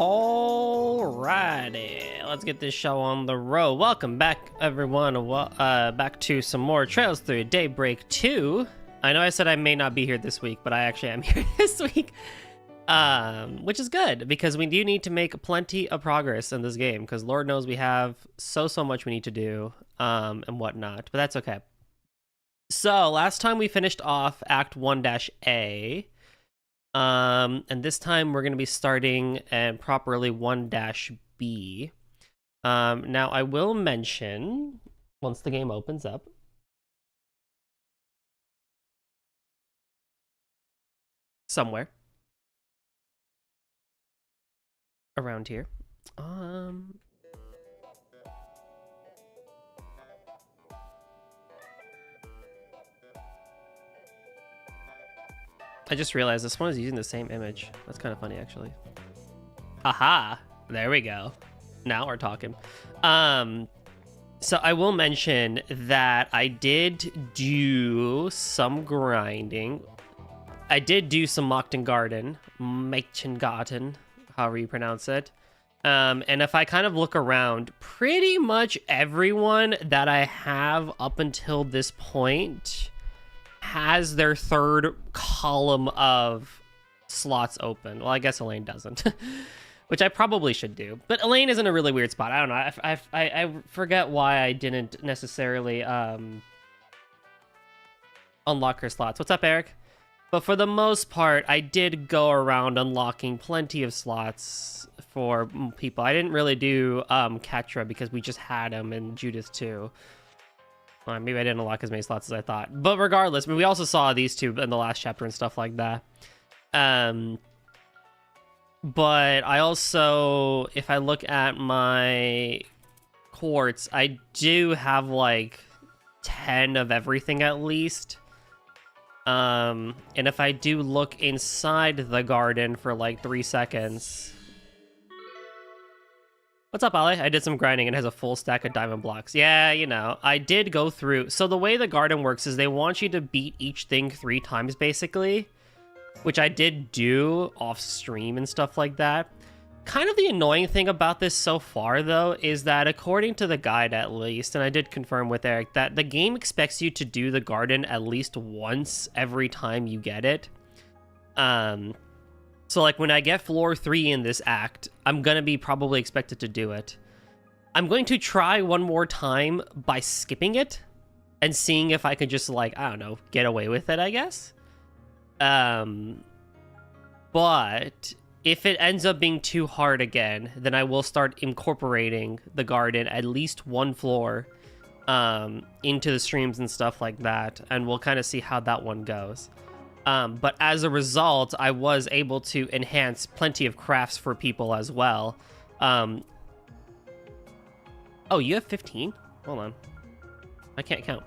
Alrighty, let's get this show on the road. Welcome back, everyone. Back to some more Trails Through Daybreak 2. I know I said I may not be here this week, but I actually am here this week. Which is good, because we do need to make plenty of progress in this game, because Lord knows we have so much we need to do, and whatnot, but that's okay. So, last time we finished off Act 1-A, and this time we're going to be starting and properly 1-B. Now I will mention, once the game opens up, somewhere around here, I just realized this one is using the same image. That's kind of funny, actually. Aha! There we go. Now we're talking. So I will mention that I did do some grinding. I did do some Mädchen Garden, however you pronounce it. And if I kind of look around, pretty much everyone that I have up until this point has their third column of slots open. Well, I guess Elaine doesn't, which I probably should do. But Elaine is in a really weird spot. I don't know. I forget why I didn't necessarily unlock her slots. What's up, Eric? But for the most part, I did go around unlocking plenty of slots for people. I didn't really do Katra because we just had him, and Judith too. Maybe I didn't unlock as many slots as I thought. But regardless, I mean, we also saw these two in the last chapter and stuff like that. But I also, if I look at my quartz, I do have like 10 of everything at least. And if I do look inside the garden for like 3 seconds... What's up, Ali? I did some grinding and it has a full stack of diamond blocks. Yeah, you know, I did go through... So the way the garden works is they want you to beat each thing 3 times, basically. Which I did do off stream and stuff like that. Kind of the annoying thing about this so far, though, is that according to the guide at least, and I did confirm with Eric, that the game expects you to do the garden at least once every time you get it. So, like, when I get floor 3 in this act, I'm gonna be probably expected to do it. I'm going to try one more time by skipping it and seeing if I can just, like, I don't know, get away with it, I guess. But if it ends up being too hard again, then I will start incorporating the garden at least one floor into the streams and stuff like that, and we'll kind of see how that one goes. But as a result, I was able to enhance plenty of crafts for people as well. Oh, you have 15? Hold on. I can't count.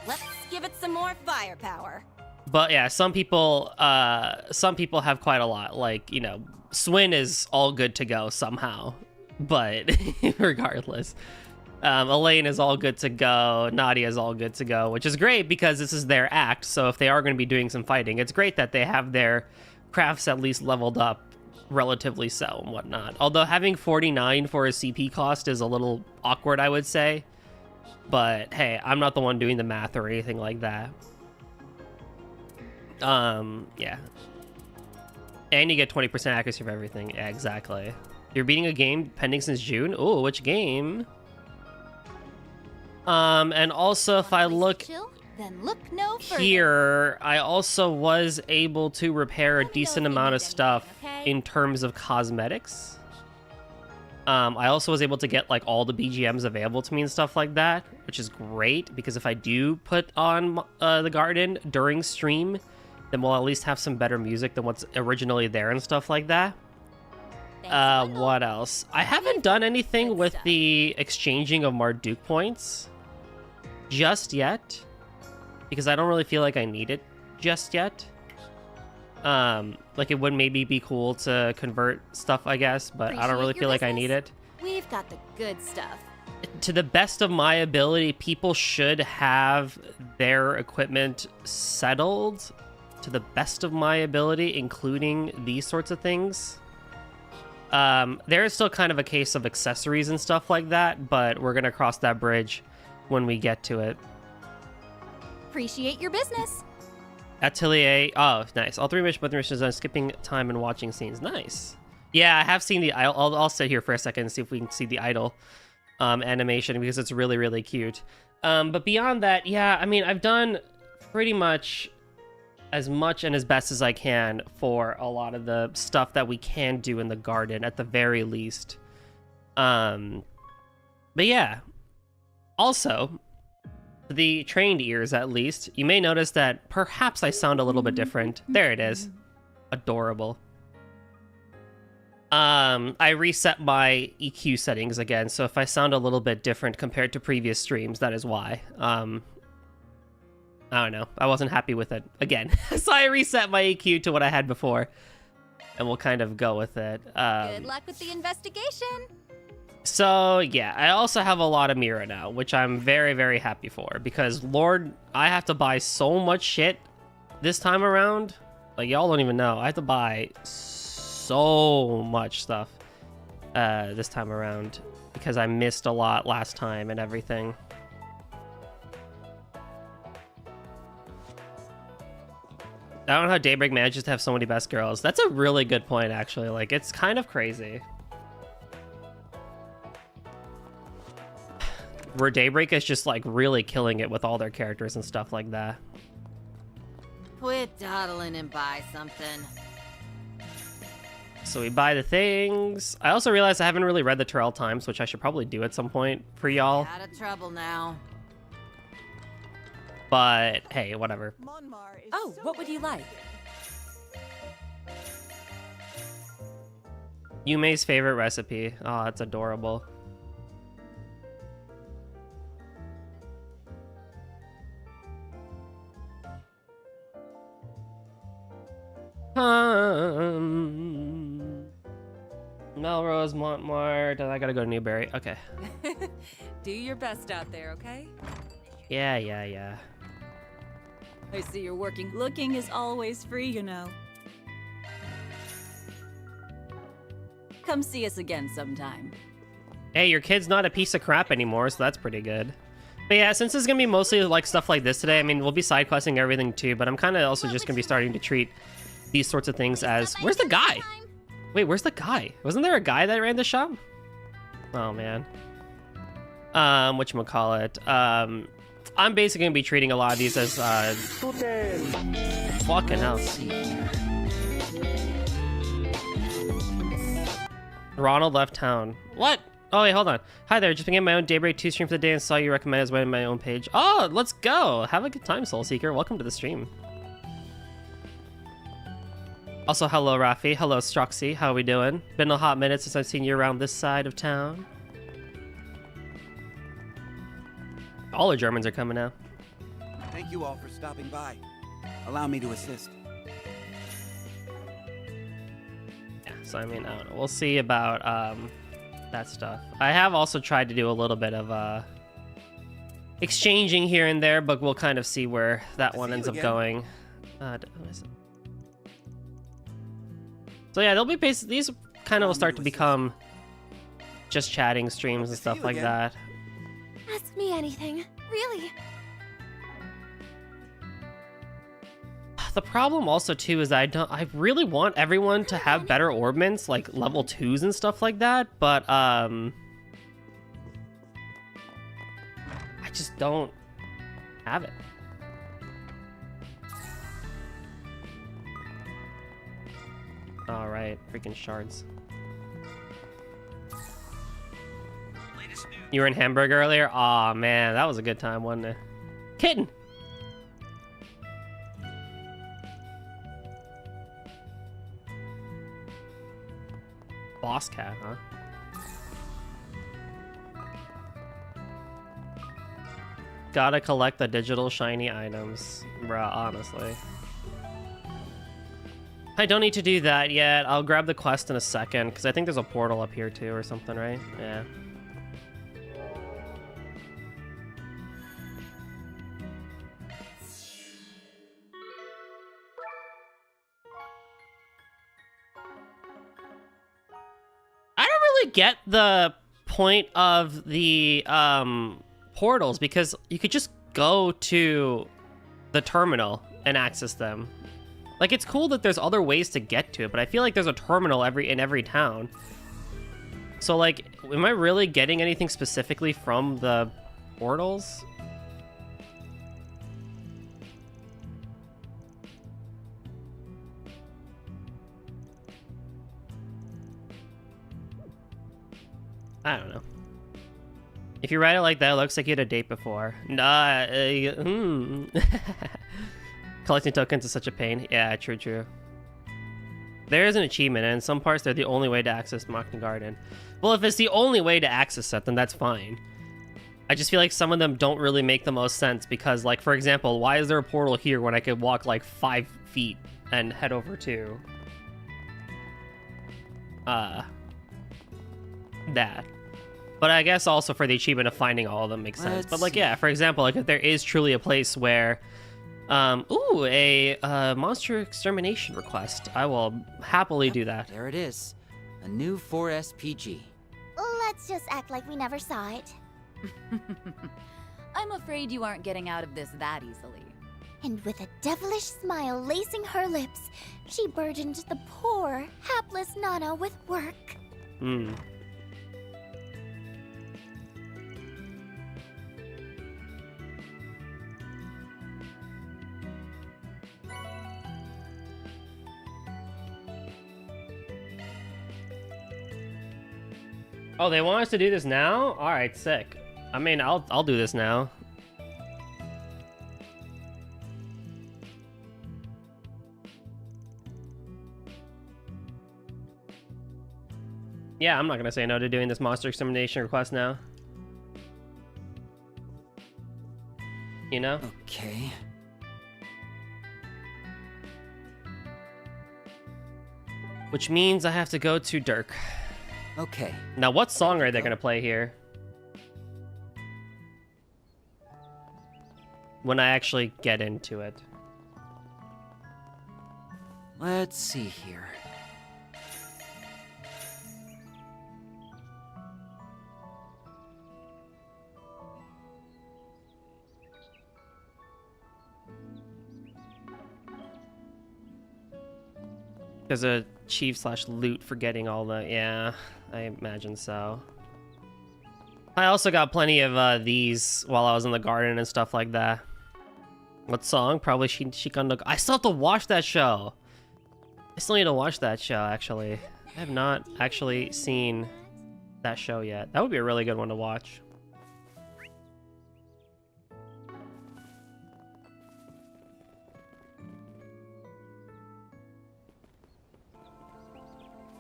Let's give it some more firepower. But yeah, some people have quite a lot. Like, you know, Swin is all good to go somehow. But regardless, Elaine is all good to go. Nadia is all good to go, which is great because this is their act. So if they are going to be doing some fighting, it's great that they have their crafts at least leveled up relatively so and whatnot. Although having 49 for a CP cost is a little awkward, I would say. But hey, I'm not the one doing the math or anything like that. Yeah. And you get 20% accuracy for everything. Yeah, exactly. You're beating a game pending since June? Oh, which game? And also if I look then look no further. here, I also was able to repair a decent amount of stuff in terms of cosmetics. I also was able to get like all the BGMs available to me and stuff like that, which is great because if I do put on the garden during stream, then we'll at least have some better music than what's originally there and stuff like that. What else? I haven't done anything with the exchanging of Marduk points just yet, because I don't really feel like I need it just yet. Like it would maybe be cool to convert stuff, I guess, but I don't really feel like I need it. We've got the good stuff. To the best of my ability, people should have their equipment settled to the best of my ability, including these sorts of things. There is still kind of a case of accessories and stuff like that, but we're gonna cross that bridge when we get to it. Appreciate your business. Atelier. Oh, nice. All three missions, both missions on skipping time and watching scenes. Nice. Yeah, I have seen the idol. I'll sit here for a second and see if we can see the idol animation because it's really, really cute. But beyond that, yeah, I mean, I've done pretty much as much and as best as I can for a lot of the stuff that we can do in the garden at the very least. But yeah. Also, the trained ears at least, you may notice that perhaps I sound a little bit different. There it is. Adorable. I reset my EQ settings again, so if I sound a little bit different compared to previous streams, that is why. I don't know. I wasn't happy with it again. So I reset my EQ to what I had before. And we'll kind of go with it. Good luck with the investigation. So, yeah. I also have a lot of Mira now, which I'm very, very happy for. Because, Lord, I have to buy so much shit this time around. Like, y'all don't even know. I have to buy so much stuff this time around. Because I missed a lot last time and everything. I don't know how Daybreak manages to have so many best girls. That's a really good point, actually. Like, it's kind of crazy. Where Daybreak is just, like, really killing it with all their characters and stuff like that. Quit dawdling and buy something. So we buy the things. I also realized I haven't really read the Terrell Times, which I should probably do at some point for y'all. Out of trouble now. But, hey, whatever. Oh, what would you like? Yume's favorite recipe. Oh, that's adorable. Melrose, Montmart. I gotta go to Newberry. Okay. Do your best out there, okay? Yeah. I see you're working. Looking is always free, you know. Come see us again sometime. Hey, your kid's not a piece of crap anymore, so that's pretty good. But yeah, since it's gonna be mostly like stuff like this today, I mean, we'll be side questing everything too, but I'm kind of also just gonna be starting to treat these sorts of things as... Where's the guy? Wait, where's the guy? Wasn't there a guy that ran the shop? Oh, man. Whatchamacallit? I'm basically gonna be treating a lot of these as, fucking hell. Ronald left town. What? Oh, wait, hold on. Hi there, just began my own Daybreak 2 stream for the day and saw you recommend as well on my own page. Oh, let's go! Have a good time, Soul Seeker. Welcome to the stream. Also, hello, Rafi. Hello, Stroxy. How are we doing? Been a hot minute since I've seen you around this side of town. All the Germans are coming now. Thank you all for stopping by. Allow me to assist. Yeah, so I mean, I don't know. We'll see about that stuff. I have also tried to do a little bit of exchanging here and there, but we'll kind of see where that one ends up going. So yeah, they'll be basically, these kind of will start to become just chatting streams and stuff like that. Ask me anything, really. The problem also too is I really want everyone to have better orbments, like level 2s and stuff like that, but I just don't have it. All right, freaking shards. You were in Hamburg earlier? Aw, man, that was a good time, wasn't it? Kitten! Boss cat, huh? Gotta collect the digital shiny items. Bruh, honestly. I don't need to do that yet. I'll grab the quest in a second, because I think there's a portal up here too or something, right? Yeah. really get the point of the portals, because you could just go to the terminal and access them. Like, it's cool that there's other ways to get to it, but I feel like there's a terminal in every town. So, like, am I really getting anything specifically from the portals? I don't know. If you write it like that, it looks like you had a date before. Nah, Collecting tokens is such a pain. Yeah, true. There is an achievement, and in some parts they're the only way to access Mockton Garden. Well, if it's the only way to access it, then that's fine. I just feel like some of them don't really make the most sense, because, like, for example, why is there a portal here when I could walk, like, 5 feet and head over to... that. But I guess also for the achievement of finding all of them makes sense. But, like, yeah, for example, like, if there is truly a place where... ooh, a monster extermination request. I will happily do that. There it is. A new 4S PG. Let's just act like we never saw it. I'm afraid you aren't getting out of this that easily. And with a devilish smile lacing her lips, she burdened the poor, hapless Nana with work. Hmm. Oh, they want us to do this now? All right, sick. I mean, I'll do this now. Yeah, I'm not gonna say no to doing this monster extermination request now. You know? Okay. Which means I have to go to Dirk. Okay. Now, what song are they gonna play here? When I actually get into it. Let's see here. There's a chief/loot for getting all the... Yeah, I imagine so. I also got plenty of these while I was in the garden and stuff like that. What song? Probably Shikando... I still have to watch that show! I still need to watch that show, actually. I have not actually seen that show yet. That would be a really good one to watch.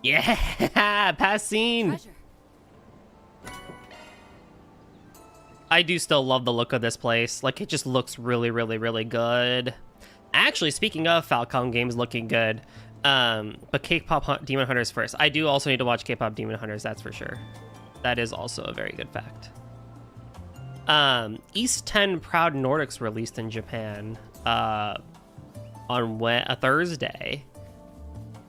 Yeah, past scene. I do still love the look of this place. Like, it just looks really, really, really good. Actually, speaking of Falcom games looking good, but K-pop Demon Hunters first. I do also need to watch K-pop Demon Hunters, that's for sure. That is also a very good fact. East 10 Proud Nordics released in Japan on a Thursday.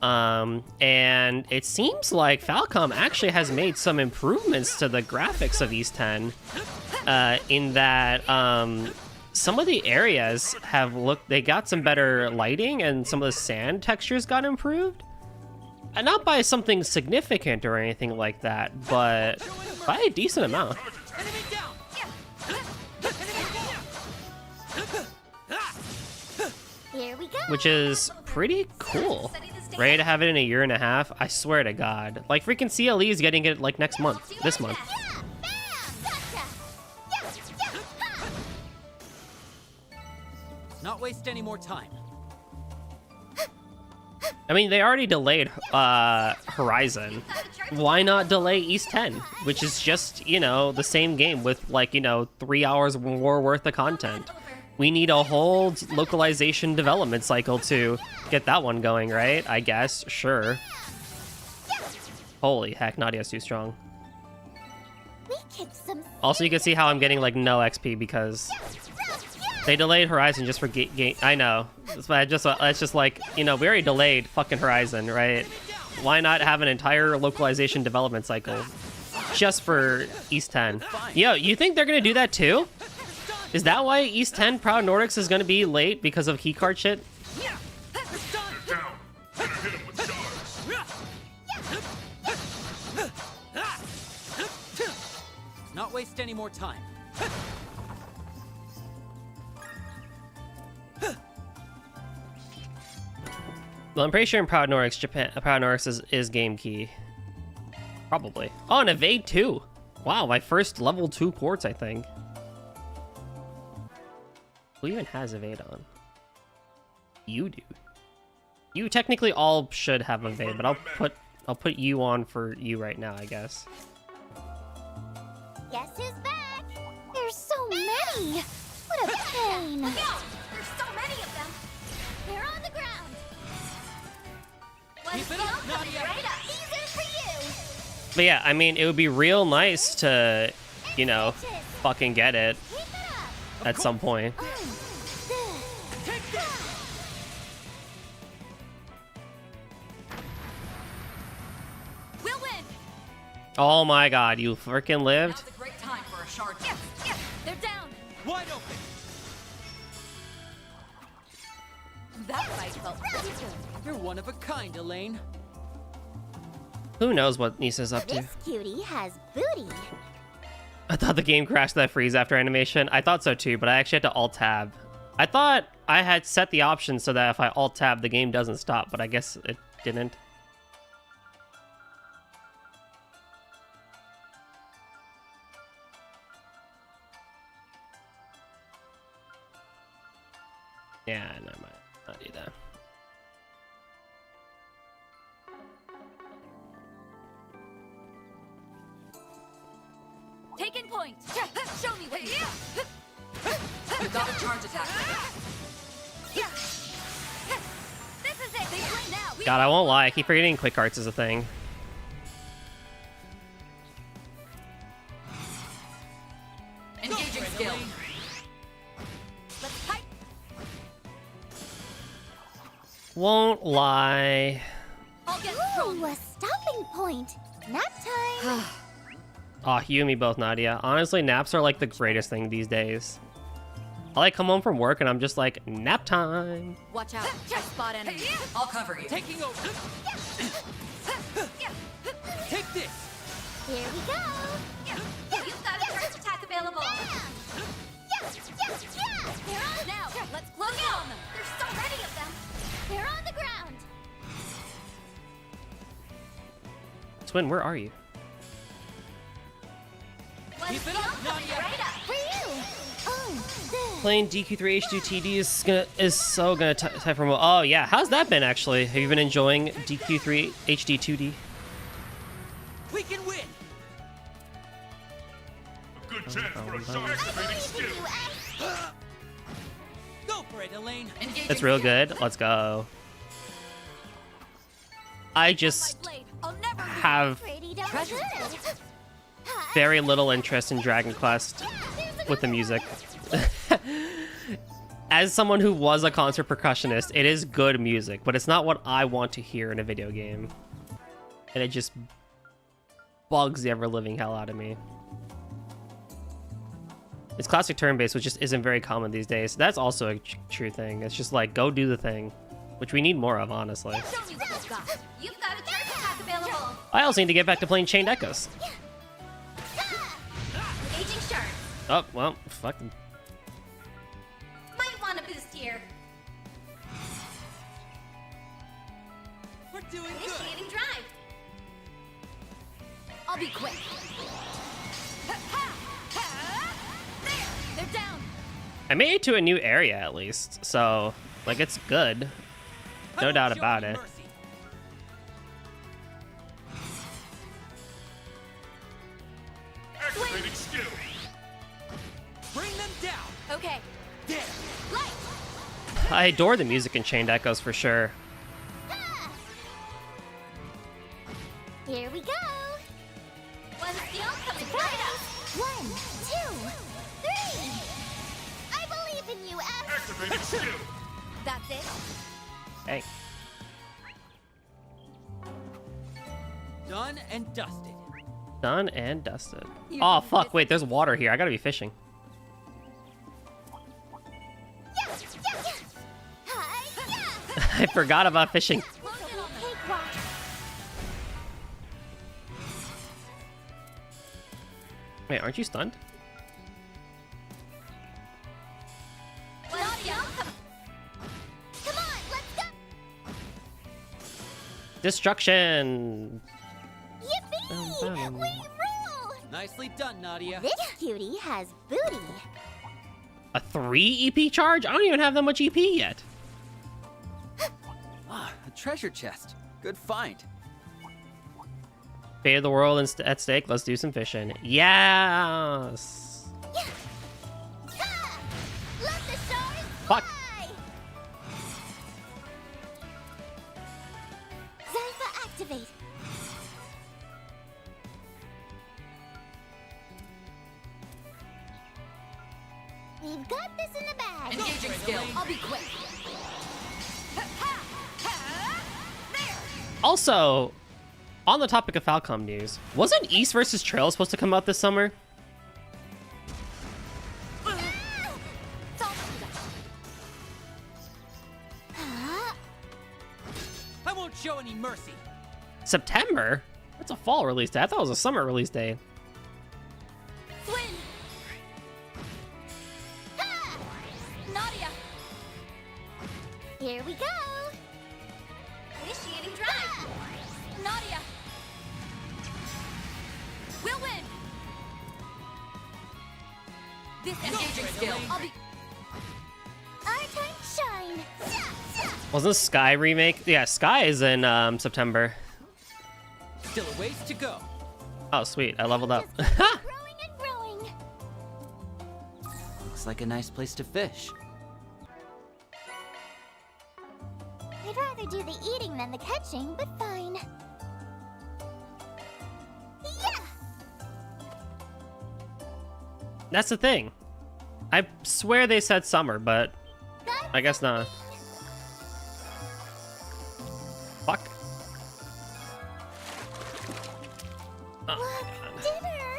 And it seems like Falcom actually has made some improvements to the graphics of East 10, in that, some of the areas they got some better lighting, and some of the sand textures got improved. And not by something significant or anything like that, but by a decent amount. Here we go. Which is pretty cool. Ready to have it in 1.5 years? I swear to God. Like, freaking CLE is getting it, like, next month. This month. Not waste any more time. I mean, they already delayed Horizon. Why not delay East 10? Which is just, you know, the same game with, like, you know, 3 hours more worth of content. We need a whole localization development cycle to get that one going, right? I guess. Sure. Holy heck, Nadia's too strong. Also, you can see how I'm getting, like, no XP because they delayed Horizon just for I know. It's just like, you know, we already delayed fucking Horizon, right? Why not have an entire localization development cycle just for East 10? Yo, you think they're gonna do that too? Is that why East 10 Proud Nordics is gonna be late because of keycard shit? Not waste any more time. Well, I'm pretty sure in Proud Nordics, Proud Nordics is game key. Probably. Oh, and evade too. Wow, my first level 2 quartz, I think. Who even has evade on? You do. You technically all should have evade, but I'll put you on for you right now, I guess. Guess who's back? There's so many. What a pain. Look out! There's so many of them. They're on the ground. One Keep it skill up, coming Nadia. right up. These are for you. But yeah, I mean, it would be real nice to, you know, fucking get it Keep it up. at some point. Oh, Take this! We'll win. Oh my god, you freaking lived? Now's a great time for a shard. Yes, yes. They're down. Wide open! That fight felt pretty good. You're one of a kind, Elaine. Who knows what Nisa's up to? this cutie has booty. I thought the game crashed that freeze after animation. I thought so too, but I actually had to alt-tab. I thought I had set the option so that if I alt-tab, the game doesn't stop, but I guess it didn't. Yeah, no, I might not do that. Taking point. Show me what you got. You got a charge attack. This is it. They win now. God, I won't lie, I keep forgetting quick arts is a thing. Engaging skill. Let's fight. Won't lie. I'll get Ooh, a stopping point. Nap time. Aw, you and me both, Nadia. Honestly, naps are like the greatest thing these days. I like come home from work and I'm just like, nap time. Watch out. I spot enemy. I'll cover you. Taking over! Take this! Here we go. You've got a charge attack available. They're on Now, let's close in on them. There's so many of them. They're on the ground. Twin, where are you? One Keep it skill up, coming Nadia. right up. For you. Oh, this. Playing DQ3 H2TD is so gonna type from. Oh yeah, how's that been actually? Have you been enjoying DQ3 HD2D? We can win! A good chance for a shot activating skill. Go for it, Elaine! Engaging It's real skill. good. Let's go. I just Blade. I'll never have Pretty darn Treasure. good. very little interest in Dragon Quest with the music. As someone who was a concert percussionist, it is good music, but it's not what I want to hear in a video game. And it just bugs the ever-living hell out of me. It's classic turn-based, which just isn't very common these days. That's also a true thing. It's just like, go do the thing, which we need more of, honestly. Show me what you've got. You've got a charge attack available. I also need to get back to playing Chained Echoes. Engaging shards. Oh, well, fuck. Might want a boost here. We're doing good! Initiating drive. I'll be quick. There. They're down. I made it to a new area, at least, so, like, it's good. I No won't doubt show about any it. mercy. Activating skill. Bring them down! Okay. There! Light. I adore the music in Chained Echoes for sure. Here we go. One skill coming right up. 1, 2, 3. I believe in you, F. Activating skill. That's it. Hey. Done and dusted. Done and dusted. Oh, fuck. Wait, there's water here. I gotta be fishing. I forgot about fishing. Wait, aren't you stunned? Nadia, come on, let's go. Destruction. Yippee! We rule! Nicely done, Nadia. This cutie has booty. A 3 EP charge? I don't even have that much EP yet. Ah, a treasure chest. Good find. Fate of the world at stake. Let's do some fishing. Yes. Ha! Let the sharks Fuck. fly! Zypha activate. We've got this in the bag. Engaging skill. I'll be quick. Also, on the topic of Falcom news, wasn't East vs. Trail supposed to come out this summer? I won't show any mercy. September? That's a fall release day. I thought it was a summer release day. Swim. Ha! Nadia, Here we go. initiating drive. Nadia, we'll win. This Engaging skill. I'll be. Our time to shine. Wasn't Sky remake? Yeah, Sky is in September. Still a ways to go. Oh, sweet. I leveled up. Just keep growing and growing. Looks like a nice place to fish. I'd rather do the eating than the catching, but fine. Yeah! That's the thing. I swear they said summer, but That's I guess not. Fuck. Look, dinner!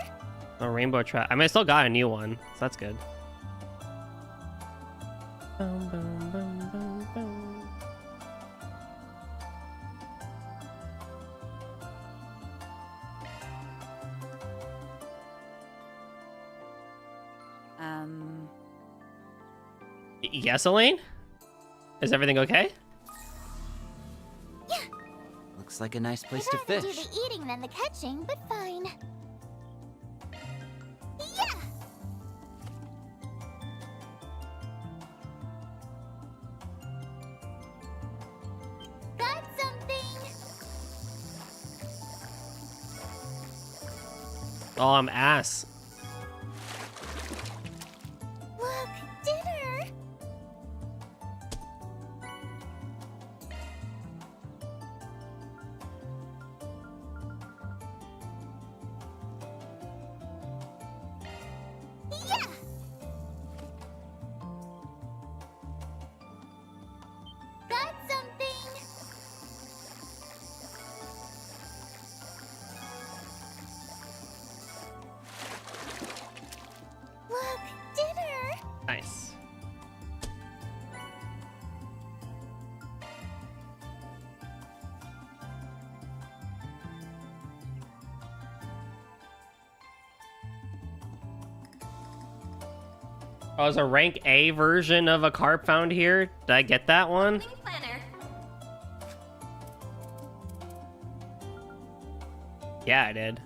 A rainbow trap. I mean, I still got a new one, so that's good. Boom, boom, boom, boom, boom. Yes, Elaine? Is everything okay? Yeah! Looks like a nice place I'd to rather fish. do the eating than the catching, but fine. Yeah! Got something! Oh, I'm ass. Look, dinner! Yeah! Got something! Look, dinner! Nice. Oh, there's a rank A version of a carp found here. Did I get that one? Opening planner. Yeah, I did.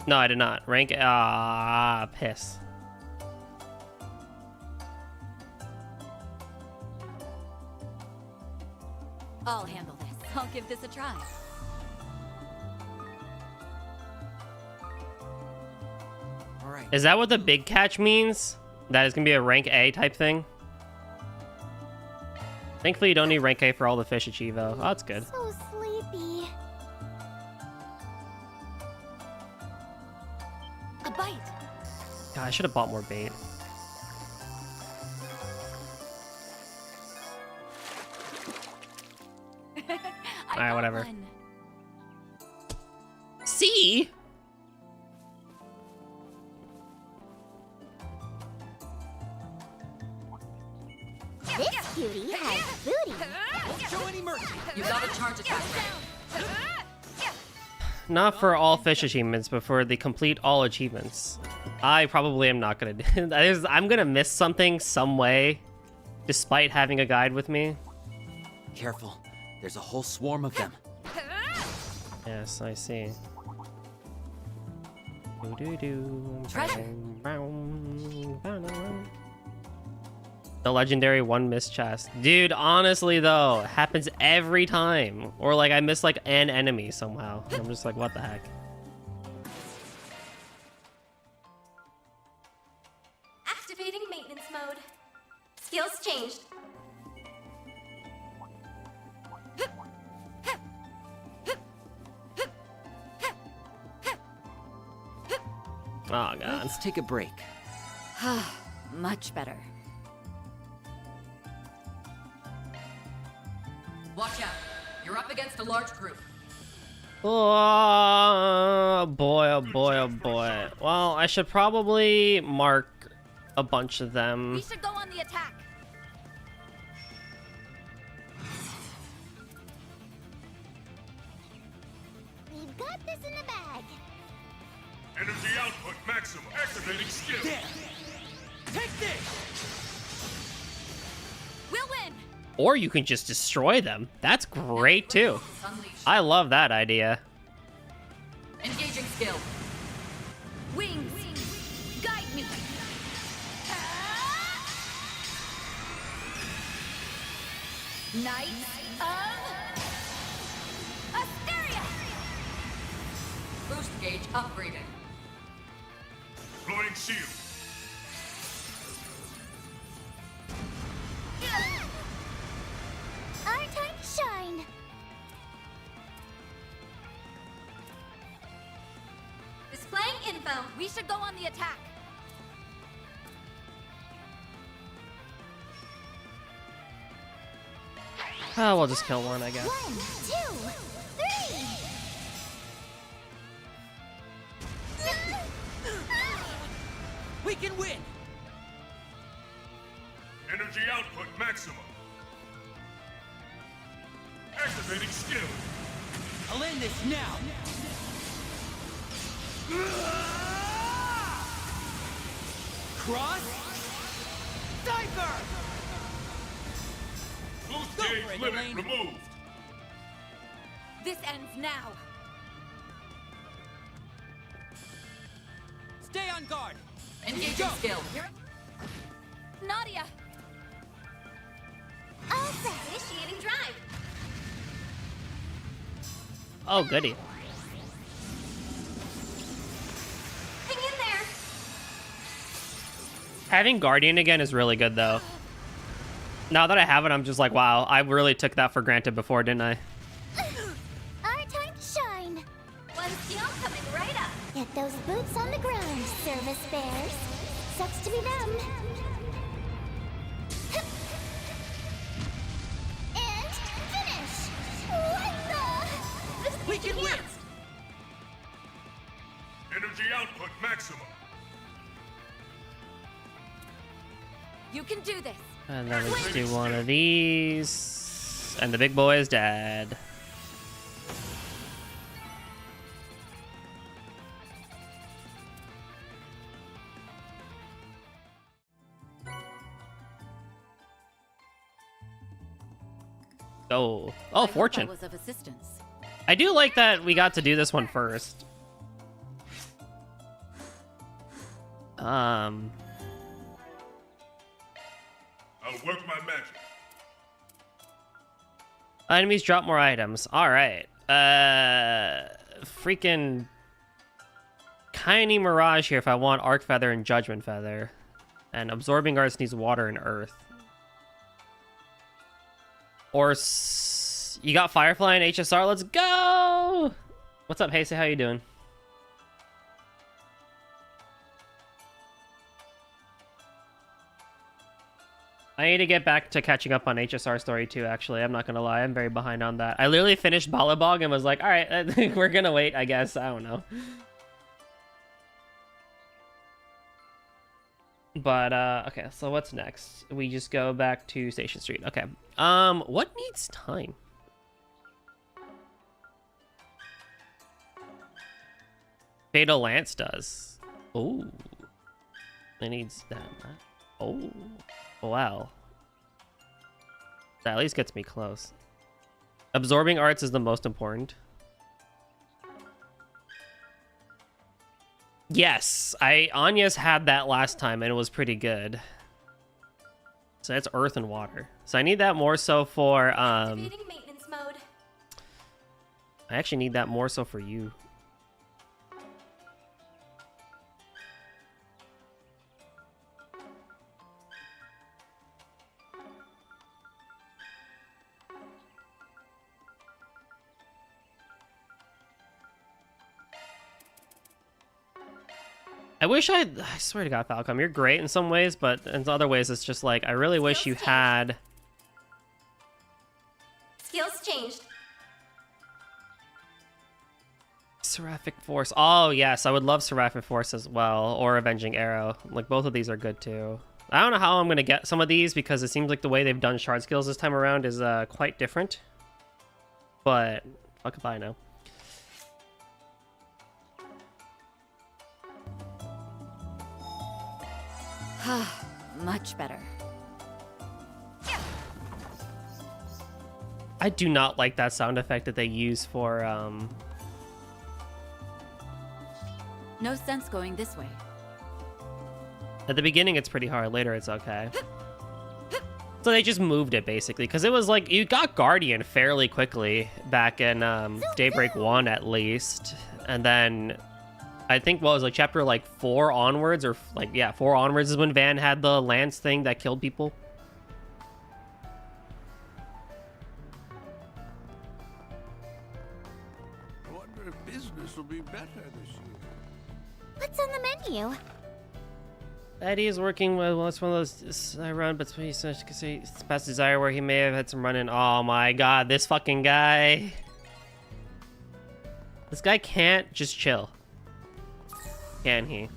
No, I did not. Rank piss. I'll handle this. I'll give this a try. All right. Is that what the big catch means? That is gonna be a rank A type thing? Thankfully, you don't need rank A for all the fish at Chivo. Oh, that's good. So sleepy. A bite. God, I should have bought more bait. Alright, got whatever. one. See? This cutie has booty. Won't show any mercy. You got a charge attack ready. Not for all fish achievements, but for the complete all achievements. I probably am not gonna do I'm gonna miss something some way, despite having a guide with me. Careful. There's a whole swarm of them. Yes, I see. Doo-doo-doo. Treasure. The legendary one missed chest. Dude, honestly though, it happens every time. Or like I miss like an enemy somehow. And I'm just like, what the heck? Activating maintenance mode. Skills changed. Oh god. Let's take a break. Much better. Watch out. You're up against a large group. Oh boy, oh boy, oh boy. Well, I should probably mark a bunch of them. We should go on the attack. We've got this in the bag. Energy output maximum. Activating skill. There. Take this. We'll win. Or you can just destroy them. That's great too. Unleashed. I love that idea. Engaging skill. Wings. Guide me. Knights of Asteria. Boost gauge upgraded. Deploying shield. Our time to shine. Displaying info. We should go on the attack. Oh, we'll just kill one, I guess. 1, 2, 3. We can win. Energy output maximum. Activating skill. I'll end this now. Cross. Diver. Boost Go gauge for it, limit Elaine. removed. This ends now. Stay on guard. Engaging Go. skill. Nadia. All set. Initiating drive. Oh, goody. Hang in there. Having Guardian again is really good, though. Now that I have it, I'm just like, wow, I really took that for granted before, didn't I? Our time to shine. One skill coming right up. Get those boots on the ground, service bears. Sucks to be them. And finish. What the? This We can win. enhanced. Energy output maximum. You can do this. And then we just do one of these. And the big boy is dead. Oh, oh, fortune. was of assistance. I do like that we got to do this one first. I'll work my magic. Enemies drop more items. All right. Freaking Tiny Mirage here if I want Arc Feather and Judgment Feather. And Absorbing Arts needs water and earth. Or you got Firefly and HSR. Let's go! What's up, Hasey? How you doing? I need to get back to catching up on HSR Story 2, actually. I'm not gonna lie, I'm very behind on that. I literally finished Balabog and was like, alright, we're gonna wait, I guess. I don't know. But, okay, so what's next? We just go back to Station Street. Okay. What needs time? Fatal Lance does. Oh. It needs that. Oh. Wow. That at least gets me close. Absorbing Arts is the most important. Yes, Anya's had that last time and it was pretty good. So that's Earth and Water. So I need that more so for Activating maintenance mode. I actually need that more so for you. I swear to God, Falcom, you're great in some ways, but in other ways, it's just like, I really wish you had... Skills changed. Seraphic Force. Oh, yes, I would love Seraphic Force as well, or Avenging Arrow. Like, both of these are good, too. I don't know how I'm going to get some of these, because it seems like the way they've done shard skills this time around is quite different. But, fuck if I know. Much better. I do not like that sound effect that they use for, No sense going this way. At the beginning, it's pretty hard. Later, it's okay. So they just moved it, basically. Because it was like, you got Guardian fairly quickly back in Daybreak 1, at least. And then, I think, what was like, chapter, like, 4 onwards? Or, like, yeah, 4 onwards is when Van had the lance thing that killed people. Wonder if business will be better this year. What's on the menu? Eddie is working with, well, it's one of those I run, but he's such past desire where he may have had some running. Oh my god, this fucking guy. This guy can't just chill. Can he?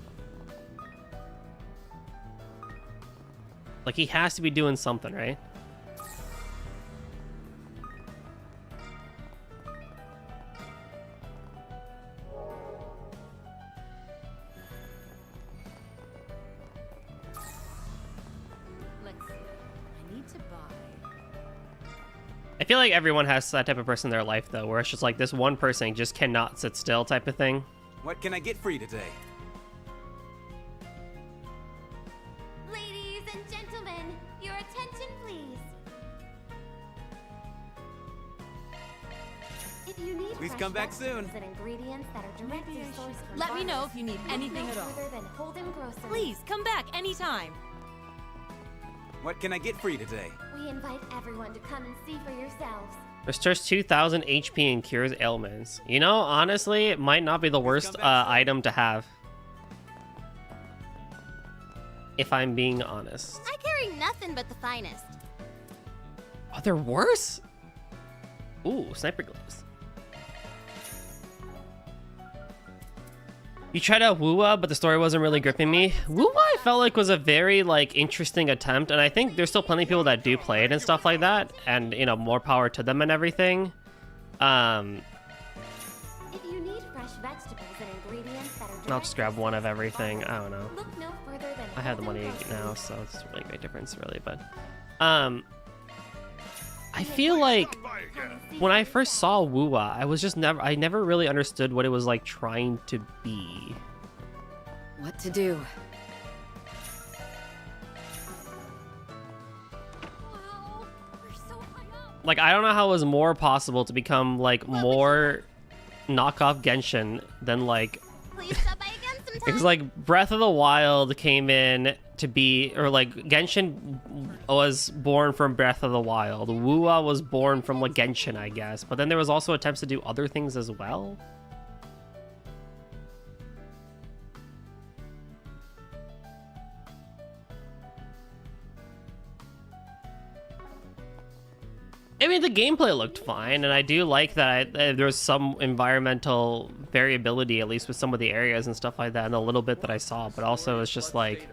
Like, he has to be doing something, right? I feel like everyone has that type of person in their life, though, where it's just like this one person just cannot sit still type of thing. What can I get for you today? Ladies and gentlemen, your attention, please. If you need Please fresh come back vegetables soon. and ingredients that are directly sourced from Let me know farmers, if you need look anything no at all. further than Holden Grocery. Please come back anytime. What can I get for you today? We invite everyone to come and see for yourselves. Restores 2,000 HP and cures ailments. You know, honestly, it might not be the worst item to have. If I'm being honest. I carry nothing but the finest. Oh, they're worse? Ooh, sniper gloves. You tried out Woowa, but the story wasn't really gripping me. Woowa, I felt like, was a very, like, interesting attempt, and I think there's still plenty of people that do play it and stuff like that, and, you know, more power to them and everything. If you need fresh vegetables and ingredients that are I'll just grab one of everything. I don't know. look no further than I have the Holden money Grocery. now, so it's really a great difference, really, but... I feel like when I first saw Woowa, I never really understood what it was like trying to be. What to do? Wow, we're so high up. Like, I don't know how it was more possible to become like more knockoff Genshin than like, Please stop by again sometime. because like Breath of the Wild came in to be, or like Genshin was born from Breath of the Wild. Woowa was born from like Genshin, I guess. But then there was also attempts to do other things as well. I mean, the gameplay looked fine, and I do like that there was some environmental variability, at least with some of the areas and stuff like that, and the little bit that I saw. But also, it's just like,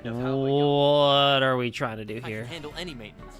what are we trying to do I can here? handle any maintenance.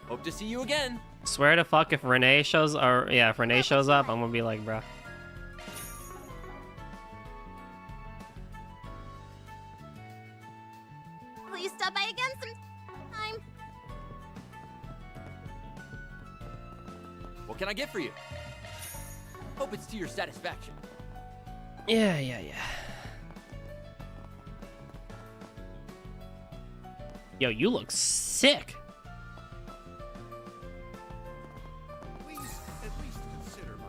Hope to see you again. Swear to fuck if Renee shows, or yeah, if Renee shows up, I'm gonna be like, bruh. Will you stop by again sometime? What can I get for you? Hope it's to your satisfaction. Yeah. Yo, you look sick. Please, at least consider my...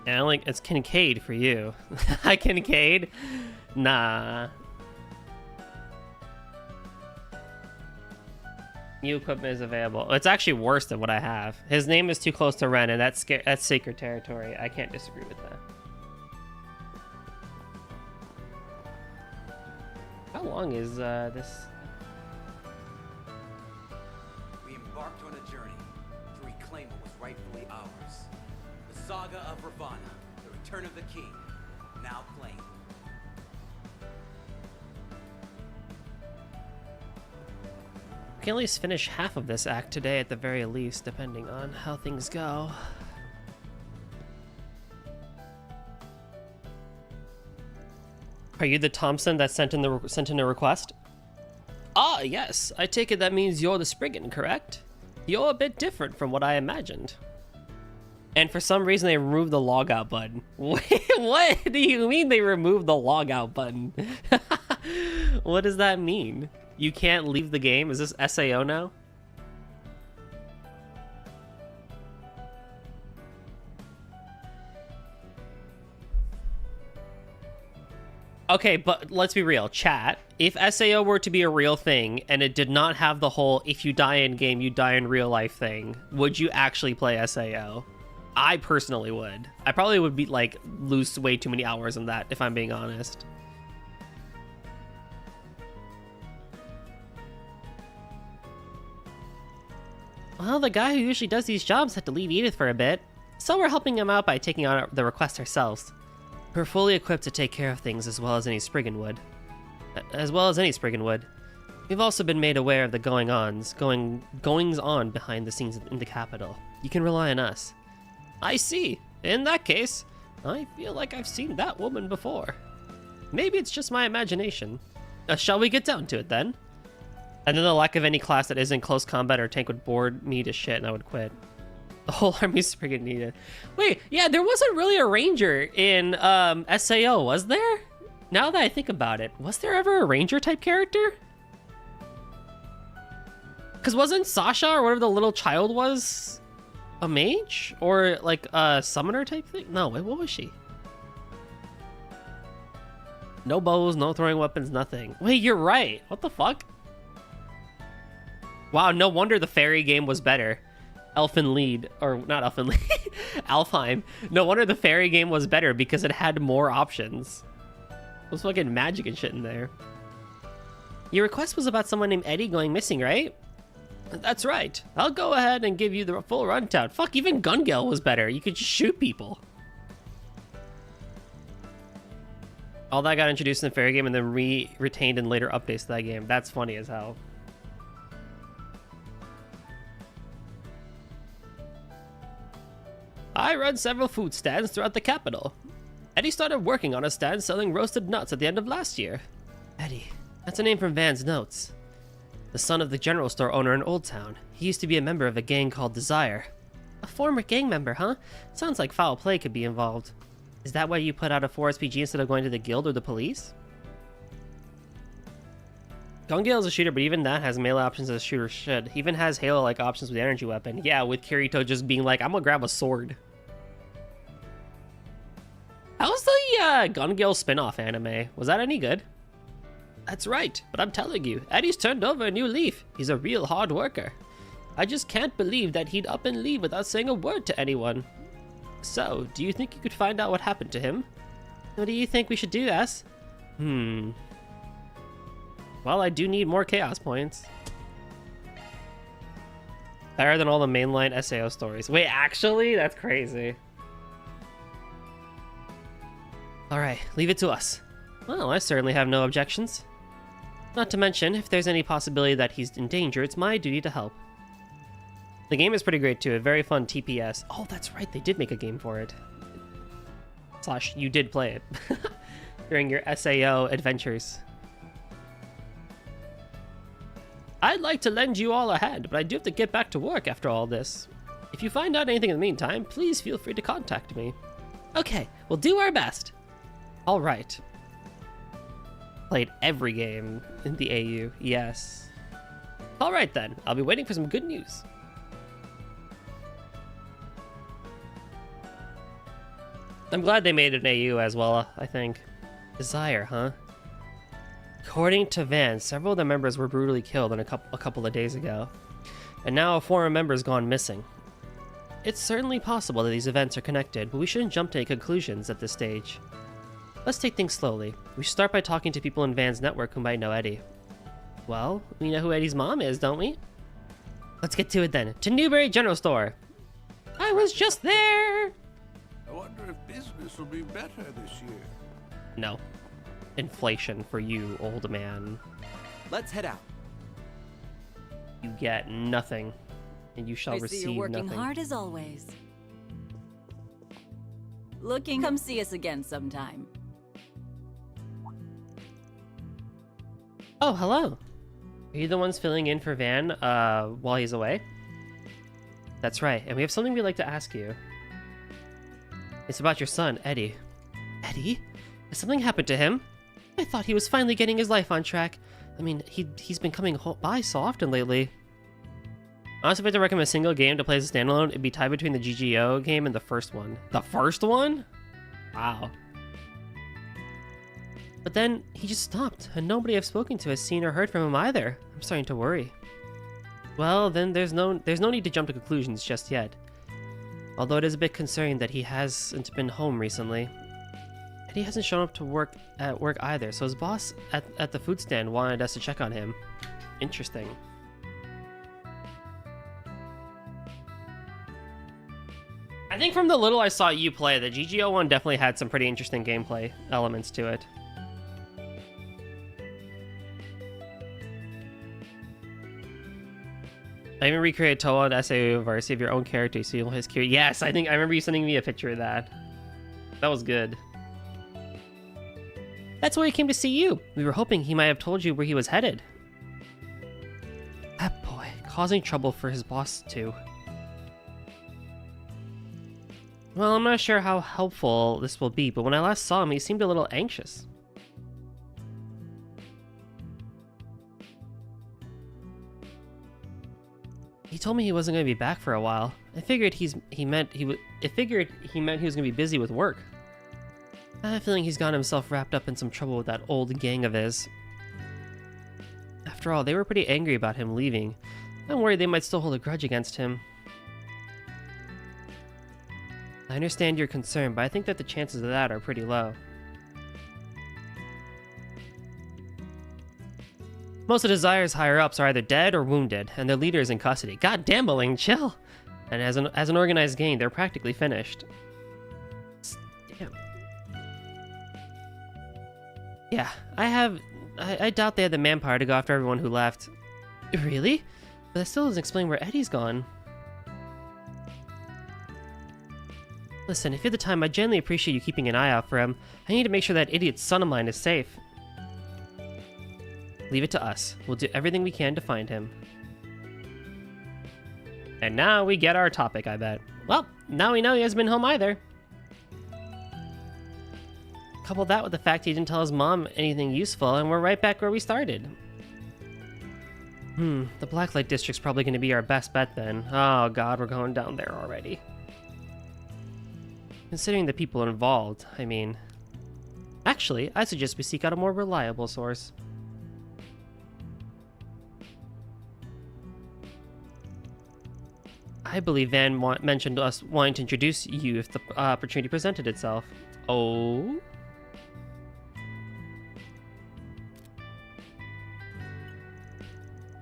Yeah, like it's Kincaid for you. Hi, Kincaid. Nah. New equipment is available. It's actually worse than what I have. His name is too close to Ren, and that's sacred territory. I can't disagree with that. How long is this? We embarked on a journey to reclaim what was rightfully ours. The saga of Ravana, the return of the king, now claimed. We can at least finish half of this act today at the very least, depending on how things go. Are you the Thompson that sent in a request? Ah, yes. I take it that means you're the Spriggan, correct? You're a bit different from what I imagined. And for some reason, they removed the logout button. Wait, what do you mean they removed the logout button? What does that mean? You can't leave the game? Is this SAO now? Okay, but let's be real, chat. If SAO were to be a real thing and it did not have the whole if you die in game, you die in real life thing, would you actually play SAO? I personally would. I probably would be like lose way too many hours on that if I'm being honest. Well, the guy who usually does these jobs had to leave Edith for a bit, so we're helping him out by taking on the request ourselves. We're fully equipped to take care of things as well as any Spriggan would. We've also been made aware of the goings-on behind the scenes in the capital. You can rely on us. I see. In that case, I feel like I've seen that woman before. Maybe it's just my imagination. Shall we get down to it then? And then the lack of any class that isn't close combat or tank would bore me to shit and I would quit. The whole army's Spriggan needed. Wait, yeah, there wasn't really a ranger in SAO, was there? Now that I think about it, was there ever a ranger type character? Because wasn't Sasha or whatever the little child was a mage? Or like a summoner type thing? No, wait, what was she? No bows, no throwing weapons, nothing. Wait, you're right. What the fuck? Wow, no wonder the fairy game was better. Elfin Lead, or not Elfin Lead, Alfheim. No wonder the fairy game was better because it had more options. There's fucking magic and shit in there. Your request was about someone named Eddie going missing, right? That's right. I'll go ahead and give you the full rundown. Fuck, even Gungale was better. You could just shoot people. All that got introduced in the fairy game and then retained in later updates to that game. That's funny as hell. I run several food stands throughout the capital. Eddie started working on a stand selling roasted nuts at the end of last year. Eddie, that's a name from Van's notes. The son of the general store owner in Old Town. He used to be a member of a gang called Desire. A former gang member, huh? Sounds like foul play could be involved. Is that why you put out a 4SPG instead of going to the guild or the police? Gun Gale is a shooter, but even that has melee options as a shooter should. He even has Halo-like options with the energy weapon. Yeah, with Kirito just being like, I'm gonna grab a sword. How's the Gun Gale spin-off anime? Was that any good? That's right, but I'm telling you, Eddie's turned over a new leaf. He's a real hard worker. I just can't believe that he'd up and leave without saying a word to anyone. So, do you think you could find out what happened to him? What do you think we should do, S? Well, I do need more chaos points. Better than all the mainline SAO stories. Wait, actually? That's crazy. Alright, leave it to us. Well, I certainly have no objections. Not to mention, if there's any possibility that he's in danger, it's my duty to help. The game is pretty great too, a very fun TPS. Oh, that's right, they did make a game for it. Slash, you did play it. During your SAO adventures. I'd like to lend you all a hand, but I do have to get back to work after all this. If you find out anything in the meantime, please feel free to contact me. Okay, we'll do our best. Alright. Played every game in the AU, yes. Alright then, I'll be waiting for some good news. I'm glad they made an AU as well, I think. Desire, huh? According to Van, several of the members were brutally killed a couple of days ago, and now a former member's gone missing. It's certainly possible that these events are connected, but we shouldn't jump to any conclusions at this stage. Let's take things slowly. We should start by talking to people in Van's network who might know Eddie. Well, we know who Eddie's mom is, don't we? Let's get to it then. To Newberry General Store. I was just there! I wonder if business will be better this year. No. Inflation for you, old man. Let's head out. You get nothing, and you shall I see receive you're working nothing. hard as always. Come see us again sometime. Oh, hello. Are you the ones filling in for Van while he's away? That's right, and we have something we'd like to ask you. It's about your son, Eddie. Eddie? Has something happened to him? I thought he was finally getting his life on track. I mean, he's been coming by so often lately. Honestly, if I had to recommend a single game to play as a standalone, it'd be tied between the GGO game and the first one. The first one? Wow. But then, he just stopped, and nobody I've spoken to has seen or heard from him either. I'm starting to worry. Well, then there's no need to jump to conclusions just yet. Although it is a bit concerning that he hasn't been home recently. And he hasn't shown up to work either, so his boss at the food stand wanted us to check on him. Interesting. I think from the little I saw you play, the GGO one definitely had some pretty interesting gameplay elements to it. I even recreated Toa and SAO University of your own character, so you'll his cure. Yes, I remember you sending me a picture of that. That was good. That's why he came to see you. We were hoping he might have told you where he was headed. That boy, causing trouble for his boss too. Well, I'm not sure how helpful this will be, but when I last saw him, he seemed a little anxious. He told me he wasn't going to be back for a while. I figured he meant he was going to be busy with work. I have a feeling he's gotten himself wrapped up in some trouble with that old gang of his. After all, they were pretty angry about him leaving. I'm worried they might still hold a grudge against him. I understand your concern, but I think that the chances of that are pretty low. Most of Desire's higher-ups are either dead or wounded, and their leader is in custody. God damn, Boling, chill! And as an organized gang, they're practically finished. Damn. Yeah, I doubt they had the manpower to go after everyone who left. Really? But that still doesn't explain where Eddie's gone. Listen, if you have the time, I genuinely appreciate you keeping an eye out for him. I need to make sure that idiot son of mine is safe. Leave it to us. We'll do everything we can to find him. And now we get our topic, I bet. Well, now we know he hasn't been home either. Couple that with the fact he didn't tell his mom anything useful, and we're right back where we started. The Blacklight District's probably going to be our best bet then. Oh god, we're going down there already. Considering the people involved, I mean... Actually, I suggest we seek out a more reliable source. I believe Van mentioned us wanting to introduce you if the opportunity presented itself. Oh?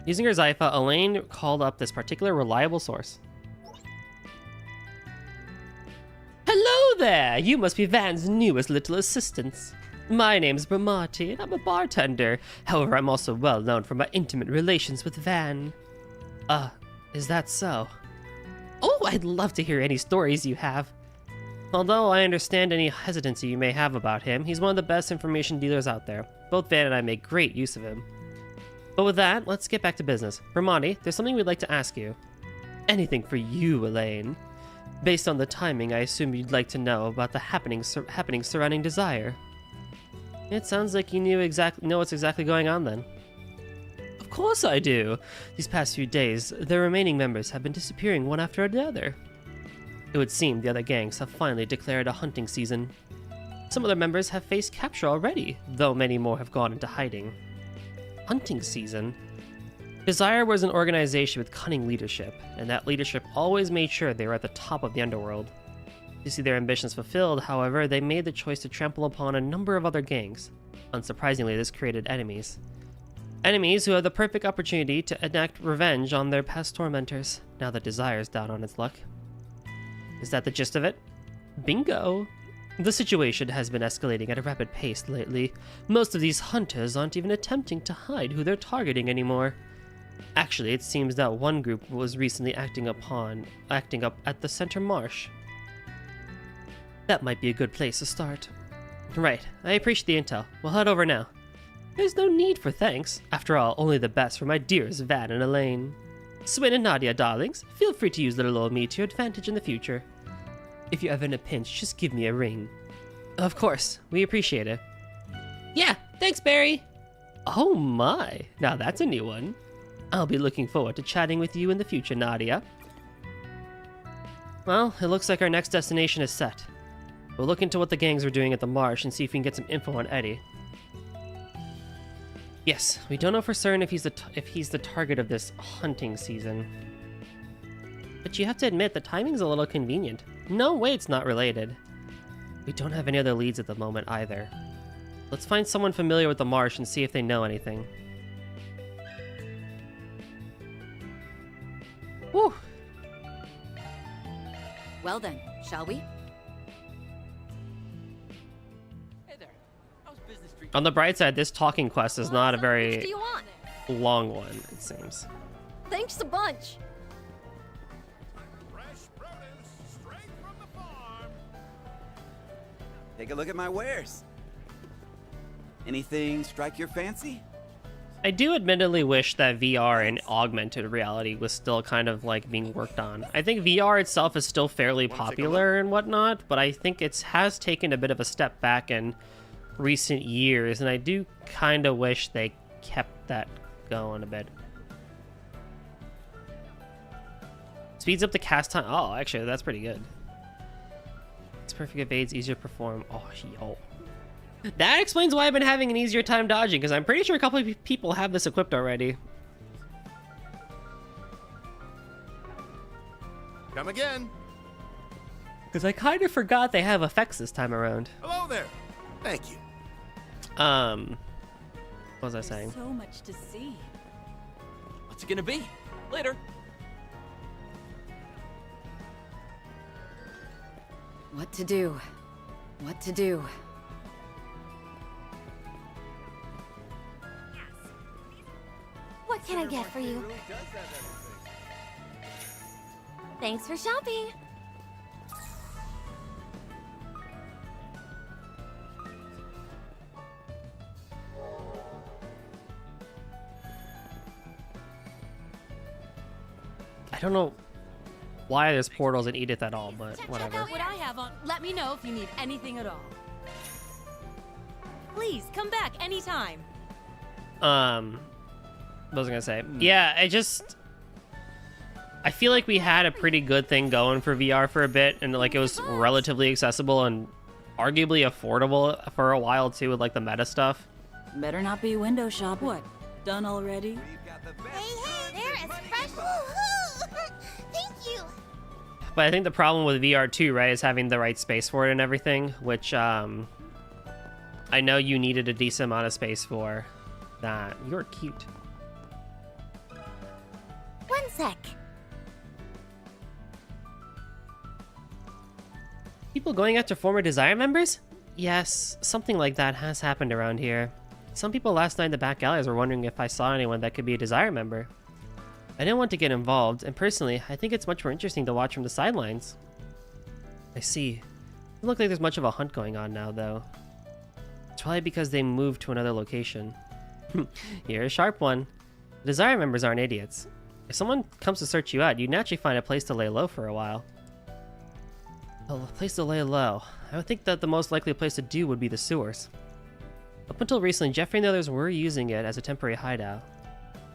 Using her Zypha, Elaine called up this particular reliable source. Hello there! You must be Van's newest little assistants. My name's Bramati, and I'm a bartender. However, I'm also well known for my intimate relations with Van. Is that so? Oh, I'd love to hear any stories you have. Although I understand any hesitancy you may have about him, he's one of the best information dealers out there. Both Van and I make great use of him. But with that, let's get back to business. Bramati, there's something we'd like to ask you. Anything for you, Elaine. Based on the timing, I assume you'd like to know about the happenings surrounding Desire. It sounds like you know what's exactly going on then. Of course I do. These past few days, the remaining members have been disappearing one after another. It would seem the other gangs have finally declared a hunting season. Some other members have faced capture already, though many more have gone into hiding. Hunting season? Desire was an organization with cunning leadership, and that leadership always made sure they were at the top of the underworld. To see their ambitions fulfilled, however, they made the choice to trample upon a number of other gangs. Unsurprisingly, this created enemies. Enemies who had the perfect opportunity to enact revenge on their past tormentors, now that Desire's down on its luck. Is that the gist of it? Bingo! The situation has been escalating at a rapid pace lately. Most of these hunters aren't even attempting to hide who they're targeting anymore. Actually, it seems that one group was recently acting up at the Center Marsh. That might be a good place to start. Right, I appreciate the intel. We'll head over now. There's no need for thanks. After all, only the best for my dearest Van and Elaine. Swin and Nadia, darlings, feel free to use little old me to your advantage in the future. If you're ever in a pinch, just give me a ring. Of course, we appreciate it. Yeah, thanks, Barry. Oh my, now that's a new one. I'll be looking forward to chatting with you in the future, Nadia. Well, it looks like our next destination is set. We'll look into what the gangs are doing at the marsh and see if we can get some info on Eddie. Yes, we don't know for certain if he's the target of this hunting season. But you have to admit, the timing's a little convenient. No way it's not related. We don't have any other leads at the moment either. Let's find someone familiar with the marsh and see if they know anything. Whew. Well then, shall we? Hey there. How's business treating On the bright side, this talking quest is not a What very do you want? long one, it seems. Thanks a bunch. Fresh produce straight from the farm. Take a look at my wares. Anything strike your fancy? I do admittedly wish that VR and augmented reality was still kind of like being worked on. I think VR itself is still fairly popular and whatnot, but I think it has taken a bit of a step back in recent years, and I do kind of wish they kept that going a bit. Speeds up the cast time. Oh, actually, that's pretty good. It's perfect evades, easier to perform. Oh, yo. That explains why I've been having an easier time dodging, because I'm pretty sure a couple of people have this equipped already. Come again. Because I kind of forgot they have effects this time around. Hello there. Thank you. What was I saying? So much to see. What's it gonna be? Later. What to do? What to do? What can I get for you? Thanks for shopping. I don't know. why there's portals in Edith at all, but whatever. Check out what I have on. Let me know if you need anything at all. Please come back anytime. What was I gonna say? Yeah, I feel like we had a pretty good thing going for VR for a bit, and like it was relatively accessible and arguably affordable for a while too, with like the meta stuff. Better not be window shop. What? Done already? Hey, there is fresh. Woohoo! Thank you. But I think the problem with VR too, right, is having the right space for it and everything, which I know you needed a decent amount of space for that. You're cute. One sec. People going after former Desire members? Yes, something like that has happened around here. Some people last night in the back alleys were wondering if I saw anyone that could be a Desire member. I didn't want to get involved, and personally, I think it's much more interesting to watch from the sidelines. I see. Doesn't look like there's much of a hunt going on now, though. It's probably because they moved to another location. You're a sharp one. The Desire members aren't idiots. If someone comes to search you out, you'd naturally find a place to lay low for a while. A place to lay low. I would think that the most likely place to do would be the sewers. Up until recently, Jeffrey and the others were using it as a temporary hideout.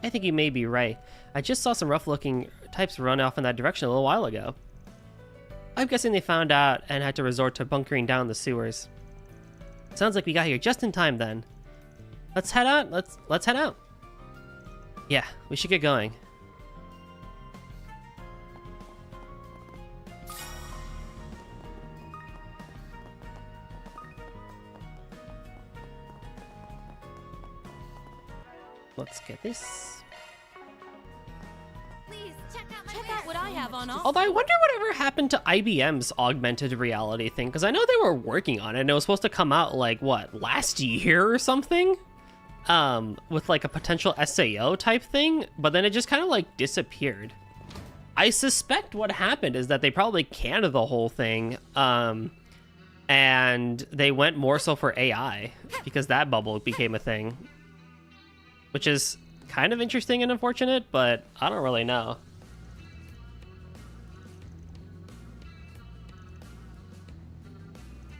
I think you may be right. I just saw some rough-looking types run off in that direction a little while ago. I'm guessing they found out and had to resort to bunkering down the sewers. Sounds like we got here just in time then. Let's head out. Let's head out. Yeah, we should get going. Let's get this. Please check out Check out what I have on offer. Although I wonder whatever happened to IBM's augmented reality thing, because I know they were working on it, and it was supposed to come out, like, what, last year or something? With, like, a potential SAO type thing, but then it just kind of, like, disappeared. I suspect what happened is that they probably canned the whole thing, and they went more so for AI, because that bubble became a thing. Which is kind of interesting and unfortunate, but I don't really know.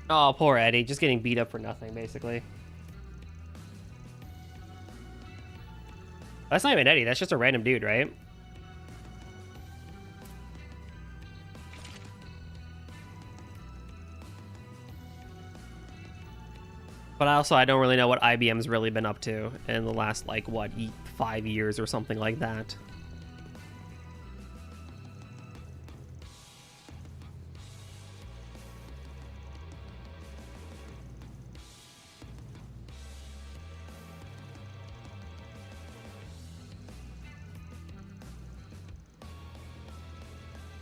Oh, poor Eddie, just getting beat up for nothing, basically. That's not even Eddie, that's just a random dude, right? But also, I don't really know what IBM's really been up to in the last, like, what, 5 years or something like that.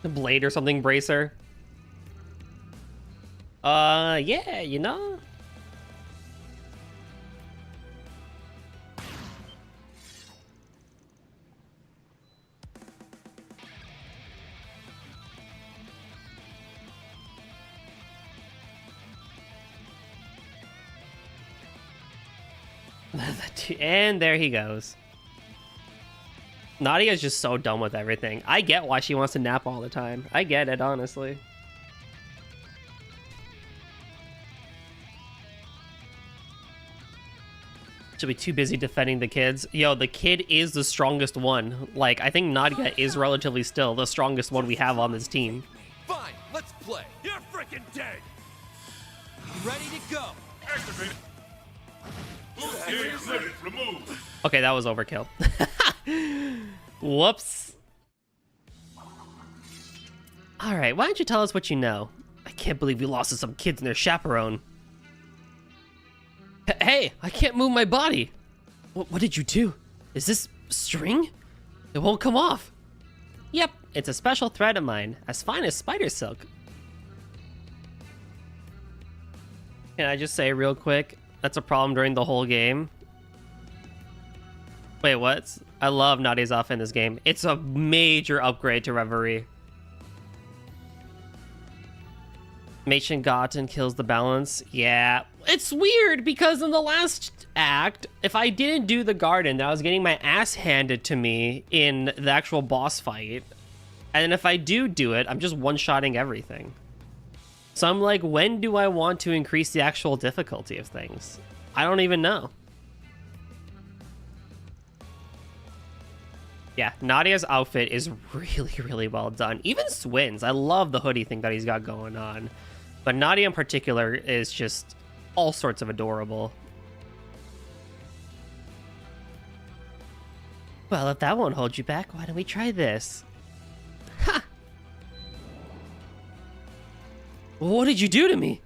The blade or something, bracer? Yeah, you know? And there he goes. Nadia's just so done with everything. I get why she wants to nap all the time. I get it, honestly. She'll be too busy defending the kids. Yo, the kid is the strongest one. Like, I think Nadia is relatively still the strongest one we have on this team. Fine, let's play. You're freaking dead! Ready to go. Activate. Boost limit removed. Okay, that was overkill. Whoops. Alright, why don't you tell us what you know? I can't believe we lost to some kids and their chaperone. Hey, I can't move my body. What did you do? Is this string? It won't come off. Yep, it's a special thread of mine, as fine as spider silk. Can I just say real quick, that's a problem during the whole game. Wait, what? I love Nadia's off in this game. It's a major upgrade to Reverie. Machen Gotten kills the balance. Yeah. It's weird because in the last act, if I didn't do the garden, I was getting my ass handed to me in the actual boss fight. And if I do it, I'm just one-shotting everything. So I'm like, when do I want to increase the actual difficulty of things? I don't even know. Yeah, Nadia's outfit is really, really well done. Even Swin's. I love the hoodie thing that he's got going on. But Nadia in particular is just all sorts of adorable. Well, if that won't hold you back, why don't we try this? Ha! What did you do to me?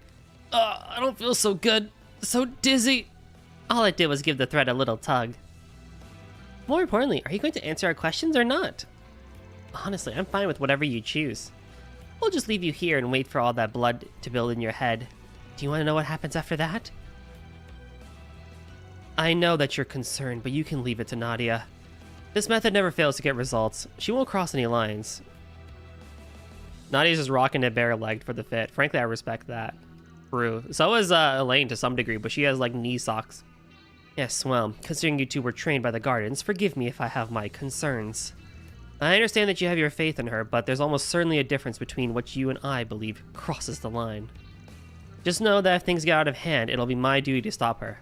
I don't feel so good. So dizzy. All I did was give the thread a little tug. More importantly, are you going to answer our questions or not? Honestly, I'm fine with whatever you choose. We'll just leave you here and wait for all that blood to build in your head. Do you want to know what happens after that? I know that you're concerned, but you can leave it to Nadia. This method never fails to get results. She won't cross any lines. Nadia's just rocking it bare-legged for the fit. Frankly, I respect that. True. So is Elaine to some degree, but she has like knee socks. Yes, well, considering you two were trained by the Gardens, forgive me if I have my concerns. I understand that you have your faith in her, but there's almost certainly a difference between what you and I believe crosses the line. Just know that if things get out of hand, it'll be my duty to stop her.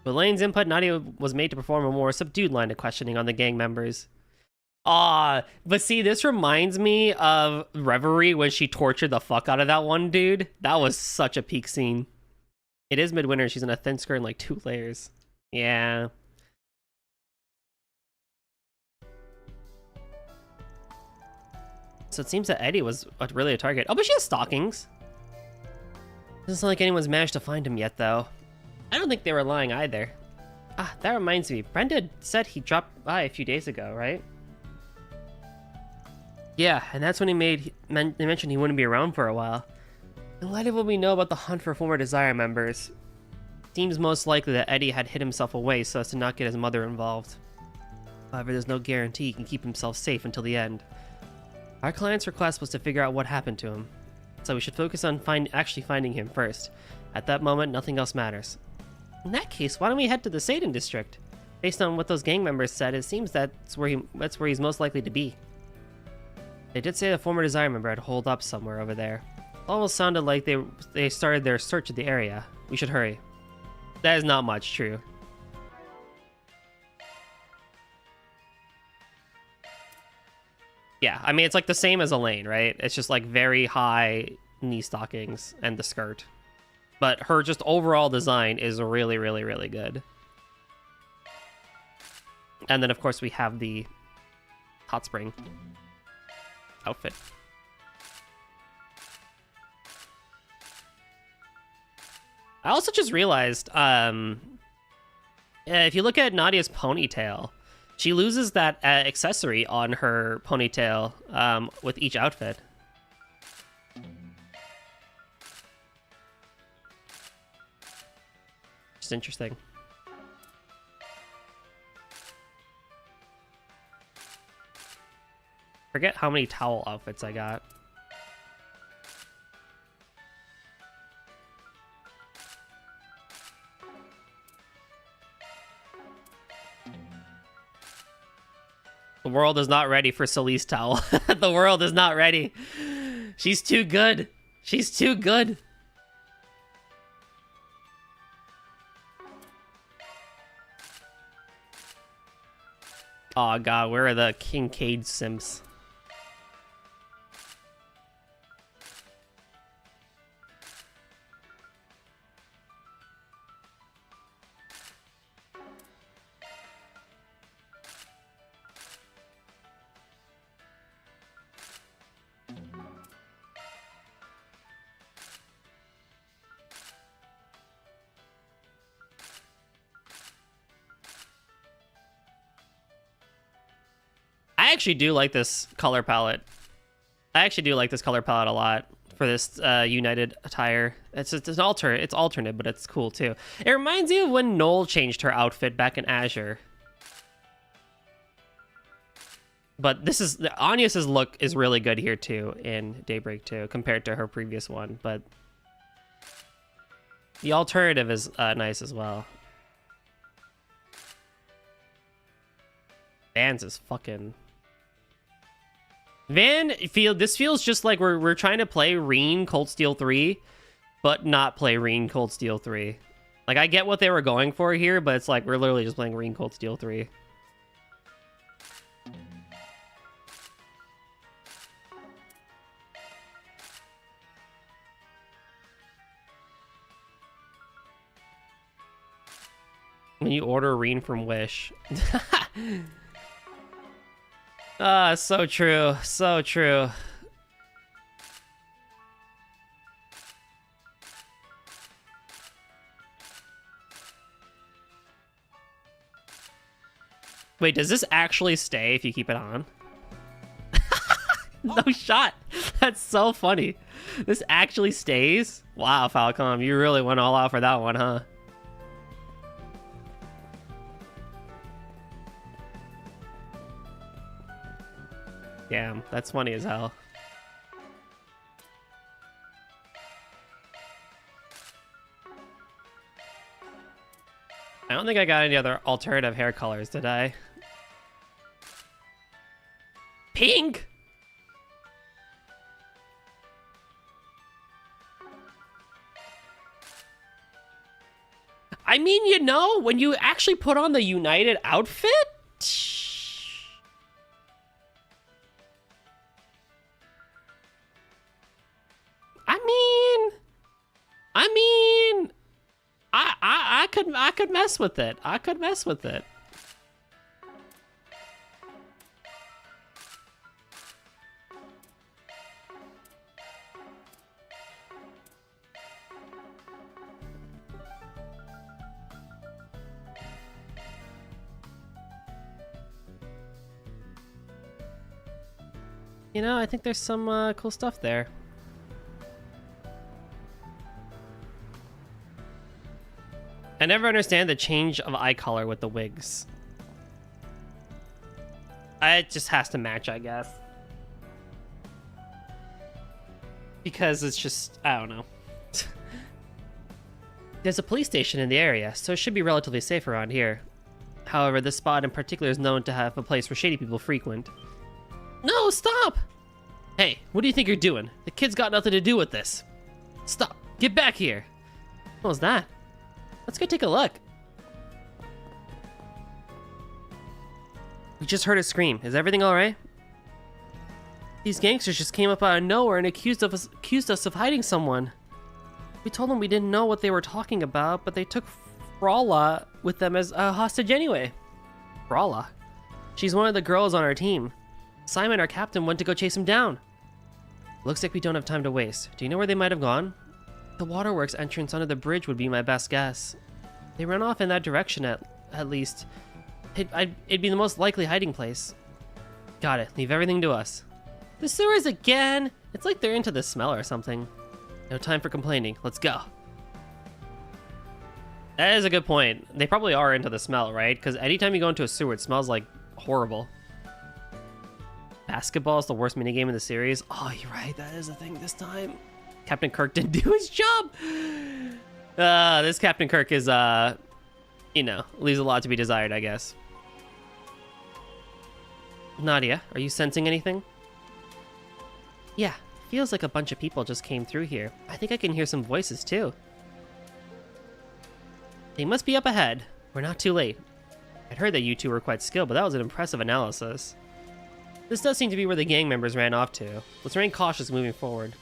With Elaine's input, Nadia was made to perform a more subdued line of questioning on the gang members. But see, this reminds me of Reverie when she tortured the fuck out of that one dude. That was such a peak scene. It is midwinter. She's in a thin skirt and like 2 layers. Yeah. So it seems that Eddie was really a target. Oh, but she has stockings. Doesn't sound like anyone's managed to find him yet, though. I don't think they were lying either. Ah, that reminds me. Brenda said he dropped by a few days ago, right? Yeah, and that's when he mentioned he wouldn't be around for a while. In light of what we know about the hunt for former Desire members, it seems most likely that Eddie had hid himself away so as to not get his mother involved. However, there's no guarantee he can keep himself safe until the end. Our client's request was to figure out what happened to him, so we should focus on actually finding him first. At that moment, nothing else matters. In that case, why don't we head to the Satan district? Based on what those gang members said, it seems that's where he's most likely to be. They did say the former Desire member had holed up somewhere over there. It almost sounded like they started their search of the area. We should hurry. That is not much true. Yeah, I mean, it's like the same as Elaine, right? It's just like very high knee stockings and the skirt. But her just overall design is really, really, really good. And then, of course, we have the hot spring outfit. I also just realized, if you look at Nadia's ponytail, she loses that accessory on her ponytail with each outfit. Just interesting. Forget how many towel outfits I got. The world is not ready for Celeste towel. The world is not ready. She's too good. She's too good. Oh god, where are the Kincaid simps? I actually do like this color palette. I actually do like this color palette a lot for this United attire. It's alternate, but it's cool too. It reminds me of when Noel changed her outfit back in Azure. But this is Anya's look is really good here too in Daybreak 2 compared to her previous one. But the alternative is nice as well. Vans is fucking This feels just like we're trying to play Reen Cold Steel 3, but not play Reen Cold Steel 3. Like, I get what they were going for here, but it's like we're literally just playing Reen Cold Steel 3. When you order Reen from Wish. Ah, so true. So true. Wait, does this actually stay if you keep it on? No shot. That's so funny. This actually stays? Wow, Falcom, you really went all out for that one, huh? Damn, that's funny as hell. I don't think I got any other alternative hair colors, did I? Pink? I mean, you know, when you actually put on the United outfit? I could mess with it. I could mess with it. You know, I think there's some cool stuff there. I never understand the change of eye color with the wigs. It just has to match, I guess. Because it's just, I don't know. There's a police station in the area, so it should be relatively safe around here. However, this spot in particular is known to have a place where shady people frequent. No, stop! Hey, what do you think you're doing? The kid's got nothing to do with this. Stop! Get back here! What was that? Let's go take a look. We just heard a scream. Is everything alright? These gangsters just came up out of nowhere and accused us of hiding someone. We told them we didn't know what they were talking about, but they took Frala with them as a hostage anyway. Frala? She's one of the girls on our team. Simon, our captain, went to go chase him down. Looks like we don't have time to waste. Do you know where they might have gone? The waterworks entrance under the bridge would be my best guess. They ran off in that direction at least. It'd be the most likely hiding place. Got it. Leave everything to us. The sewers again? It's like they're into the smell or something. No time for complaining. Let's go. That is a good point. They probably are into the smell, right? Because anytime you go into a sewer, it smells like horrible. Basketball is the worst minigame in the series. Oh, you're right. That is a thing this time. Captain Kirk didn't do his job. This Captain Kirk is, you know, leaves a lot to be desired, I guess. Nadia, are you sensing anything? Yeah, feels like a bunch of people just came through here. I think I can hear some voices, too. They must be up ahead. We're not too late. I'd heard that you two were quite skilled, but that was an impressive analysis. This does seem to be where the gang members ran off to. Let's remain cautious moving forward.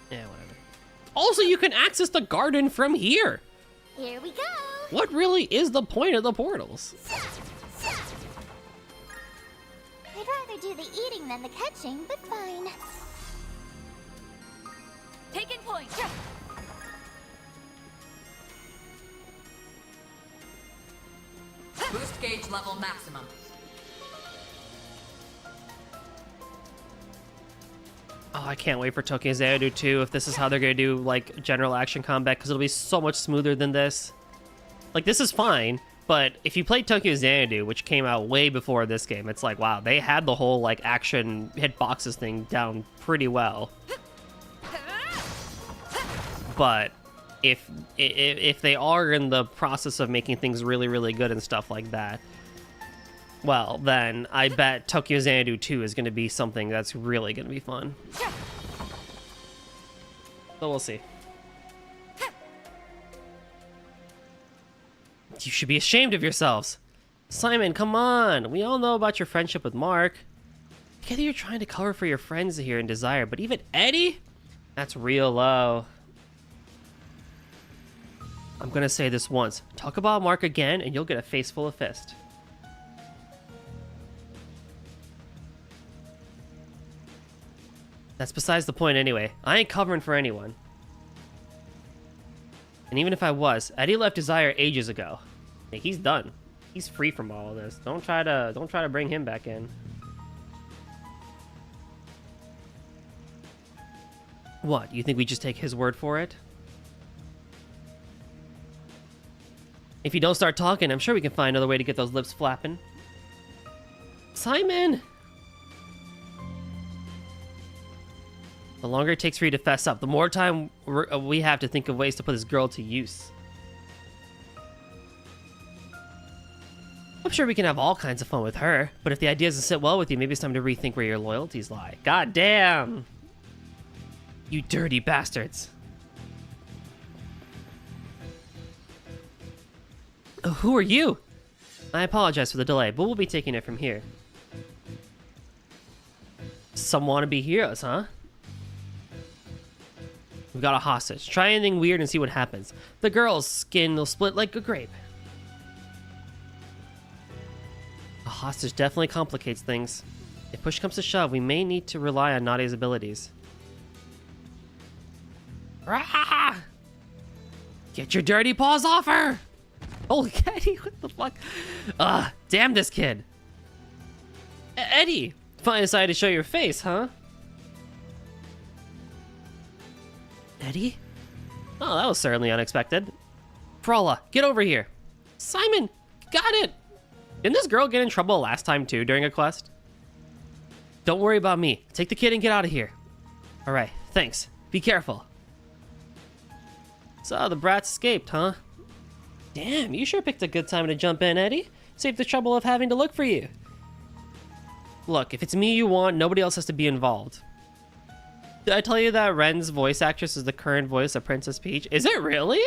Yeah, whatever. Also, you can access the garden from here! Here we go! What really is the point of the portals? I'd rather do the eating than the catching, but fine. Taking point. Boost gauge level maximum. Oh, I can't wait for Tokyo Xanadu 2 if this is how they're gonna do, like, general action combat, because it'll be so much smoother than this. Like, this is fine, but if you played Tokyo Xanadu, which came out way before this game, it's like, wow, they had the whole, like, action hitboxes thing down pretty well. But if they are in the process of making things really, really good and stuff like that, Well, then I bet Tokyo Xanadu 2 is going to be something that's really going to be fun. But we'll see. You should be ashamed of yourselves. Simon, come on. We all know about your friendship with Mark. Together you're trying to cover for your friends here in Desire, but even Eddie? That's real low. I'm gonna say this once. Talk about Mark again and you'll get a face full of fist. That's besides the point anyway. I ain't covering for anyone. And even if I was, Eddie left Desire ages ago. Like, he's done. He's free from all of this. Don't try to bring him back in. What? You think we just take his word for it? If you don't start talking, I'm sure we can find another way to get those lips flapping. Simon! The longer it takes for you to fess up, the more time we have to think of ways to put this girl to use. I'm sure we can have all kinds of fun with her, but if the idea doesn't sit well with you, maybe it's time to rethink where your loyalties lie. God damn! You dirty bastards. Who are you? I apologize for the delay, but we'll be taking it from here. Some wannabe heroes, huh? We've got a hostage. Try anything weird and see what happens. The girl's skin will split like a grape. A hostage definitely complicates things. If push comes to shove, we may need to rely on Nadia's abilities. Rah! Get your dirty paws off her! Holy Eddie, what the fuck? Damn this kid. Eddie, finally decided to show your face, huh? Eddie? Oh, that was certainly unexpected. Frala, get over here. Simon, got it! Didn't this girl get in trouble last time too during a quest? Don't worry about me. Take the kid and get out of here. Alright, thanks. Be careful. So, the brats escaped, huh? Damn, you sure picked a good time to jump in, Eddie. Save the trouble of having to look for you. Look, if it's me you want, nobody else has to be involved. Did I tell you that Ren's voice actress is the current voice of Princess Peach? Is it really?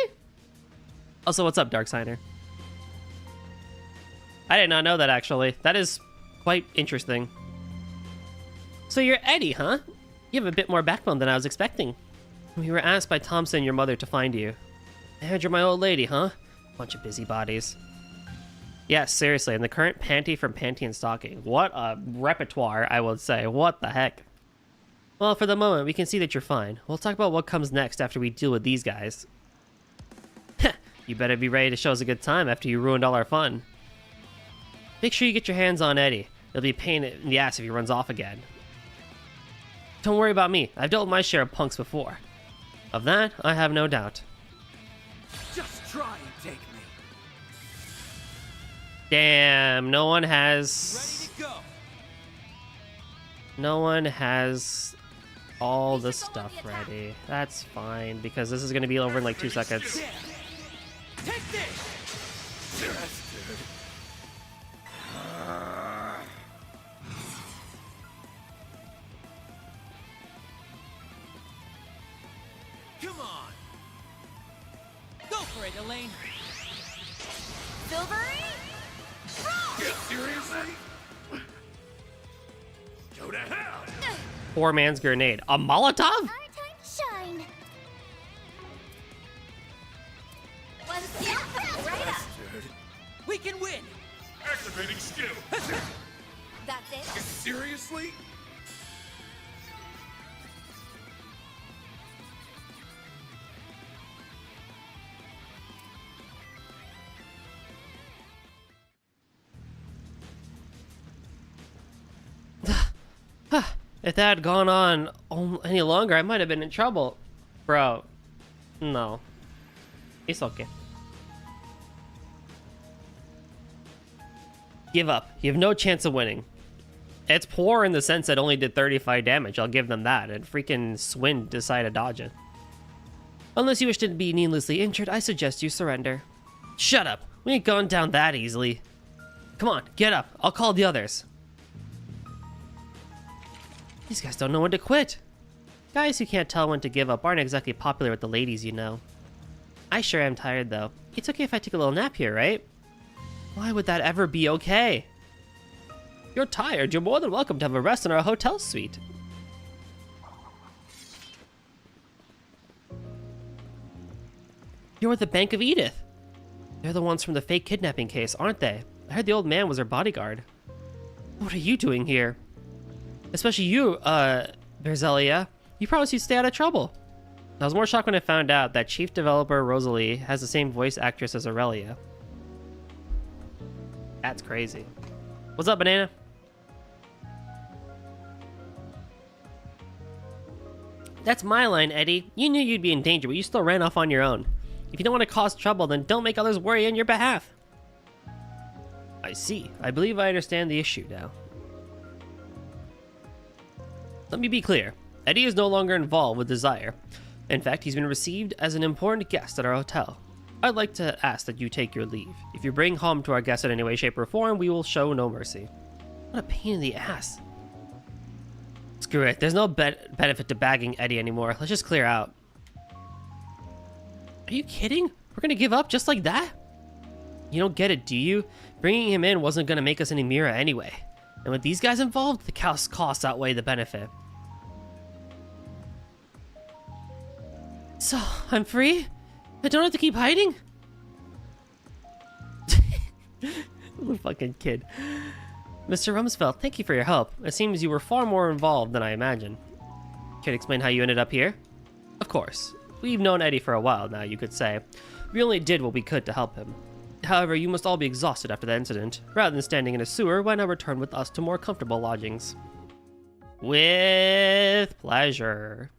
Also, what's up, Darksigner? I did not know that, actually. That is quite interesting. So you're Eddie, huh? You have a bit more backbone than I was expecting. We were asked by Thompson and your mother to find you. And you're my old lady, huh? Bunch of busybodies. Yeah, seriously, and the current panty from Panty and Stocking. What a repertoire, I would say. What the heck? Well, for the moment, we can see that you're fine. We'll talk about what comes next after we deal with these guys. You better be ready to show us a good time after you ruined all our fun. Make sure you get your hands on Eddie. It'll be a pain in the ass if he runs off again. Don't worry about me. I've dealt with my share of punks before. Of that, I have no doubt. Just try and take me. Damn, no one has... Ready to go. No one has all the stuff ready. That's fine, because this is going to be over in like 2 seconds. Take this. Come on. Go for it, Elaine. Silvery? Seriously? Go to hell! Poor man's grenade. A Molotov? Our time to shine. One step right up. We can win. Activating skill. That's it. Seriously? If that had gone on any longer, I might have been in trouble. Bro, no. It's okay. Give up. You have no chance of winning. It's poor in the sense that it only did 35 damage. I'll give them that. And freaking Swin decided to dodge it. Unless you wish to be needlessly injured, I suggest you surrender. Shut up. We ain't going down that easily. Come on, get up. I'll call the others. These guys don't know when to quit. Guys who can't tell when to give up aren't exactly popular with the ladies, you know. I sure am tired, though. It's okay if I take a little nap here, right? Why would that ever be okay? You're tired. You're more than welcome to have a rest in our hotel suite. You're at the Bank of Edith. They're the ones from the fake kidnapping case, aren't they? I heard the old man was her bodyguard. What are you doing here? Especially you, Berzelia. You promised you'd stay out of trouble. I was more shocked when I found out that chief developer Rosalie has the same voice actress as Aurelia. That's crazy. What's up, Banana? That's my line, Eddie. You knew you'd be in danger, but you still ran off on your own. If you don't want to cause trouble, then don't make others worry on your behalf. I see. I believe I understand the issue now. Let me be clear. Eddie is no longer involved with Desire. In fact, he's been received as an important guest at our hotel. I'd like to ask that you take your leave. If you bring harm to our guest in any way, shape, or form, we will show no mercy. What a pain in the ass. Screw it. There's no benefit to bagging Eddie anymore. Let's just clear out. Are you kidding? We're gonna give up just like that? You don't get it, do you? Bringing him in wasn't gonna make us any Mira anyway. And with these guys involved, the costs outweigh the benefit. So, I'm free? I don't have to keep hiding? Little fucking kid. Mr. Rumsfeld, thank you for your help. It seems you were far more involved than I imagined. Can you explain how you ended up here? Of course. We've known Eddie for a while now, you could say. We only did what we could to help him. However, you must all be exhausted after the incident. Rather than standing in a sewer, why not return with us to more comfortable lodgings? With pleasure.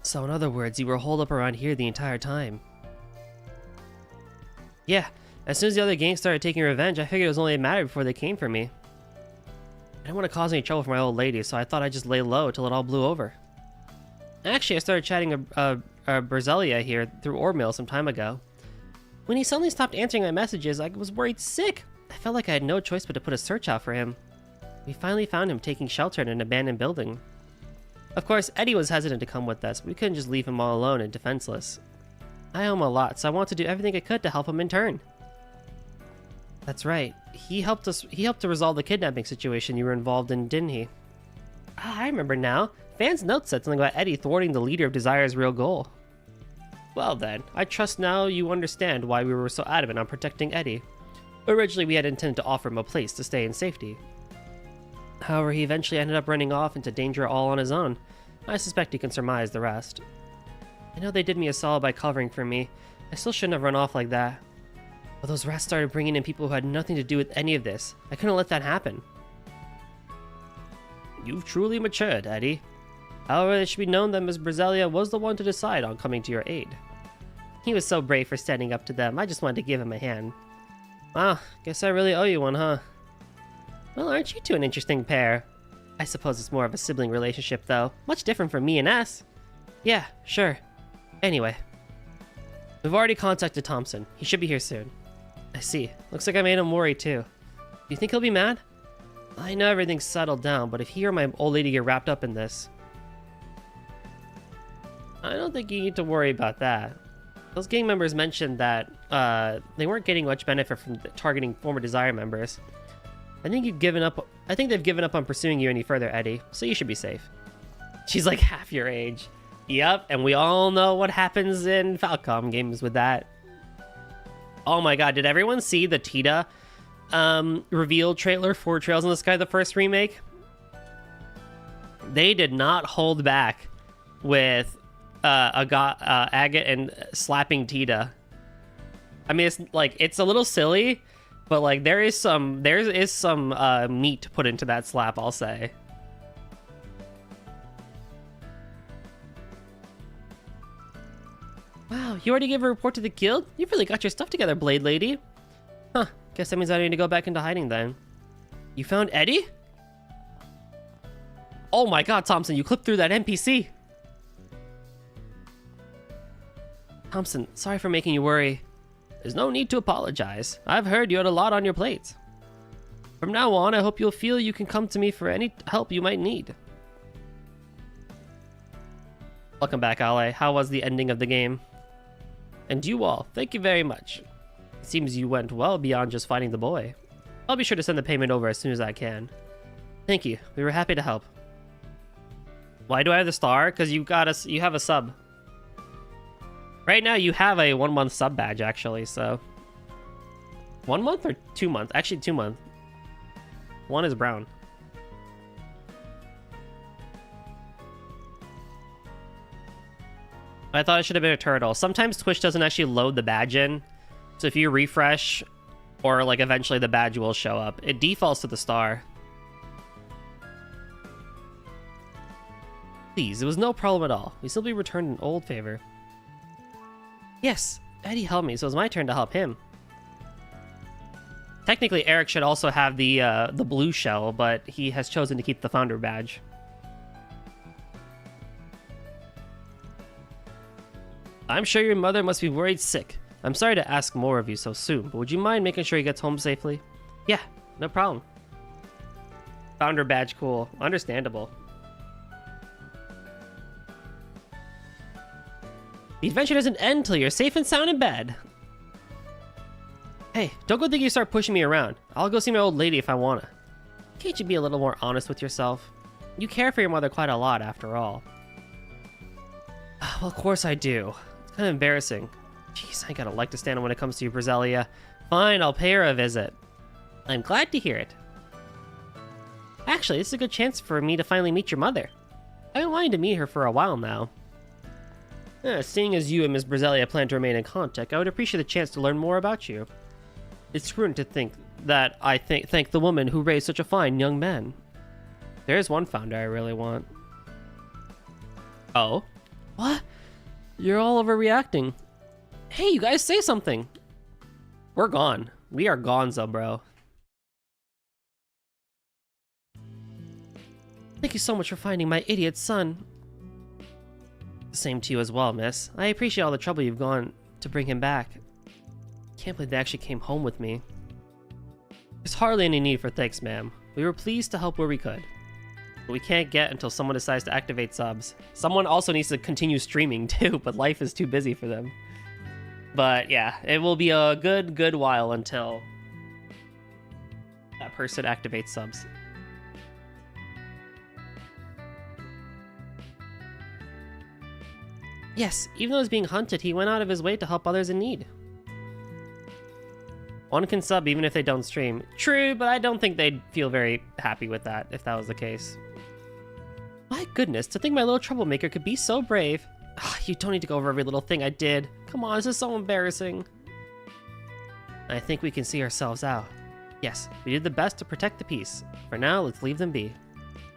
So in other words, you were holed up around here the entire time. Yeah, as soon as the other gang started taking revenge, I figured it was only a matter before they came for me. I didn't want to cause any trouble for my old lady, so I thought I'd just lay low till it all blew over. Actually, I started chatting Berzelia here through Ormail some time ago. When he suddenly stopped answering my messages, I was worried sick. I felt like I had no choice but to put a search out for him. We finally found him taking shelter in an abandoned building. Of course, Eddie was hesitant to come with us, but we couldn't just leave him all alone and defenseless. I owe him a lot, so I want to do everything I could to help him in turn. That's right. He helped to resolve the kidnapping situation you were involved in, didn't he? Ah, I remember now. Fans' notes said something about Eddie thwarting the leader of Desire's real goal. Well then, I trust now you understand why we were so adamant on protecting Eddie. Originally, we had intended to offer him a place to stay in safety. However, he eventually ended up running off into danger all on his own. I suspect he can surmise the rest. I know they did me a solid by covering for me. I still shouldn't have run off like that. But those rats started bringing in people who had nothing to do with any of this. I couldn't let that happen. You've truly matured, Eddie. However, it should be known that Ms. Berzelia was the one to decide on coming to your aid. He was so brave for standing up to them, I just wanted to give him a hand. Wow, guess I really owe you one, huh? Well, aren't you two an interesting pair? I suppose it's more of a sibling relationship, though. Much different from me and S. Yeah, sure. Anyway. We've already contacted Thompson. He should be here soon. I see. Looks like I made him worry, too. Do you think he'll be mad? I know everything's settled down, but if he or my old lady get wrapped up in this... I don't think you need to worry about that. Those gang members mentioned that they weren't getting much benefit from targeting former Desire members. I think they've given up on pursuing you any further, Eddie, so you should be safe. She's like half your age. Yep, and we all know what happens in Falcom games with that. Oh my god, did everyone see the Tita reveal trailer for Trails in the Sky, the first remake? They did not hold back with Agate and slapping Tita. I mean, it's a little silly, but like there is some meat put into that slap, I'll say. Wow, you already gave a report to the guild? You've really got your stuff together, Blade Lady. Huh, guess that means I need to go back into hiding then. You found Eddie? Oh my god, Thompson, you clipped through that NPC. Thompson, sorry for making you worry. There's no need to apologize. I've heard you had a lot on your plate. From now on, I hope you'll feel you can come to me for any help you might need. Welcome back, Ale. How was the ending of the game? And you all, thank you very much. It seems you went well beyond just finding the boy. I'll be sure to send the payment over as soon as I can. Thank you. We were happy to help. Why do I have the star? Because you have a sub. Right now you have a 1 month sub badge actually, so 1 month or 2 months? Actually 2 months. One is brown. I thought it should have been a turtle. Sometimes Twitch doesn't actually load the badge in, so if you refresh, or like eventually the badge will show up. It defaults to the star. Please, it was no problem at all. We simply returned an old favor. Yes, Eddie helped me, so it was my turn to help him. Technically, Eric should also have the blue shell, but he has chosen to keep the founder badge. I'm sure your mother must be worried sick. I'm sorry to ask more of you so soon, but would you mind making sure he gets home safely? Yeah, no problem. Founder badge, cool. Understandable. The adventure doesn't end till you're safe and sound in bed. Hey, don't go think you start pushing me around. I'll go see my old lady if I wanna. Can't you be a little more honest with yourself? You care for your mother quite a lot, after all. Well, of course I do. It's kind of embarrassing. Jeez, I gotta like to stand when it comes to you, Briselia. Fine, I'll pay her a visit. I'm glad to hear it. Actually, this is a good chance for me to finally meet your mother. I've been wanting to meet her for a while now. Seeing as you and Miss Briselia plan to remain in contact, I would appreciate the chance to learn more about you. It's prudent to think that I thank the woman who raised such a fine young man. There's one founder I really want. Oh? What? You're all overreacting. Hey, you guys say something. We're gone. We are gonzo, bro. Thank you so much for finding my idiot son. Same to you as well, miss. I appreciate all the trouble you've gone to bring him back. Can't believe they actually came home with me. There's hardly any need for thanks, ma'am. We were pleased to help where we could. But we can't get until someone decides to activate subs. Someone also needs to continue streaming too, but life is too busy for them. But yeah, it will be a good while until that person activates subs. Yes, even though he's being hunted, he went out of his way to help others in need. One can sub even if they don't stream. True, but I don't think they'd feel very happy with that if that was the case. My goodness, to think my little troublemaker could be so brave. You don't need to go over every little thing I did. Come on, this is so embarrassing. I think we can see ourselves out. Yes, we did the best to protect the peace. For now, let's leave them be.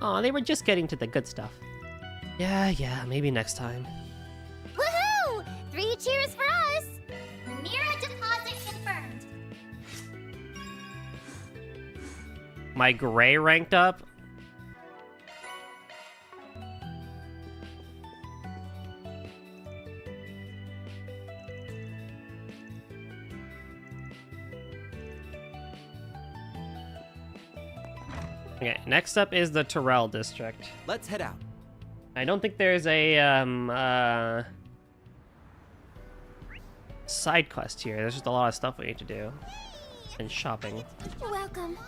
Aw, they were just getting to the good stuff. Yeah, maybe next time. Woohoo! 3 cheers for us! Mira deposit confirmed. My gray ranked up? Okay, next up is the Terrell district. Let's head out. I don't think there's a side quest here. There's just a lot of stuff we need to do. And shopping. Welcome.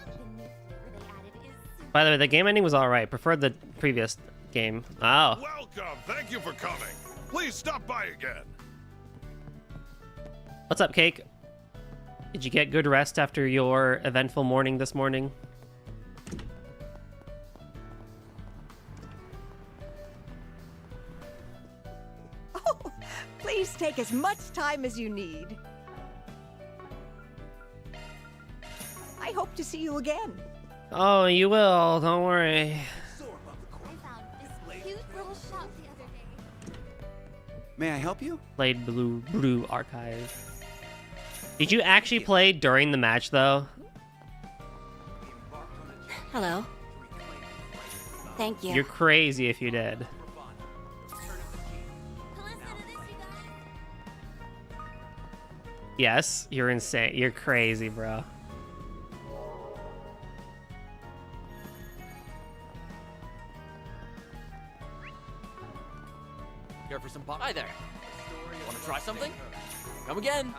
By the way, the game ending was alright. Preferred the previous game. Oh. Welcome. Thank you for coming. Please stop by again. What's up, Cake? Did you get good rest after your eventful morning this morning? Please take as much time as you need. I hope to see you again. Oh, you will. Don't worry. I found this cute little shop the other day. May I help you? Played Blue Archive. Did you actually play during the match, though? Hello. Thank you. You're crazy if you did. Yes, you're insane. You're crazy, bro. Here for some pie there. Want to try something? Come again.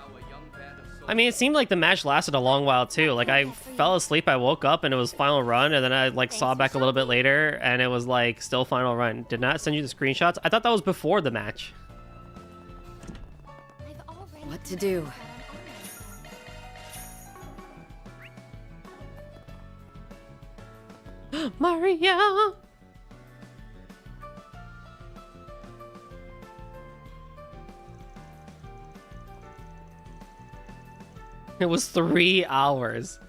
I mean, it seemed like the match lasted a long while too. Like I fell asleep, I woke up, and it was final run, and then I like saw back a little bit later, and it was like still final run. Did not send you the screenshots. I thought that was before the match. What to do? Maria. It was 3 hours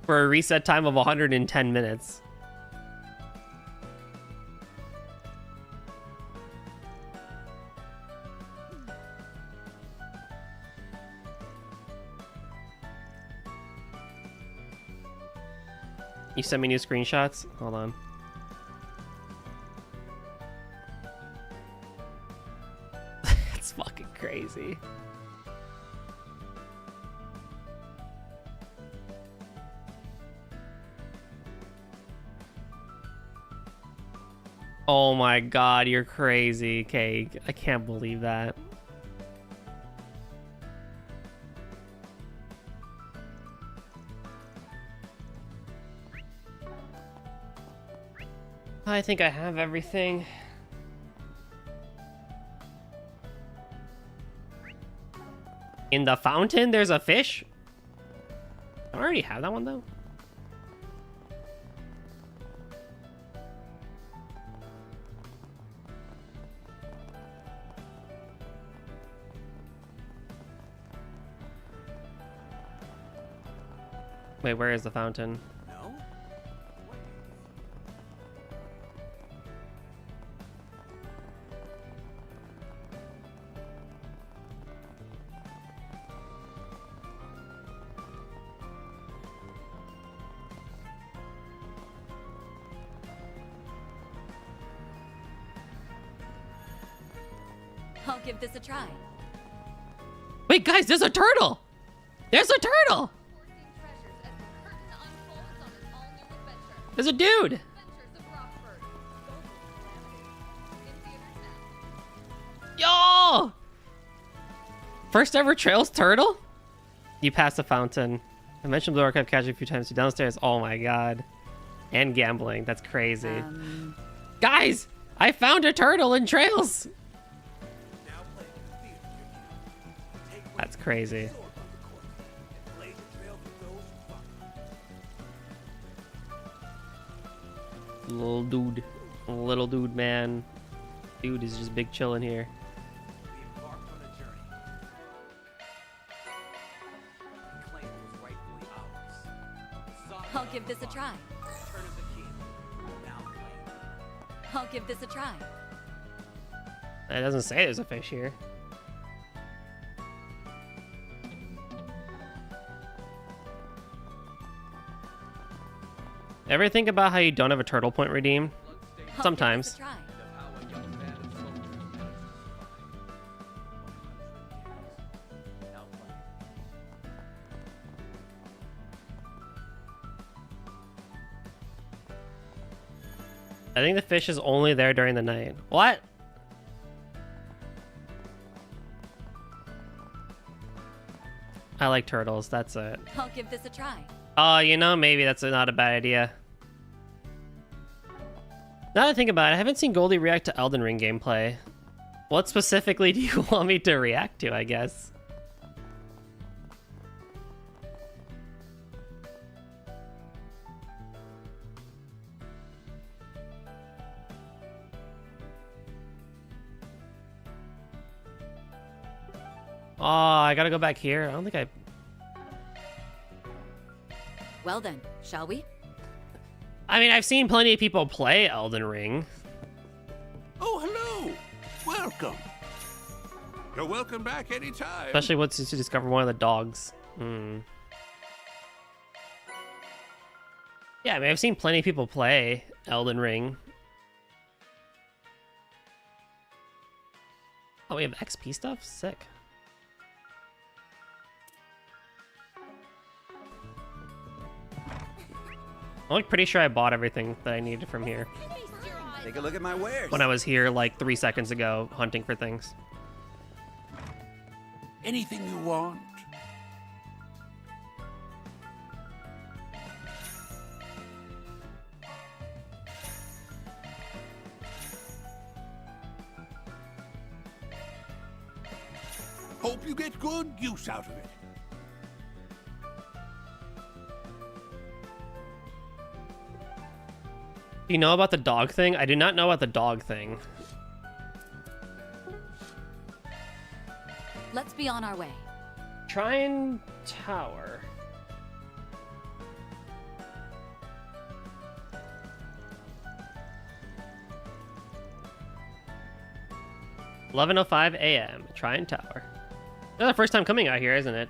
for a reset time of 110 minutes. You sent me new screenshots? Hold on. That's fucking crazy. Oh my god, you're crazy, Cake. I can't believe that. I think I have everything. In the fountain, there's a fish? I already have that one, though. Wait, where is the fountain? No? I'll give this a try. Wait, guys, there's a turtle! There's a turtle! There's a dude! Yo! First ever Trails turtle? You passed the fountain. I mentioned Blue Archive casually a few times. Downstairs. Oh my god. And gambling. That's crazy. Guys! I found a turtle in Trails! That's crazy. Little dude, man. Dude is just big chilling here. We embarked on a journey. The claim was rightfully ours. The saga I'll give this a try. Return of the king. Now claimed. I'll give this a try. It doesn't say there's a fish here. Ever think about how you don't have a turtle point redeemed? Sometimes. I think the fish is only there during the night. What? I like turtles, that's it. I'll give this a try. Oh, you know, maybe that's not a bad idea. Now that I think about it, I haven't seen Goldie react to Elden Ring gameplay. What specifically do you want me to react to, I guess? Oh, I gotta go back here. I don't think I... Well then, shall we? I mean, I've seen plenty of people play Elden Ring. Oh, hello. Welcome. You're welcome back anytime. Especially once you discover one of the dogs. Hmm. Yeah, I mean, I've seen plenty of people play Elden Ring. Oh, we have XP stuff? Sick. I'm like pretty sure I bought everything that I needed from here Take a look at my wares. when I was here like 3 seconds ago hunting for things. Anything you want? Hope you get good use out of it. Do you know about the dog thing? I do not know about the dog thing. Let's be on our way. Trine Tower. "11:05 a.m. Trine Tower." That's the first time coming out here, isn't it?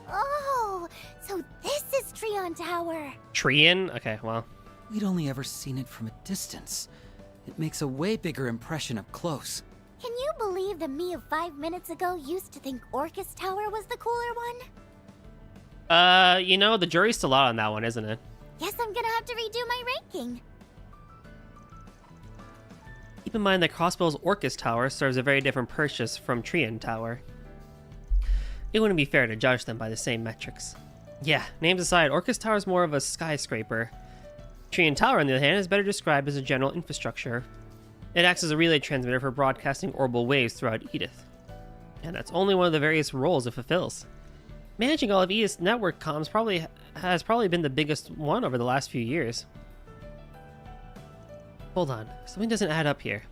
Oh, so this is Treon Tower. Treon? Okay, well. We'd only ever seen it from a distance. It makes a way bigger impression up close. Can you believe the me of 5 minutes ago used to think Orcus Tower was the cooler one? You know, the jury's still out on that one, isn't it? Guess I'm gonna have to redo my ranking. Keep in mind that Crossbow's Orcus Tower serves a very different purpose from Treon Tower. It wouldn't be fair to judge them by the same metrics. Yeah, names aside, Orcus Tower is more of a skyscraper. Treon Tower, on the other hand, is better described as a general infrastructure. It acts as a relay transmitter for broadcasting orbital waves throughout Edith. And that's only one of the various roles it fulfills. Managing all of Edith's network comms has probably been the biggest one over the last few years. Hold on, something doesn't add up here.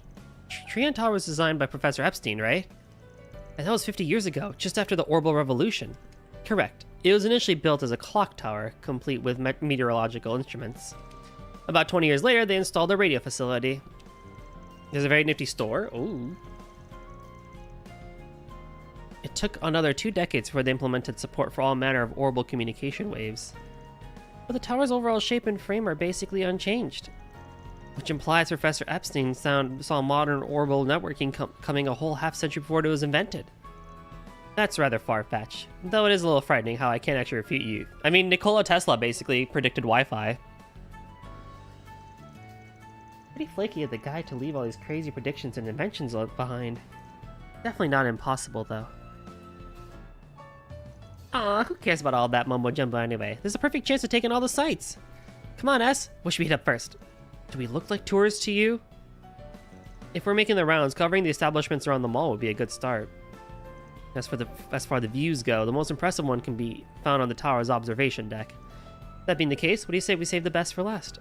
Treon Tower was designed by Professor Epstein, right? And that was 50 years ago, just after the Orbital Revolution. Correct. It was initially built as a clock tower, complete with meteorological instruments. About 20 years later, they installed a radio facility. There's a very nifty store. Ooh. It took another 2 decades before they implemented support for all manner of orbital communication waves. But the tower's overall shape and frame are basically unchanged, which implies Professor Epstein saw modern orbital networking coming a whole half-century before it was invented. That's rather far-fetched, though it is a little frightening how I can't actually refute you. I mean, Nikola Tesla basically predicted Wi-Fi. Pretty flaky of the guy to leave all these crazy predictions and inventions behind. Definitely not impossible, though. Aw, who cares about all that mumbo-jumbo anyway? There's a perfect chance of taking all the sights. Come on, S. What should we hit up first? Do we look like tourists to you? If we're making the rounds, covering the establishments around the mall would be a good start. As far the views go, the most impressive one can be found on the tower's observation deck. That being the case, what do you say we save the best for last?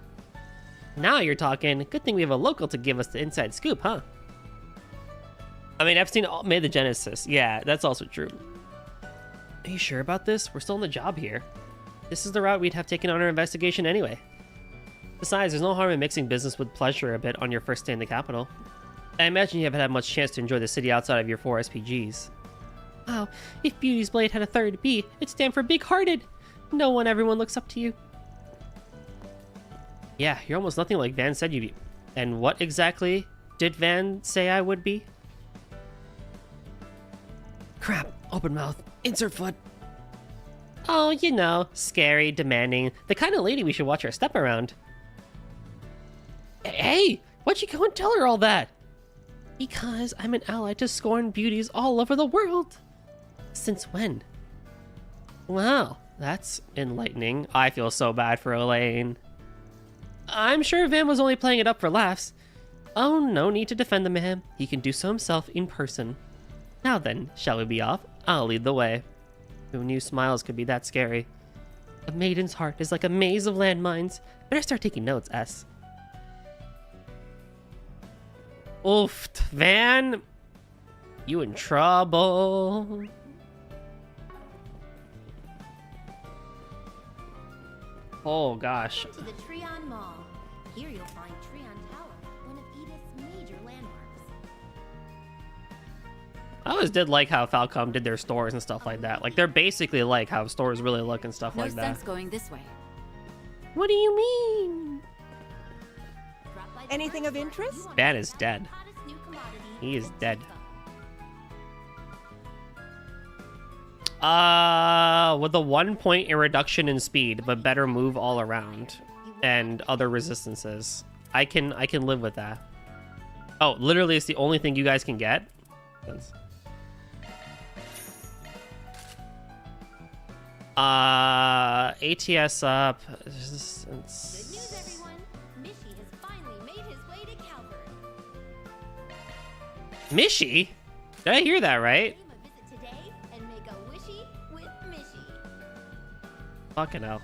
Now you're talking. Good thing we have a local to give us the inside scoop, huh? I mean, Epstein made the Genesis. Yeah, that's also true. Are you sure about this? We're still on the job here. This is the route we'd have taken on our investigation anyway. Besides, there's no harm in mixing business with pleasure a bit on your first day in the capital. I imagine you haven't had much chance to enjoy the city outside of your 4 SPGs. Wow, if Beauty's Blade had a third B, it'd stand for big-hearted. No one, everyone looks up to you. Yeah, you're almost nothing like Van said you'd be. And what exactly did Van say I would be? Crap, open mouth, insert foot. Oh, you know, scary, demanding, the kind of lady we should watch our step around. Hey, why'd you go and tell her all that? Because I'm an ally to scorned beauties all over the world. Since when? Wow, that's enlightening. I feel so bad for Elaine. I'm sure Van was only playing it up for laughs. Oh, no need to defend the man. He can do so himself in person. Now then, shall we be off? I'll lead the way. Who knew smiles could be that scary? A maiden's heart is like a maze of landmines. Better start taking notes, S. Oof, Van. You in trouble. Oh gosh. To the Treon Mall. Here you'll find Treon Tower, one of Edith's major landmarks. I always did like how Falcom did their stores and stuff like that. Like, they're basically like how stores really look and stuff like that. No sense going this way. What do you mean? Anything of interest? Van is dead. He is dead. with a 1 point reduction in speed, but better move all around and other resistances. I can live with that. Oh, literally, it's the only thing you guys can get. ATS up. Good news, everyone. Mishy has finally made his way to Calvert. Mishy? Did I hear that right? Claim a visit today and make a wishy with Mishy. Fucking hell.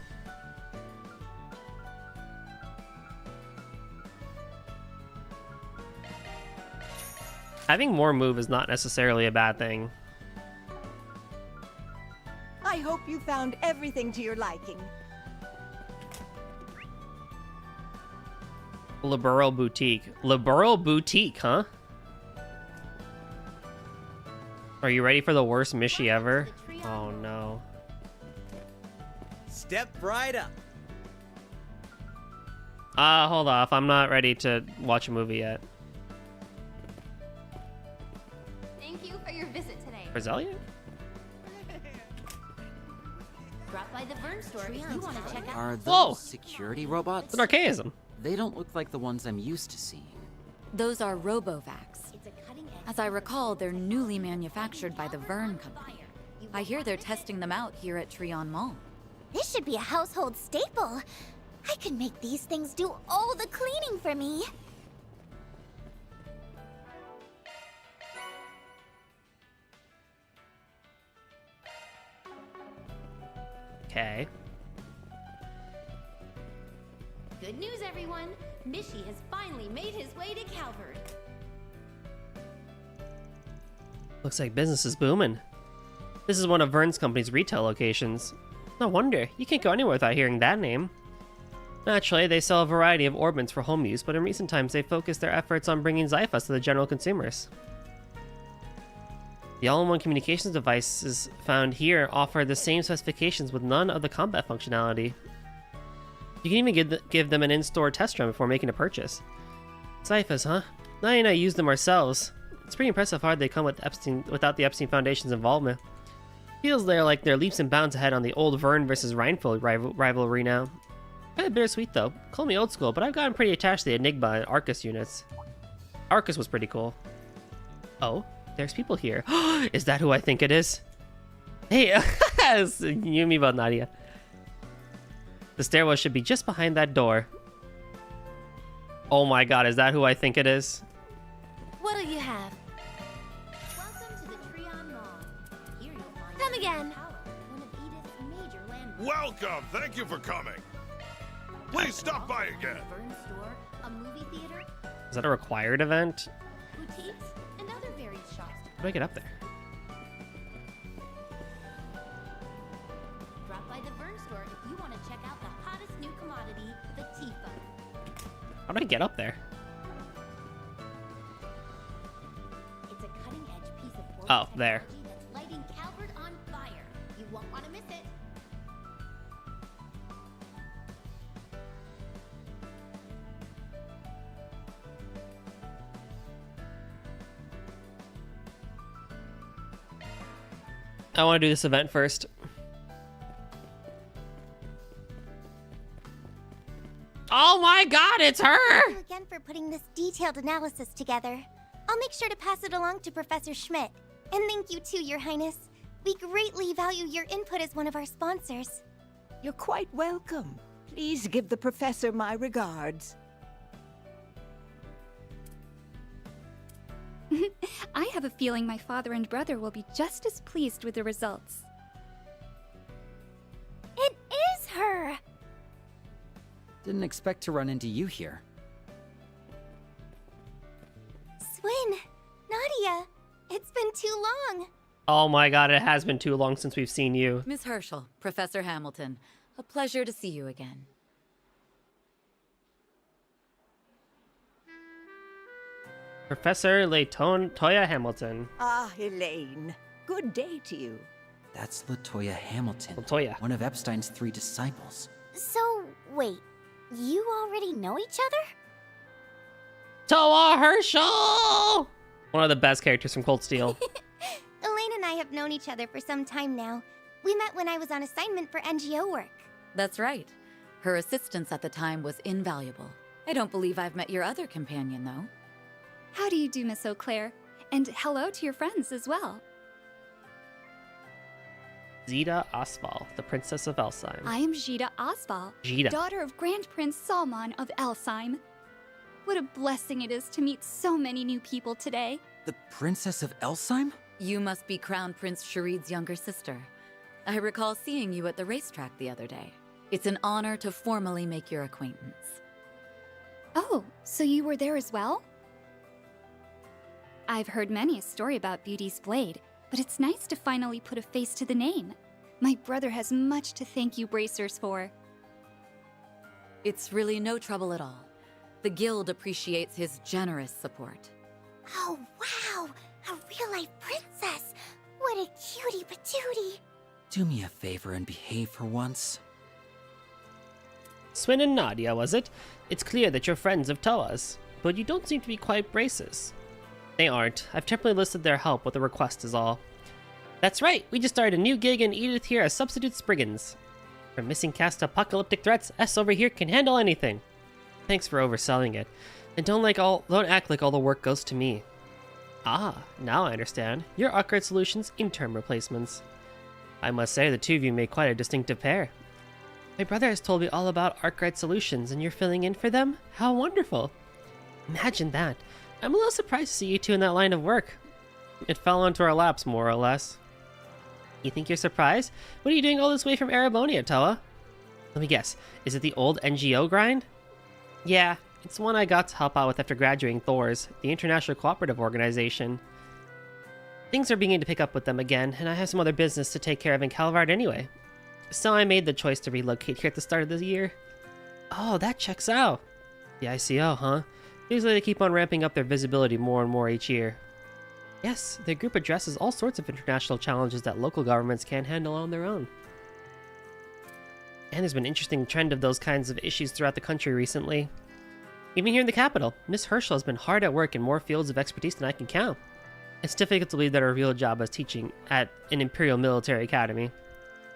Having more move is not necessarily a bad thing. I hope you found everything to your liking. Liberal Boutique. Liberal Boutique, huh? Are you ready for the worst Mishy ever? Oh no. Step right up. Hold off. I'm not ready to watch a movie yet. Thank you for your visit today. Roselia? Drop by the Vern store if you want to check out. Are those Whoa! security robots? It's an archaism. They don't look like the ones I'm used to seeing. Those are Robovacs. It's a cutting edge. As I recall, they're newly manufactured by the Vern Company. I hear they're testing them out here at Trion Mall. This should be a household staple. I could make these things do all the cleaning for me. Okay. Good news, everyone. Mishy has finally made his way to Calvert. Looks like business is booming. This is one of Vern's company's retail locations. No wonder. You can't go anywhere without hearing that name. Naturally, they sell a variety of orbits for home use, but in recent times they've focused their efforts on bringing Xiphas to the general consumers. The all-in-one communications devices found here offer the same specifications with none of the combat functionality. You can even give them an in-store test run before making a purchase. Xiphas, huh? Nadia and I use them ourselves. It's pretty impressive how hard they come without the Epstein Foundation's involvement. Feels like they're leaps and bounds ahead on the old Vern versus Reinfeld rivalry now. Kind of bittersweet though. Call me old school, but I've gotten pretty attached to the Enigma and Arcus units. Arcus was pretty cool. Oh, there's people here. Is that who I think it is? Hey, you and me about Nadia. The stairwell should be just behind that door. Oh my god, is that who I think it is? What'll you have? Welcome to the Trion Mall. Here you'll find Come again. One of Edith's major landmarks. Welcome. Thank you for coming. Please stop by again. Vern store, a movie theater, Is that a required event? boutiques, and other various shops. How do I get up there? Drop by the Vern store if you want to check out the hottest new commodity, the Tifa. How do I get up there? It's a cutting-edge piece of forward Oh, there. technology that's lighting Calvert on fire. You won't want to miss it. I want to do this event first. Oh my god, it's her! Thank you again for putting this detailed analysis together. I'll make sure to pass it along to Professor Schmidt. And thank you too, Your Highness. We greatly value your input as one of our sponsors. You're quite welcome. Please give the professor my regards. I have a feeling my father and brother will be just as pleased with the results. It is her! Didn't expect to run into you here. Swin, Nadia, it's been too long. Oh my god, it has been too long since we've seen you. Miss Herschel, Professor Hamilton, a pleasure to see you again. Professor Toya Hamilton. Ah, Elaine. Good day to you. That's Latoya Hamilton. Latoya. One of Epstein's 3 disciples. So, wait, you already know each other? Toa Herschel! One of the best characters from Cold Steel. Elaine and I have known each other for some time now. We met when I was on assignment for NGO work. That's right. Her assistance at the time was invaluable. I don't believe I've met your other companion, though. How do you do, Miss Eau Claire? And hello to your friends as well. Zita Osval, the Princess of Elsheim. I am Zita Osval, Zita. daughter of Grand Prince Salmon of Elsheim. What a blessing it is to meet so many new people today. The Princess of Elsheim? You must be Crown Prince Sharid's younger sister. I recall seeing you at the racetrack the other day. It's an honor to formally make your acquaintance. Oh, so you were there as well? I've heard many a story about Beauty's Blade, but it's nice to finally put a face to the name. My brother has much to thank you Bracers for. It's really no trouble at all. The Guild appreciates his generous support. Oh, wow! A real-life princess! What a cutie patootie! Do me a favor and behave for once. Swin and Nadia, was it? It's clear that you're friends of Toa's, but you don't seem to be quite Braces. They aren't. I've temporarily listed their help with a request is all. That's right, we just started a new gig and Edith here as substitute Spriggans. For missing cast apocalyptic threats, S over here can handle anything. Thanks for overselling it. And don't act like all the work goes to me. Ah, now I understand. You're Arcade Solutions' interim replacements. I must say, the two of you make quite a distinctive pair. My brother has told me all about Arcade Solutions, and you're filling in for them? How wonderful! Imagine that. I'm a little surprised to see you two in that line of work. It fell onto our laps, more or less. You think you're surprised? What are you doing all this way from Arabonia, Toa? Let me guess, is it the old NGO grind? Yeah, it's one I got to help out with after graduating Thor's, the International Cooperative Organization. Things are beginning to pick up with them again, and I have some other business to take care of in Calvard anyway. So I made the choice to relocate here at the start of the year. Oh, that checks out. The ICO, huh? Usually they keep on ramping up their visibility more and more each year. Yes, their group addresses all sorts of international challenges that local governments can't handle on their own. And there's been an interesting trend of those kinds of issues throughout the country recently. Even here in the capital, Miss Herschel has been hard at work in more fields of expertise than I can count. It's difficult to believe that her real job is teaching at an Imperial Military Academy.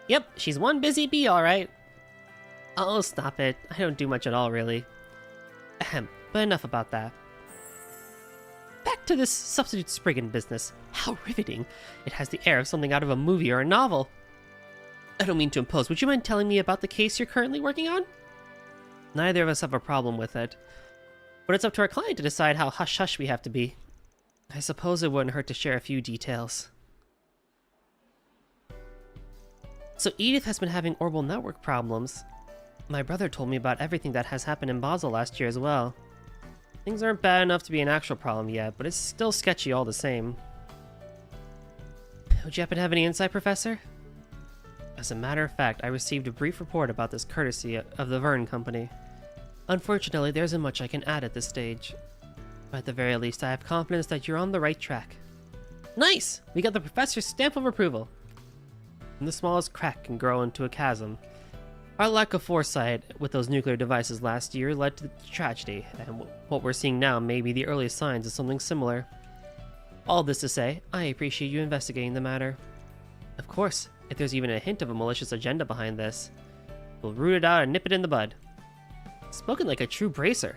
Yep, she's one busy bee, alright. Oh, stop it. I don't do much at all, really. Ahem, but enough about that. Back to this substitute Spriggan business. How riveting. It has the air of something out of a movie or a novel. I don't mean to impose. Would you mind telling me about the case you're currently working on? Neither of us have a problem with it. But it's up to our client to decide how hush-hush we have to be. I suppose it wouldn't hurt to share a few details. So Edith has been having orbital network problems. My brother told me about everything that has happened in Basel last year as well. Things aren't bad enough to be an actual problem yet, but it's still sketchy all the same. Would you happen to have any insight, Professor? As a matter of fact, I received a brief report about this courtesy of the Vern Company. Unfortunately, there isn't much I can add at this stage. But at the very least, I have confidence that you're on the right track. Nice! We got the Professor's stamp of approval. And the smallest crack can grow into a chasm. Our lack of foresight with those nuclear devices last year led to the tragedy, and what we're seeing now may be the earliest signs of something similar. All this to say, I appreciate you investigating the matter. Of course, if there's even a hint of a malicious agenda behind this, we'll root it out and nip it in the bud. Spoken like a true bracer.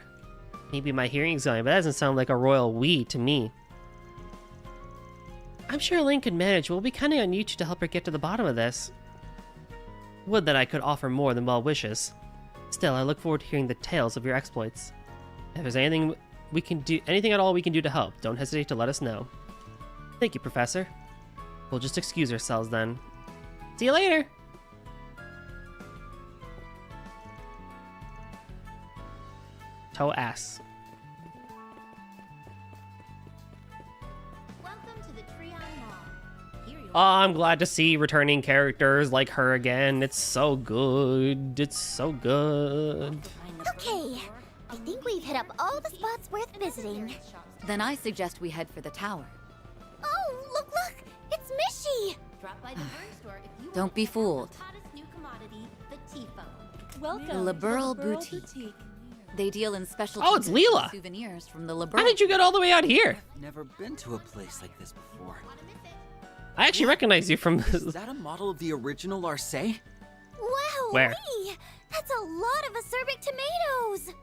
Maybe my hearing's going, but that doesn't sound like a royal we to me. I'm sure Elaine could manage, but we'll be counting on you two to help her get to the bottom of this. Would that I could offer more than well wishes. Still, I look forward to hearing the tales of your exploits. If there's anything at all we can do to help, don't hesitate to let us know. Thank you, Professor. We'll just excuse ourselves then. See you later! Toe ass. Oh, I'm glad to see returning characters like her again. It's so good. It's so good. Okay, I think we've hit up all the spots worth visiting. Then I suggest we head for the tower. Oh, look! It's Mishy! Don't be fooled. The Liberal Boutique. They deal in specialty it's Leela. souvenirs from the Liberal. How did you get all the way out here? I've never been to a place like this before. I actually recognize you from Is that a model of the original Arcee? Wow! Where? That's a lot of acerbic tomatoes!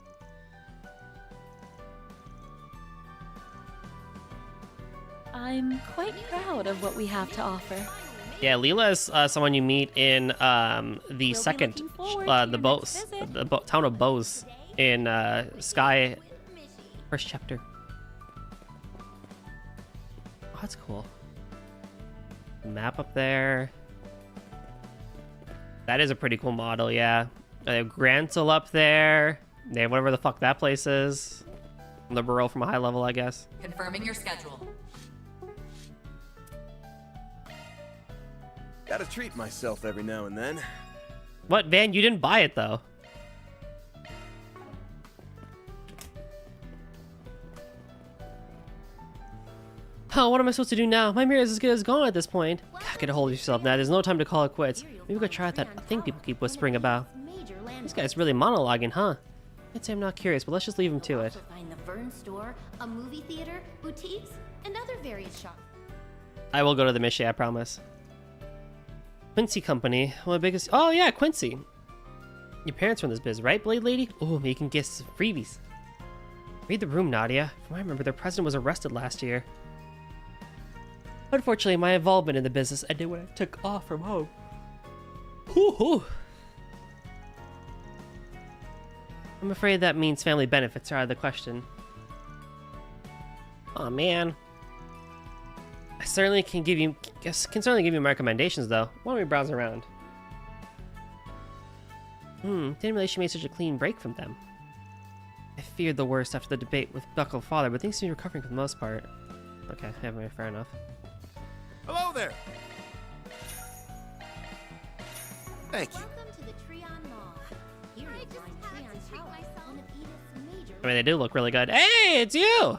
I'm quite proud of what we have to offer. Yeah, Leela is someone you meet in the second, the town of Bose in Sky, first chapter. Oh, that's cool. Map up there. That is a pretty cool model, yeah. They have Grantil up there. They have whatever the fuck that place is. The Burrow from a high level, I guess. Confirming your schedule. Gotta treat myself every now and then. What, Van? You didn't buy it, though. Oh, what am I supposed to do now? My mirror is as good as gone at this point. God, get a hold of yourself now. There's no time to call it quits. Maybe we could try out that thing people keep whispering about. This guy's really monologuing, huh? I'd say I'm not curious, but let's just leave him to it. Find the Vern store, a movie theater, boutiques, and other various shops. I will go to the Mishi, I promise. Quincy Company. One of the biggest... Oh, yeah, Quincy. Your parents run this biz, right, Blade Lady? Oh, maybe you can get some freebies. Read the room, Nadia. From what I remember, their president was arrested last year. Unfortunately, my involvement in the business ended when I took off from home. Whew. I'm afraid that means family benefits are out of the question. Oh man. I certainly can give you my recommendations though. Why don't we browse around? Didn't realize she made such a clean break from them. I feared the worst after the debate with Buckle Father, but things seem to be recovering for the most part. Okay, fair enough. Hello there. Thank you. Welcome to the Treon Mall. Here you'll find Treon Tower, one of Edith's major. I mean, they do look really good. Hey, it's you! You'll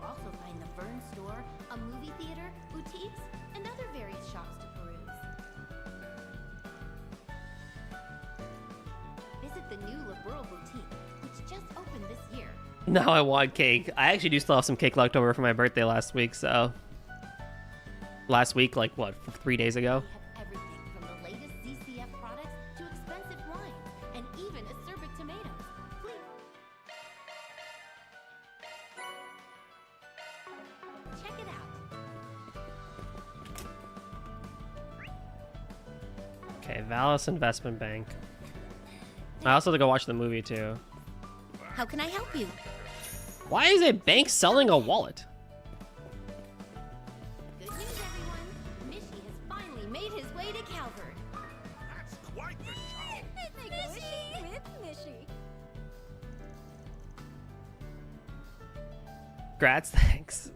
also find the Vern store, a movie theater, boutiques, and other various shops to peruse. Visit the new Liberal Boutique, which just opened this year. Now I want cake. I actually do still have some cake left over for my birthday last week, so... Last week, like, what, 3 days ago? We have everything from the latest ZCF products to expensive wines, and even acerbic tomatoes. Please. Check it out. Okay, Valis Investment Bank. I also have to go watch the movie, too. How can I help you? Why is a bank selling a wallet? Good news, everyone. Mishy has finally made his way to Calvert. That's quite the show. Mishy with Mishy. Grats, thanks.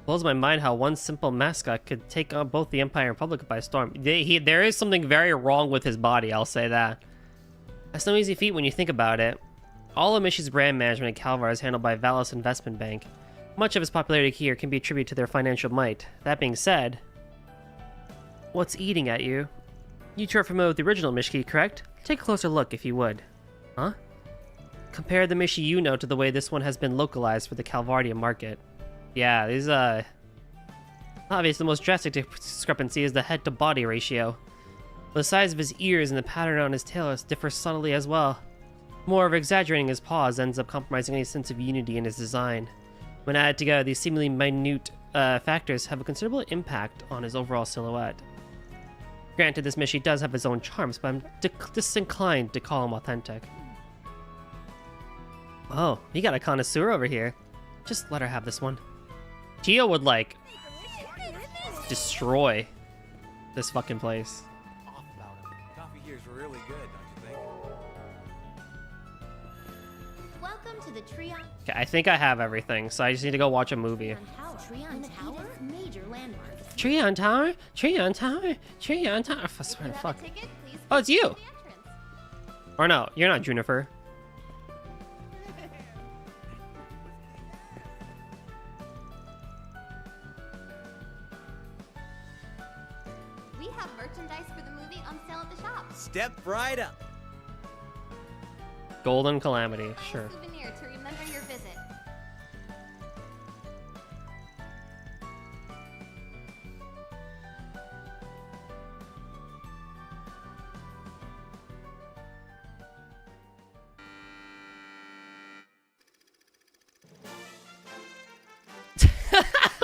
Blows my mind how one simple mascot could take on both the Empire and Republic by storm. There is something very wrong with his body, I'll say that. That's no easy feat when you think about it. All of Mishy's brand management at Calvar is handled by Valis Investment Bank. Much of his popularity here can be attributed to their financial might. That being said, what's eating at you? You two are familiar with the original Mishki, correct? Take a closer look if you would. Huh? Compare the Mishi you know to the way this one has been localized for the Calvardian market. Yeah, these obviously the most drastic discrepancy is the head-to-body ratio. The size of his ears and the pattern on his tail differ subtly as well. Moreover, exaggerating his paws ends up compromising any sense of unity in his design. When added together, these seemingly minute factors have a considerable impact on his overall silhouette. Granted, this Mishi does have his own charms, but I'm disinclined to call him authentic. Oh, you got a connoisseur over here. Just let her have this one. Gio would, like, destroy this fucking place. Off about him. Coffee here's really good, don't you think? Welcome to the Treon. Okay, I think I have everything, so I just need to go watch a movie. Treon Tower, major landmark. Treon Tower? Treon Tower? Treon Tower? I swear to fuck. Oh, it's you! Or no, you're not Juniper. We have merchandise for the movie on sale at the shop. Step right up. Golden Calamity, Buy sure. a souvenir to remember your visit.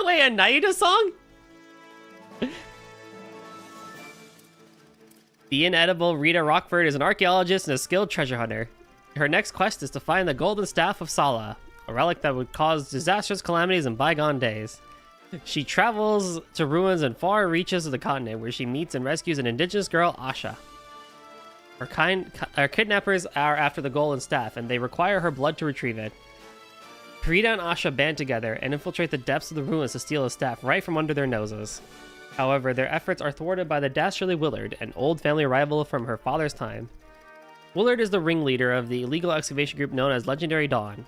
Wait, a Naida song? The inedible Rita Rockford is an archaeologist and a skilled treasure hunter. Her next quest is to find the golden staff of Sala, a relic that would cause disastrous calamities in bygone days. She travels to ruins and far reaches of the continent, where she meets and rescues an indigenous girl, Asha. Her kidnappers are after the golden staff, and they require her blood to retrieve it. Rita and Asha band together and infiltrate the depths of the ruins to steal the staff right from under their noses. However, their efforts are thwarted by the dastardly Willard, an old family rival from her father's time. Willard is the ringleader of the illegal excavation group known as Legendary Dawn.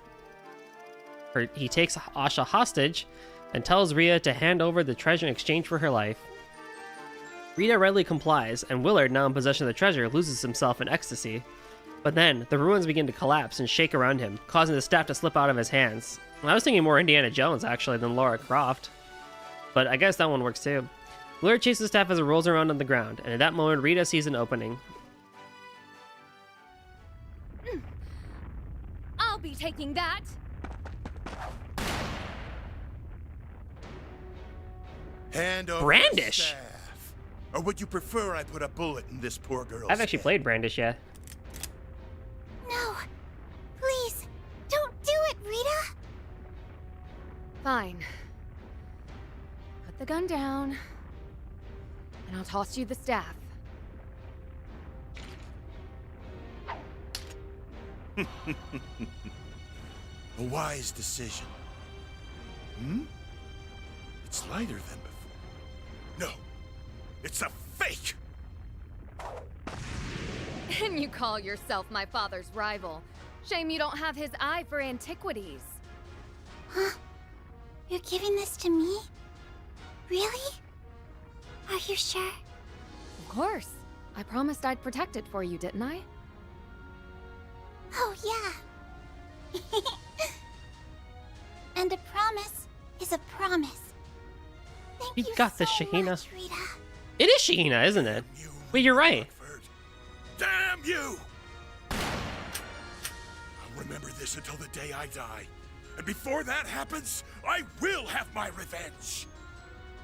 He takes Asha hostage and tells Rhea to hand over the treasure in exchange for her life. Rita readily complies, and Willard, now in possession of the treasure, loses himself in ecstasy. But then, the ruins begin to collapse and shake around him, causing the staff to slip out of his hands. I was thinking more Indiana Jones, actually, than Lara Croft. But I guess that one works too. Willard chases the staff as it rolls around on the ground, and at that moment, Rita sees an opening. I'll be taking that. Hand over Brandish! the staff. Or would you prefer I put a bullet in this poor girl's I've actually head? played Brandish yet. No. Please, don't do it, Rita. Fine. Put the gun down, and I'll toss you the staff. A wise decision. Hmm? It's lighter than before. No, it's a fake! And you call yourself my father's rival. Shame you don't have his eye for antiquities. Huh? You're giving this to me? Really? Are you sure? Of course. I promised I'd protect it for you, didn't I? Oh, yeah. And a promise is a promise. Thank You you got so this, Shahina. much, Rita. It is Shahina, isn't it? Wait, you're right. Damn you! I'll remember this until the day I die. And before that happens, I will have my revenge!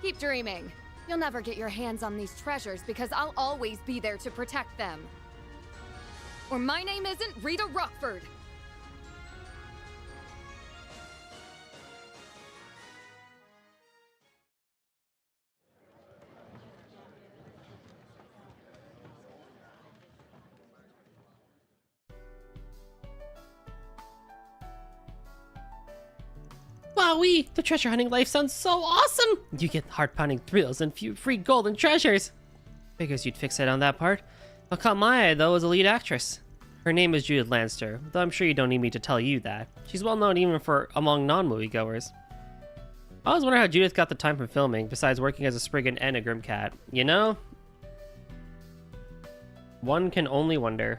Keep dreaming. You'll never get your hands on these treasures because I'll always be there to protect them. Or my name isn't Rita Rockford. Wowee! The treasure hunting life sounds so awesome! You get heart-pounding thrills and few free golden treasures! Figures you'd fixate on that part. What caught my eye, though, is a lead actress. Her name is Judith Lanster, though I'm sure you don't need me to tell you that. She's well known even among non-moviegoers. I always wonder how Judith got the time from filming, besides working as a Spriggan and a Grimcat. You know? One can only wonder.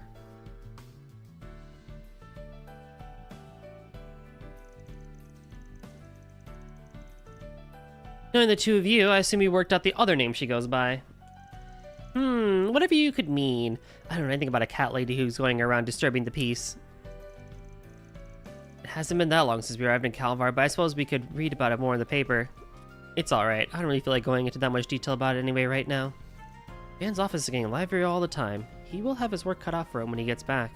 Knowing the two of you, I assume you worked out the other name she goes by. Whatever you could mean. I don't know anything about a cat lady who's going around disturbing the peace. It hasn't been that long since we arrived in Calvar, but I suppose we could read about it more in the paper. It's alright, I don't really feel like going into that much detail about it anyway right now. Van's office is getting livelier all the time. He will have his work cut off for him when he gets back.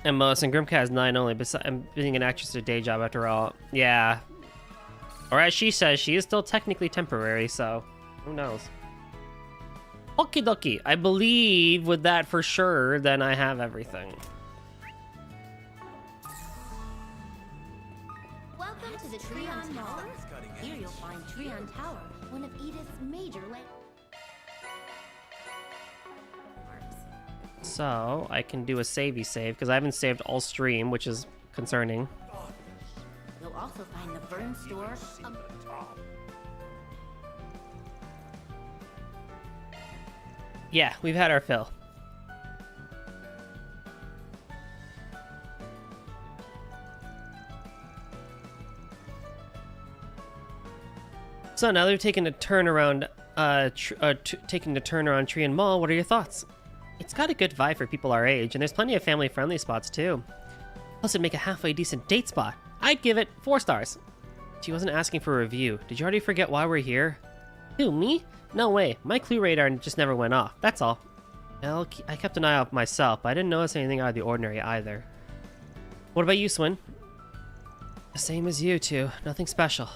And Moss and Grimcat is 9 only, besides being an actress a day job after all. Yeah. Or as she says, she is still technically temporary, so who knows. Okie dokie. I believe with that for sure, then I have everything. Welcome to the Trion Mall. Here you'll find Trion Tower, one of Edith's major landmarks. So, I can do a savey save, because I haven't saved all stream, which is concerning. You'll also find the Burn Store. Yeah, we've had our fill. So now they're taking a turn around, taking a turn around Trion Mall. What are your thoughts? It's got a good vibe for people our age, and there's plenty of family-friendly spots too. Plus it'd make a halfway decent date spot. I'd give it 4 stars. She wasn't asking for a review. Did you already forget why we're here? Who, me? No way. My clue radar just never went off. That's all. Well, I kept an eye out myself, but I didn't notice anything out of the ordinary either. What about you, Swin? The same as you two. Nothing special.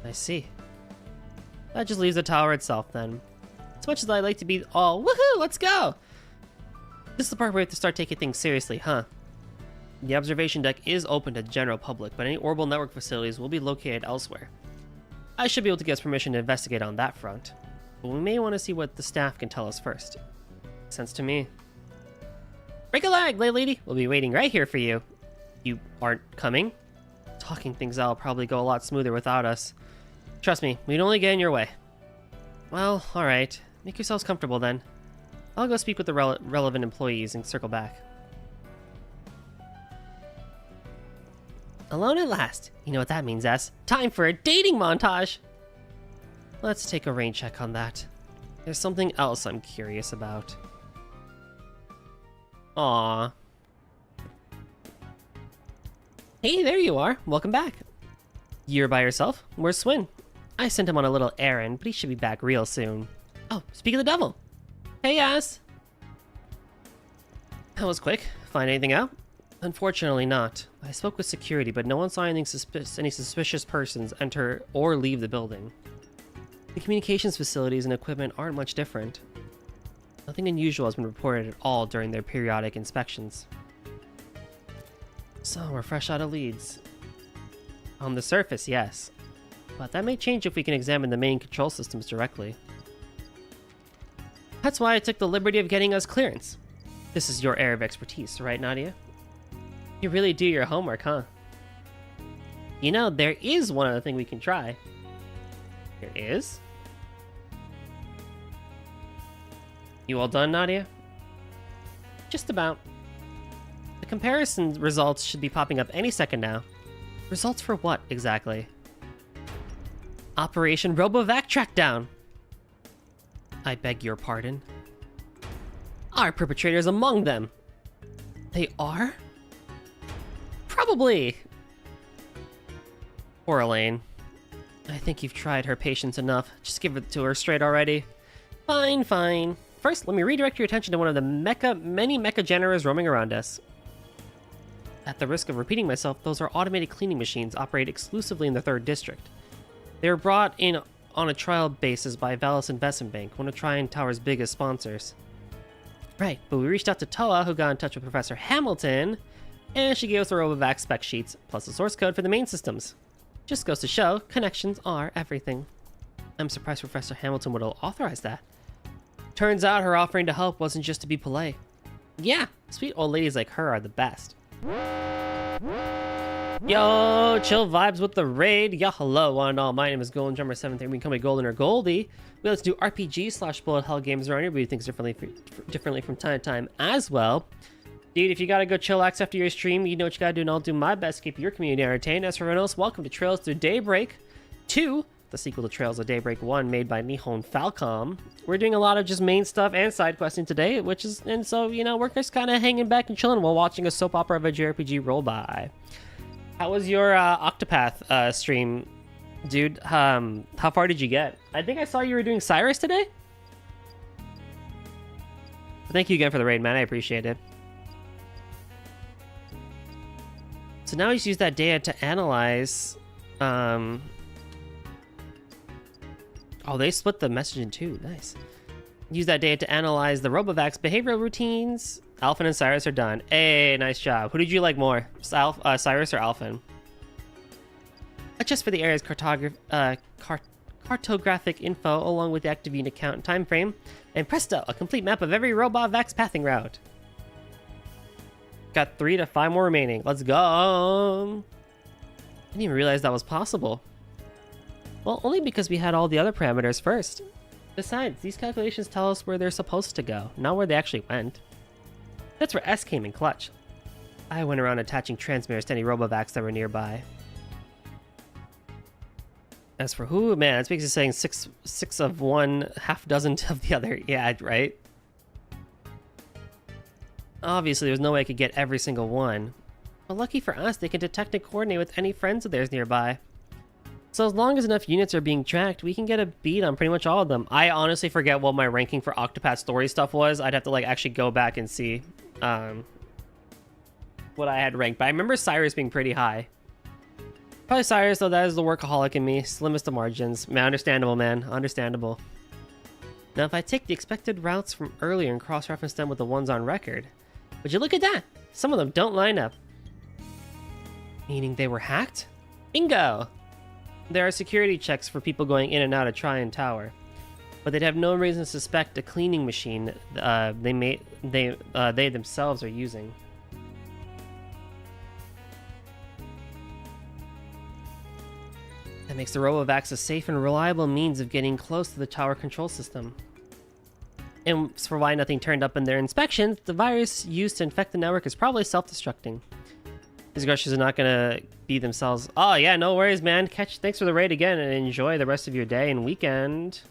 I see. That just leaves the tower itself then. As much as I like to be all, woohoo, let's go! This is the part where we have to start taking things seriously, huh? The observation deck is open to the general public, but any orbital network facilities will be located elsewhere. I should be able to get us permission to investigate on that front, but we may want to see what the staff can tell us first. Makes sense to me. Break a leg, lady! We'll be waiting right here for you. You aren't coming? Talking things out will probably go a lot smoother without us. Trust me, we'd only get in your way. Well, alright. Make yourselves comfortable then. I'll go speak with the relevant employees and circle back. Alone at last. You know what that means, S. Time for a dating montage! Let's take a rain check on that. There's something else I'm curious about. Aww. Hey, there you are. Welcome back. You're by yourself? Where's Swin? I sent him on a little errand, but he should be back real soon. Oh, speak of the devil. Hey, ass. That was quick. Find anything out? Unfortunately not. I spoke with security, but no one saw anything any suspicious persons enter or leave the building. The communications facilities and equipment aren't much different. Nothing unusual has been reported at all during their periodic inspections. So, we're fresh out of leads. On the surface, yes. But that may change if we can examine the main control systems directly. That's why I took the liberty of getting us clearance. This is your area of expertise, right, Nadia? You really do your homework, huh? You know, there is one other thing we can try. There is? You all done, Nadia? Just about. The comparison results should be popping up any second now. Results for what, exactly? Operation Robovac Trackdown! I beg your pardon. Are perpetrators among them? They are? Probably! Poor Elaine. I think you've tried her patience enough. Just give it to her straight already. Fine, fine. First, let me redirect your attention to one of the many mecha generators roaming around us. At the risk of repeating myself, those are automated cleaning machines operated exclusively in the 3rd District. They were brought in on a trial basis by Valis Investment Bank, one of Tryon Tower's biggest sponsors. Right, but we reached out to Toa, who got in touch with Professor Hamilton, and she gave us the Robovac spec sheets, plus the source code for the main systems. Just goes to show, connections are everything. I'm surprised Professor Hamilton would have authorized that. Turns out her offering to help wasn't just to be polite. Yeah, sweet old ladies like her are the best. Yo, chill vibes with the raid. Yeah, hello, one and all. My name is Golden Drummer 73. We can call me Golden or Goldie. We like to do RPG/bullet hell games around here, but we do things differently from time to time as well. Dude, if you gotta go chillax after your stream, you know what you gotta do, and I'll do my best to keep your community entertained. As for everyone else, welcome to Trails Through Daybreak 2, the sequel to Trails of Daybreak 1, made by Nihon Falcom. We're doing a lot of just main stuff and side questing today, and so, you know, we're just kind of hanging back and chilling while watching a soap opera of a JRPG roll by. How was your Octopath stream, dude? How far did you get? I think I saw you were doing Cyrus today? Thank you again for the raid, man. I appreciate it. So now he's used that data to analyze... Oh, they split the message in two. Nice. Use that data to analyze the Robovac's behavioral routines. Alphen and Cyrus are done. Hey, nice job. Who did you like more? Cyrus or Alphen? Just for the area's cartographic info, along with the active unit count and time frame. And presto, a complete map of every Robovac's pathing route. Got 3 to 5 more remaining. Let's go. Didn't even realize that was possible. Well, only because we had all the other parameters first. Besides, these calculations tell us where they're supposed to go, not where they actually went. That's where S came in clutch. I went around attaching transmitters to any Robovacs that were nearby. As for who, man, it's basically saying six of one, half dozen of the other. Yeah, right? Obviously, there's no way I could get every single one. But lucky for us, they can detect and coordinate with any friends of theirs nearby. So as long as enough units are being tracked, we can get a beat on pretty much all of them. I honestly forget what my ranking for Octopath Story stuff was. I'd have to like actually go back and see what I had ranked. But I remember Cyrus being pretty high. Probably Cyrus, though. That is the workaholic in me. Slimmest of margins. Man, understandable, man. Understandable. Now, if I take the expected routes from earlier and cross-reference them with the ones on record, would you look at that? Some of them don't line up. Meaning they were hacked? Bingo! There are security checks for people going in and out of Tryon Tower, but they'd have no reason to suspect a cleaning machine they themselves are using. That makes the Robovacs a safe and reliable means of getting close to the tower control system. And for why nothing turned up in their inspections, the virus used to infect the network is probably self-destructing. These gushers are not gonna be themselves. Oh yeah, no worries, man. Thanks for the raid again, and enjoy the rest of your day and weekend.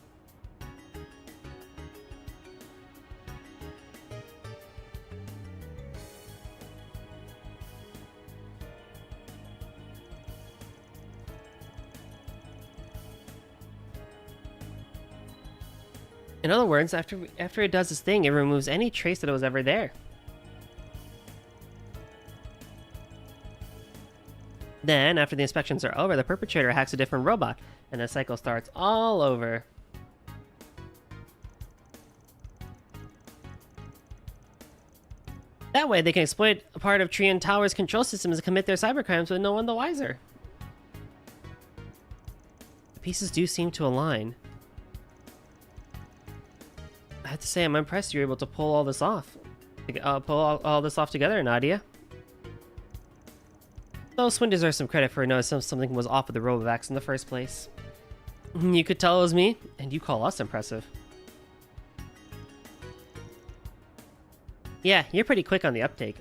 In other words, after it does this thing, it removes any trace that it was ever there. Then, after the inspections are over, the perpetrator hacks a different robot, and the cycle starts all over. That way, they can exploit a part of Tryon Tower's control systems and commit their cybercrimes with no one the wiser. The pieces do seem to align. I have to say, I'm impressed you're able to pull all this off. Pull all this off together, Nadia. Though Swin deserves some credit for noticing something was off with the Robovacs in the first place. You could tell it was me, and you call us impressive. Yeah, you're pretty quick on the uptake.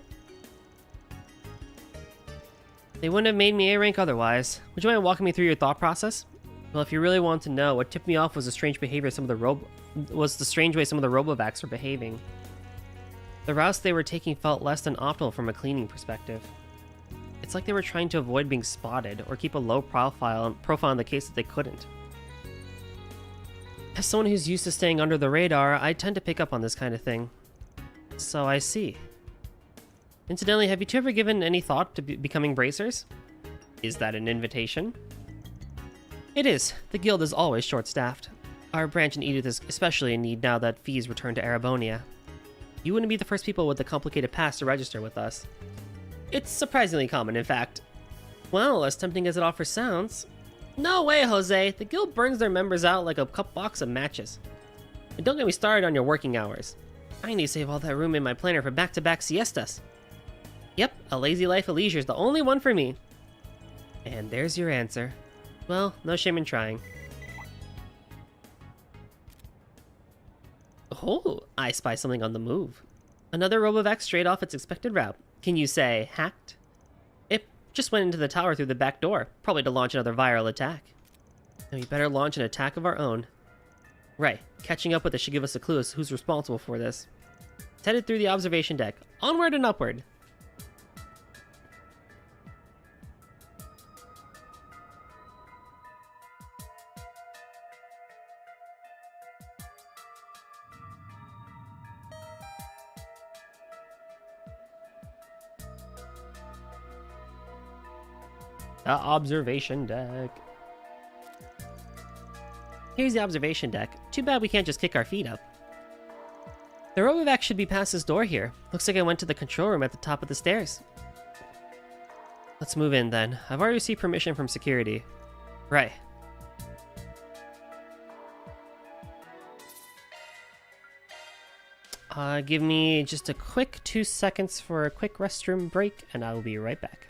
They wouldn't have made me A rank otherwise. Would you mind walking me through your thought process? Well, if you really want to know, what tipped me off was the strange behavior some of the strange way some of the Robovacs were behaving. The routes they were taking felt less than optimal from a cleaning perspective. It's like they were trying to avoid being spotted or keep a low profile in the case that they couldn't. As someone who's used to staying under the radar, I tend to pick up on this kind of thing. So I see. Incidentally, have you two ever given any thought to becoming bracers? Is that an invitation? It is. The guild is always short-staffed. Our branch in Edith is especially in need now that fees return to Arabonia. You wouldn't be the first people with a complicated past to register with us. It's surprisingly common, in fact. Well, as tempting as it offers sounds. No way, Jose! The guild burns their members out like a box of matches. And don't get me started on your working hours. I need to save all that room in my planner for back-to-back siestas. Yep, a lazy life of leisure is the only one for me. And there's your answer. Well, no shame in trying. Oh, I spy something on the move. Another Robovac straight off its expected route. Can you say hacked? It just went into the tower through the back door, probably to launch another viral attack. And we better launch an attack of our own. Right, catching up with it should give us a clue as to who's responsible for this. It's headed through the observation deck. Onward and upward. The observation deck. Here's the observation deck. Too bad we can't just kick our feet up. The Robovac should be past this door here. Looks like I went to the control room at the top of the stairs. Let's move in then. I've already received permission from security. Right. Give me just a quick 2 seconds for a quick restroom break, and I will be right back.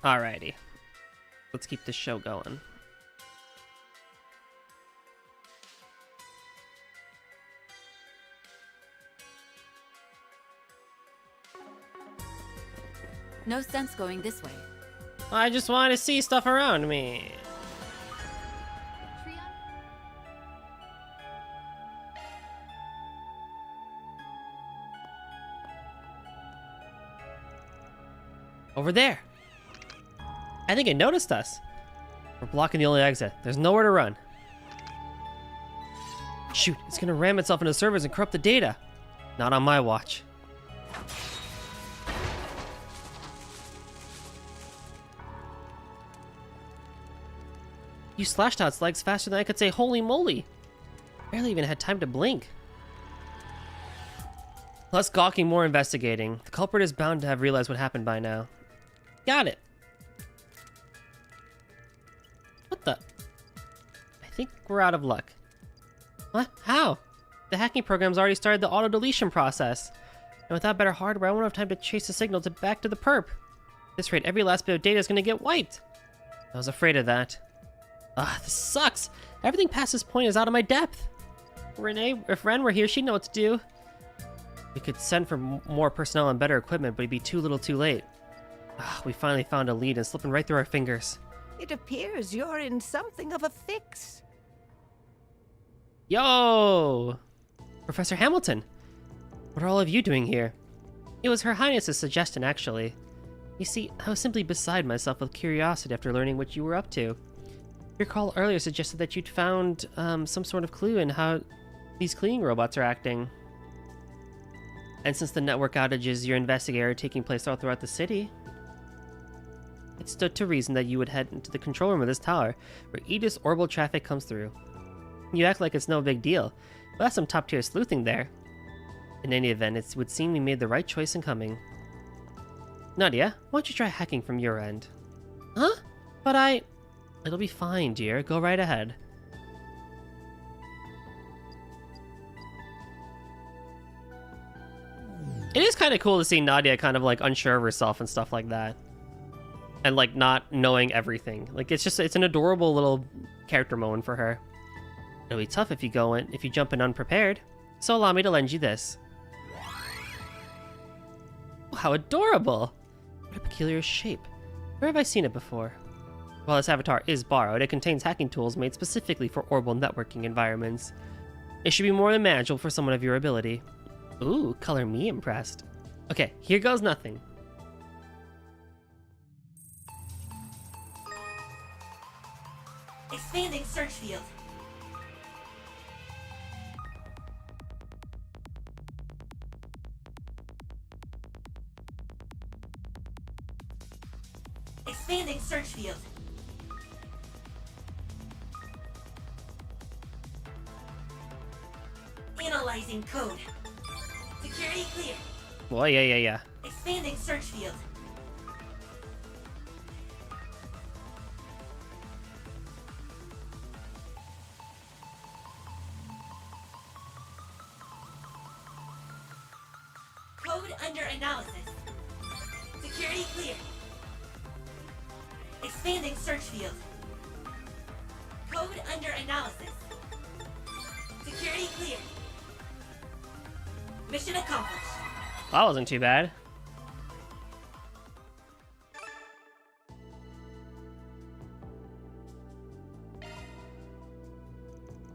Alrighty. Let's keep this show going. No sense going this way. I just want to see stuff around me. Over there. I think it noticed us. We're blocking the only exit. There's nowhere to run. Shoot, it's gonna ram itself into servers and corrupt the data. Not on my watch. You slashed out its legs faster than I could say holy moly. Barely even had time to blink. Less gawking, more investigating. The culprit is bound to have realized what happened by now. Got it. What the? I think we're out of luck. What? How? The hacking program's already started the auto-deletion process. And without better hardware, I won't have time to chase the signal back to the perp. At this rate, every last bit of data is going to get wiped. I was afraid of that. This sucks. Everything past this point is out of my depth. Renee, if Ren were here, she'd know what to do. We could send for more personnel and better equipment, but it'd be too little too late. We finally found a lead and slipping right through our fingers. It appears you're in something of a fix. Yo! Professor Hamilton! What are all of you doing here? It was Her Highness's suggestion, actually. You see, I was simply beside myself with curiosity after learning what you were up to. Your call earlier suggested that you'd found some sort of clue in how these cleaning robots are acting. And since the network outages you're investigating are taking place all throughout the city, it stood to reason that you would head into the control room of this tower, where Edith's orbital traffic comes through. You act like it's no big deal, but that's some top-tier sleuthing there. In any event, it would seem we made the right choice in coming. Nadia, why don't you try hacking from your end? Huh? But It'll be fine, dear. Go right ahead. It is kind of cool to see Nadia kind of like unsure of herself and stuff like that. And like not knowing everything. Like it's an adorable little character moment for her. It'll be tough if you jump in unprepared. So allow me to lend you this. Oh, how adorable! What a peculiar shape. Where have I seen it before? While this avatar is borrowed, it contains hacking tools made specifically for orbital networking environments. It should be more than manageable for someone of your ability. Ooh, color me impressed. Okay, here goes nothing. Expanding search field. Expanding search field. Analyzing code. Security clear. Boy, yeah. Expanding search field. Code under analysis. Security clear. Expanding search field. Code under analysis. Security clear. Mission accomplished. That wasn't too bad.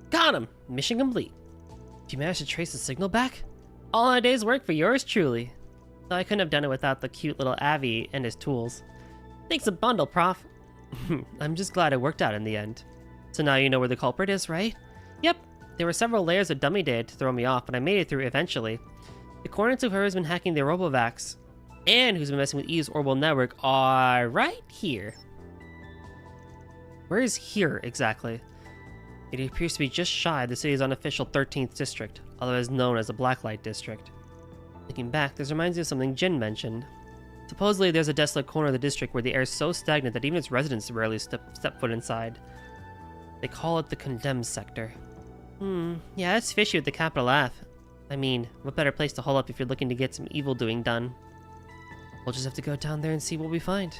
Got him! Mission complete. Did you manage to trace the signal back? All in a day's work for yours truly. Though I couldn't have done it without the cute little Avi and his tools. Thanks a bundle, Prof. I'm just glad it worked out in the end. So now you know where the culprit is, right? Yep. There were several layers of dummy data to throw me off, but I made it through eventually. The coordinates of whoever's been hacking the Robovacs and who's been messing with Eve's orbital network are right here. Where is here exactly? It appears to be just shy of the city's unofficial 13th district, otherwise known as the Blacklight District. Looking back, this reminds me of something Jin mentioned. Supposedly there's a desolate corner of the district where the air is so stagnant that even its residents rarely step foot inside. They call it the Condemned Sector. Yeah, it's fishy with the capital F. I mean, what better place to hole up if you're looking to get some evil doing done? We'll just have to go down there and see what we find.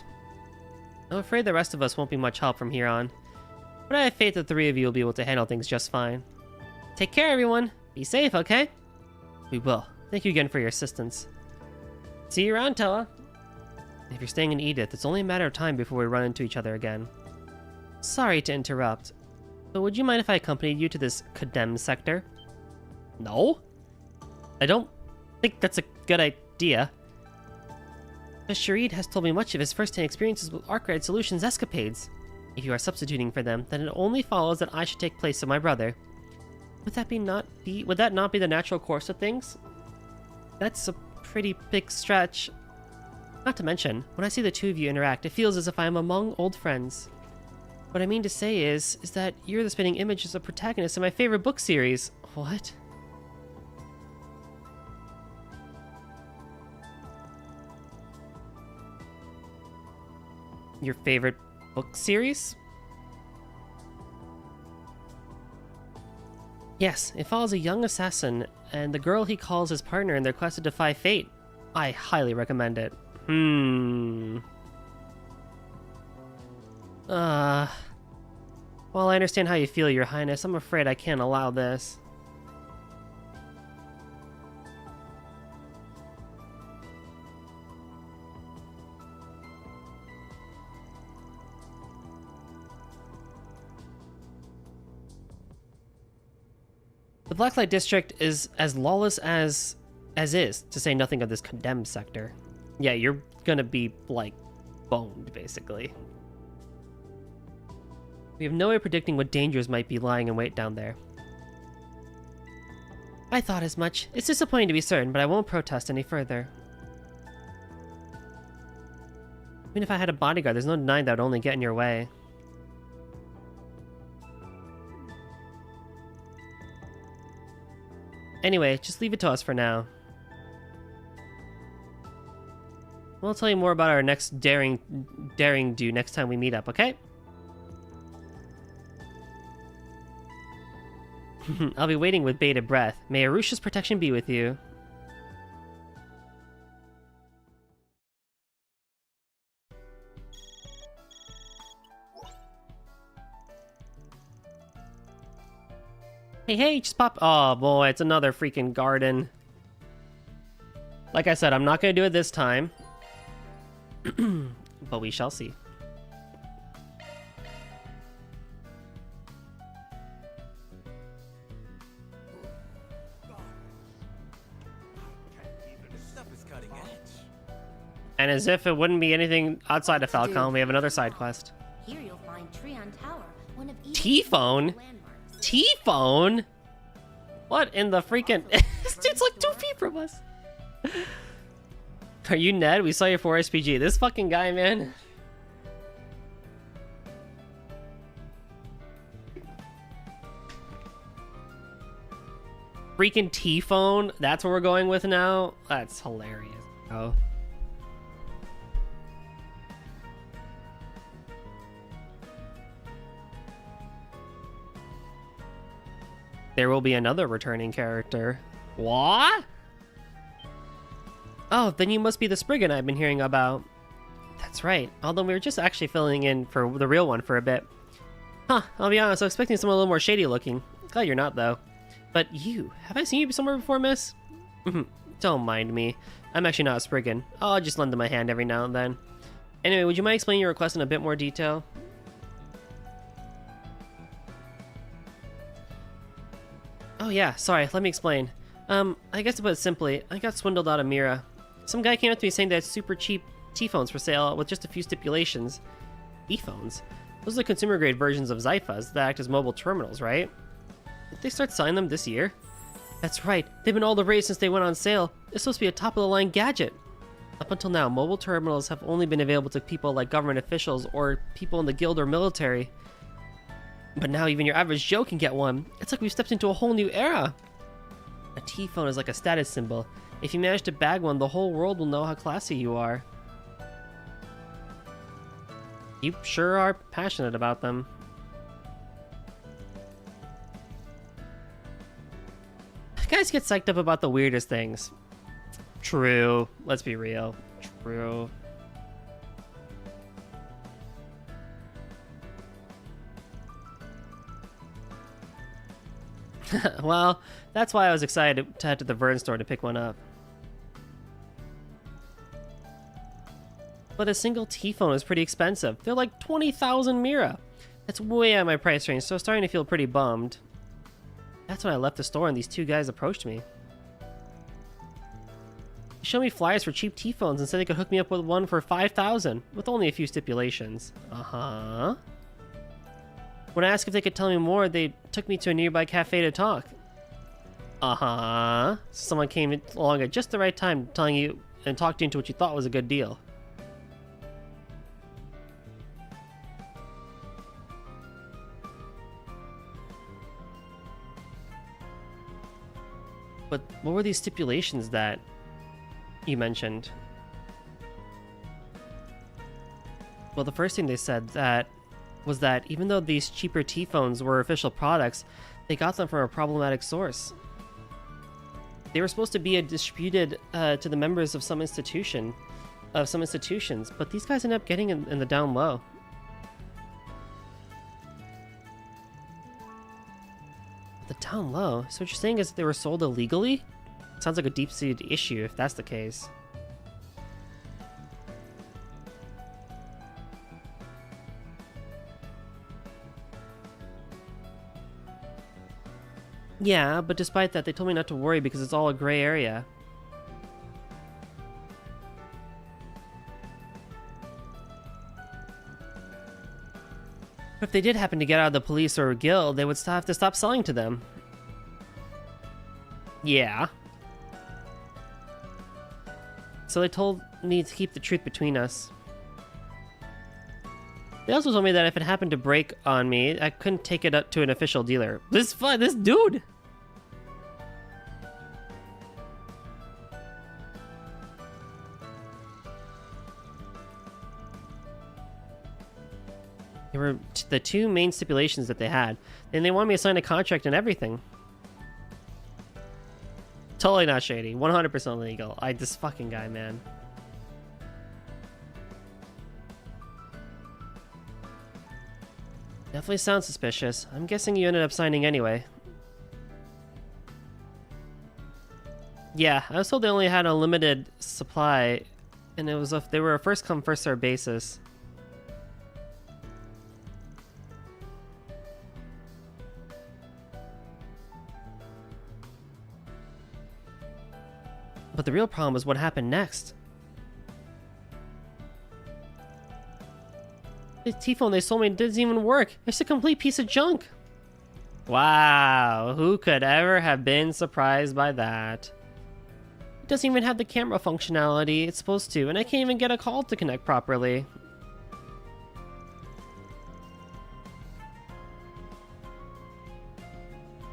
I'm afraid the rest of us won't be much help from here on. But I have faith that the three of you will be able to handle things just fine. Take care, everyone. Be safe, okay? We will. Thank you again for your assistance. See you around, Toa. If you're staying in Edith, it's only a matter of time before we run into each other again. Sorry to interrupt, but would you mind if I accompanied you to this condemned sector? No? I don't think that's a good idea. But Sharid has told me much of his first-hand experiences with Arkwright Solutions escapades. If you are substituting for them, then it only follows that I should take place of my brother. Would that not be the natural course of things? That's a pretty big stretch. Not to mention, when I see the two of you interact, it feels as if I am among old friends. What I mean to say is that you're the spinning image as a protagonist in my favorite book series. What? Your favorite book series? Yes, it follows a young assassin and the girl he calls his partner in their quest to defy fate. I highly recommend it. While I understand how you feel, Your Highness, I'm afraid I can't allow this. The Blacklight District is as lawless as is, to say nothing of this condemned sector. Yeah, you're gonna be, like, boned, basically. We have no way of predicting what dangers might be lying in wait down there. I thought as much. It's disappointing to be certain, but I won't protest any further. Even if I had a bodyguard, there's no denying that would only get in your way. Anyway, just leave it to us for now. We'll tell you more about our next daring do next time we meet up, okay? I'll be waiting with bated breath. May Arusha's protection be with you. Hey, just pop. Oh boy, it's another freaking garden. Like I said, I'm not gonna do it this time. But we shall see. And as if it wouldn't be anything outside of Falcon, we have another side quest. Here you'll find Trion Tower, one of T-Phone? T-Phone? What in the freaking... This dude's like 2 feet from us. Are you Ned? We saw your 4SPG. This fucking guy, man. Freaking T-Phone? That's what we're going with now? That's hilarious. Oh. There will be another returning character. What? Oh, then you must be the Spriggan I've been hearing about. That's right. Although we were just actually filling in for the real one for a bit. Huh, I'll be honest, I was expecting someone a little more shady looking. Glad you're not, though. But you, have I seen you somewhere before, miss? Don't mind me. I'm actually not a Spriggan. I'll just lend them a hand every now and then. Anyway, would you mind explaining your request in a bit more detail? Oh yeah, sorry, let me explain. I guess to put it simply, I got swindled out of Mira. Some guy came up to me saying they had super cheap T-phones for sale with just a few stipulations. E-phones? Those are the consumer grade versions of Zyphas that act as mobile terminals, right? Did they start selling them this year? That's right, they've been all the rage since they went on sale. It's supposed to be a top of the line gadget. Up until now, mobile terminals have only been available to people like government officials or people in the guild or military. But now even your average Joe can get one. It's like we've stepped into a whole new era. A T-phone is like a status symbol. If you manage to bag one, the whole world will know how classy you are. You sure are passionate about them. Guys get psyched up about the weirdest things. True. Let's be real. True. Well, that's why I was excited to head to the Vern store to pick one up. But a single T-phone is pretty expensive. They're like 20,000 Mira. That's way out of my price range, so I'm starting to feel pretty bummed. That's when I left the store and these two guys approached me. They showed me flyers for cheap T-phones and said they could hook me up with one for 5,000, with only a few stipulations. Uh-huh. When I asked if they could tell me more, they took me to a nearby cafe to talk. Uh-huh. Someone came along at just the right time, telling you and talked you into what you thought was a good deal. But what were these stipulations that you mentioned? Well, the first thing they said was that even though these cheaper T-phones were official products, they got them from a problematic source. They were supposed to be distributed to the members of some institutions, but these guys ended up getting in the down low. The down low? So what you're saying is they were sold illegally? Sounds like a deep-seated issue if that's the case. Yeah, but despite that, they told me not to worry because it's all a gray area. If they did happen to get out of the police or guild, they would have to stop selling to them. Yeah. So they told me to keep the truth between us. They also told me that if it happened to break on me, I couldn't take it up to an official dealer. This dude! They were the two main stipulations that they had, and they wanted me to sign a contract and everything. Totally not shady, 100% legal. This fucking guy, man. Definitely sounds suspicious. I'm guessing you ended up signing anyway. Yeah, I was told they only had a limited supply, and they were a first come first served basis. But the real problem is what happened next. The T-phone they sold me doesn't even work. It's a complete piece of junk. Wow, who could ever have been surprised by that? It doesn't even have the camera functionality it's supposed to, and I can't even get a call to connect properly.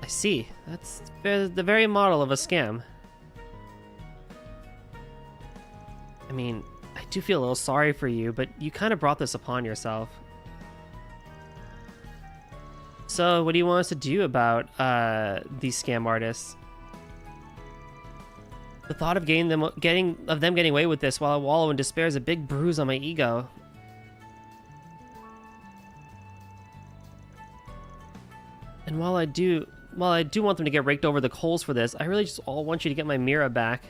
I see. That's the very model of a scam. I mean, I do feel a little sorry for you, but you kind of brought this upon yourself. So, what do you want us to do about these scam artists? The thought of them getting away with this while I wallow in despair is a big bruise on my ego. And while I do want them to get raked over the coals for this, I really just all want you to get my Mira back.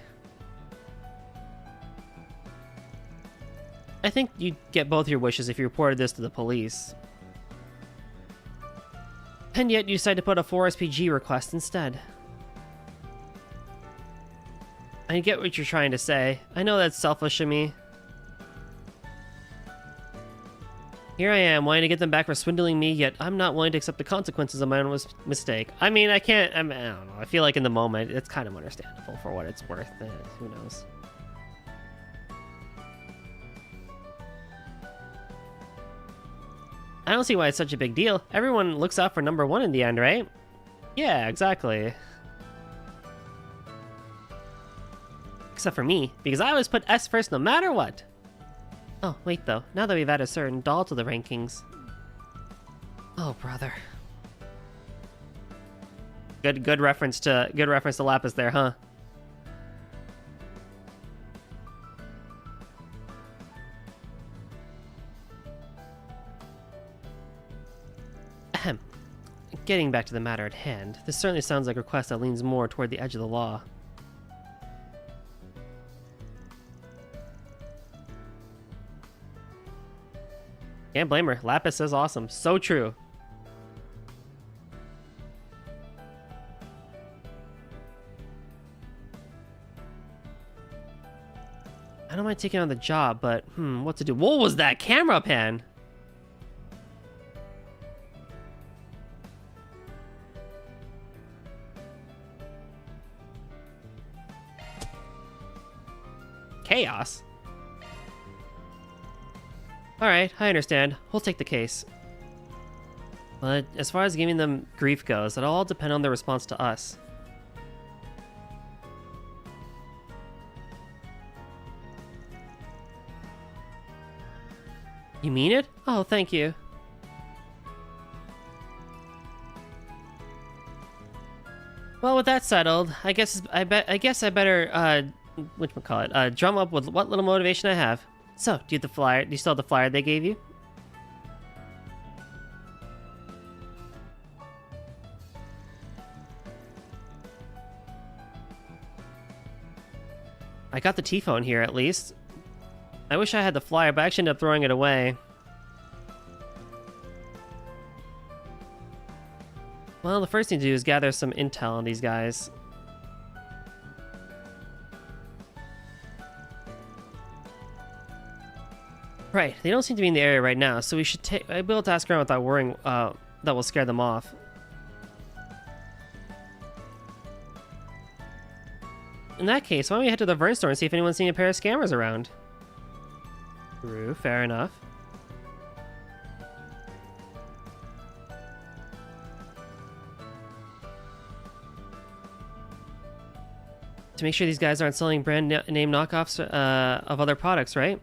I think you'd get both your wishes if you reported this to the police. And yet you decide to put a 4SPG request instead. I get what you're trying to say. I know that's selfish of me. Here I am, wanting to get them back for swindling me, yet I'm not willing to accept the consequences of my own mistake. I mean, I don't know. I feel like in the moment, it's kind of understandable for what it's worth. Who knows? I don't see why it's such a big deal. Everyone looks out for number one in the end, right? Yeah, exactly. Except for me, because I always put S first no matter what. Oh, wait though. Now that we've added a certain doll to the rankings. Oh, brother. Good reference to Lapis there, huh? getting back to the matter at hand, this certainly sounds like a request that leans more toward the edge of the law. Can't blame her. Lapis is awesome. So true. I don't mind taking on the job, but what to do? What was that camera pan? Chaos? Alright, I understand. We'll take the case. But as far as giving them grief goes, it'll all depend on their response to us. You mean it? Oh, thank you. Well, with that settled, I guess I better whatchamacallit, drum up with what little motivation I have. So, do you have the flyer? Do you still have the flyer they gave you? I got the T-phone here at least. I wish I had the flyer, but I actually ended up throwing it away. Well, the first thing to do is gather some intel on these guys. Right, they don't seem to be in the area right now, so we should be able to ask around without worrying that will scare them off. In that case, why don't we head to the Vern store and see if anyone's seen a pair of scammers around? True, fair enough. To make sure these guys aren't selling brand name knockoffs of other products, right?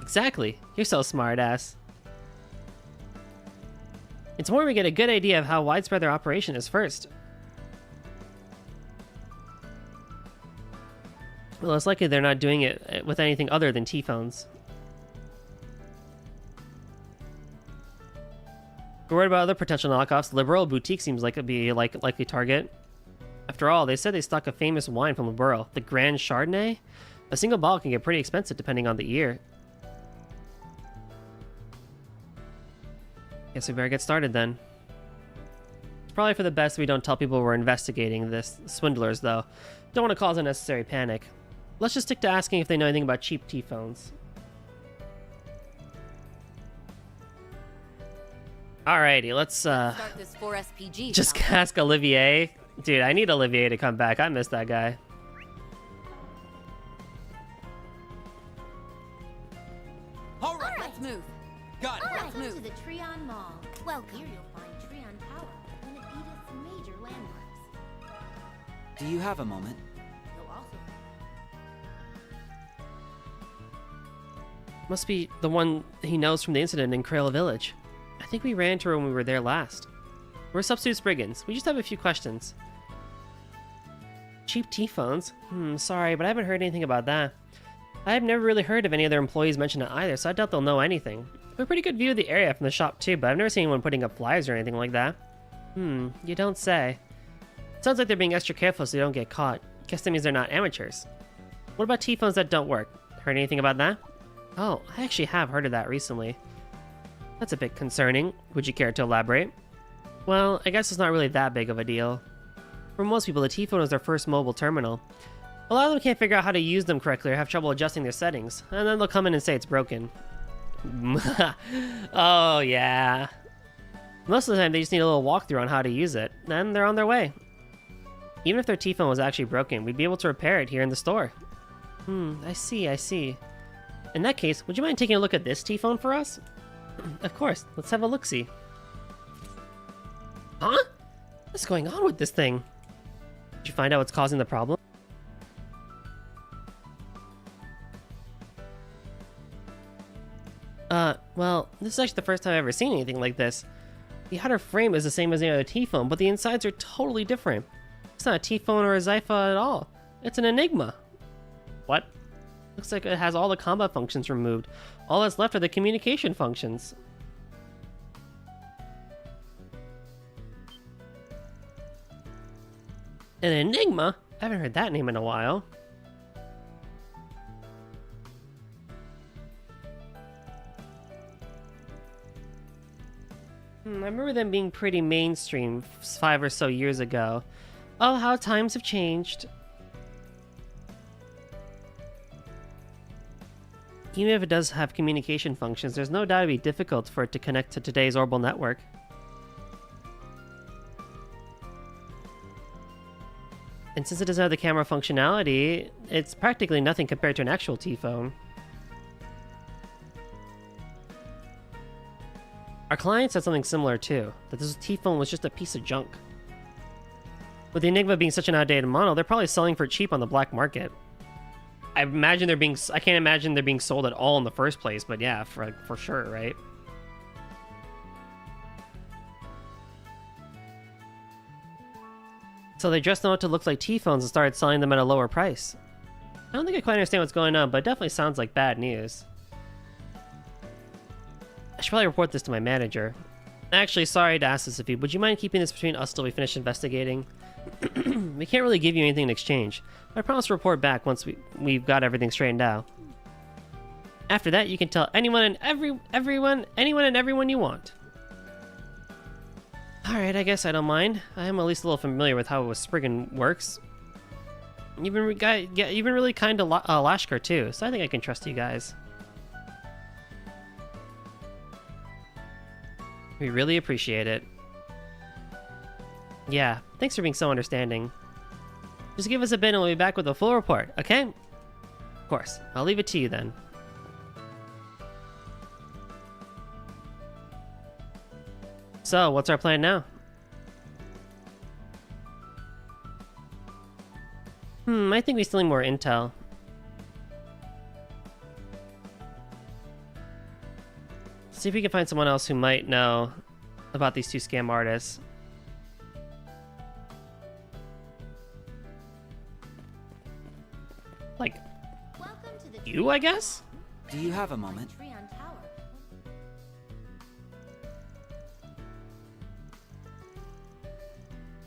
Exactly. You're so smart, ass. It's more we get a good idea of how widespread their operation is first. Well, it's likely they're not doing it with anything other than T-phones. We're worried about other potential knockoffs. Liberal boutique seems like it'd be likely target. After all, they said they stock a famous wine from Liberal, the Grand Chardonnay. A single bottle can get pretty expensive depending on the year. Guess we better get started then. It's probably for the best we don't tell people we're investigating this swindlers, though. Don't want to cause unnecessary panic. Let's just stick to asking if they know anything about cheap T-phones. Alrighty, let's start this 4SPG, just ask Olivier. Dude, I need Olivier to come back. I miss that guy. All right, let's move. Got it. Let's move. To the Treon Mall. Welcome. Here you'll find Treon Tower, one of Edith's major landmarks. Do you have a moment? You'll also Must be the one he knows from the incident in Crail Village. I think we ran into her when we were there last. We're substitute brigands. We just have a few questions. Cheap T-phones? Sorry, but I haven't heard anything about that. I've never really heard of any other employees mention it either, so I doubt they'll know anything. We have a pretty good view of the area from the shop too, but I've never seen anyone putting up flyers or anything like that. You don't say. Sounds like they're being extra careful so they don't get caught. Guess that means they're not amateurs. What about T-phones that don't work? Heard anything about that? Oh, I actually have heard of that recently. That's a bit concerning. Would you care to elaborate? Well, I guess it's not really that big of a deal. For most people, the T-phone is their first mobile terminal. A lot of them can't figure out how to use them correctly or have trouble adjusting their settings, and then they'll come in and say it's broken. Oh, yeah. Most of the time, they just need a little walkthrough on how to use it, then they're on their way. Even if their T-phone was actually broken, we'd be able to repair it here in the store. I see. In that case, would you mind taking a look at this T-phone for us? Of course, let's have a look-see. Huh? What's going on with this thing? Did you find out what's causing the problem? Well, this is actually the first time I've ever seen anything like this. The outer frame is the same as any other T-phone, but the insides are totally different. It's not a T-phone or a Zypha at all. It's an Enigma. What? Looks like it has all the combat functions removed. All that's left are the communication functions. An Enigma? I haven't heard that name in a while. I remember them being pretty mainstream 5 or so years ago. Oh, how times have changed. Even if it does have communication functions, there's no doubt it'd be difficult for it to connect to today's orbital network. And since it doesn't have the camera functionality, it's practically nothing compared to an actual T-phone. Our client said something similar too, that this T-phone was just a piece of junk. With the Enigma being such an outdated model, they're probably selling for cheap on the black market. I can't imagine they're being sold at all in the first place, but yeah, for sure, right? So they dressed them up to look like T-phones and started selling them at a lower price. I don't think I quite understand what's going on, but it definitely sounds like bad news. I should probably report this to my manager. Actually, sorry to ask this of you, would you mind keeping this between us till we finish investigating? We can't really give you anything in exchange, but I promise to report back once we've got everything straightened out. After that, you can tell anyone and everyone you want. Alright, I guess I don't mind. I am at least a little familiar with how a Spriggan works. You've been really kind to Lashkar too, so I think I can trust you guys. We really appreciate it. Yeah, thanks for being so understanding. Just give us a bit and we'll be back with a full report, okay? Of course, I'll leave it to you then. So, what's our plan now? I think we still need more intel. See if we can find someone else who might know about these two scam artists. Like, you, I guess? Do you have a moment?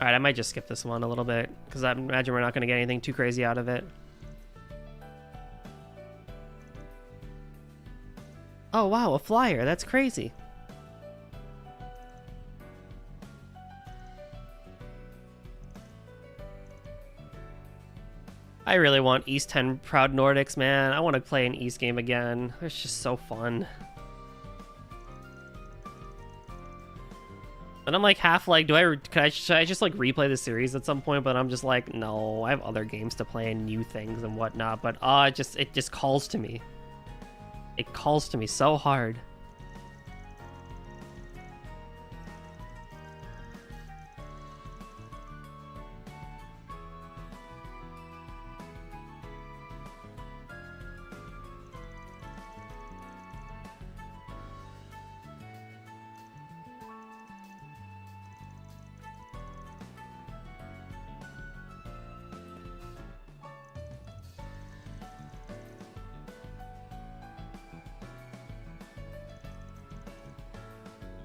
Alright, I might just skip this one a little bit, because I imagine we're not going to get anything too crazy out of it. Oh wow, a flyer, that's crazy. I really want East 10 Proud Nordics, man. I want to play an East game again. It's just so fun. And I'm like half like, should I just like replay the series at some point? But I'm just like, no, I have other games to play and new things and whatnot. But it just calls to me. It calls to me so hard.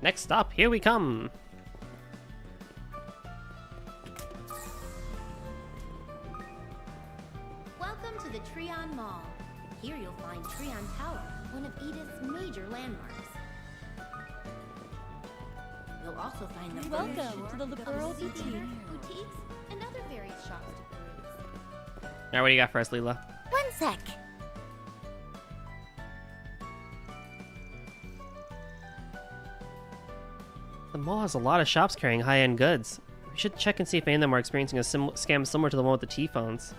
Next stop, here we come. Welcome to the Treon Mall. Here you'll find Treon Tower, one of Edith's major landmarks. You'll also find the Welcome to the Liberal Boutique. Boutiques, and other various shops to peruse. Now, what do you got for us, Leela? One sec. The mall has a lot of shops carrying high-end goods. We should check and see if any of them are experiencing a scam similar to the one with the T-phones.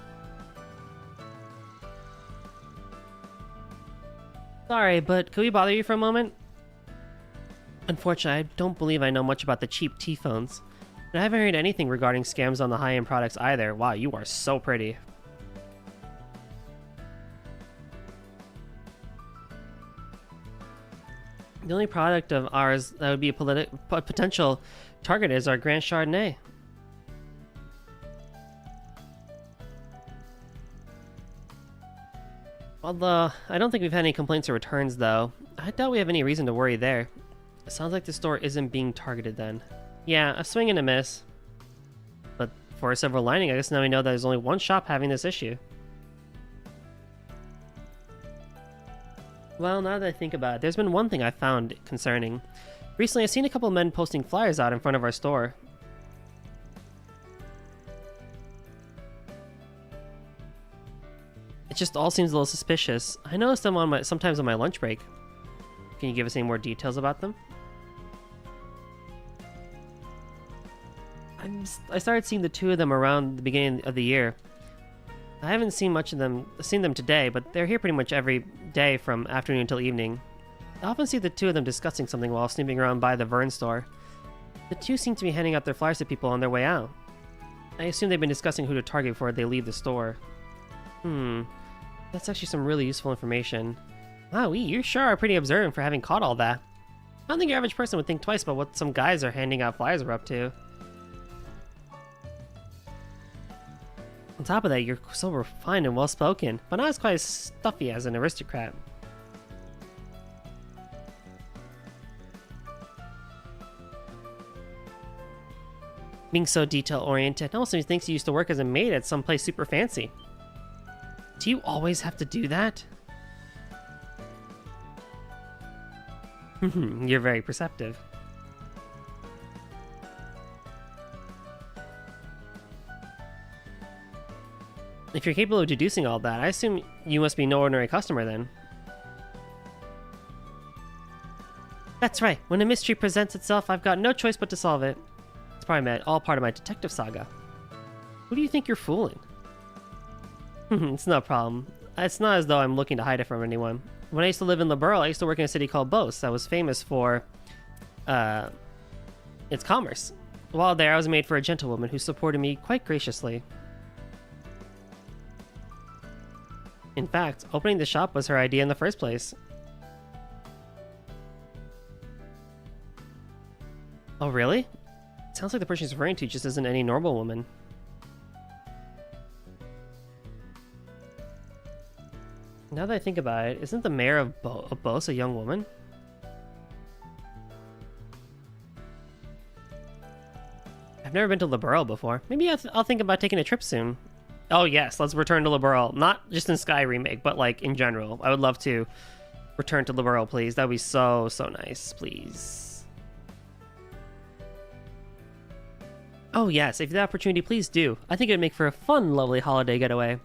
Sorry, but could we bother you for a moment? Unfortunately, I don't believe I know much about the cheap T-phones. And I haven't heard anything regarding scams on the high-end products either. Wow, you are so pretty. The only product of ours that would be a potential target is our Grand Chardonnay. Although, I don't think we've had any complaints or returns though. I doubt we have any reason to worry there. It sounds like the store isn't being targeted then. Yeah, a swing and a miss. But For a silver lining, I guess now we know that there's only one shop having this issue. Well, now that I think about it, there's been one thing I found concerning. Recently, I've seen a couple of men posting flyers out in front of our store. It just all seems a little suspicious. I noticed them sometimes on my lunch break. Can you give us any more details about them? I started seeing the two of them around the beginning of the year. I haven't seen them today, but they're here pretty much every day from afternoon until evening. I often see the two of them discussing something while snooping around by the Vern store. The two seem to be handing out their flyers to people on their way out. I assume they've been discussing who to target before they leave the store. That's actually some really useful information. Wow, you sure are pretty observant for having caught all that. I don't think your average person would think twice about what some guys are handing out flyers are up to. On top of that, you're so refined and well-spoken, but not as quite as stuffy as an aristocrat. Being so detail-oriented also thinks you used to work as a maid at some place super fancy. Do you always have to do that? You're very perceptive. If you're capable of deducing all that, I assume you must be no ordinary customer then. That's right. When a mystery presents itself, I've got no choice but to solve it. It's probably all part of my detective saga. Who do you think you're fooling? It's no problem. It's not as though I'm looking to hide it from anyone. When I used to live in Liberl, I used to work in a city called Beauce that was famous for its commerce. While there, I was made for a gentlewoman who supported me quite graciously. In fact, opening the shop was her idea in the first place. Oh, really? It sounds like the person she's referring to just isn't any normal woman. Now that I think about it, isn't the mayor of Beauce a young woman? I've never been to Liberl before. Maybe I'll think about taking a trip soon. Oh yes, let's return to Liberl. Not just in Sky Remake, but like in general. I would love to return to Liberl, please. That would be so nice, please. Oh yes, if you have the opportunity, please do. I think it would make for a fun, lovely holiday getaway.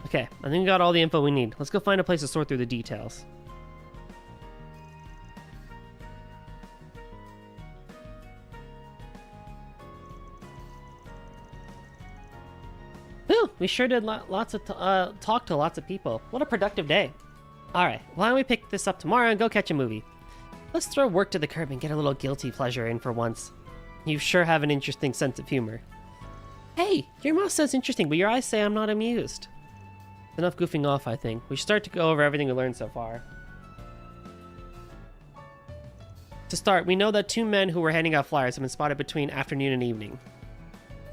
Okay, I think we got all the info we need. Let's go find a place to sort through the details. Whew, we sure did talk to lots of people. What a productive day. Alright, why don't we pick this up tomorrow and go catch a movie? Let's throw work to the curb and get a little guilty pleasure in for once. You sure have an interesting sense of humor. Hey, your mouth says interesting, but your eyes say I'm not amused. Enough goofing off, I think. We should start to go over everything we learned so far. To start, we know that two men who were handing out flyers have been spotted between afternoon and evening.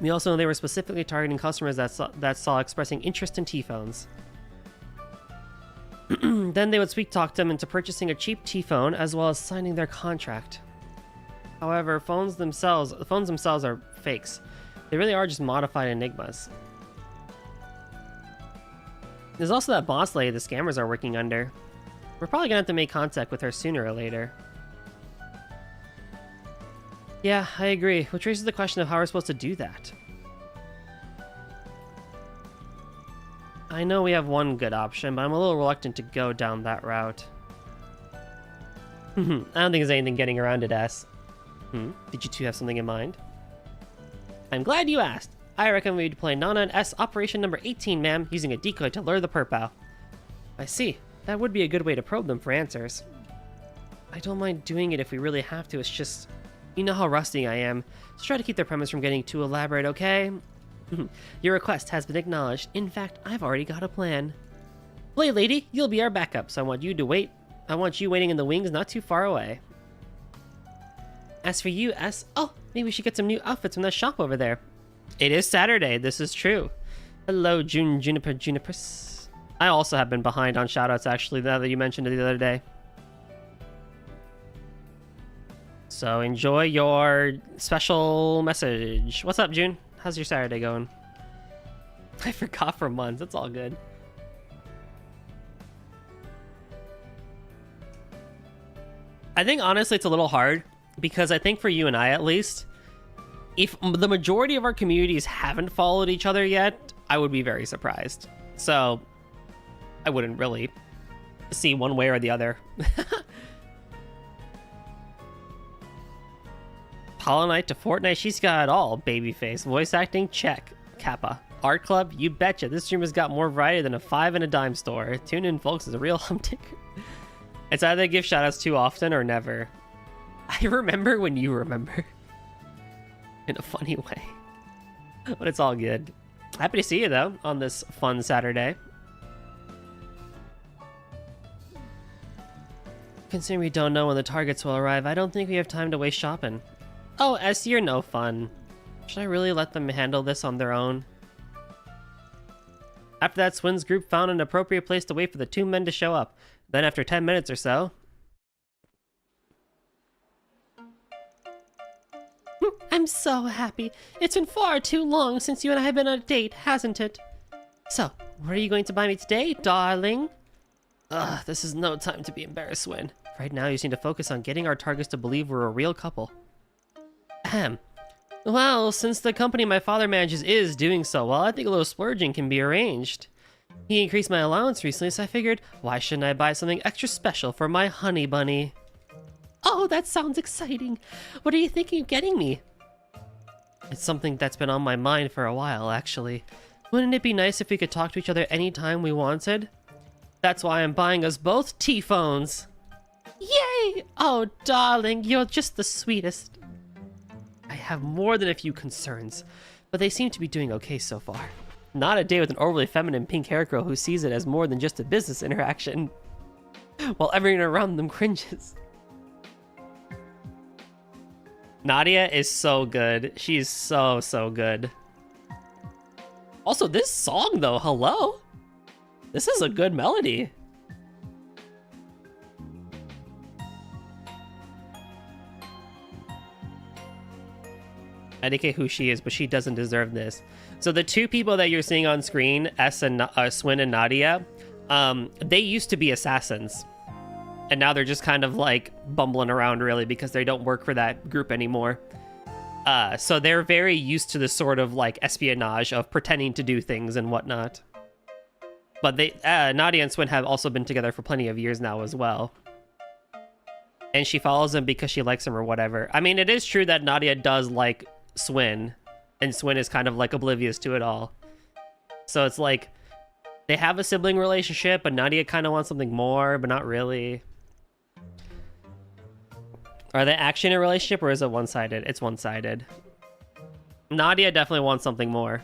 We also know they were specifically targeting customers that saw expressing interest in T-phones. Then they would sweet talk them into purchasing a cheap T-phone as well as signing their contract. However, the phones themselves are fakes. They really are just modified enigmas. There's also that boss lady the scammers are working under. We're probably gonna have to make contact with her sooner or later. Yeah, I agree, which raises the question of how we're supposed to do that. I know we have one good option, but I'm a little reluctant to go down that route. I don't think there's anything getting around it, S. Did you two have something in mind? I'm glad you asked. I recommend we deploy Nana and S Operation Number 18, ma'am, using a decoy to lure the perp out. I see. That would be a good way to probe them for answers. I don't mind doing it if we really have to, it's just... You know how rusty I am, so try to keep their premise from getting too elaborate, okay? Your request has been acknowledged. In fact, I've already got a plan. Blade Lady, you'll be our backup, so I want you waiting in the wings not too far away. As for you, S, oh, maybe we should get some new outfits from that shop over there. It is Saturday, this is true. Hello, Junipers. I also have been behind on shoutouts, actually, now that you mentioned it the other day. So enjoy your special message. What's up, June? How's your Saturday going? I forgot for months. It's all good. I think honestly it's a little hard because I think for you and I at least, if the majority of our communities haven't followed each other yet, I would be very surprised. So I wouldn't really see one way or the other. Hollow Knight to Fortnite, she's got it all. Babyface, voice acting, check. Kappa. Art club, you betcha. This stream has got more variety than a 5 and a dime store. Tune in, folks, it's a real humdinger. It's either they give shoutouts too often or never. I remember when you remember. In a funny way. But it's all good. Happy to see you, though, on this fun Saturday. Considering we don't know when the targets will arrive, I don't think we have time to waste shopping. Oh, S, you're no fun. Should I really let them handle this on their own? After that, Swin's group found an appropriate place to wait for the 2 men to show up. Then after 10 minutes or so... I'm so happy. It's been far too long since you and I have been on a date, hasn't it? So, what are you going to buy me today, darling? Ugh, this is no time to be embarrassed, Swin. Right now, you seem to focus on getting our targets to believe we're a real couple. Ahem. Well, since the company my father manages is doing so well, I think a little splurging can be arranged. He increased my allowance recently, so I figured, why shouldn't I buy something extra special for my honey bunny? Oh, that sounds exciting. What are you thinking of getting me? It's something that's been on my mind for a while, actually. Wouldn't it be nice if we could talk to each other anytime we wanted? That's why I'm buying us both T-phones. Yay! Oh, darling, you're just the sweetest. I have more than a few concerns, but they seem to be doing okay so far. Not a day with an overly feminine pink hair girl who sees it as more than just a business interaction, while everyone around them cringes. Nadia is so good. She's so good. Also, this song though, hello? This is a good melody. I indicate who she is, but she doesn't deserve this. So the two people that you're seeing on screen, Swin and Nadia, they used to be assassins. And now they're just kind of like bumbling around really because they don't work for that group anymore. So they're very used to the sort of like espionage of pretending to do things and whatnot. But they, Nadia and Swin have also been together for plenty of years now as well. And she follows him because she likes him or whatever. I mean, it is true that Nadia does like Swin, and Swin is kind of like oblivious to it all. So it's like they have a sibling relationship, but Nadia kind of wants something more, but not really. Are they actually in a relationship, or is it one-sided? It's one-sided. Nadia definitely wants something more.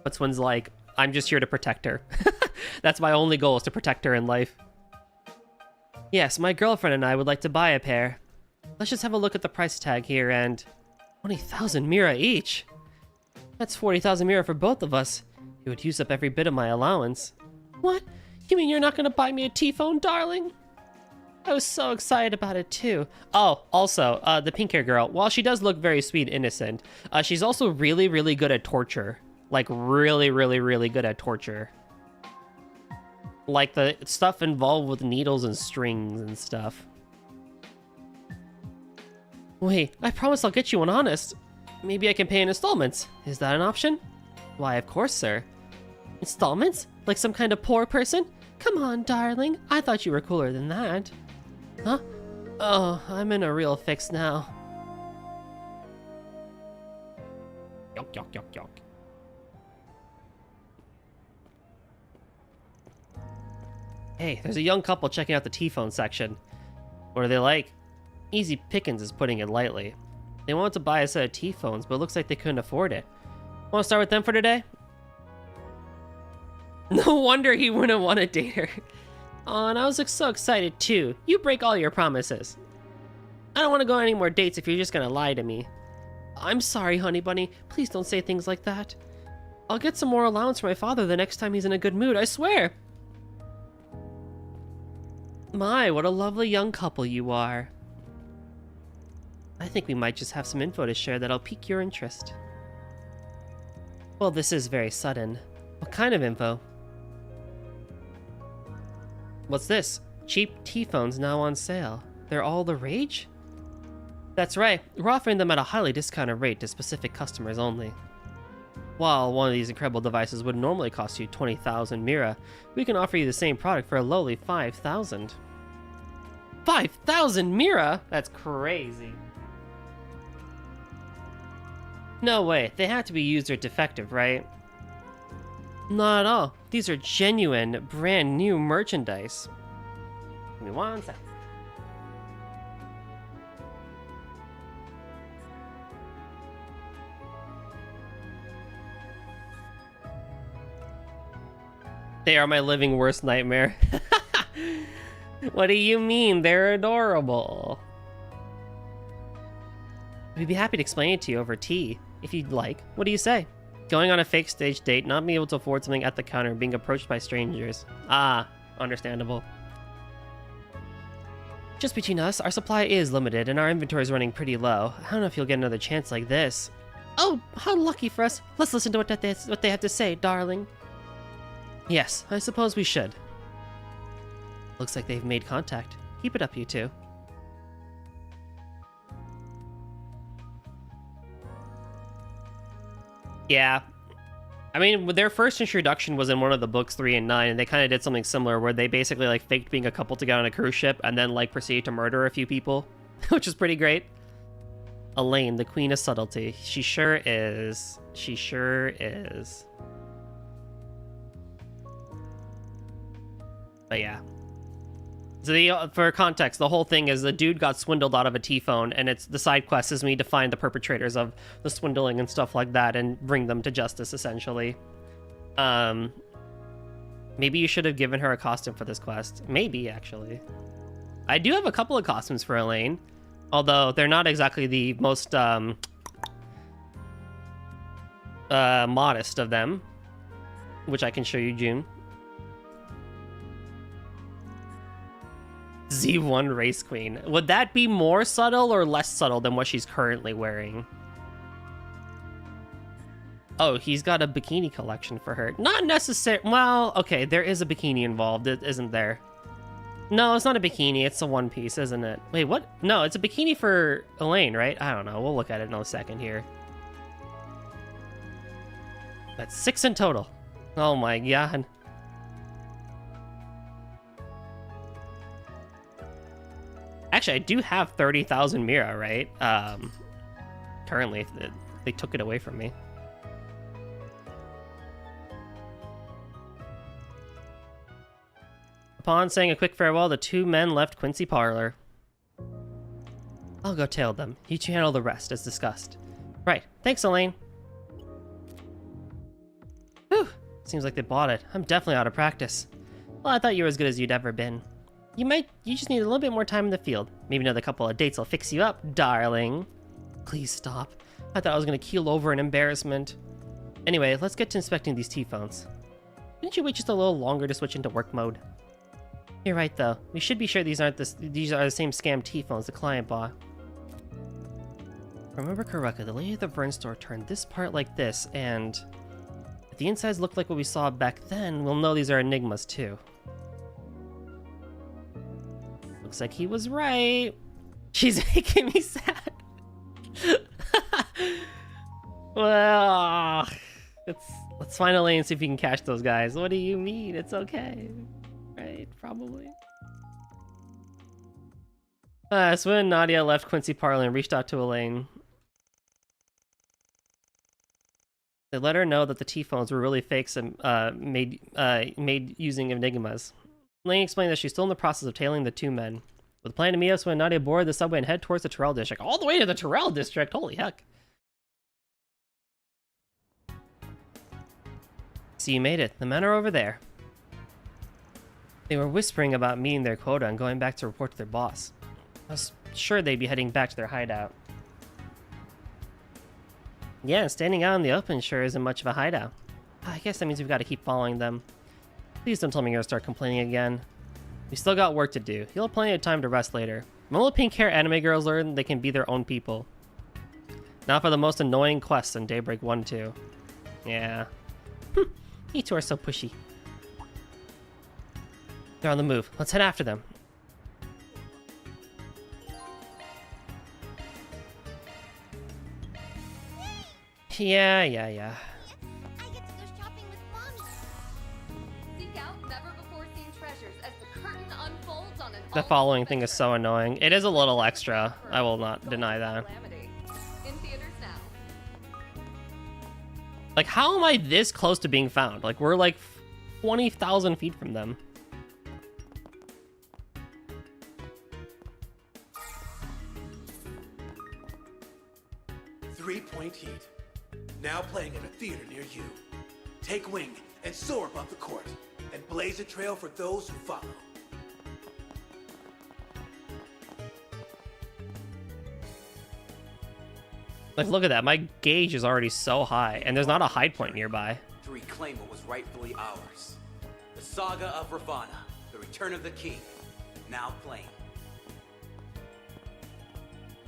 But Swin's like, I'm just here to protect her. That's my only goal, is to protect her in life. Yes, my girlfriend and I would like to buy a pair. Let's just have a look at the price tag here, and 20,000 Mira each. That's 40,000 Mira for both of us. It would use up every bit of my allowance. What? You mean you're not gonna buy me a T-phone, darling? I was so excited about it too. Oh, also, the pink hair girl, while she does look very sweet and innocent, she's also really good at torture. Like, really good at torture. Like, the stuff involved with needles and strings and stuff. Wait, I promise I'll get you one honest. Maybe I can pay in installments. Is that an option? Why, of course, sir. Installments? Like some kind of poor person? Come on, darling. I thought you were cooler than that. Huh? Oh, I'm in a real fix now. Yuck. Hey, there's a young couple checking out the T-phone section. What are they like? Easy pickings is putting it lightly. They wanted to buy a set of T-phones, but it looks like they couldn't afford it. Want to start with them for today? No wonder he wouldn't want to date her. Oh, and I was so excited too. You break all your promises. I don't want to go on any more dates if you're just gonna lie to me. I'm sorry, honey bunny. Please don't say things like that. I'll get some more allowance for my father the next time he's in a good mood, I swear. My, what a lovely young couple you are. I think we might just have some info to share that'll pique your interest. Well, this is very sudden. What kind of info? What's this? Cheap T-phones now on sale. They're all the rage? That's right. We're offering them at a highly discounted rate to specific customers only. While one of these incredible devices would normally cost you 20,000 Mira, we can offer you the same product for a lowly 5,000. 5,000 Mira? That's crazy. No way, they have to be used or defective, right? Not at all. These are genuine, brand new merchandise. Give me 1 second. They are my living worst nightmare. What do you mean? They're adorable. We'd be happy to explain it to you over tea, if you'd like. What do you say? Going on a fake stage date, not being able to afford something at the counter, being approached by strangers. Ah, understandable. Just between us, our supply is limited and our inventory is running pretty low. I don't know if you'll get another chance like this. Oh, how lucky for us. Let's listen to what they have to say, darling. Yes, I suppose we should. Looks like they've made contact. Keep it up, you two. Yeah. I mean, their first introduction was in one of the books 3 and 9, and they kind of did something similar where they basically like faked being a couple to get on a cruise ship and then like proceeded to murder a few people, which is pretty great. Elaine, the queen of subtlety. She sure is. She sure is. But yeah. So for context, the whole thing is the dude got swindled out of a T-phone, and it's the side quest is we need to find the perpetrators of the swindling and stuff like that and bring them to justice, essentially. Maybe you should have given her a costume for this quest. Maybe, actually. I do have a couple of costumes for Elaine, although they're not exactly the most modest of them, which I can show you, June. Z1 Race Queen. Would that be more subtle or less subtle than what she's currently wearing? Oh, he's got a bikini collection for her. Not necessary. Well, okay, there is a bikini involved, isn't there? No, it's not a bikini. It's a one piece, isn't it? Wait, what? No, it's a bikini for Elaine, right? I don't know. We'll look at it in a second here. That's 6 in total. Oh my god. Actually, I do have 30,000 Mira, right? Currently, they took it away from me. Upon saying a quick farewell, the two men left Quincy Parlor. I'll go tail them. You two handle the rest, as discussed. Right. Thanks, Elaine. Whew. Seems like they bought it. I'm definitely out of practice. Well, I thought you were as good as you'd ever been. You just need a little bit more time in the field. Maybe another couple of dates will fix you up, darling. Please stop. I thought I was gonna keel over in embarrassment. Anyway, let's get to inspecting these T-phones. Didn't you wait just a little longer to switch into work mode? You're right, though. We should be sure these are the same scam T-phones the client bought. If I remember correctly, the lady at the Vern store turned this part like this, and if the insides look like what we saw back then, we'll know these are Enigmas too. Looks like he was right. She's making me sad. Well, let's find Elaine and see if we can catch those guys. What do you mean? It's okay. Right, probably. So when Nadia left Quincy Parlor and reached out to Elaine, they let her know that the T-phones were really fakes and made using Enigmas. Elaine explained that she's still in the process of tailing the two men. With a plan to meet us when Nadia board the subway and head towards the Terrell District. All the way to the Terrell District! Holy heck! So you made it. The men are over there. They were whispering about meeting their quota and going back to report to their boss. I was sure they'd be heading back to their hideout. Yeah, standing out in the open sure isn't much of a hideout. I guess that means we've got to keep following them. Please don't tell me you're gonna start complaining again. We still got work to do. You'll have plenty of time to rest later. When will pink hair anime girls learn they can be their own people? Not for the most annoying quests in Daybreak 1 2. Yeah. You two are so pushy. They're on the move. Let's head after them. Yeah. I get to go shopping with Mommy. Seek out never-before-seen treasures as the curtain unfolds on an The following thing is so annoying. It is a little extra. I will not deny that. in theaters now. Like, how am I this close to being found? Like, we're like 20,000 feet from them. Three-point heat. Now playing at a theater near you. Take wing and soar above the court, and blaze a trail for those who follow. Like, look at that. My gauge is already so high, and there's not a hide point nearby. To reclaim what was rightfully ours. The Saga of Ravana, the Return of the King. Now playing.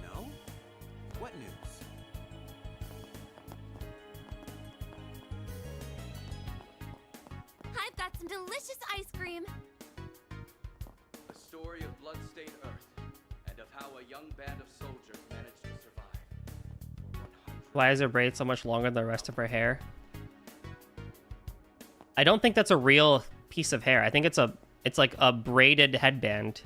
No? What news? I've got some delicious ice cream. A story of blood-stained Earth, and of how a young band of soldiers managed to survive. Why is her braid so much longer than the rest of her hair? I don't think that's a real piece of hair. I think it's like a braided headband.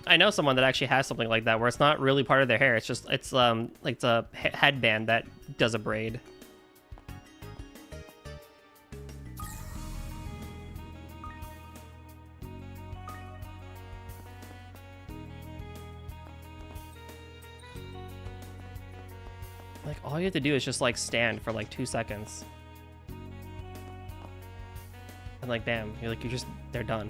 I know someone that actually has something like that where it's not really part of their hair. It's just like the headband that does a braid. Like, all you have to do is just like stand for like 2 seconds. And like, bam, they're done.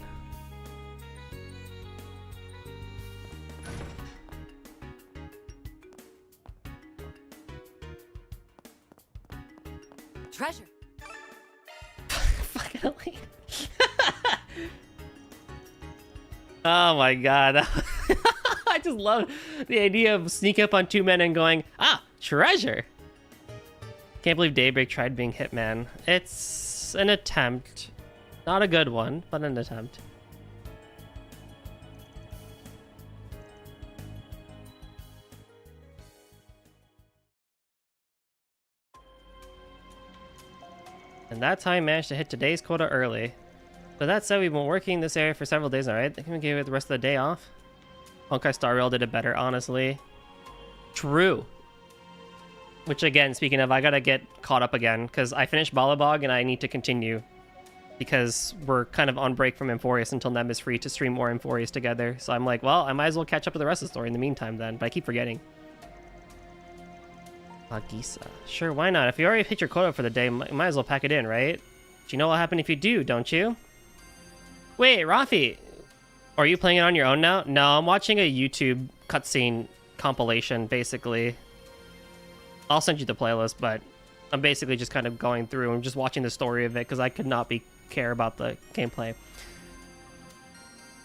Treasure. Fucking Oh my god. I just love the idea of sneaking up on two men and going, ah, treasure. Can't believe Daybreak tried being Hitman. It's an attempt. Not a good one, but an attempt. And that's how I managed to hit today's quota early. But that said, we've been working this area for several days now, right? I think we gave it the rest of the day off. Honkai Star Rail did it better, honestly. True. Which again, speaking of, I gotta get caught up again, because I finished Balabog and I need to continue. Because we're kind of on break from Amphorius until Nem is free to stream more Amphorius together. So I'm like, well, I might as well catch up with the rest of the story in the meantime then, but I keep forgetting. Magisa. Sure, why not? If you already hit your quota for the day, might as well pack it in, right? But you know what'll happen if you do, don't you? Wait, Rafi, are you playing it on your own now? No, I'm watching a YouTube cutscene compilation, basically. I'll send you the playlist, but I'm basically just kind of going through and just watching the story of it because I could not care about the gameplay.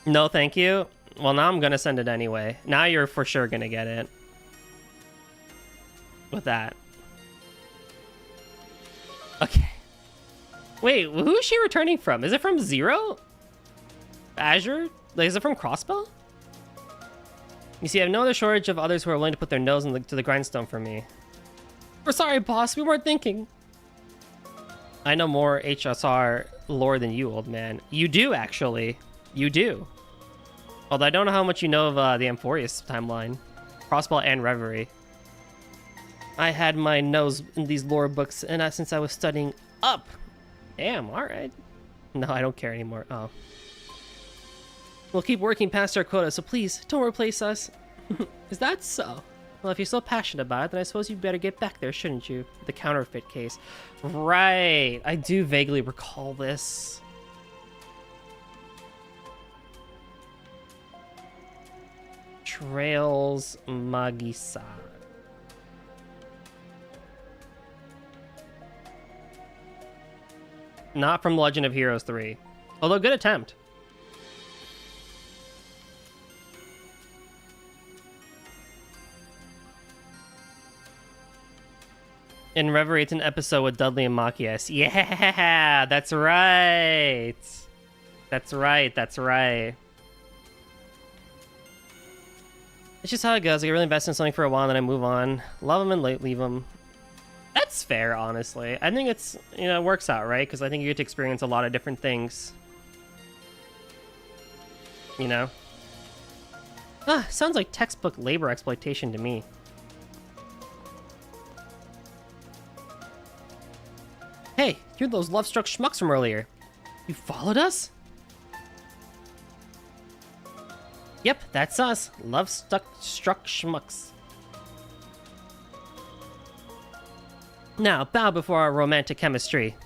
No, thank you. Well, now I'm gonna send it anyway. Now you're for sure gonna get it. With that. Okay. Wait, who is she returning from? Is it from Zero? Azure? Like, is it from Crossbow? You see, I have no other shortage of others who are willing to put their nose to the grindstone for me. We're sorry, boss. We weren't thinking. I know more HSR lore than you, old man. You do, actually. You do. Although I don't know how much you know of the Amphorius timeline. Crossbow and Reverie. I had my nose in these lore books and since I was studying up. Damn, alright. No, I don't care anymore. Oh. We'll keep working past our quota, so please, don't replace us. Is that so? Well, if you're so passionate about it, then I suppose you better get back there, shouldn't you? The counterfeit case. Right. I do vaguely recall this. Trails Magisa. Not from Legend of Heroes 3. Although, good attempt. In Reverie, it's an episode with Dudley and Machias. Yeah, that's right. That's right, that's right. It's just how it goes. I get really invested in something for a while, and then I move on. Love them and leave them. That's fair, honestly. I think it's, you know, it works out, right? Because I think you get to experience a lot of different things. You know? Ah, sounds like textbook labor exploitation to me. Hey, you're those love-struck schmucks from earlier. You followed us? Yep, that's us. Love-struck schmucks. Now, bow before our romantic chemistry.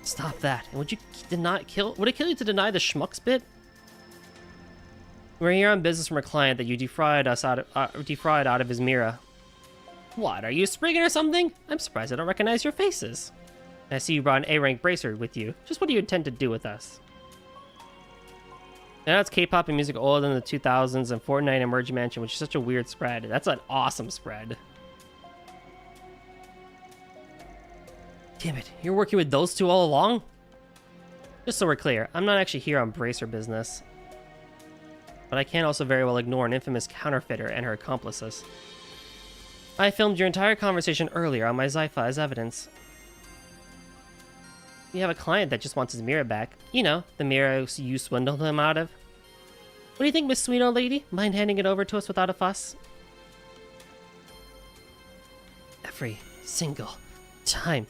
Stop that. And would it kill you to deny the schmucks bit? We're here on business from a client that you defrauded out of his mirror. What, are you a Spriggan or something? I'm surprised I don't recognize your faces. I see you brought an A-rank bracer with you. Just what do you intend to do with us? Now it's K-pop and music older than the 2000s and Fortnite and Merge Mansion, which is such a weird spread. That's an awesome spread. Damn it, you're working with those two all along? Just so we're clear, I'm not actually here on bracer business. But I can't also very well ignore an infamous counterfeiter and her accomplices. I filmed your entire conversation earlier on my Zypha as evidence. You have a client that just wants his mirror back. You know, the mirror you swindled him out of. What do you think, Miss Sweet Old Lady? Mind handing it over to us without a fuss? Every single time.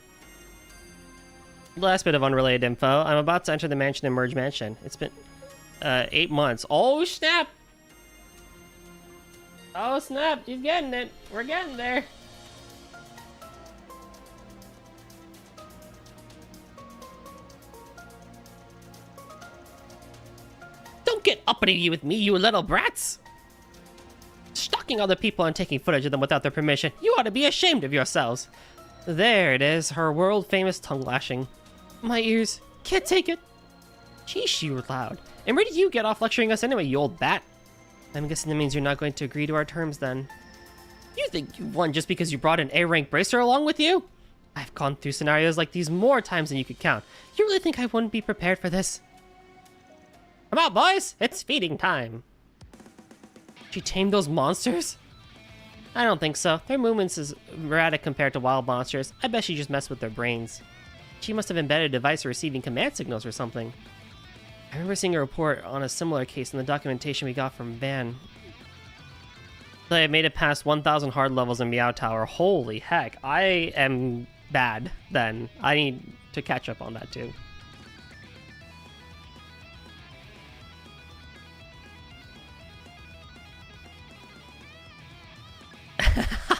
Last bit of unrelated info. I'm about to enter the mansion in Merge Mansion. It's been 8 months. Oh, snap! Oh, snap! You're getting it. We're getting there. Don't get uppity with me, you little brats! Stalking other people and taking footage of them without their permission. You ought to be ashamed of yourselves. There it is, her world-famous tongue lashing. My ears can't take it. Geez, you were loud. And where did you get off lecturing us anyway, you old bat? I'm guessing that means you're not going to agree to our terms then. You think you won just because you brought an A-rank bracer along with you? I've gone through scenarios like these more times than you could count. You really think I wouldn't be prepared for this? Come out, boys! It's feeding time. Did you tame those monsters? I don't think so. Their movements is erratic compared to wild monsters. I bet she just messed with their brains. She must have embedded a device for receiving command signals or something. I remember seeing a report on a similar case in the documentation we got from Van. They had made it past 1,000 hard levels in Meow Tower. Holy heck, I am bad then. I need to catch up on that too.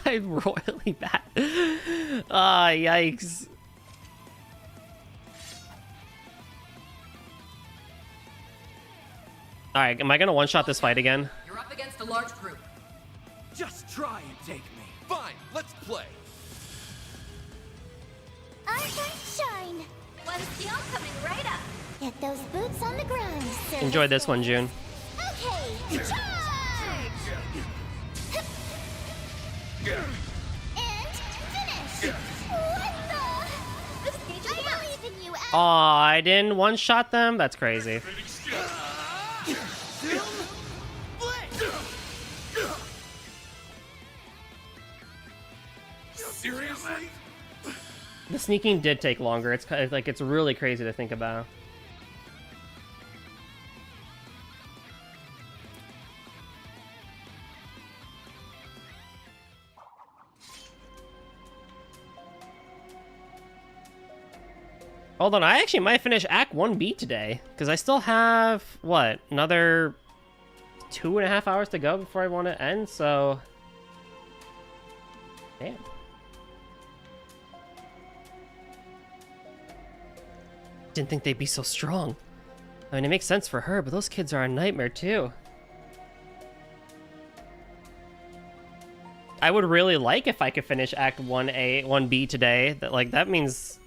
I'm royally bad. Ah, yikes. Alright, am I gonna one-shot this fight again? You're up against a large group. Just try and take me. Fine, let's play. Our time shine. One steel coming right up. Get those boots on the ground, sir. Enjoy this one, June. Okay, charge! And finish! What the? I believe in you, Al. Aw, I didn't one-shot them? That's crazy. Seriously? The sneaking did take longer. It's kind of like, it's really crazy to think about. Hold on, I actually might finish Act 1B today, because I still have, what, another 2.5 hours to go before I want to end, so... Damn. Didn't think they'd be so strong. I mean, it makes sense for her, but those kids are a nightmare, too. I would really like if I could finish Act 1A, 1B today. That means...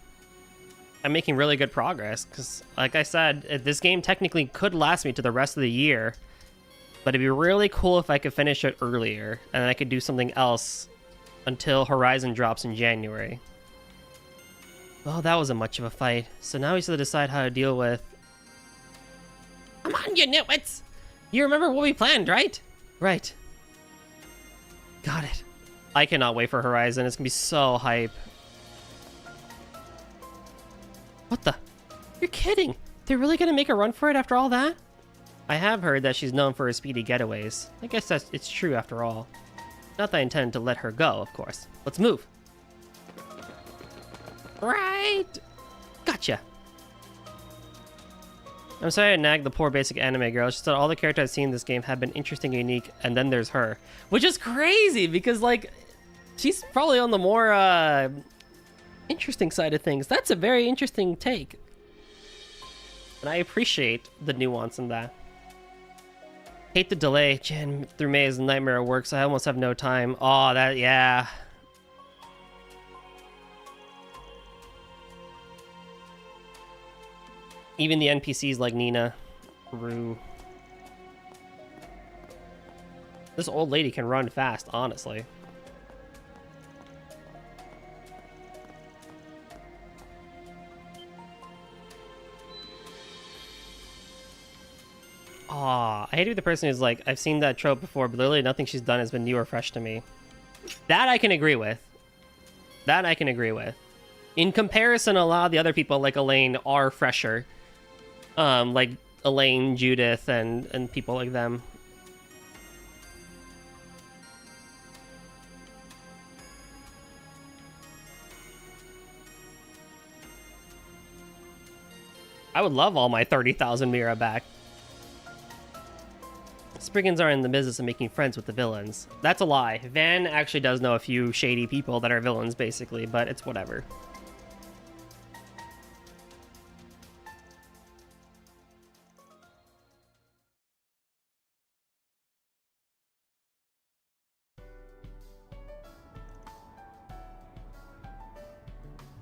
I'm making really good progress, because, like I said, this game technically could last me to the rest of the year, but it'd be really cool if I could finish it earlier, and I could do something else until Horizon drops in January. Oh, that wasn't much of a fight, so now we just have to decide how to deal with... Come on, you nitwits! You remember what we planned, right? Right. Got it. I cannot wait for Horizon, it's gonna be so hype. What the? You're kidding! They're really gonna make a run for it after all that? I have heard that she's known for her speedy getaways. I guess it's true after all. Not that I intend to let her go, of course. Let's move. Right! Gotcha! I'm sorry to nag the poor basic anime girl. It's just that all the characters I've seen in this game have been interesting and unique, and then there's her. Which is crazy, because, like, she's probably on the more, interesting side of things. That's a very interesting take. And I appreciate the nuance in that. Hate the delay. Jan through May is a nightmare at work, so I almost have no time. Oh, that, yeah. Even the NPCs like Nina, Rue. This old lady can run fast, honestly. Aw, I hate to be the person who's like, I've seen that trope before, but literally nothing she's done has been new or fresh to me. That I can agree with. That I can agree with. In comparison, a lot of the other people, like Elaine, are fresher. Like Elaine, Judith, and people like them. I would love all my 30,000 Mira back. Spriggans are in the business of making friends with the villains. That's a lie. Van actually does know a few shady people that are villains, basically, but it's whatever.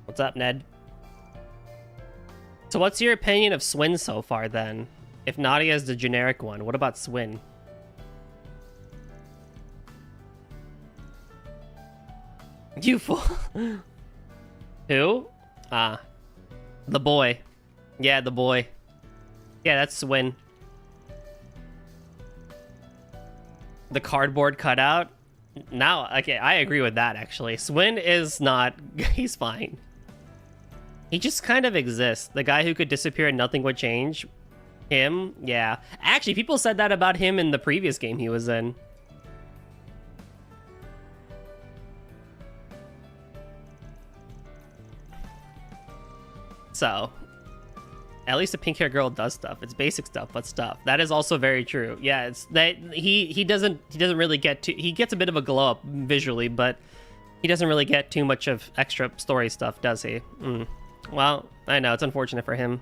What's up, Ned? So what's your opinion of Swin so far, then? If Nadia is the generic one, what about Swin? You fool. Who? Ah. The boy. Yeah, the boy. Yeah, that's Swin. The cardboard cutout? Now, okay, I agree with that, actually. Swin is not... He's fine. He just kind of exists. The guy who could disappear and nothing would change. Him? Yeah. Actually, people said that about him in the previous game he was in. So, at least the pink-haired girl does stuff. It's basic stuff, but stuff. That is also very true. Yeah, it's that he doesn't really get to... He gets a bit of a glow up visually, but he doesn't really get too much of extra story stuff, does he? Well, I know, it's unfortunate for him.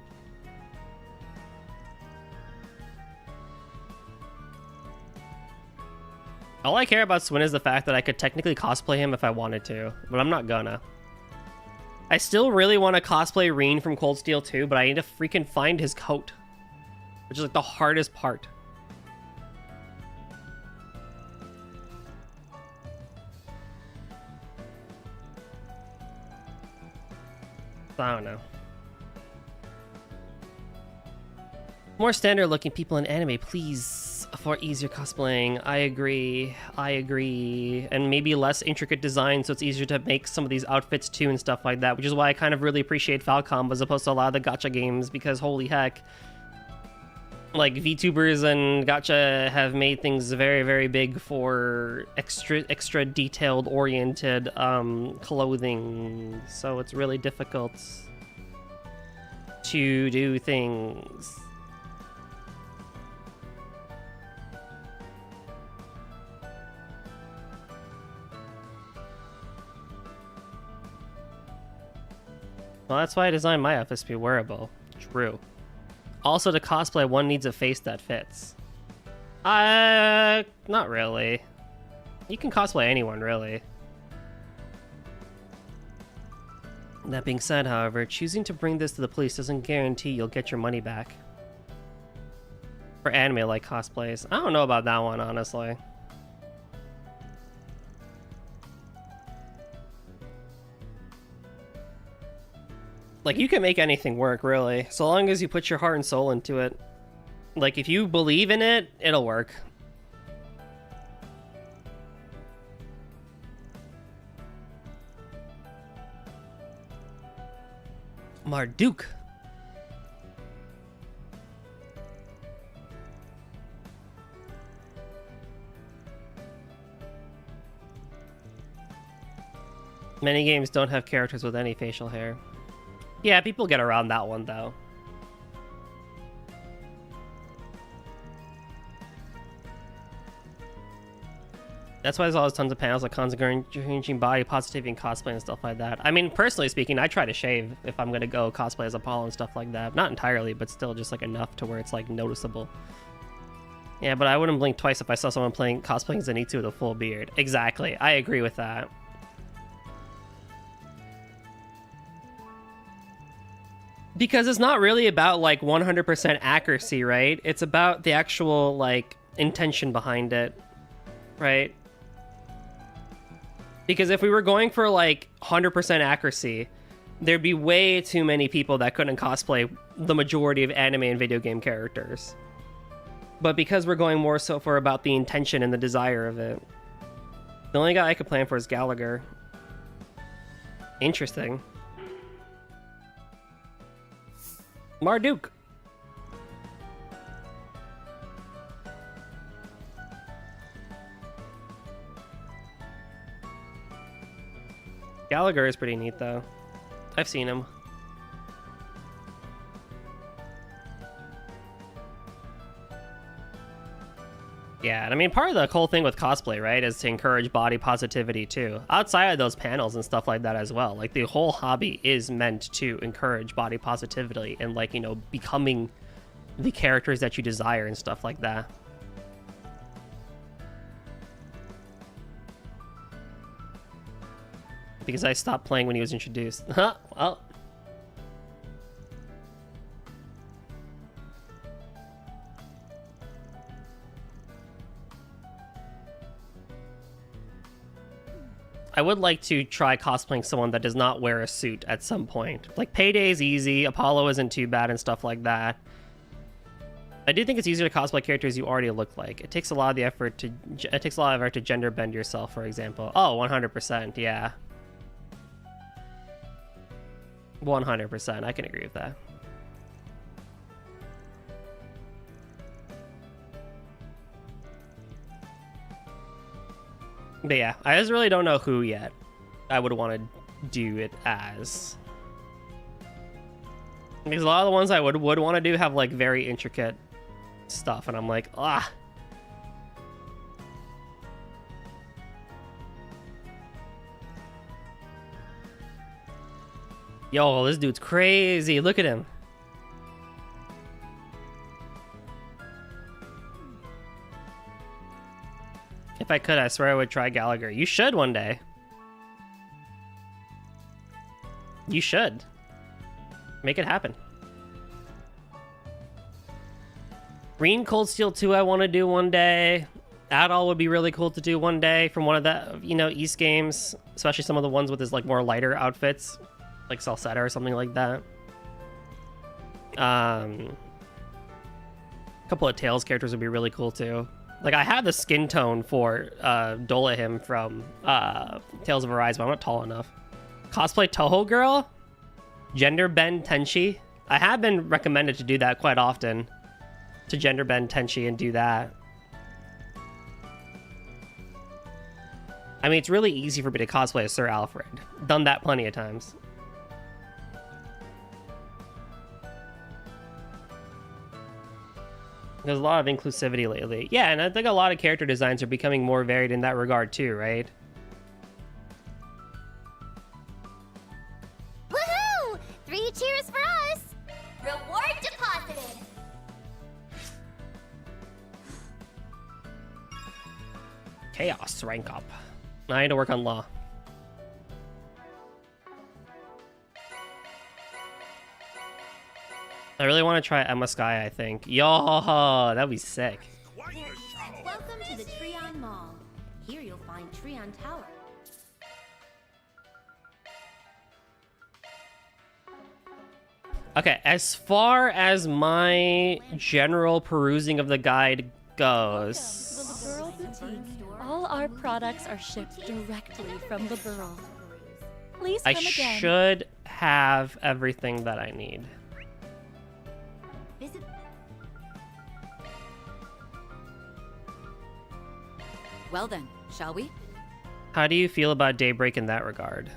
All I care about Swin is the fact that I could technically cosplay him if I wanted to, but I'm not gonna. I still really want to cosplay Reen from Cold Steel 2, but I need to freaking find his coat, which is like the hardest part. I don't know. More standard looking people in anime, please, for easier cosplaying. I agree. And maybe less intricate design, so it's easier to make some of these outfits too and stuff like that, which is why I kind of really appreciate Falcom as opposed to a lot of the gacha games, because holy heck. Like, VTubers and gacha have made things very, very big for extra detailed oriented clothing, so it's really difficult to do things. Well, that's why I designed my outfits to be wearable. True. Also, to cosplay, one needs a face that fits. Not really. You can cosplay anyone, really. That being said, however, choosing to bring this to the police doesn't guarantee you'll get your money back. For anime-like cosplays. I don't know about that one, honestly. Like, you can make anything work, really. So long as you put your heart and soul into it. Like, if you believe in it, it'll work. Marduk. Many games don't have characters with any facial hair. Yeah, people get around that one, though. That's why there's always tons of panels like changing body positivity and cosplay and stuff like that. I mean, personally speaking, I try to shave if I'm gonna go cosplay as Apollo and stuff like that. Not entirely, but still just like enough to where it's like noticeable. Yeah, but I wouldn't blink twice if I saw someone cosplaying Zenitsu with a full beard. Exactly, I agree with that. Because it's not really about like 100% accuracy, right? It's about the actual like intention behind it, right? Because if we were going for like 100% accuracy, there'd be way too many people that couldn't cosplay the majority of anime and video game characters. But because we're going more so for about the intention and the desire of it, the only guy I could plan for is Gallagher. Interesting. Marduk. Gallagher is pretty neat, though. I've seen him. Yeah, and I mean, part of the whole thing with cosplay, right, is to encourage body positivity, too. Outside of those panels and stuff like that as well. Like, the whole hobby is meant to encourage body positivity and, like, you know, becoming the characters that you desire and stuff like that. Because I stopped playing when he was introduced. Huh? Well. I would like to try cosplaying someone that does not wear a suit at some point. Like, Payday's easy, Apollo isn't too bad and stuff like that. I do think it's easier to cosplay characters you already look like. It takes a lot of effort to gender bend yourself, for example. Oh, 100%, yeah. 100%, I can agree with that. But yeah, I just really don't know who yet I would want to do it as. Because a lot of the ones I would want to do have like very intricate stuff, and I'm like, ah. Yo, this dude's crazy. Look at him. If I could, I swear I would try Gallagher. You should one day. You should. Make it happen. Green Cold Steel 2 I want to do one day. Adol would be really cool to do one day from one of the, you know, East games. Especially some of the ones with his, like, more lighter outfits. Like Salsetta or something like that. A couple of Tails characters would be really cool too. Like, I have the skin tone for Dolahim from Tales of Arise, but I'm not tall enough. Cosplay Toho Girl? Gender bend Tenchi? I have been recommended to do that quite often. To gender bend Tenchi and do that. I mean, it's really easy for me to cosplay as Sir Alfred. Done that plenty of times. There's a lot of inclusivity lately. Yeah, and I think a lot of character designs are becoming more varied in that regard too, right? Woohoo! 3 cheers for us! Reward deposited! Chaos rank up. I need to work on law. I really want to try Emma Sky, I think. Yo, that'd be sick. Welcome to the Treon Mall. Here you'll find Treon Tower. Okay, as far as my general perusing of the guide goes... The Burl Boutique. All our products are shipped directly from the Burl. Please come I again. should have everything that I need. Well then, shall we? How do you feel about Daybreak in that regard?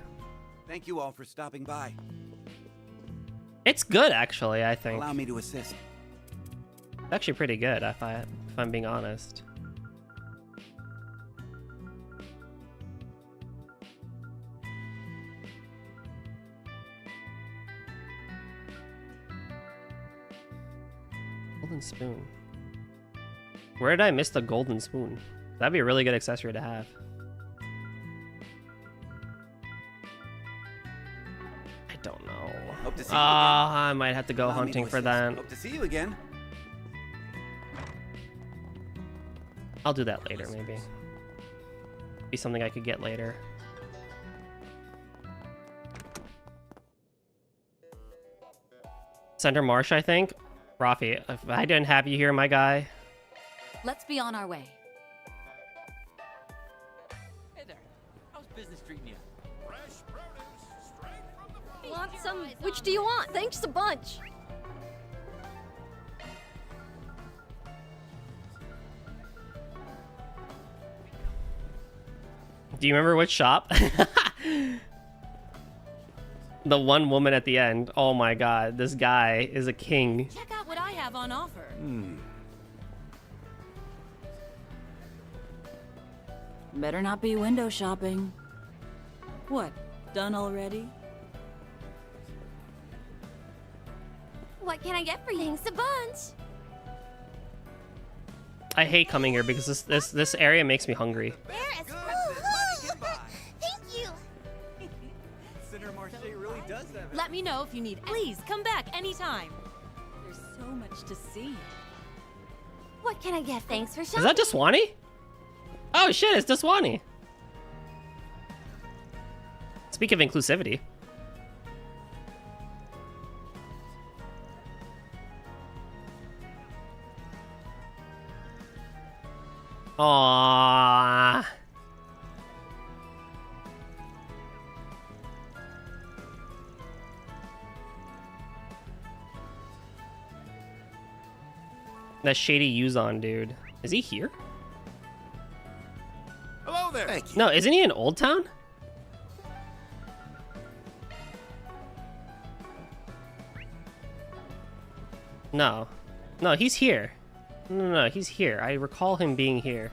Thank you all for stopping by. It's good, actually, I think. Allow me to assist. It's actually pretty good, if I'm being honest. Golden spoon. Where did I miss the golden spoon? That'd be a really good accessory to have. I don't know. Hope to see you again. I might have to go Allow me hunting to for assist. that. Hope to see you again. I'll do that later, maybe. Be something I could get later. Center Marsh, I think. Rafi, if I didn't have you here, my guy. Let's be on our way. Hey there. How's business treating you? Want some? Which do you want? Thanks a bunch. Do you remember which shop? The one woman at the end. Oh my god, this guy is a king. Check out what I have on offer. Better not be window shopping. What, done already? What can I get for you? Thanks a bunch. I hate coming here because this area makes me hungry. There is. Thank you. Senator Marche really does have it. Let me know if you need. Please come back anytime. There's so much to see. What can I get? Thanks for Is shopping. that Daswani? Oh shit, it's Daswani. Speak of inclusivity. Aww. That shady Yuzon dude. Is he here? Hello there. Thank you. No, isn't he in Old Town? No. No, he's here. No, he's here. I recall him being here.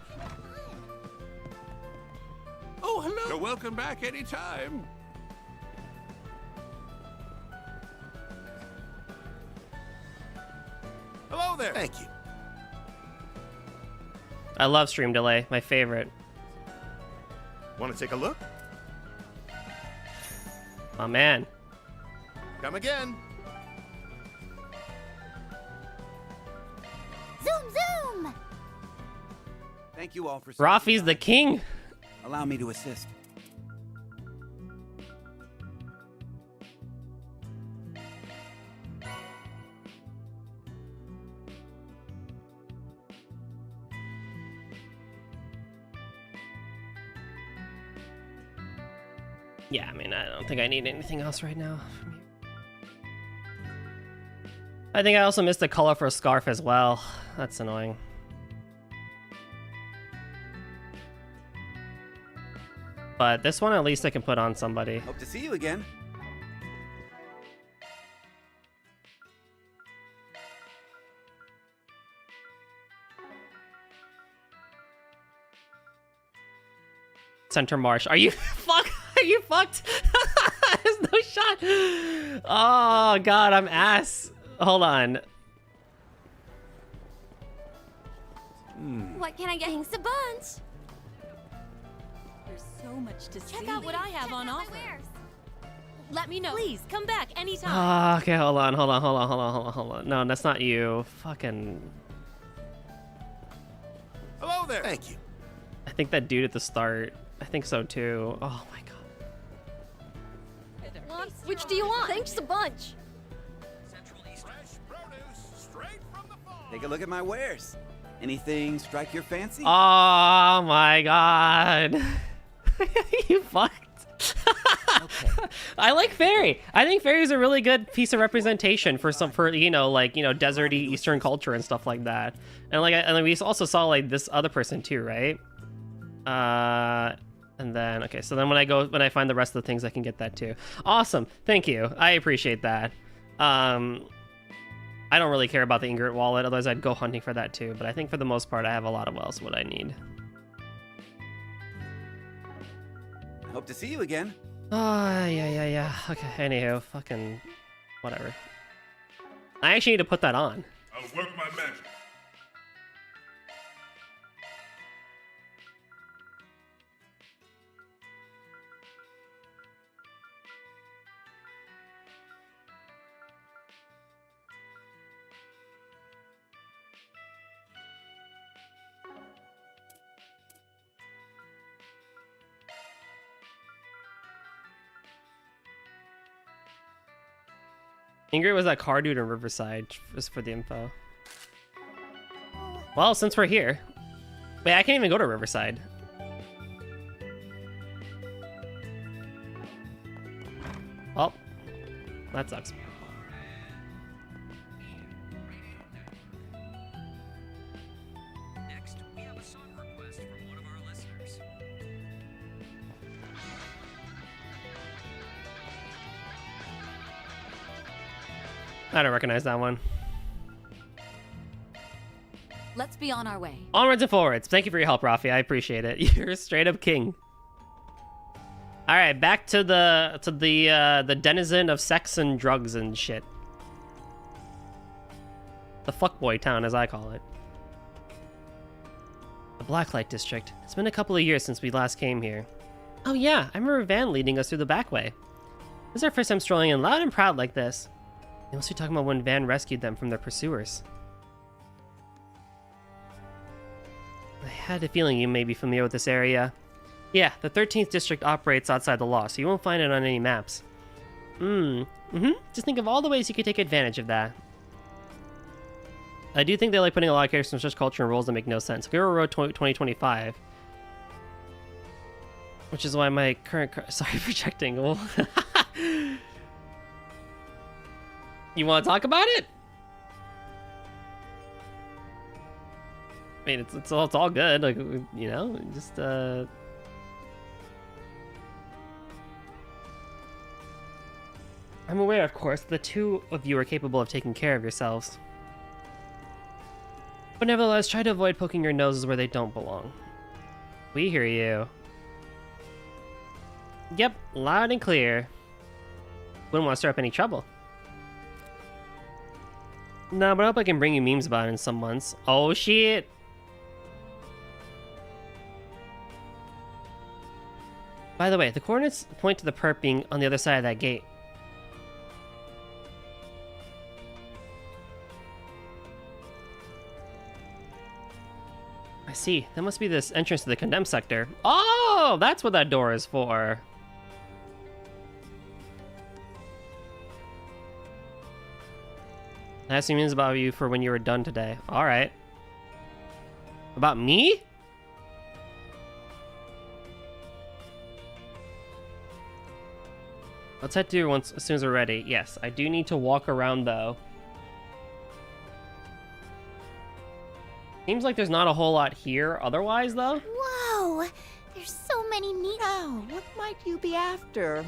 Oh, hello. You're welcome back anytime. Hello there. Thank you. I love stream delay. My favorite. Want to take a look? Oh, man. Come again. Zoom, zoom. Thank you all for. Rafi's the king. Allow me to assist. Yeah, I mean, I don't think I need anything else right now from you. I think I also missed the color for a scarf as well. That's annoying. But this one, at least I can put on somebody. Hope to see you again. Center Marsh. Are you fuck? Are you fucked? There's no shot. Oh god, I'm ass. Hold on. What can I get? Thanks a bunch. There's so much to see. Check out what I have on offer. Let me know. Please, come back anytime. Okay, hold on. No, that's not you. Fucking... Hello there. Thank you. I think that dude at the start. I think so too. Oh my god. Which do you want? Thanks a bunch. Take a look at my wares. Anything strike your fancy? Oh my god. You fucked. I like fairy. I think fairy is a really good piece of representation for you know, like, you know, deserty Eastern culture and stuff like that. And like we also saw like this other person too, right? And then okay, so then when I find the rest of the things, I can get that too. Awesome, thank you. I appreciate that. I don't really care about the Ingrid wallet, otherwise I'd go hunting for that too. But I think for the most part, I have a lot of else what I need. Hope to see you again. Yeah. Okay, anywho, fucking whatever. I actually need to put that on. I'll work my magic. Ingrid was that car dude in Riverside, just for the info. Well, since we're here. Wait, I can't even go to Riverside. Well, that sucks. Next, we have a song request from one of our listeners. I don't recognize that one. Let's be on our way. Onwards and forwards. Thank you for your help, Rafi. I appreciate it. You're a straight up king. All right, back to the denizen of sex and drugs and shit. The fuckboy town, as I call it. The Blacklight District. It's been a couple of years since we last came here. Oh yeah, I remember Van leading us through the back way. This is our first time strolling in loud and proud like this. They must be talking about when Van rescued them from their pursuers. I had a feeling you may be familiar with this area. Yeah, the 13th district operates outside the law, so you won't find it on any maps. Just think of all the ways you could take advantage of that. I do think they like putting a lot of characters in such culture and rules that make no sense. Hero Road 2025. Which is why my current sorry, projecting. Well, you want to talk about it? I mean, it's all good. Like, you know, just I'm aware, of course, the two of you are capable of taking care of yourselves. But nevertheless, try to avoid poking your noses where they don't belong. We hear you. Yep, loud and clear. Wouldn't want to stir up any trouble. No, but I hope I can bring you memes about it in some months. Oh shit! By the way, the coordinates point to the perp being on the other side of that gate. I see. That must be this entrance to the condemned sector. Oh, that's what that door is for. I have some news about you for when you were done today. Alright. About me? Let's head to once as soon as we're ready. Yes, I do need to walk around though. Seems like there's not a whole lot here otherwise though. Whoa! There's so many neat... Oh, what might you be after,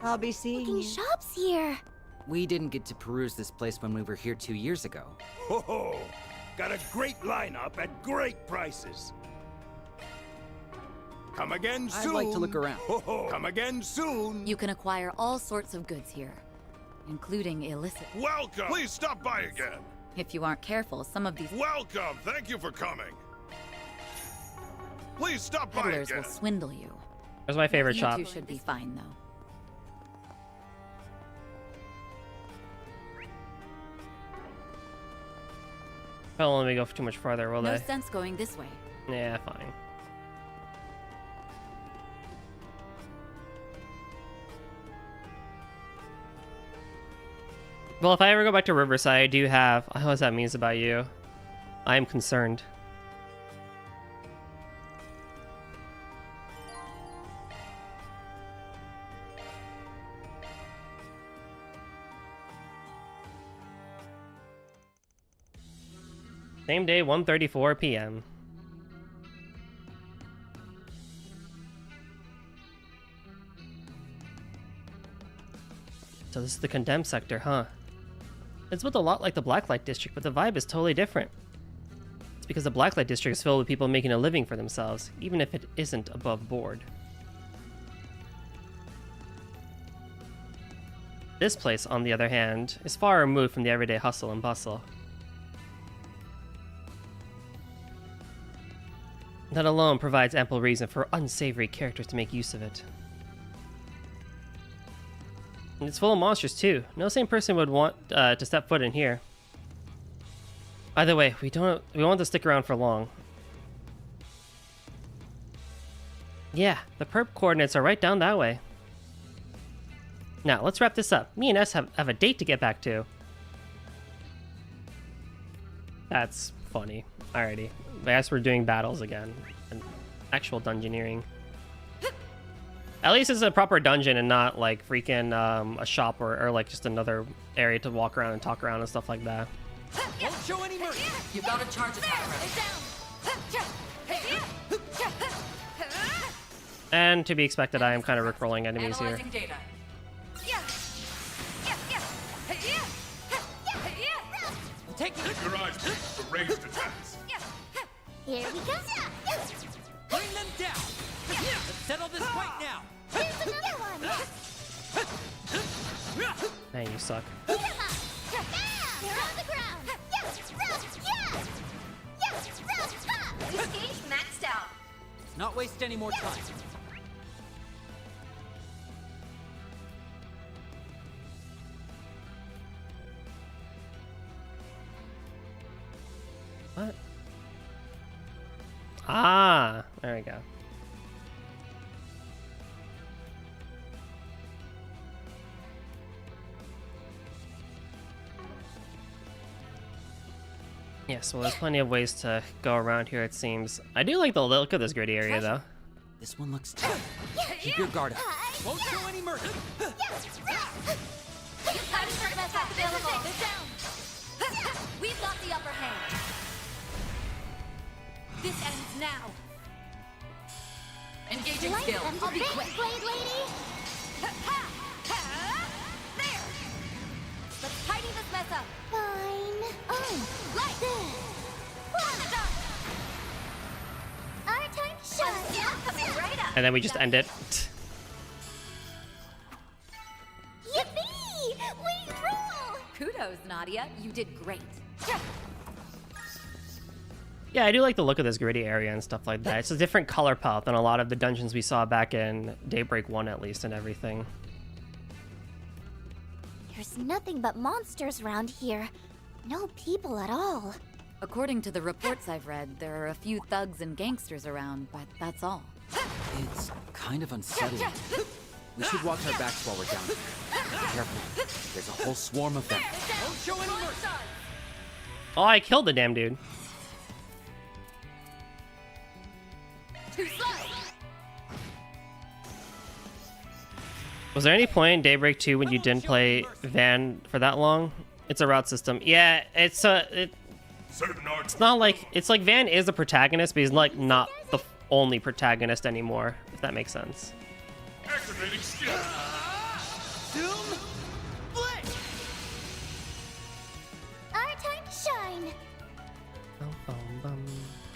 I'll be seeing looking you. shops here. We didn't get to peruse this place when we were here 2 years ago. Ho ho! Got a great lineup at great prices. Come again soon. I'd like to look around. Ho ho! Come again soon. You can acquire all sorts of goods here, including illicit. Welcome. Please stop by again. If you aren't careful, some of these Welcome. Thank you for coming. Please stop by peddlers again. will swindle you. There's my favorite You shop. two should be fine though. Probably let me go too much farther, will No they? sense going this way. Yeah, fine. Well, if I ever go back to Riverside, I do have... I know what that means about you. I am concerned. Same day, 1:34 p.m. So this is the condemned sector, huh? It's built a lot like the Blacklight District, but the vibe is totally different. It's because the Blacklight District is filled with people making a living for themselves, even if it isn't above board. This place, on the other hand, is far removed from the everyday hustle and bustle. That alone provides ample reason for unsavory characters to make use of it. And it's full of monsters too. No sane person would want to step foot in here. Either way, we want to stick around for long. Yeah, the perp coordinates are right down that way. Now, let's wrap this up. Me and S have a date to get back to. That's funny. Alrighty. I guess we're doing battles again. And actual dungeoneering. At least it's a proper dungeon and not like freaking a shop or like just another area to walk around and talk around and stuff like that. Won't show any mercy. You've got a charge attack ready. And to be expected, I am kind of rickrolling enemies here. Analyzing data. Take your eyes for ranged attacks. Here we go. Bring them down. Let's settle this right now. Here's another one. Man, you suck. They're on the ground. This gauge maxed out. Let's not waste any more time. What? Ah, there we go. Yes, well, there's plenty of ways to go around here, it seems. I do like the look of this gritty area, though. This one looks tough. Keep your guard up. Won't show any mercy. We've got the upper hand. This ends now. Engaging Light skill. them to big blade lady. There. Let's tidy this mess up. Fine. Oh, Light. our time to shine. Coming right up. And then we just end it. Yippee! We rule! Kudos, Nadia. You did great. Yeah, I do like the look of this gritty area and stuff like that. It's a different color palette than a lot of the dungeons we saw back in Daybreak 1, at least, and everything. There's nothing but monsters around here. No people at all. According to the reports I've read, there are a few thugs and gangsters around, but that's all. It's kind of unsettling. We should watch our backs while we're down here. Be careful. There's a whole swarm of them. Won't show any mercy. Oh, I killed the damn dude. Too slow. Was there any point in Daybreak 2 when you didn't play Van for that long? It's a route system. Yeah, it's not like it's like Van is the protagonist, but he's like not the only protagonist anymore, if that makes sense. Activating skill. Zoom. Blitz. Our time to shine.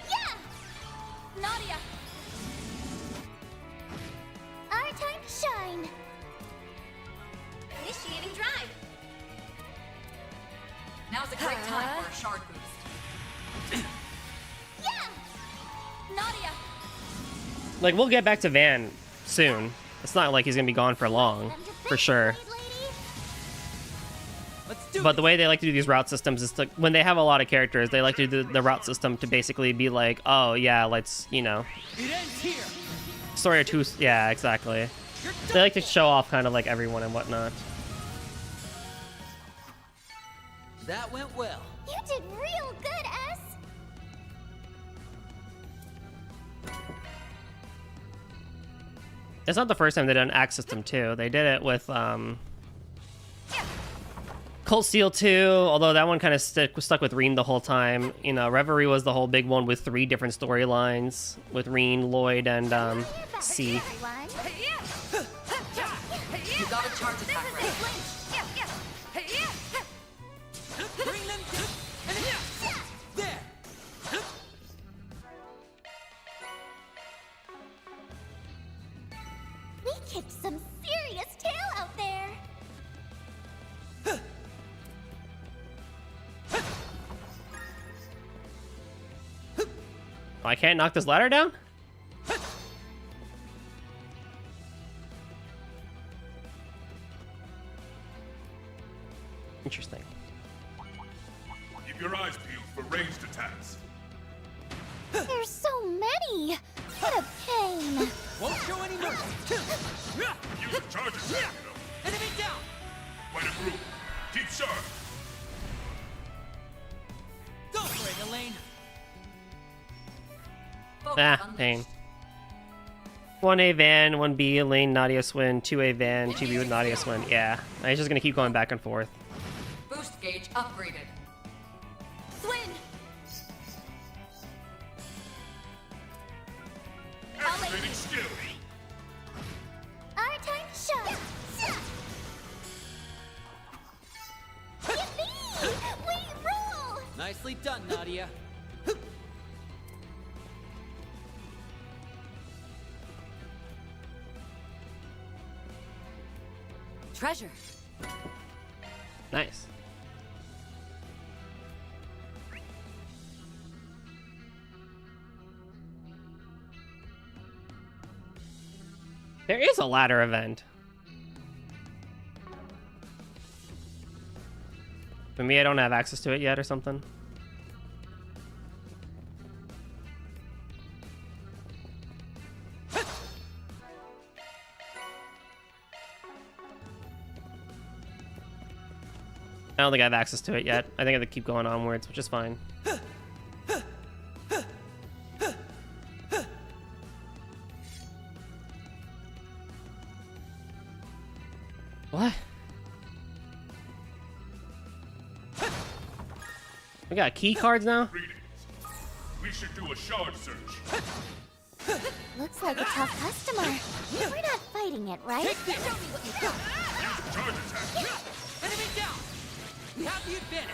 Yeah! Nadia. Our time to shine. Initiating drive. Now's a great time for a shard boost. Yeah! Nadia. Like, we'll get back to Van soon. It's not like he's gonna be gone for long, for sure. But the way they like to do these route systems is to, when they have a lot of characters, they like to do the route system to basically be like, oh yeah, let's, you know, story or two. Yeah, exactly. They like to show off kind of like everyone and whatnot. That went well. You did real good, S. It's not the first time they did an axe system too. They did it with Cold Steel 2, although that one kind of stuck with Reen the whole time. You know, Reverie was the whole big one with 3 different storylines with Reen, Lloyd, and C. You got a charge attack ready. Bring them down. There. We kicked some serious tail out there. I can't knock this ladder down? Interesting. Keep your eyes peeled for ranged attacks. There's so many. What a pain. Won't show any mercy. Use a charge attack, you know. Enemy down. Quite a group. Keep sharp. Go for it, Elaine. Ah, pain. 1A Van, 1B Elaine, Nadia Swin, 2A Van, 2B with Nadia Swin. Yeah, I'm just gonna keep going back and forth. Boost gauge upgraded. Swin. Activating skill. Our time to shine. Yippee! We roll! Nicely done, Nadia. Treasure. Nice. There is a ladder event. For me, I don't have access to it yet or something. I don't think I have access to it yet. I think I have to keep going onwards, which is fine. What? We got key cards now? Greetings. We should do a shard search. Looks like a tough customer. We're not fighting it, right? Take this. Show me what you got. Use a charge attack. Enemy down. We have the advantage.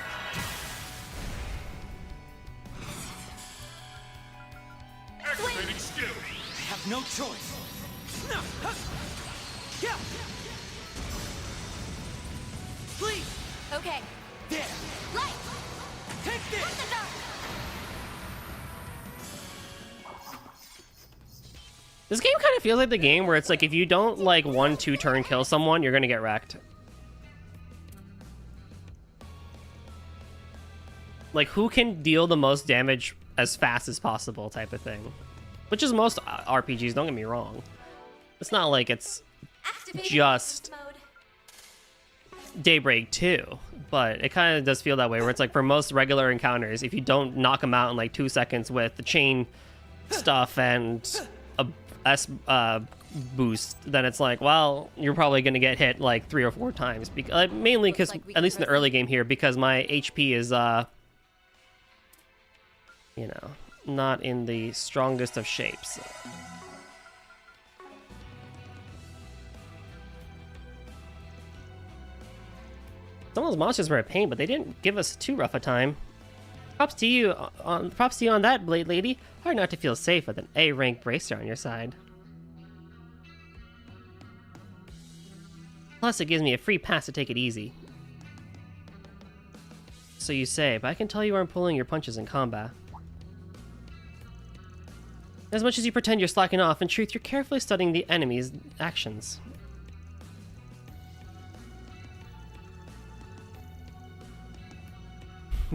Activating skill. I have no choice. Please. Okay. There. Light. Take this. What the dark? This game kind of feels like the game where it's like if you don't like 1-2 turn kill someone, you're gonna get wrecked. Like who can deal the most damage as fast as possible type of thing. Which is most RPGs, don't get me wrong. It's not like it's just Daybreak 2, but it kind of does feel that way where it's like for most regular encounters, if you don't knock them out in like 2 seconds with the chain stuff and a S boost, then it's like, well, you're probably going to get hit like 3 or 4 times. Mainly because, at least in the early game here, because my HP is, you know, not in the strongest of shapes. Some of those monsters were a pain, but they didn't give us too rough a time. Props to you on that, Blade Lady. Hard not to feel safe with an A-rank bracer on your side. Plus, it gives me a free pass to take it easy. So you say, but I can tell you aren't pulling your punches in combat. As much as you pretend you're slacking off, in truth, you're carefully studying the enemy's actions.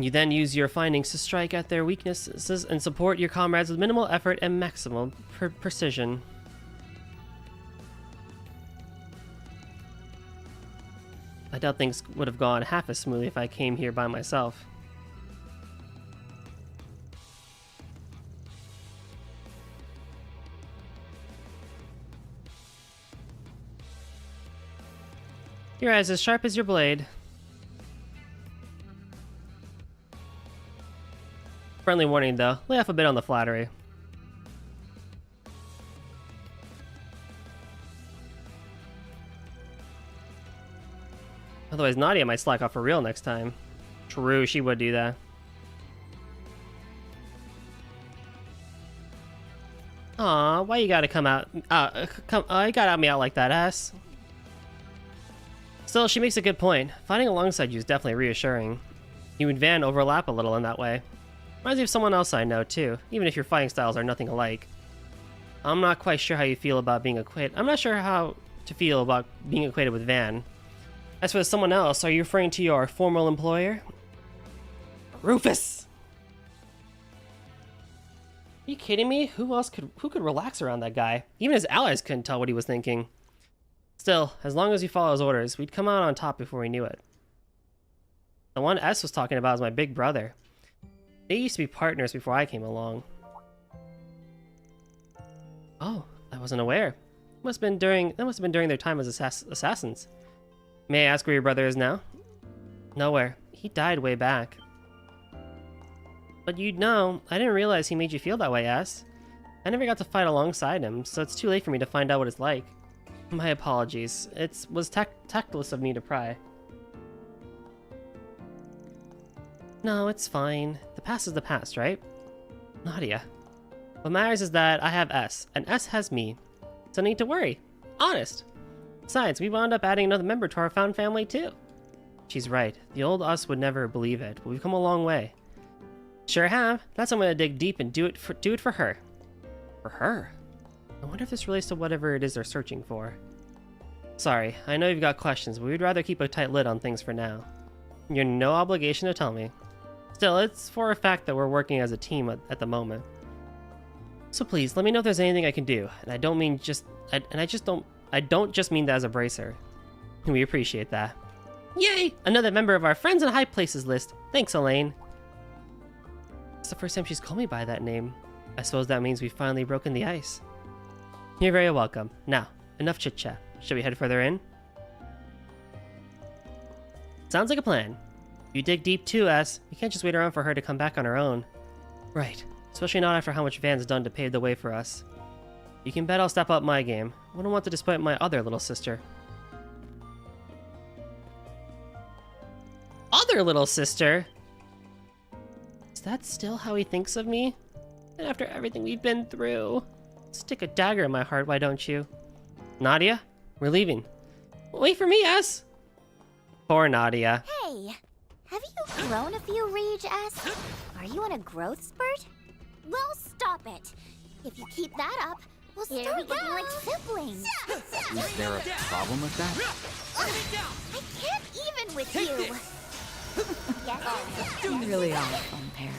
You then use your findings to strike at their weaknesses and support your comrades with minimal effort and maximum precision. I doubt things would have gone half as smoothly if I came here by myself. Your eyes as sharp as your blade. Friendly warning though, lay off a bit on the flattery. Otherwise Nadia might slack off for real next time. True, she would do that. Aw, why you gotta come out? You gotta out me out like that, ass. Still, she makes a good point. Fighting alongside you is definitely reassuring. You and Van overlap a little in that way. Reminds me of someone else I know too, even if your fighting styles are nothing alike. I'm not quite sure how you feel about being acquainted. I'm not sure how to feel about being acquainted with Van. As for someone else, are you referring to your former employer? Rufus! Are you kidding me? Who could relax around that guy? Even his allies couldn't tell what he was thinking. Still, as long as you follow his orders, we'd come out on top before we knew it. The one S was talking about is my big brother. They used to be partners before I came along. Oh, I wasn't aware. That must have been during their time as assassins. May I ask where your brother is now? Nowhere. He died way back. But you'd know, I didn't realize he made you feel that way, S. I never got to fight alongside him, so it's too late for me to find out what it's like. My apologies. It was tactless of me to pry. No, it's fine. The past is the past, right? Nadia. What matters is that I have S, and S has me. So no need to worry. Honest. Besides, we wound up adding another member to our found family too. She's right. The old us would never believe it, but we've come a long way. Sure have. That's why I'm gonna dig deep and do it for her. For her? I wonder if this relates to whatever it is they're searching for. Sorry, I know you've got questions, but we'd rather keep a tight lid on things for now. You're no obligation to tell me. Still, it's for a fact that we're working as a team at the moment. So please, let me know if there's anything I can do. And I don't mean I don't just mean that as a bracer. We appreciate that. Yay! Another member of our Friends in High Places list. Thanks, Elaine. It's the first time she's called me by that name. I suppose that means we've finally broken the ice. You're very welcome. Now, enough chit-chat. Shall we head further in? Sounds like a plan. You dig deep too, S. You can't just wait around for her to come back on her own. Right. Especially not after how much Van's done to pave the way for us. You can bet I'll step up my game. I wouldn't want to disappoint my other little sister. Other little sister? Is that still how he thinks of me? And after everything we've been through? Stick a dagger in my heart, why don't you? Nadia? We're leaving. Wait for me, S! Poor Nadia. Hey, have you grown a few Rage, S? Are you on a growth spurt? Well, stop it. If you keep that up, we'll start looking like siblings. Is there a problem with that? I can't even with you. Yes. You really are a fun pair.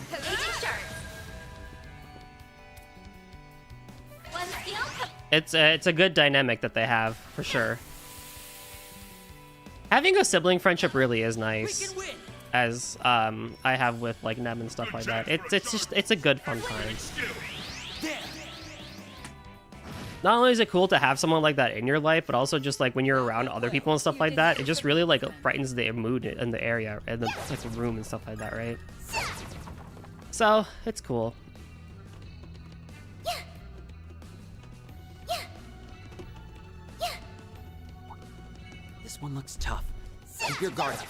It's a good dynamic that they have, for sure. Having a sibling friendship really is nice, as I have with like Neb and stuff like that. It's a good fun time. Not only is it cool to have someone like that in your life, but also just like when you're around other people and stuff like that, it just really like brightens the mood in the area and the room and stuff like that, right? So it's cool. This one looks tough. Keep your guard up.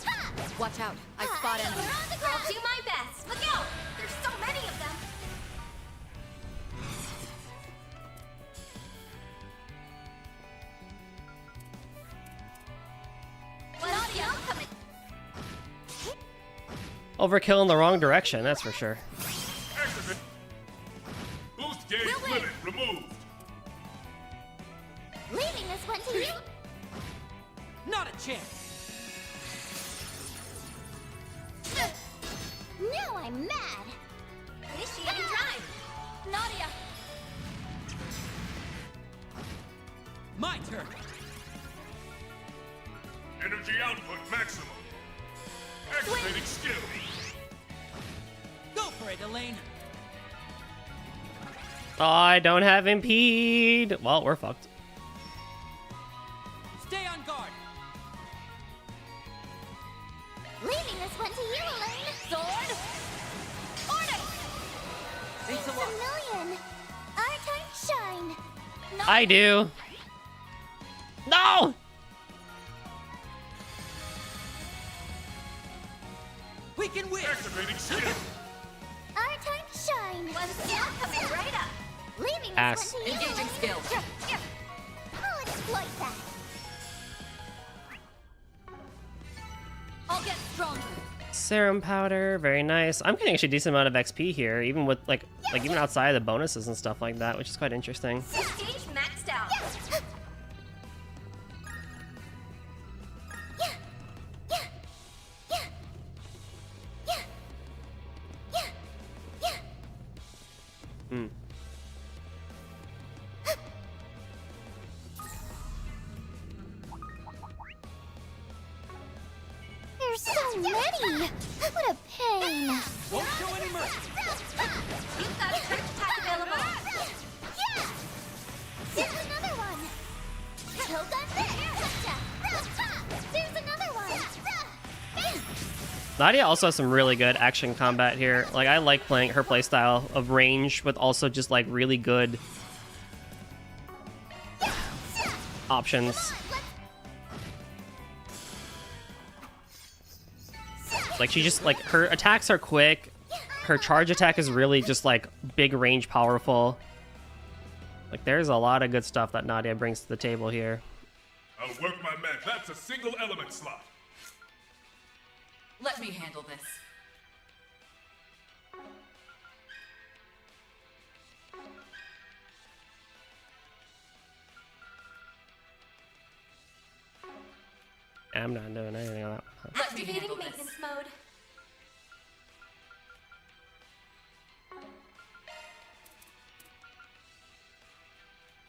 Watch out. I spot enemies. I'll do my best. Look out! There's so many of them. Overkill in the wrong direction, that's for sure. Activate. Boost gauge limit removed. Leaving this one to you. Not a chance. Now I'm mad. Initiating drive. Nadia! My turn. Energy output maximum. Activating skill. Go for it, Elaine. Oh, I don't have impede. Well, we're fucked. Stay on guard. Leaving this one to you, Elaine. Sword. Order. Thanks a Thanks lot. a million. Our time to shine. I do. No! We can win. Activating skill. Our time to shine. One skill coming right up. Leaving Ass. this one to you, Engaging Elaine. skill. I'll exploit that. I'll get stronger. Serum powder, very nice. I'm getting actually a decent amount of XP here, even with like even outside of the bonuses and stuff like that, which is quite interesting. Stage maxed out. Hmm. There's so many. What a pain. Won't show any mercy. You've got a quick attack available. Yeah. There's another one. Shogun there. There's another one. Nadia also has some really good action combat here. Like, I like playing her playstyle of range with also just like really good options. Like, she just like her attacks are quick. Her charge attack is really just like big range powerful. Like, there's a lot of good stuff that Nadia brings to the table here. I'll work my magic. That's a single element slot. Let me handle this. I'm not doing anything on that. Let me handle this. Maintenance mode.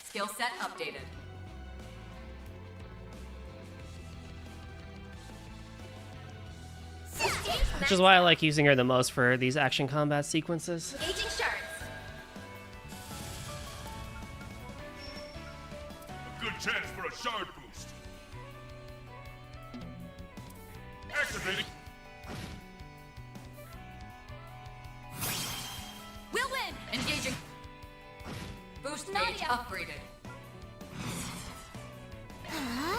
Skill set updated. Which is why I like using her the most for these action combat sequences. Engaging shards. A good chance for a shard boost. Activating. We'll win! Engaging. Boost stage upgraded.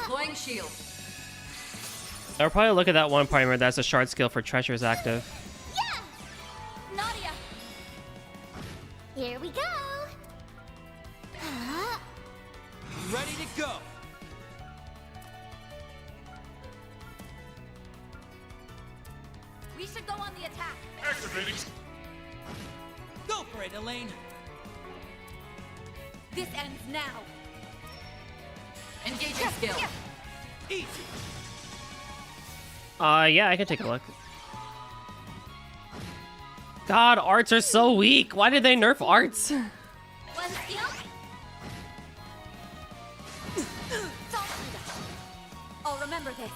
Deploying shield. I'll probably look at that one part where that's a shard skill for treasures active. Yeah. Nadia. Here we go. Ready to go. We should go on the attack. Activating. Go for it, Elaine. This ends now. Engaging skill. Easy. Yeah, I can take a look. God, arts are so weak. Why did they nerf arts? One skill. I'll remember this.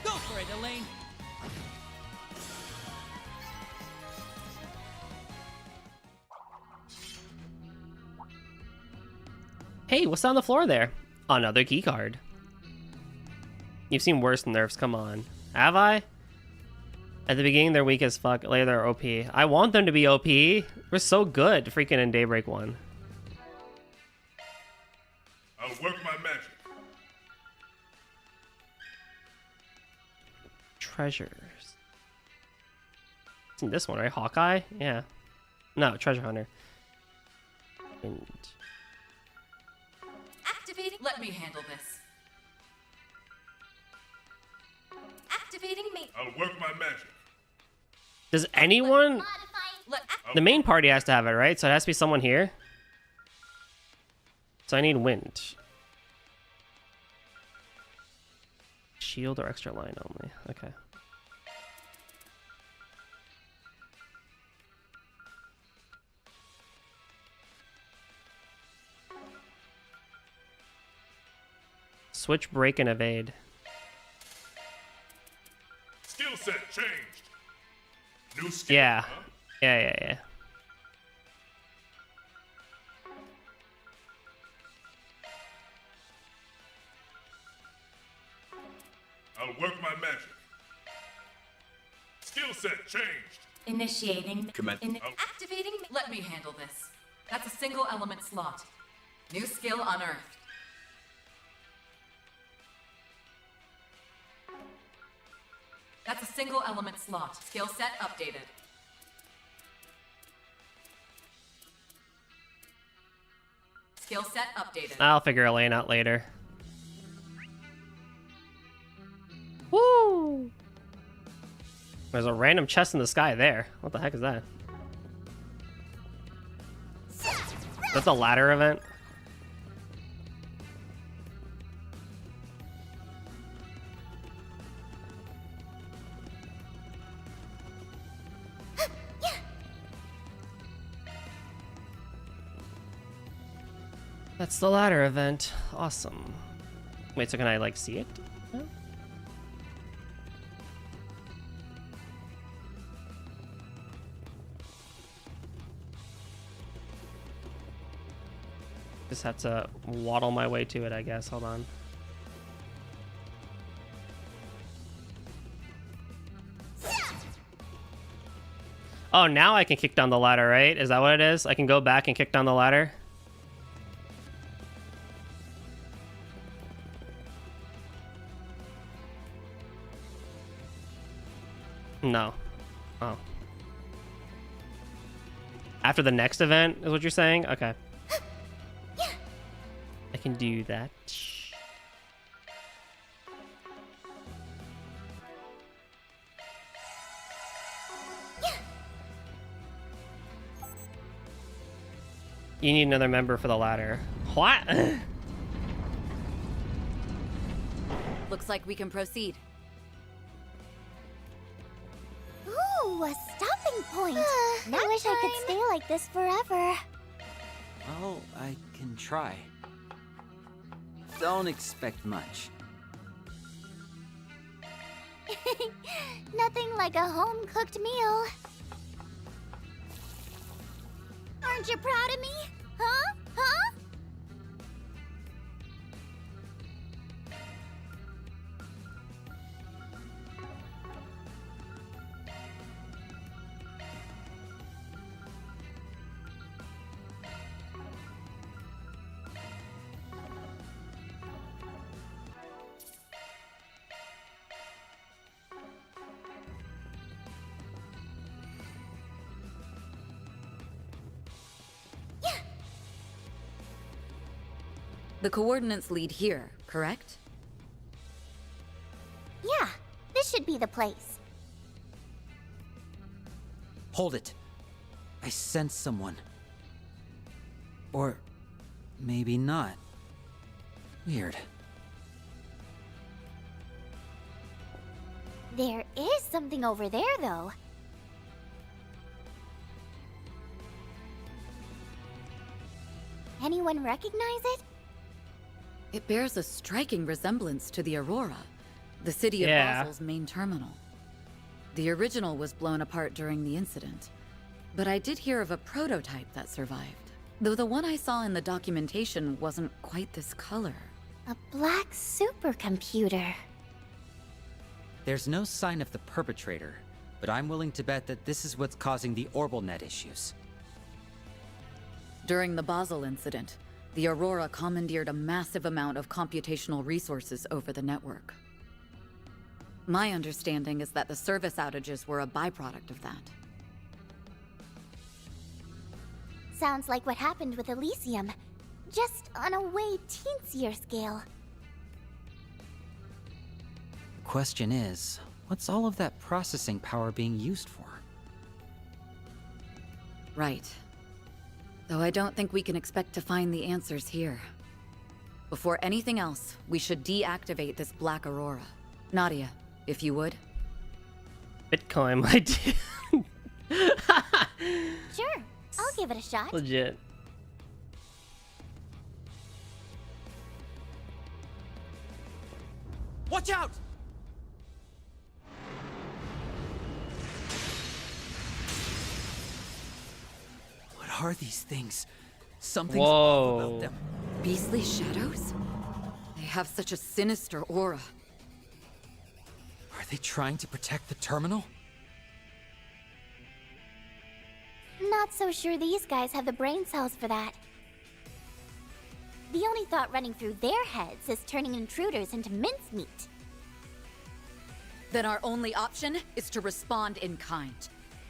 Go for it, Elaine. Hey, what's on the floor there? Another key card. You've seen worse nerfs, come on. Have I? At the beginning, they're weak as fuck. Later, they're OP. I want them to be OP. We're so good freaking in Daybreak 1. I'll work my magic. Treasures. It's in this one, right? Hawkeye? Yeah. No, Treasure Hunter. And Activating. Let me handle this. Activating main. I'll work my magic. does anyone... Let The main party has to have it, right? So it has to be someone here. So I need wind. Shield or extra line only. Okay. Switch, break, and evade. Skill set changed. New skill. Yeah. Huh? Yeah. I'll work my magic. Skill set changed. Initiating. Oh. Activating. Let me handle this. That's a single element slot. New skill unearthed. That's a single element slot. Skill set updated. Skill set updated. I'll figure a lane out later. Woo! There's a random chest in the sky there. What the heck is that? That's a ladder event? That's the ladder event. Awesome. Wait, so can I, like, see it? No? Just have to waddle my way to it, I guess. Hold on. Oh, now I can kick down the ladder, right? Is that what it is? I can go back and kick down the ladder? No. Oh. After the next event is what you're saying? Okay. I can do that. You need another member for the ladder. What? Looks like we can proceed. Ooh, a stopping point. I wish I could stay like this forever. Well, I can try. Don't expect much. Nothing like a home-cooked meal. Aren't you proud of me? Huh? Huh? The coordinates lead here, correct? Yeah, this should be the place. Hold it. I sense someone. Or maybe not. Weird. There is something over there, though. Anyone recognize it? It bears a striking resemblance to the Aurora, the city of Basel's main terminal. The original was blown apart during the incident, but I did hear of a prototype that survived, though the one I saw in the documentation wasn't quite this color. A black supercomputer. There's no sign of the perpetrator, but I'm willing to bet that this is what's causing the OrbitalNet issues. During the Basel incident, the Aurora commandeered a massive amount of computational resources over the network. My understanding is that the service outages were a byproduct of that. Sounds like what happened with Elysium, just on a way teensier scale. The question is, what's all of that processing power being used for? Right. Though I don't think we can expect to find the answers here. Before anything else, we should deactivate this Black Aurora. Nadia, if you would. Bitcoin, my dude. Sure, I'll give it a shot. Watch out! What are these things? Something's off about them. Beastly shadows? They have such a sinister aura. Are they trying to protect the terminal? Not so sure these guys have the brain cells for that. The only thought running through their heads is turning intruders into mincemeat. Then our only option is to respond in kind.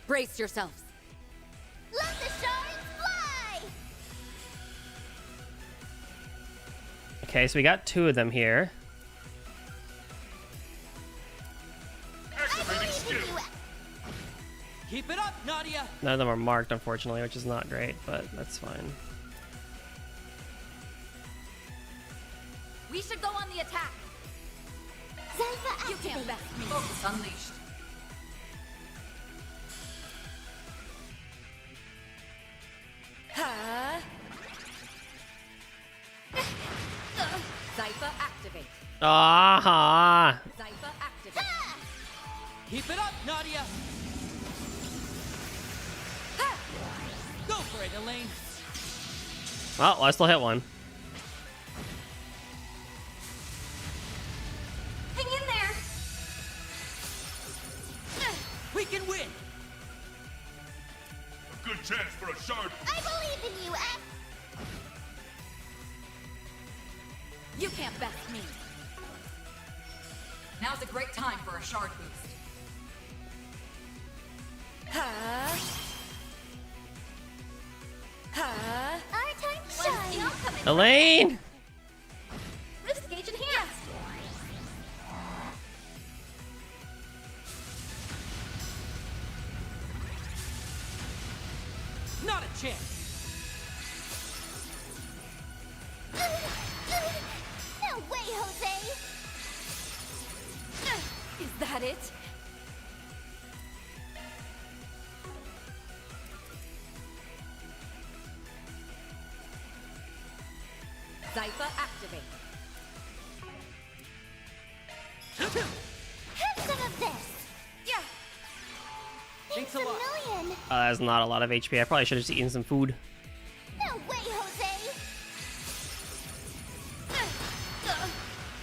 Brace yourselves. Let the shards fly! Okay, so we got 2 of them here. Keep it up, Nadia! None of them are marked, unfortunately, which is not great, but that's fine. We should go on the attack. Zypha, You can't best me. Focus unleashed. Zypha activate. Ah! Zypha activate. Keep it up, Nadia! Go for it, Elaine! Well, I still hit one. hang in there! We can win! A good chance for a shard. I believe in you, F! You can't best me. Now's a great time for a shard boost. Our time to shine! Elaine! Rift gauge enhanced! Not a chance! No way, Jose! Is that it? Zypha activate. Have some of this! Yeah. Thanks a lot. Million! That's not a lot of HP. I probably should have just eaten some food. No way, Jose!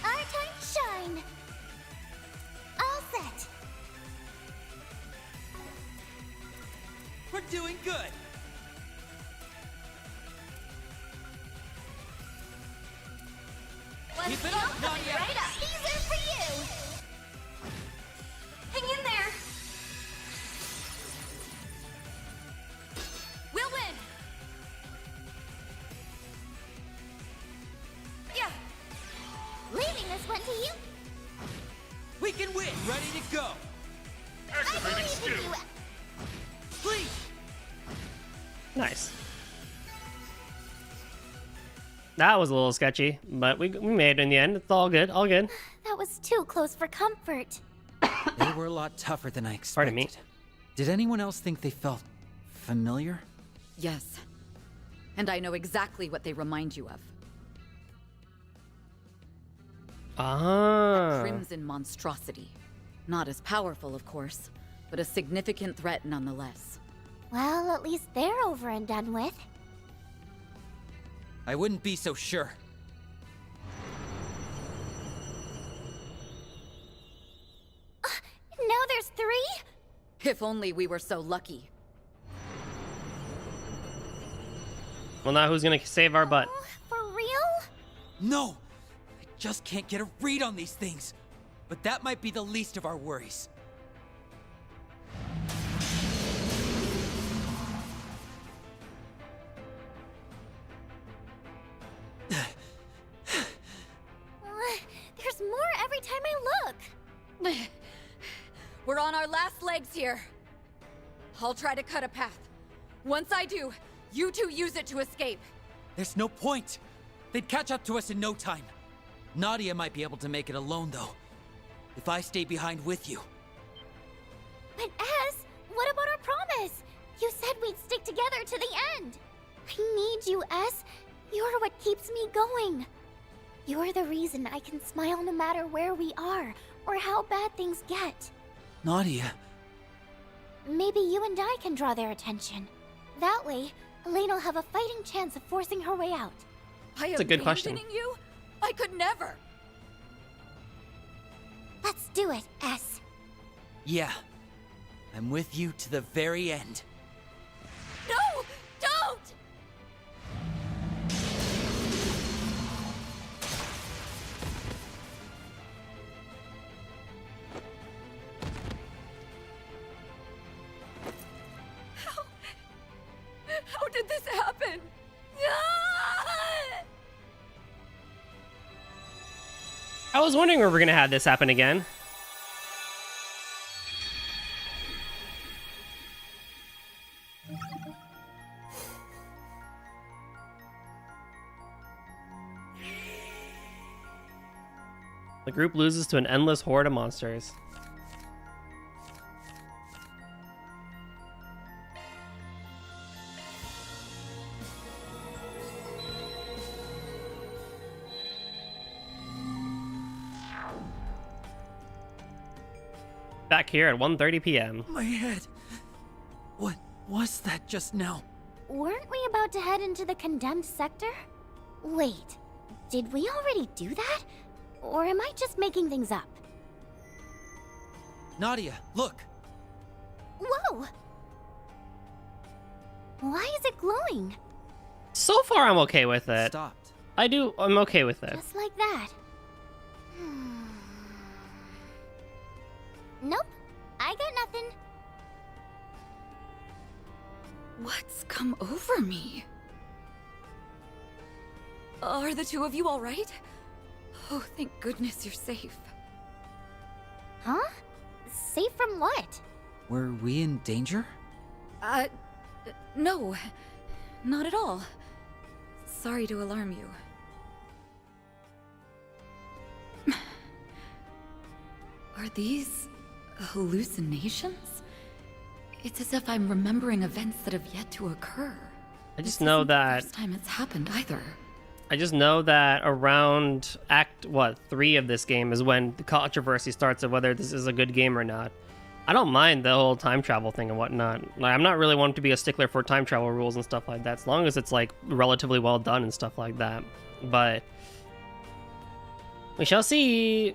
Our time to shine! All set! We're doing good! Keep it up, Nadia! Right up! These are for you! Hang in there! We'll win. Yeah. Leaving this one to you! We can win! Ready to go! I believe in you! Please! Nice. That was a little sketchy, but we made it in the end. It's all good, all good. That was too close for comfort. They were a lot tougher than I expected. Pardon me. Did anyone else think they felt familiar? Yes. And I know exactly what they remind you of. Ah. Crimson monstrosity. Not as powerful, of course, but a significant threat nonetheless. Well, at least they're over and done with. I wouldn't be so sure. Now there's 3? If only we were so lucky. Well, now who's gonna save our butt? For real? No! I just can't get a read on these things. But that might be the least of our worries. There's more every time I look. We're on our last legs here. I'll try to cut a path. Once I do, you two use it to escape. There's no point. They'd catch up to us in no time. Nadia might be able to make it alone, though. If I stay behind with you. But Ez, what about our promise? You said we'd stick together to the end. I need you, Ez. You're what keeps me going. You're the reason I can smile no matter where we are, or how bad things get. Nadia. Maybe you and I can draw their attention. That way, Elaine will have a fighting chance of forcing her way out. That's a good question. You? I could never. Let's do it, S. Yeah. I'm with you to the very end. No! Don't! How did this happen? I was wondering where we're gonna have this happen again. The group loses to an endless horde of monsters. Back here at 1:30 p.m. My head. What was that just now? Weren't we about to head into the condemned sector? Wait, did we already do that? Or am I just making things up? Nadia, look! Whoa! Why is it glowing? So far, I'm okay with it. Stopped. I'm okay with it. Just like that. Nope, I got nothing. What's come over me? Are the two of you all right? Oh, thank goodness you're safe. Huh? Safe from what? Were we in danger? No. Not at all. Sorry to alarm you. Are these hallucinations? It's as if I'm remembering events that have yet to occur. I just know that. First time it's happened either. I just know that around Act 3 of this game is when the controversy starts of whether this is a good game or not. I don't mind the whole time travel thing and whatnot. Like, I'm not really wanting to be a stickler for time travel rules and stuff like that, as long as it's like relatively well done and stuff like that. But we shall see.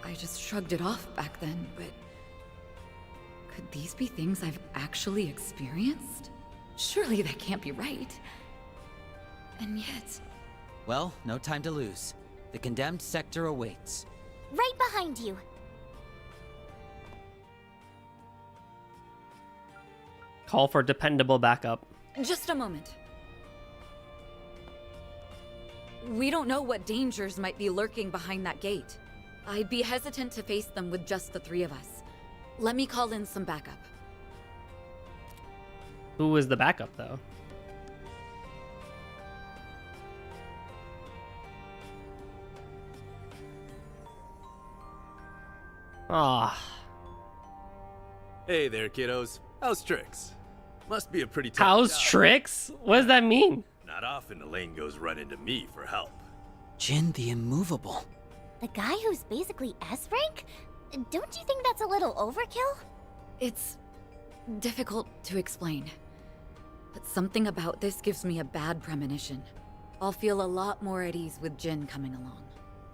I just shrugged it off back then, but could these be things I've actually experienced? Surely that can't be right. And yet... Well, no time to lose. The condemned sector awaits. Right behind you. Call for dependable backup. Just a moment. We don't know what dangers might be lurking behind that gate. I'd be hesitant to face them with just the three of us. Let me call in some backup. Who is the backup, though? Ah. Hey there, kiddos. How's Trix? Must be a pretty tough How's job. Trix? What does that mean? Not often Elaine goes running to me for help. Jin the Immovable. The guy who's basically S rank? Don't you think that's a little overkill? It's difficult to explain. But something about this gives me a bad premonition. I'll feel a lot more at ease with Jin coming along.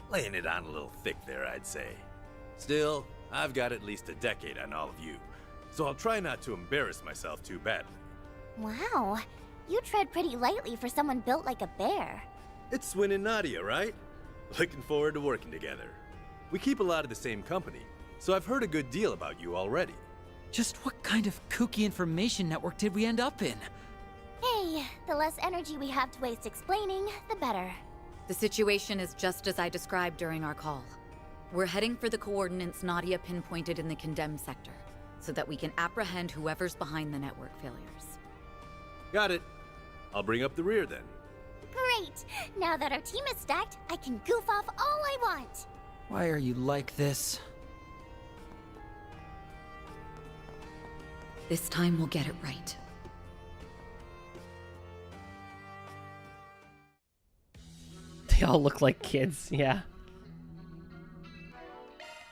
Laying it on a little thick there, I'd say. Still, I've got at least a decade on all of you, so I'll try not to embarrass myself too badly. Wow, you tread pretty lightly for someone built like a bear. It's Swin and Nadia, right? Looking forward to working together. We keep a lot of the same company, so I've heard a good deal about you already. Just what kind of kooky information network did we end up in? Hey, the less energy we have to waste explaining, the better. The situation is just as I described during our call. We're heading for the coordinates Nadia pinpointed in the condemned sector, so that we can apprehend whoever's behind the network failures. Got it. I'll bring up the rear then. Great! Now that our team is stacked, I can goof off all I want! Why are you like this? This time we'll get it right. They all look like kids, yeah.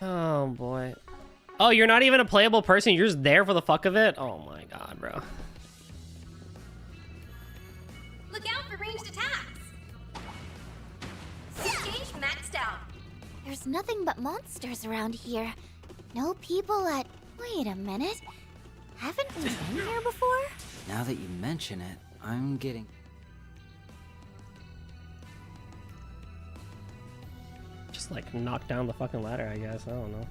Oh boy. Oh, you're not even a playable person, you're just there for the fuck of it? Oh my god, bro. Look out for ranged attacks! Disengage maxed out. There's nothing but monsters around here. No people at... Wait a minute. Haven't we been here before? Now that you mention it, I'm getting... Just like knock down the fucking ladder, I guess. I don't know.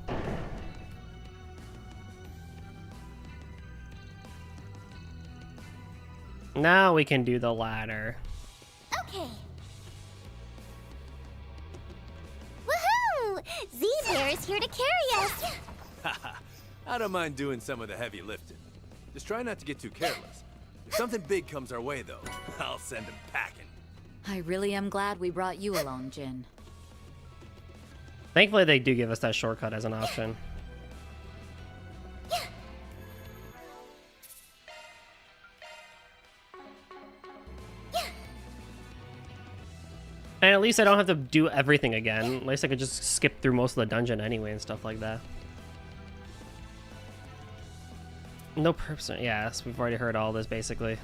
Now we can do the ladder. Okay. Woohoo! Z-Bear is here to carry us. Haha, I don't mind doing some of the heavy lifting. Just try not to get too careless. If something big comes our way, though, I'll send him packing. I really am glad we brought you along, Jin. Thankfully, they do give us that shortcut as an option. And at least I don't have to do everything again. At least I could just skip through most of the dungeon anyway and stuff like that. No person. Yes, we've already heard all this basically.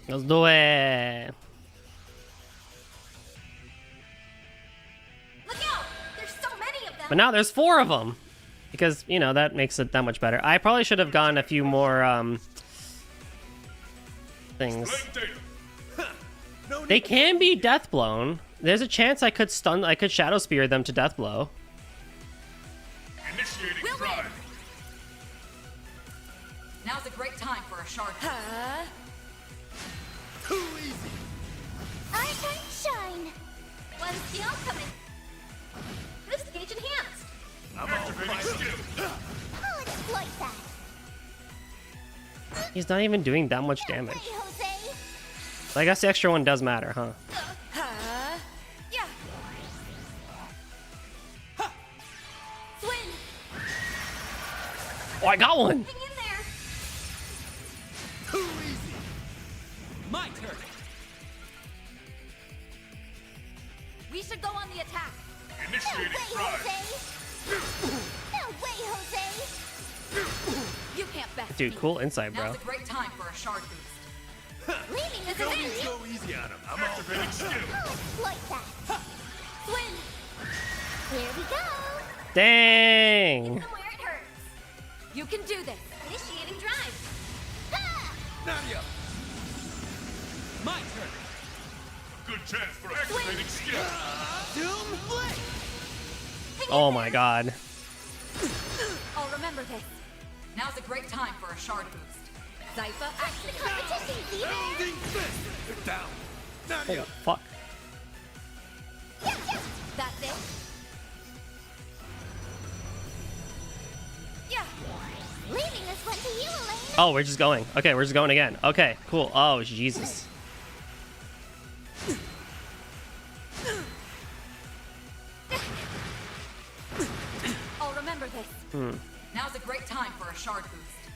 Let's do it. Look out! There's so many of them. But now there's 4 of them. Because, you know, that makes it that much better. I probably should have gotten a few more things. They can be death blown. There's a chance I could shadow spear them to death blow. Initiating we'll drive. Now's a great time for a shard. Too easy. Our turn shine. One skill coming. Boost gauge enhanced. I'm activating skill. I'll exploit that. He's not even doing that much damage. Hey, Jose. So I guess the extra one does matter, huh? Yeah. Swing. Oh, I got one! Hang in there. Too easy. My turn. We should go on the attack. Initiating drive. No way, Jose. You can't best Dude, me. cool insight, bro. Now's a great time for a shard boost. Leaving is Don't an go easy on him. I'm activating skill. I'll exploit that. Swing. Here we go. Dang! Somewhere it hurts. You can do this. Initiating drive. Nadia. My turn. Good chance for activating skill. Doom blade. Oh my god. I'll remember this. Now's a great time for a shard boost. Zypha activate. Competition, Z-Bear. Pounding fist. You're down. Oh, Nadia. fuck. That's it. Yeah. Leaving this one to you, Elaine. Oh, we're just going. Okay, we're just going again. Okay, cool. Oh, Jesus. I'll remember this. Now's a great time for a shard boost.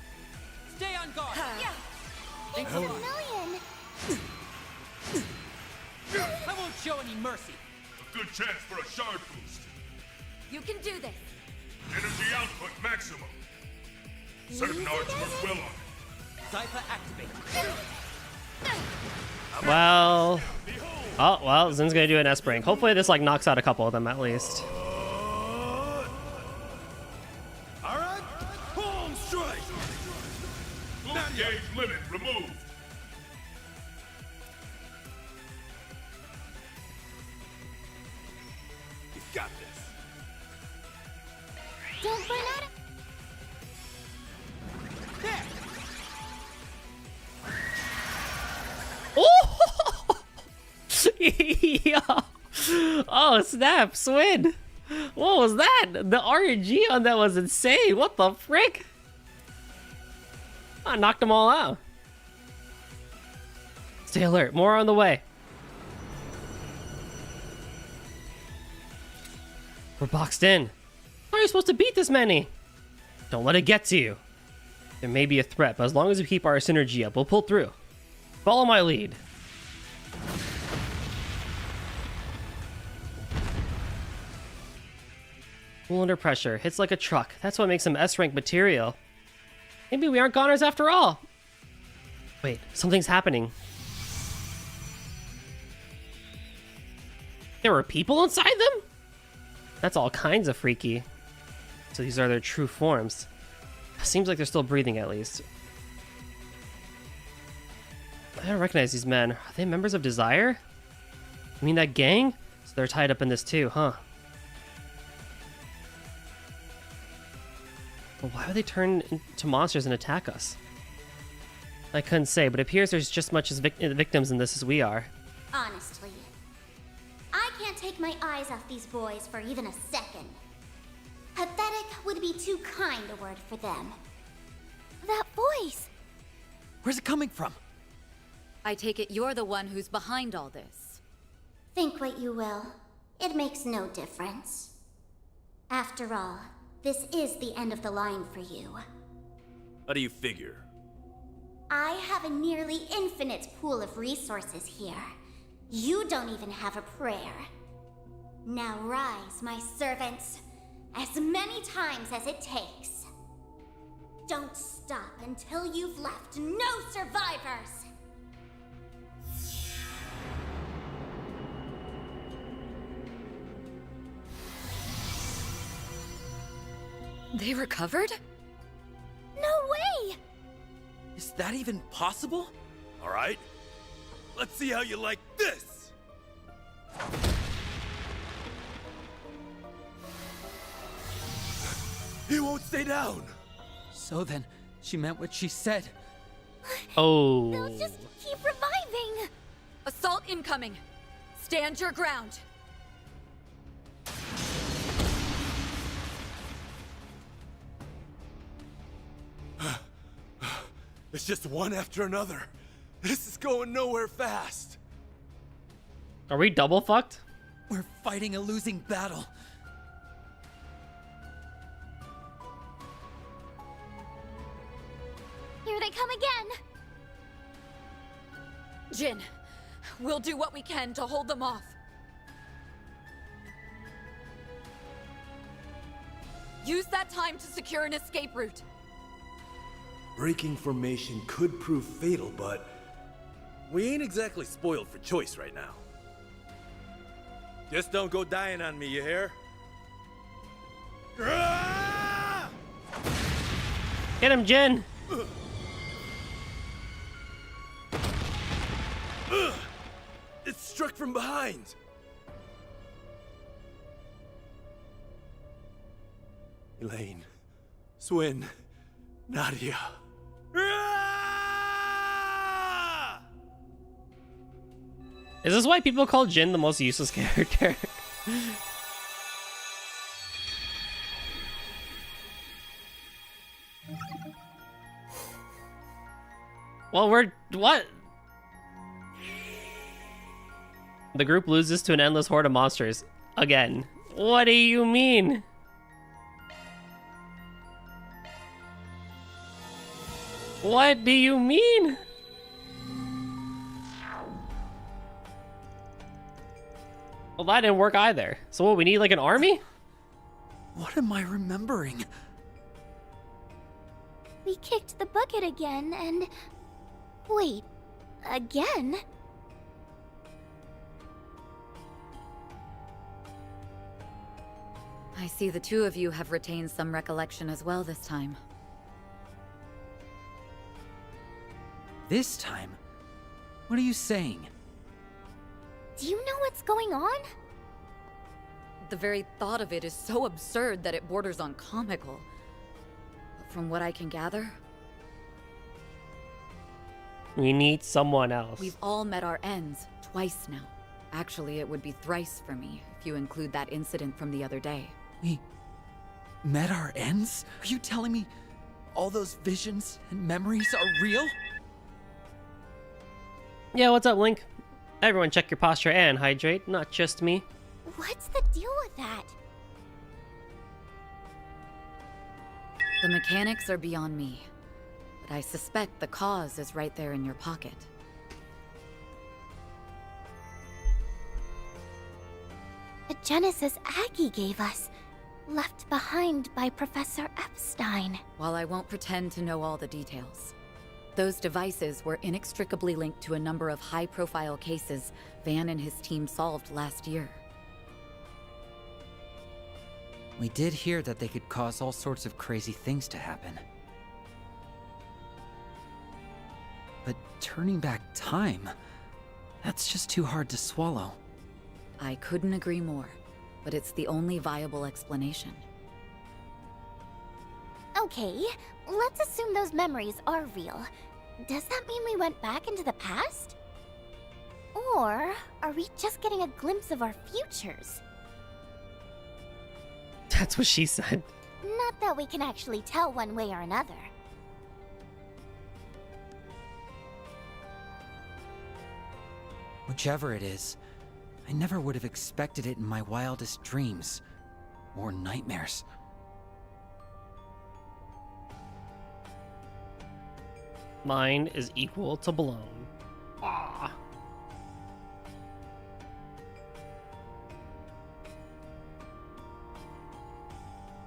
Stay on guard. Yeah. It's a million. I won't show any mercy. A good chance for a shard boost. You can do this. Energy output maximum. Certain arts work well on it. Zypha activate. Well... Oh, well, Zin's gonna do an S-Brink. Hopefully this, like, knocks out a couple of them, at least. Alright. Palm strike. Boost gauge limit removed. got this. Don't burn out. Oh! Yeah. Oh snap! Swin. What was that? The RNG on that was insane. What the frick? I knocked them all out. Stay alert. More on the way. We're boxed in. How are you supposed to beat this many? Don't let it get to you. There may be a threat, but as long as we keep our synergy up, we'll pull through. Follow my lead. Cool under pressure. Hits like a truck. That's what makes him S-rank material. Maybe we aren't goners after all. Wait, something's happening. There were people inside them? That's all kinds of freaky. So these are their true forms. Seems like they're still breathing at least. I don't recognize these men. Are they members of Desire? You mean that gang? So they're tied up in this too, huh? Well, why would they turn into monsters and attack us? I couldn't say, but it appears there's just as much as victims in this as we are. Honestly, I can't take my eyes off these boys for even a second. Pathetic would be too kind a word for them. That voice! Where's it coming from? I take it you're the one who's behind all this. Think what you will. It makes no difference. After all, this is the end of the line for you. How do you figure? I have a nearly infinite pool of resources here. You don't even have a prayer. Now rise, my servants, as many times as it takes. Don't stop until you've left no survivors! They recovered? No way! Is that even possible? All right. Let's see how you like this. He won't stay down. So then, she meant what she said. Oh. They'll just keep reviving! Assault incoming! Stand your ground! It's just one after another. This is going nowhere fast. Are we double fucked? We're fighting a losing battle. Here they come again! Jin, we'll do what we can to hold them off. Use that time to secure an escape route. Breaking formation could prove fatal, but we ain't exactly spoiled for choice right now. Just don't go dying on me, you hear? Get him, Jin! It's struck from behind! Elaine, Swin, Nadia. Is this why people call Jin the most useless character? Well, what? The group loses to an endless horde of monsters. Again. What do you mean? What do you mean? Well, that didn't work either. So what, we need like an army? What am I remembering? We kicked the bucket again, and... Wait, again? I see the two of you have retained some recollection as well this time. This time? What are you saying? Do you know what's going on? The very thought of it is so absurd that it borders on comical. But from what I can gather, we need someone else. We've all met our ends twice now. Actually, it would be thrice for me if you include that incident from the other day. We met our ends? Are you telling me all those visions and memories are real? Yeah, what's up, Link? Everyone check your posture and hydrate, not just me. What's the deal with that? The mechanics are beyond me, but I suspect the cause is right there in your pocket. A Genesis Aggie gave us, left behind by Professor Epstein. While I won't pretend to know all the details, those devices were inextricably linked to a number of high-profile cases Van and his team solved last year. We did hear that they could cause all sorts of crazy things to happen. But turning back time, that's just too hard to swallow. I couldn't agree more, but it's the only viable explanation. Okay, let's assume those memories are real. Does that mean we went back into the past? Or are we just getting a glimpse of our futures? That's what she said. Not that we can actually tell one way or another. Whichever it is, I never would have expected it in my wildest dreams. Or nightmares. Mine is equal to blown. Ah.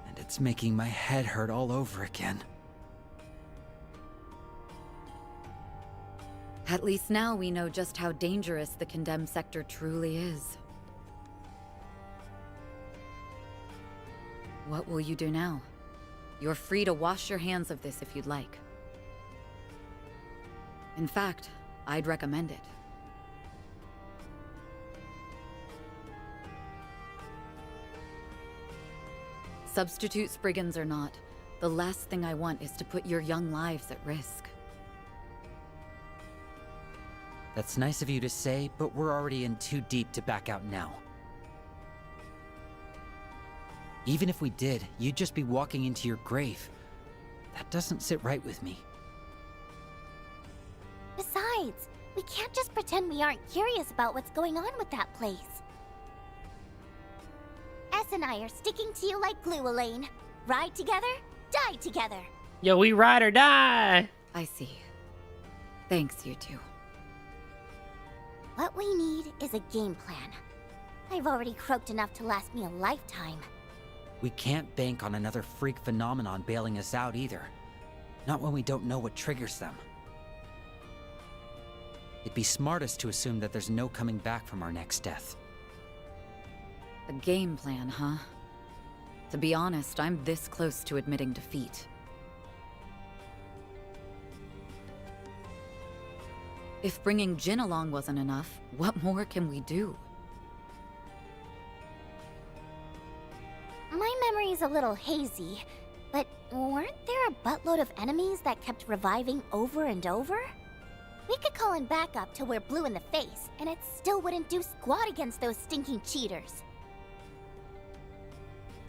And it's making my head hurt all over again. At least now we know just how dangerous the condemned sector truly is. What will you do now? You're free to wash your hands of this if you'd like. In fact, I'd recommend it. Substitute Spriggans or not, the last thing I want is to put your young lives at risk. That's nice of you to say, but we're already in too deep to back out now. Even if we did, you'd just be walking into your grave. That doesn't sit right with me. Besides, we can't just pretend we aren't curious about what's going on with that place. S and I are sticking to you like glue, Elaine. Ride together, die together. Yo, we ride or die. I see. Thanks, you two. What we need is a game plan. I've already croaked enough to last me a lifetime. We can't bank on another freak phenomenon bailing us out either. Not when we don't know what triggers them. It'd be smartest to assume that there's no coming back from our next death. A game plan, huh? To be honest, I'm this close to admitting defeat. If bringing Jin along wasn't enough, what more can we do? My memory's a little hazy, but weren't there a buttload of enemies that kept reviving over and over? We could call in backup till we're blue in the face, and it still wouldn't do squat against those stinking cheaters.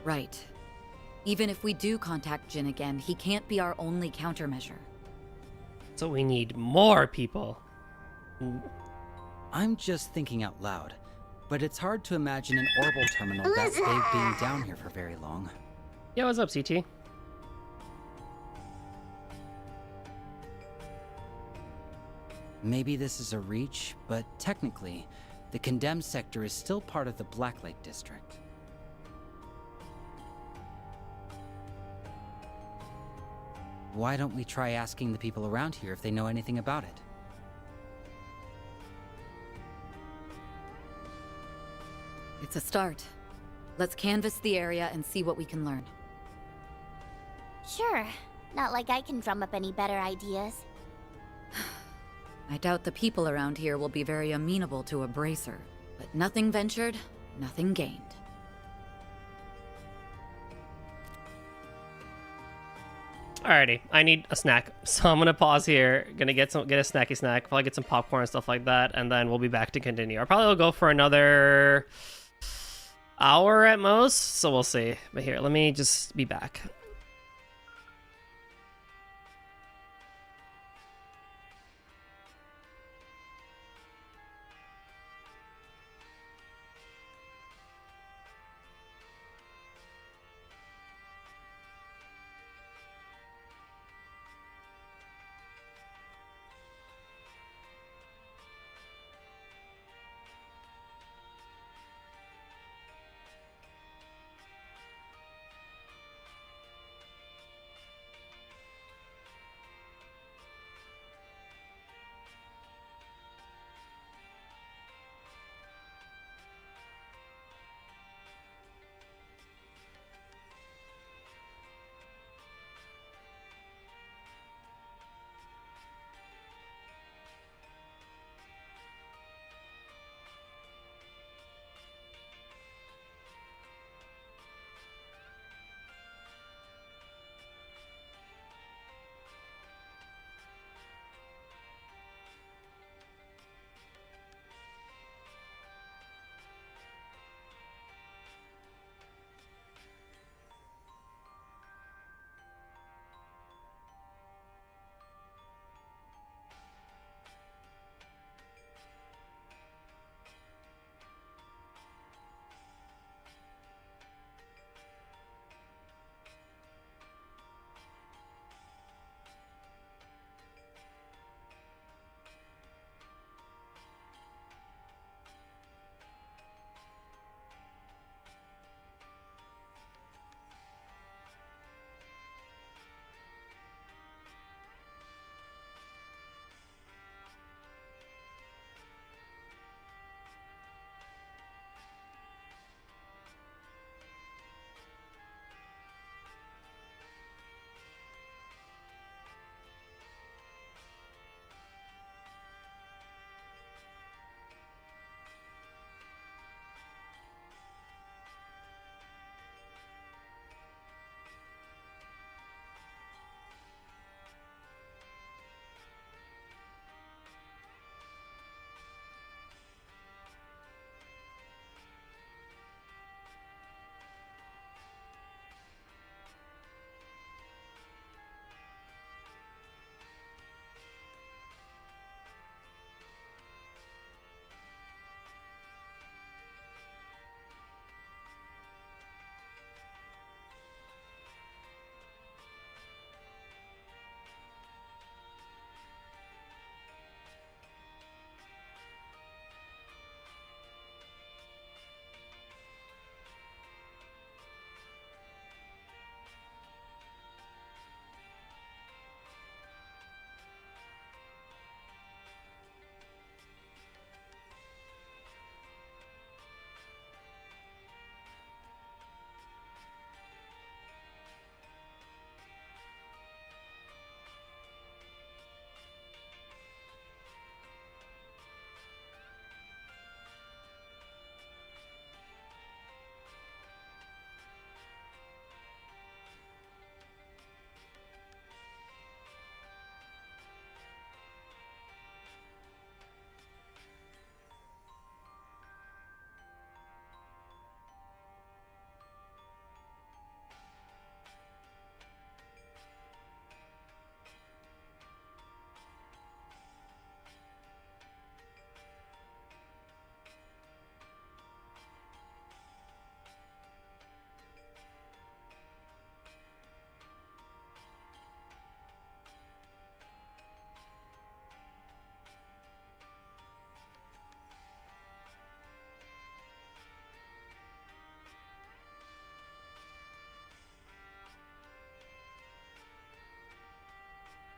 Right. Even if we do contact Jin again, he can't be our only countermeasure. So we need more people. I'm just thinking out loud, but it's hard to imagine an orbital terminal that stayed being down here for very long. Yeah, what's up, CT? Maybe this is a reach, but technically, the condemned sector is still part of the Blacklake district. Why don't we try asking the people around here if they know anything about it? It's a start. Let's canvass the area and see what we can learn. Sure. Not like I can drum up any better ideas. I doubt the people around here will be very amenable to a bracer. But nothing ventured, nothing gained. Alrighty, I need a snack, so I'm gonna pause here. Gonna get a snacky snack, probably get some popcorn and stuff like that, and then we'll be back to continue. I probably will go for another hour at most, so we'll see. But here, let me just be back.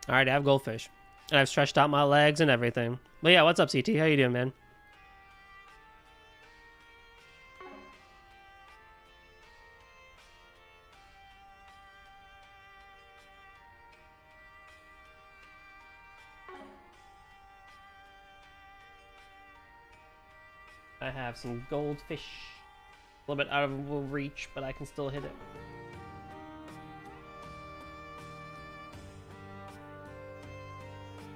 All right, I have goldfish. And I've stretched out my legs and everything. But yeah, what's up, CT? How you doing, man? I have some goldfish. A little bit out of reach, but I can still hit it.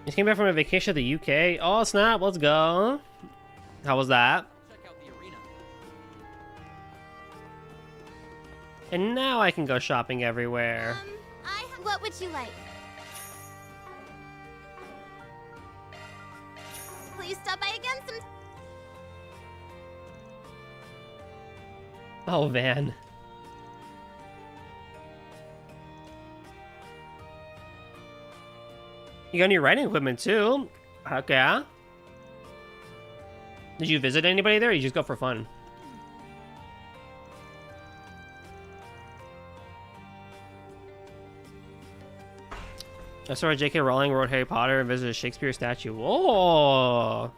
Just came back from a vacation to the UK. Oh snap! Let's go. How was that? Check out the arena. And now I can go shopping everywhere. What would you like? Please stop by again some. Oh, Van. You got any writing equipment too? Heck yeah. Did you visit anybody there or you just go for fun? I saw J.K. Rowling wrote Harry Potter and visited a Shakespeare statue. Whoa!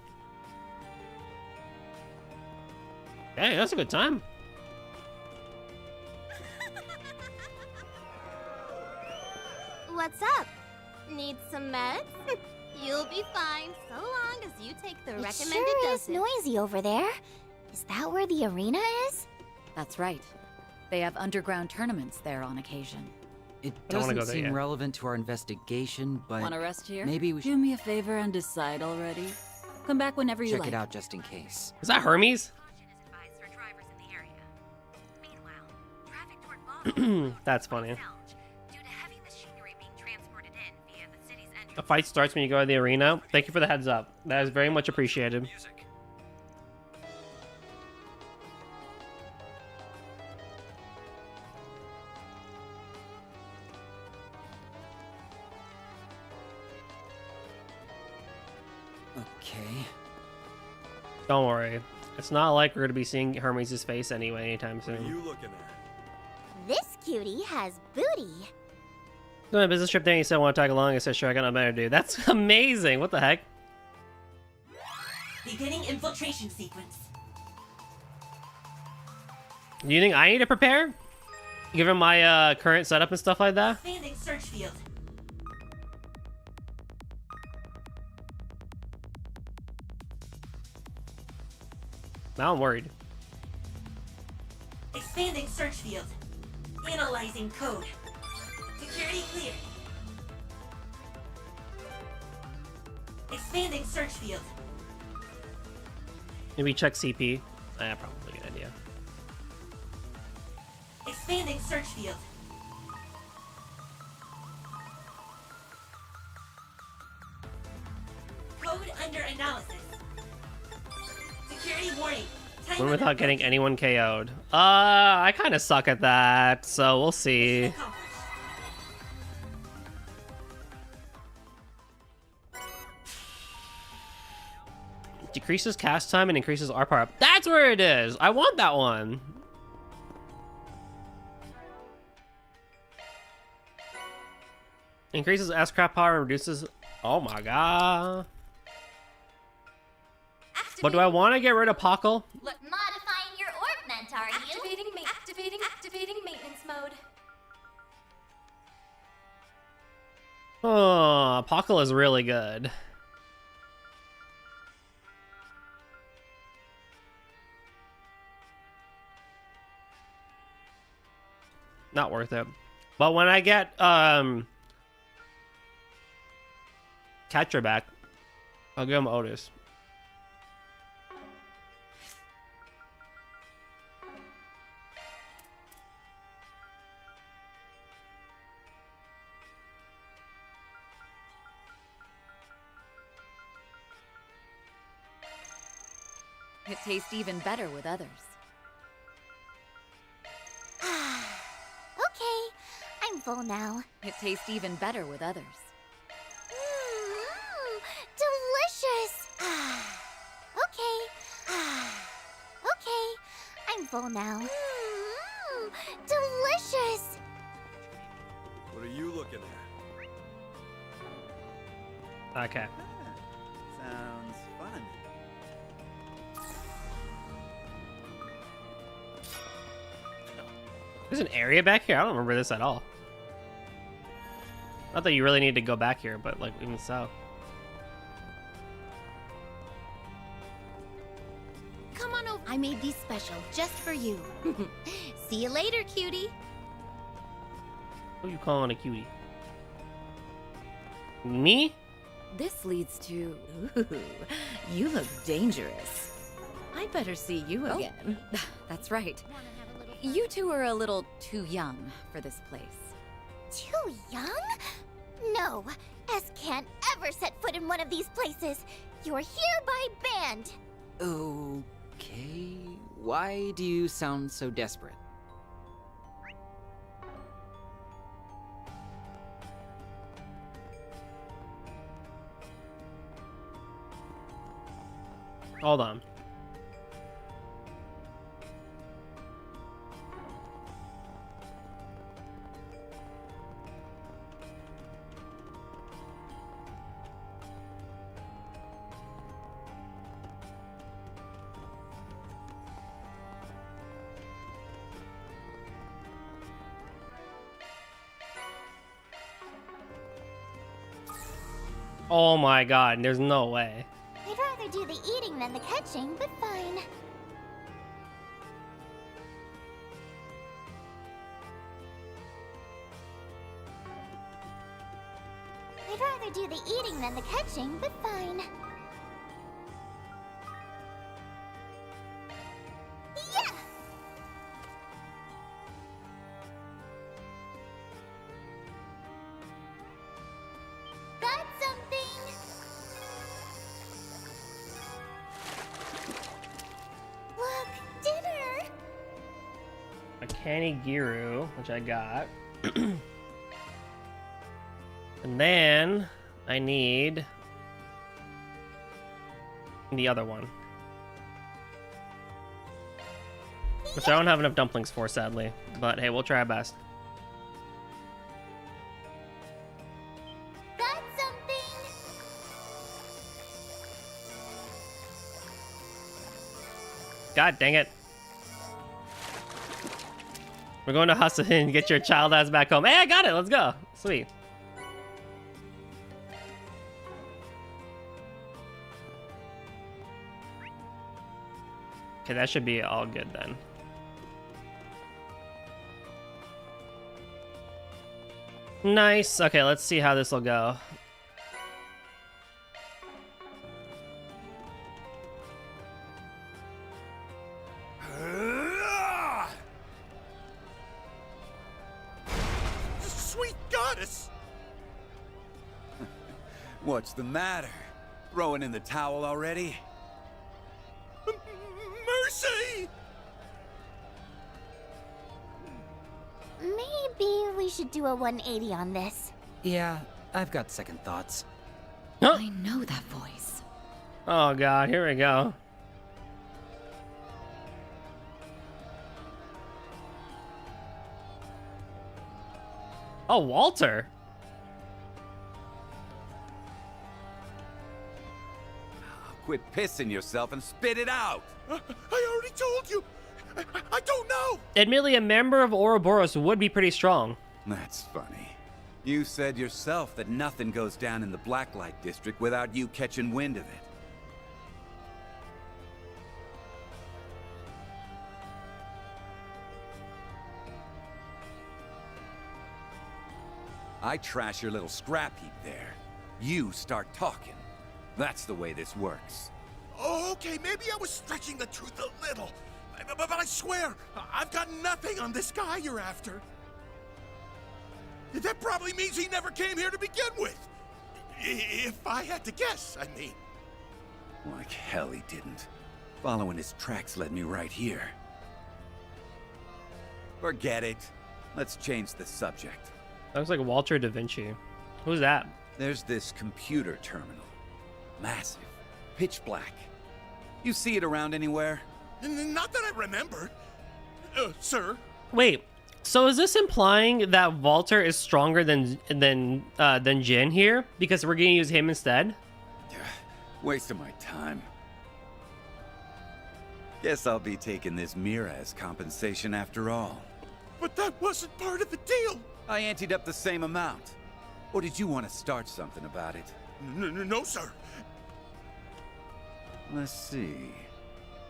Hey, that's a good time. What's up? Need some meds? You'll be fine so long as you take the recommended dosage. It sure is noisy over there. Is that where the arena is? That's right. They have underground tournaments there on occasion. It doesn't seem relevant to our investigation, but Wanna rest here? maybe we should do me a favor and decide already. Come back whenever you check like. it out just in case. Is that Hermes? That's funny. The fight starts when you go to the arena. Thank you for the heads up. That is very much appreciated. Okay. Don't worry. It's not like we're going to be seeing Hermes' face anyway anytime soon. What are you looking at? This cutie has booty. Doing a business trip there, you said want to tag along. I said sure, I got nothing better to do. That's amazing. What the heck? Beginning infiltration sequence. Do you think I need to prepare? Given my current setup and stuff like that? Expanding search field. Now I'm worried. Expanding search field. Analyzing code. Security cleared. Expanding search field. Maybe check CP. Probably a good idea. Expanding search field. Code under analysis. Security warning. Win without getting anyone KO'd. I kind of suck at that, so we'll see. Decreases cast time and increases R power. That's where it is. I want that one. Increases S-craft power and reduces. Oh my god. But do I want to get rid of Pockle? Modifying your augment, are you? Activating maintenance mode. Oh, Pockle is really good. Not worth it. But when I get Catcher back, I'll give him Otis. It tastes even better with others. Okay, I'm full now. It tastes even better with others. Delicious! Okay. Okay, I'm full now. Delicious! What are you looking at? Okay. Sounds fun. There's an area back here? I don't remember this at all. Not that you really need to go back here, but like even so. Come on over. I made these special just for you. See you later, cutie. Who you calling a cutie? Me? This leads to... Ooh, you look dangerous. I'd better see you again. That's right. You two are a little too young for this place. Too young? No, S can't ever set foot in one of these places. You're hereby banned. Okay. Why do you sound so desperate? Hold on. Oh my god, there's no way. I'd rather do the eating than the catching, but fine. I'd rather do the eating than the catching, but fine. Yeah! Got something! Look, dinner! A Kanigiru, which I got. And then I need the other one, which I don't have enough dumplings for, sadly. But hey, we'll try our best. Got something! God dang it. We're going to hustle and get your child ass back home. Hey, I got it. Let's go. Sweet. Okay, that should be all good then. Nice. Okay, let's see how this will go. Sweet goddess! What's the matter? Throwing in the towel already? Mercy! Maybe we should do a 180 on this. Yeah, I've got second thoughts. I know that voice. Oh god, here we go. Oh, Walter. Quit pissing yourself and spit it out! I already told you! I don't know! Admittedly, a member of Ouroboros would be pretty strong. That's funny. You said yourself that nothing goes down in the Blacklight District without you catching wind of it. I trash your little scrap heap there. You start talking. That's the way this works. Oh, okay, maybe I was stretching the truth a little. But I swear, I've got nothing on this guy you're after. That probably means he never came here to begin with. If I had to guess, I mean. Like hell he didn't. Following his tracks led me right here. Forget it. Let's change the subject. That looks like Walter da Vinci. Who's that? There's this computer terminal. Massive. Pitch black. You see it around anywhere? Not that I remember. Sir? Wait, so is this implying that Walter is stronger than Jin here? Because we're gonna use him instead? Waste of my time. Guess I'll be taking this mirror as compensation after all. But that wasn't part of the deal! I anteed up the same amount. Or did you want to start something about it? No, sir. Let's see.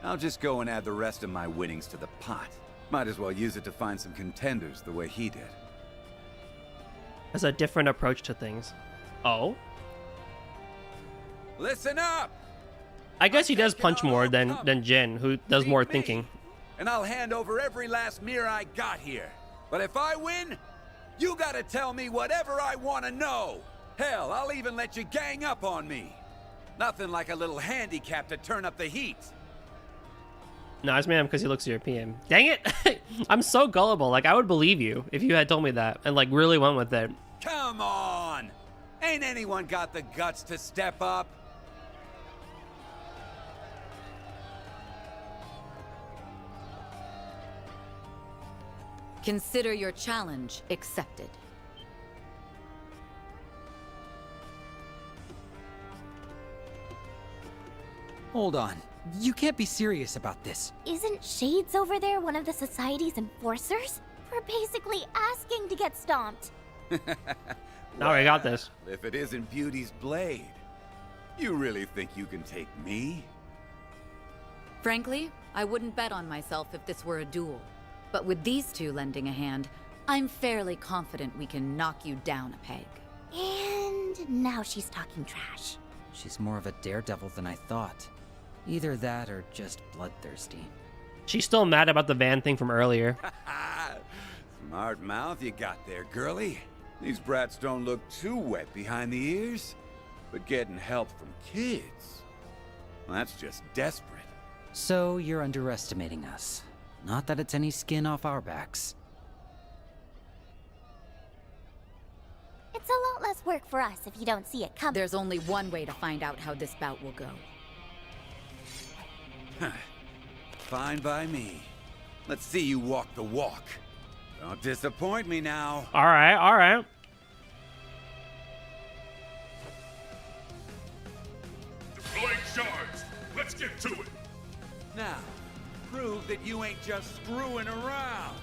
I'll just go and add the rest of my winnings to the pot. Might as well use it to find some contenders the way he did. That's a different approach to things. Oh? Listen up! I guess he does punch more than Jin, who does more thinking. And I'll hand over every last mirror I got here. But if I win, you gotta tell me whatever I want to know. Hell, I'll even let you gang up on me. Nothing like a little handicap to turn up the heat. No, it's mad because he looks European. Dang it! I'm so gullible. Like, I would believe you if you had told me that and, like, really went with it. Come on! Ain't anyone got the guts to step up? Consider your challenge accepted. Hold on. You can't be serious about this. Isn't Shades over there one of the Society's enforcers? We're basically asking to get stomped. No, I got this. If it isn't Beauty's blade, you really think you can take me? Frankly, I wouldn't bet on myself if this were a duel. But with these two lending a hand, I'm fairly confident we can knock you down a peg. And now she's talking trash. She's more of a daredevil than I thought. Either that or just bloodthirsty. She's still mad about the van thing from earlier. Smart mouth you got there, girlie. These brats don't look too wet behind the ears. But getting help from kids, well, that's just desperate. So you're underestimating us. Not that it's any skin off our backs. It's a lot less work for us if you don't see it coming. There's only one way to find out how this bout will go. Fine by me. Let's see you walk the walk. Don't disappoint me now. All right, all right. Deploying shards. Let's get to it. Now, prove that you ain't just screwing around.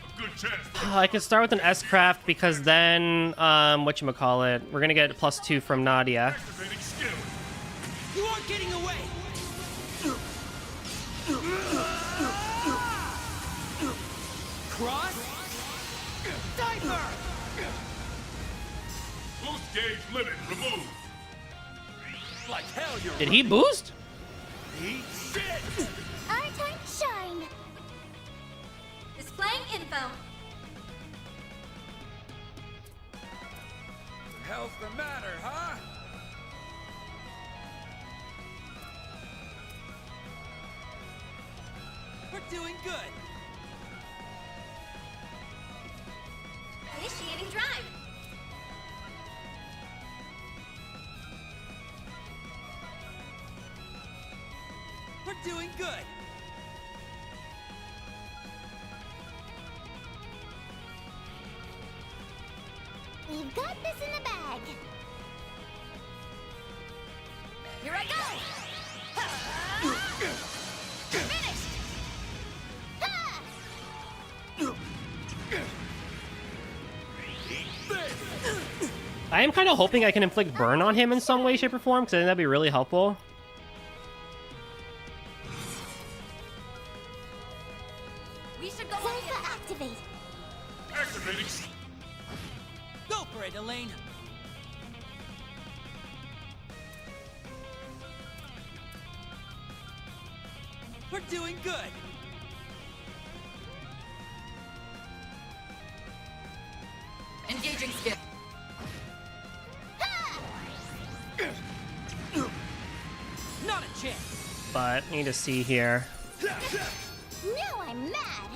A good chance. I could start with an S-Craft because then, whatchamacallit, we're gonna get +2 from Nadia. Activating skill. You aren't getting away! Cross? Diaper! Boost gauge limit removed. Like hell you're Did he boost? Eat shit! Our time to shine. Displaying info. What the hell's the matter, huh? We're doing good. Initiating drive. We're doing good. We've got this in the bag. Here I go. Finished. I am kind of hoping I can inflict burn on him in some way, shape, or form, because I think that'd be really helpful. We should go. Zypha activate. Activating. Go for it, Elaine. We're doing good. Engaging skill. Not a chance. But I need to see here. Now I'm mad.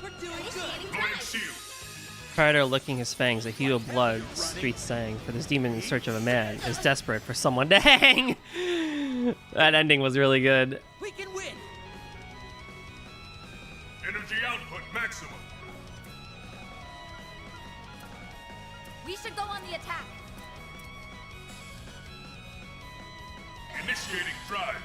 We're doing good. Deploying shield. Predator licking his fangs, a hue of blood, Street saying, for this demon in search of a man is desperate for someone to hang. That ending was really good. We can win. Energy output maximum. We should go on the attack. Initiating drive.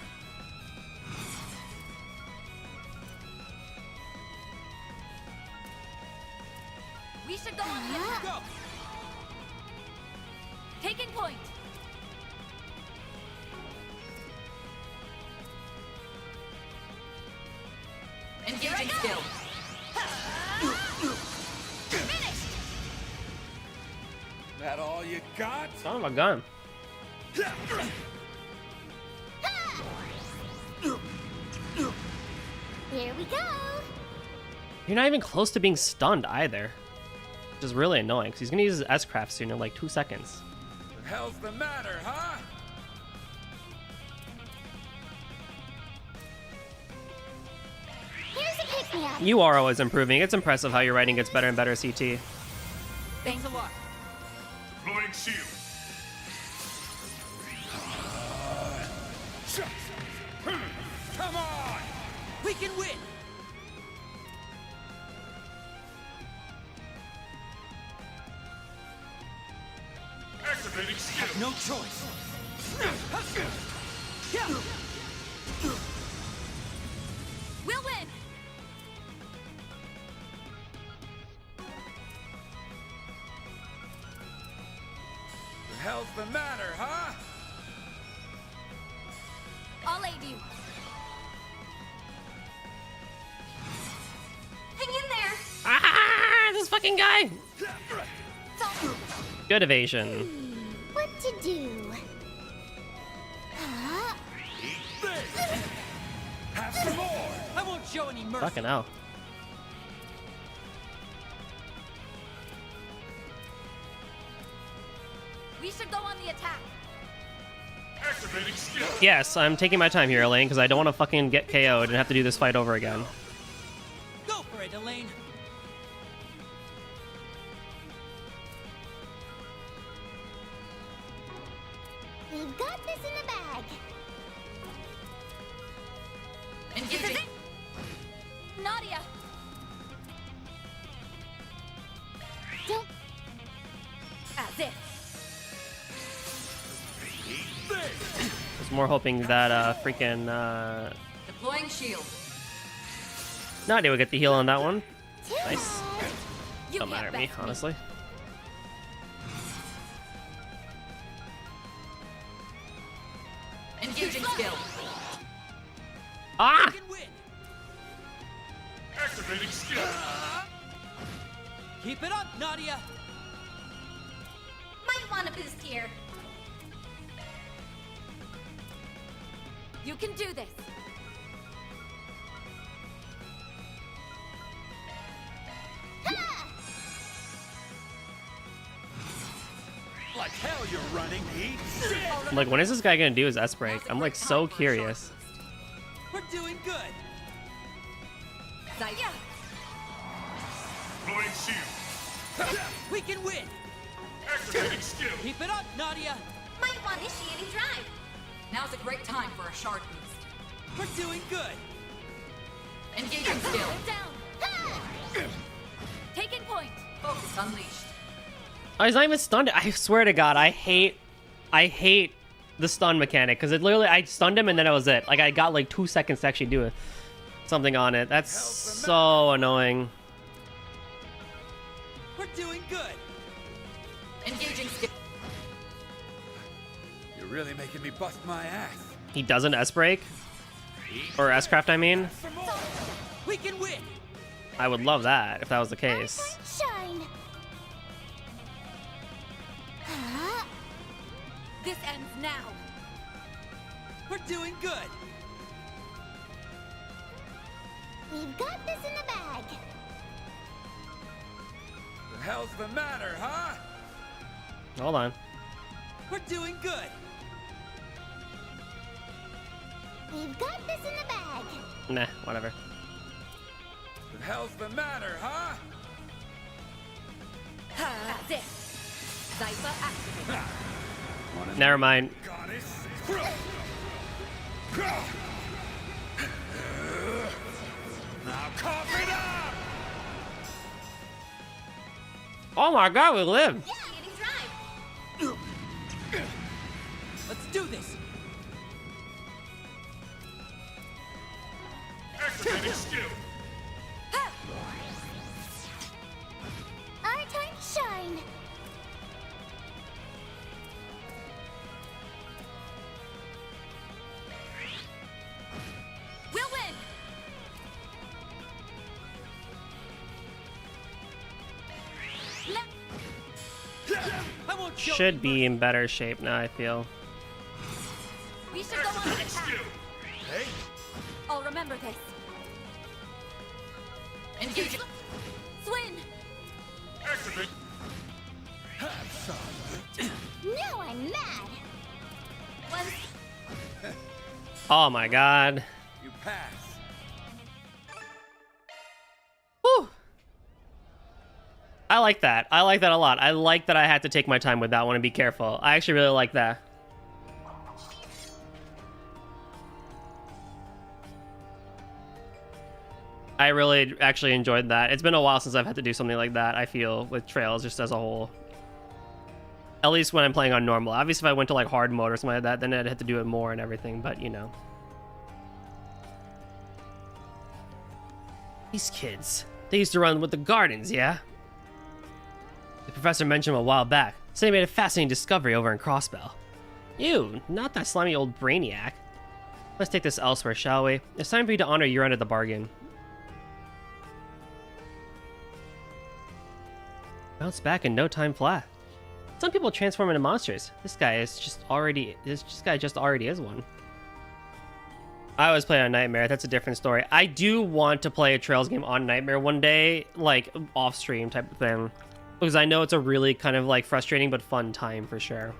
We should go on the attack. Go. Taking point. Engaging skill. That all you got? Son of a gun. Here we go. You're not even close to being stunned either. Which is really annoying, because he's going to use his S-Craft soon in like 2 seconds. The hell's the matter, huh? Here's a pick-me-up. You are always improving. It's impressive how your writing gets better and better, CT. Thanks a lot. Deploying shield. Come on! We can win. Activating skill. No choice. We'll win. The hell's the matter, huh? I'll aid you. Hang in there. Ah, this fucking guy. Good evasion. What to do? Huh? Have some more! I won't show any mercy. Fucking hell. We should go on the attack. Activating skill. Yes, I'm taking my time here, Elaine, because I don't want to fucking get KO'd and have to do this fight over again. Go for it, Elaine. We've got this in the bag. Engaging. Nadia. Don't. As if. I was more hoping that freaking Deploying shield. Nadia would get the heal on that one. Too Nice. bad. You Don't matter can't to me, best honestly. Engaging skill. Ah! We can win. Activating skill. Keep it up, Nadia. Might want a boost here. You can do this. Like hell you're running, Heath. Like, when is this guy gonna do his S-Break? I'm like so curious. We're doing good. Yeah. Deploying shield. We can win. Activating skill. Keep it up, Nadia. Might want initiating drive. Now's a great time for a shard boost. We're doing good. Engaging skill. Down. Taking point. Focus unleashed. Oh, he's not even stunned. I swear to God, I hate the stun mechanic, because it literally, I stunned him and then that was it. Like, I got like 2 seconds to actually do something on it. That's so annoying. We're doing good. Engaging skill. You're really making me bust my ass. He does an S-Break? Or S-Craft, I mean? We can win. I would love that, if that was the case. Shine. Huh? This ends now. We're doing good. We've got this in the bag. The hell's the matter, huh? Hold on. We're doing good. We've got this in the bag. Nah, whatever. The hell's the matter, huh? That's it. Zypher activated. Never mind. Goddess. Now cough it up! Oh my God, we live. Initiating drive. Let's do this. Activating skill. Our time to shine. We'll win. should be in better shape now, I feel. We should go on an attack. Hey, I'll remember this. Engage. Swin! activate. Now I'm mad. Oh my god. You pass. Whew. I like that. I like that a lot. I like that I had to take my time with that one and be careful. I actually really like that. I really actually enjoyed that. It's been a while since I've had to do something like that, I feel, with Trails just as a whole. At least when I'm playing on normal. Obviously, if I went to like hard mode or something like that, then I'd have to do it more and everything, but you know. These kids, they used to run with the gardens, yeah? The professor mentioned them a while back. Said he made a fascinating discovery over in Crossbell. Ew, not that slimy old brainiac. Let's take this elsewhere, shall we? It's time for you to honor your end of the bargain. Bounce back in no time flat. Some people transform into monsters. This guy just already is one. I always play on Nightmare. That's a different story. I do want to play a Trails game on Nightmare one day, like off stream type of thing, because I know it's a really kind of like frustrating but fun time for sure.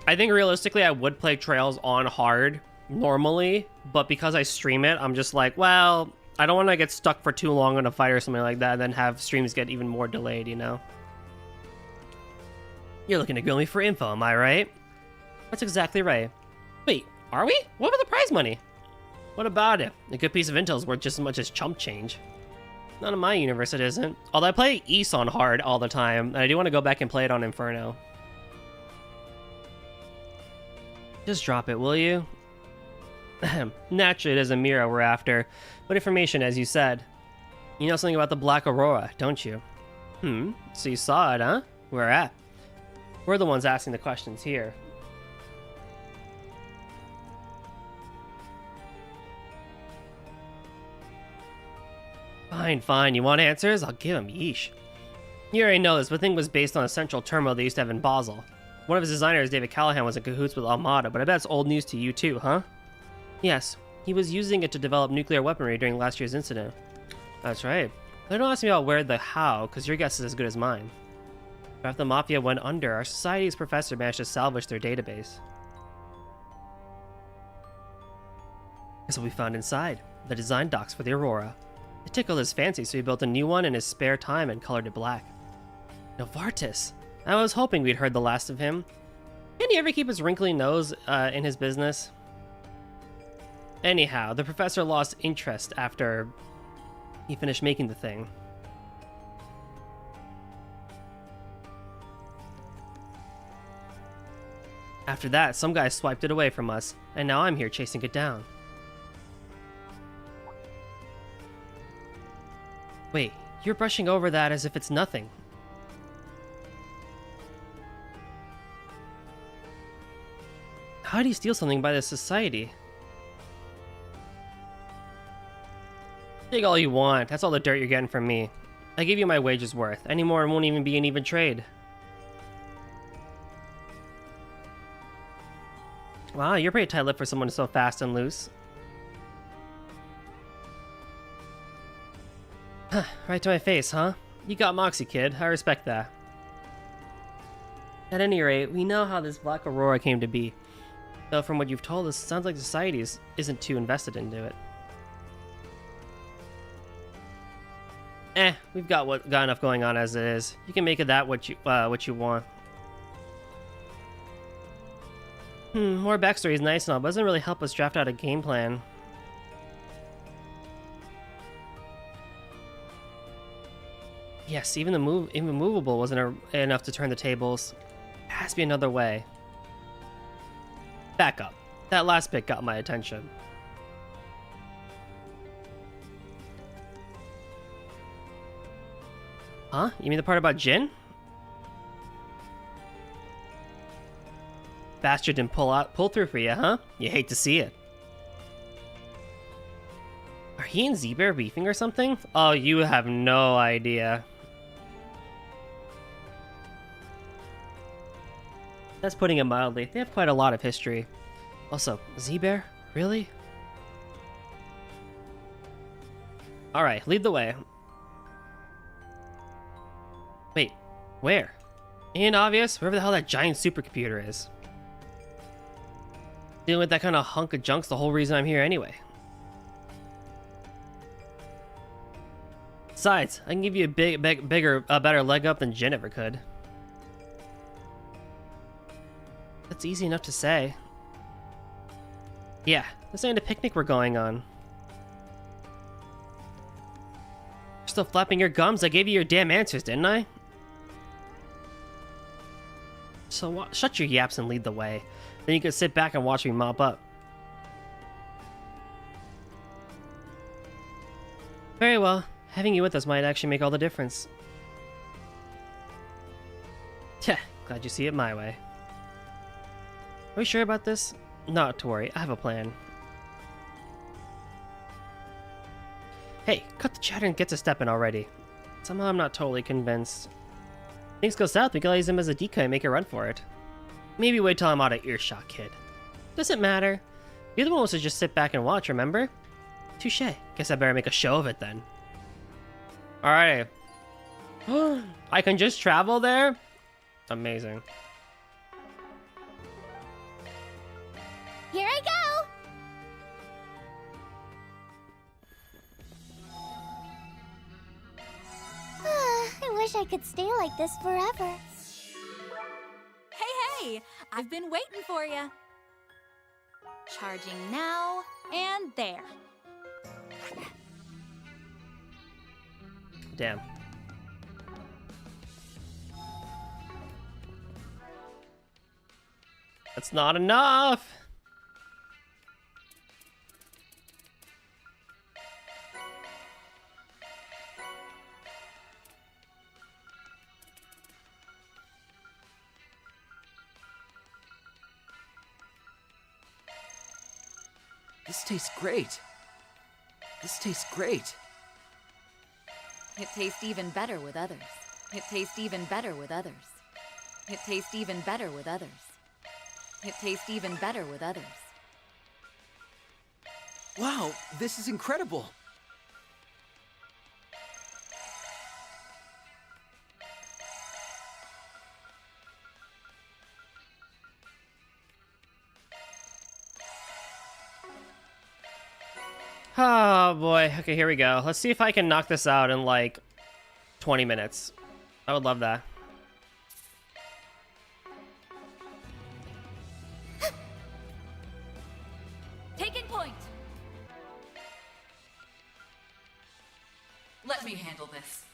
I think realistically I would play Trails on hard normally, but because I stream it, I'm just like, well, I don't want to get stuck for too long on a fight or something like that and then have streams get even more delayed, you know? You're looking to grill me for info, am I right? That's exactly right. Wait, are we? What about the prize money? What about it? A good piece of intel is worth just as much as chump change. Not in my universe, it isn't. Although I play Ys on hard all the time, and I do want to go back and play it on Inferno. Just drop it, will you? Naturally, it is a mirror we're after. What information, as you said? You know something about the Black Aurora, don't you? So you saw it, huh? Where at? We're the ones asking the questions here. Fine, fine. You want answers? I'll give them. Yeesh. You already know this, but the thing was based on a central terminal they used to have in Basel. One of his designers, David Callahan, was in cahoots with Armada, but I bet it's old news to you too, huh? Yes. He was using it to develop nuclear weaponry during last year's incident. That's right. But don't ask me about where the how, because your guess is as good as mine. After the Mafia went under, our society's professor managed to salvage their database. That's what we found inside. The design docs for the Aurora. It tickled his fancy, so he built a new one in his spare time and colored it black. Novartis! I was hoping we'd heard the last of him. Can he ever keep his wrinkly nose in his business? Anyhow, the professor lost interest after he finished making the thing. After that, some guy swiped it away from us, and now I'm here chasing it down. Wait, you're brushing over that as if it's nothing. How do you steal something by this society? Dig all you want. That's all the dirt you're getting from me. I give you my wages worth. Any more, it won't even be an even trade. Wow, you're pretty tight-lipped for someone so fast and loose. Right to my face, huh? You got moxie, kid. I respect that. At any rate, we know how this Black Aurora came to be. Though from what you've told us, it sounds like society isn't too invested into it. We've got enough going on as it is. You can make of that what you want. More backstory is nice and all, but doesn't really help us draft out a game plan. Yes, even the immovable wasn't enough to turn the tables. There has to be another way. Back up. That last bit got my attention. Huh? You mean the part about Jin? Bastard didn't pull through for you, huh? You hate to see it. Are he and Z-Bear beefing or something? Oh, you have no idea. That's putting it mildly. They have quite a lot of history. Also, Z-Bear? Really? Alright, lead the way. Wait, where? Ain't obvious? Wherever the hell that giant supercomputer is. Dealing with that kind of hunk of junk's the whole reason I'm here anyway. Besides, I can give you a better leg up than Jin ever could. That's easy enough to say. Yeah, this ain't a picnic we're going on. You're still flapping your gums? I gave you your damn answers, didn't I? So shut your yaps and lead the way. Then you can sit back and watch me mop up. Very well. Having you with us might actually make all the difference. Tch, glad you see it my way. Are we sure about this? Not to worry, I have a plan. Hey, cut the chatter and get to stepping already. Somehow I'm not totally convinced. Things go south, we can use him as a decoy and make a run for it. Maybe wait till I'm out of earshot, kid. Doesn't matter. You're the one who wants to just sit back and watch, remember? Touché. Guess I better make a show of it then. Alright. I can just travel there? Amazing. Here I go! I wish I could stay like this forever. Hey, I've been waiting for you. Charging now and there. Damn. That's not enough! This tastes great. This tastes great. It tastes even better with others. It tastes even better with others. It tastes even better with others. It tastes even better with others. Wow, this is incredible. Oh boy. Okay, here we go. Let's see if I can knock this out in like 20 minutes. I would love that. Taking point. Let me handle this.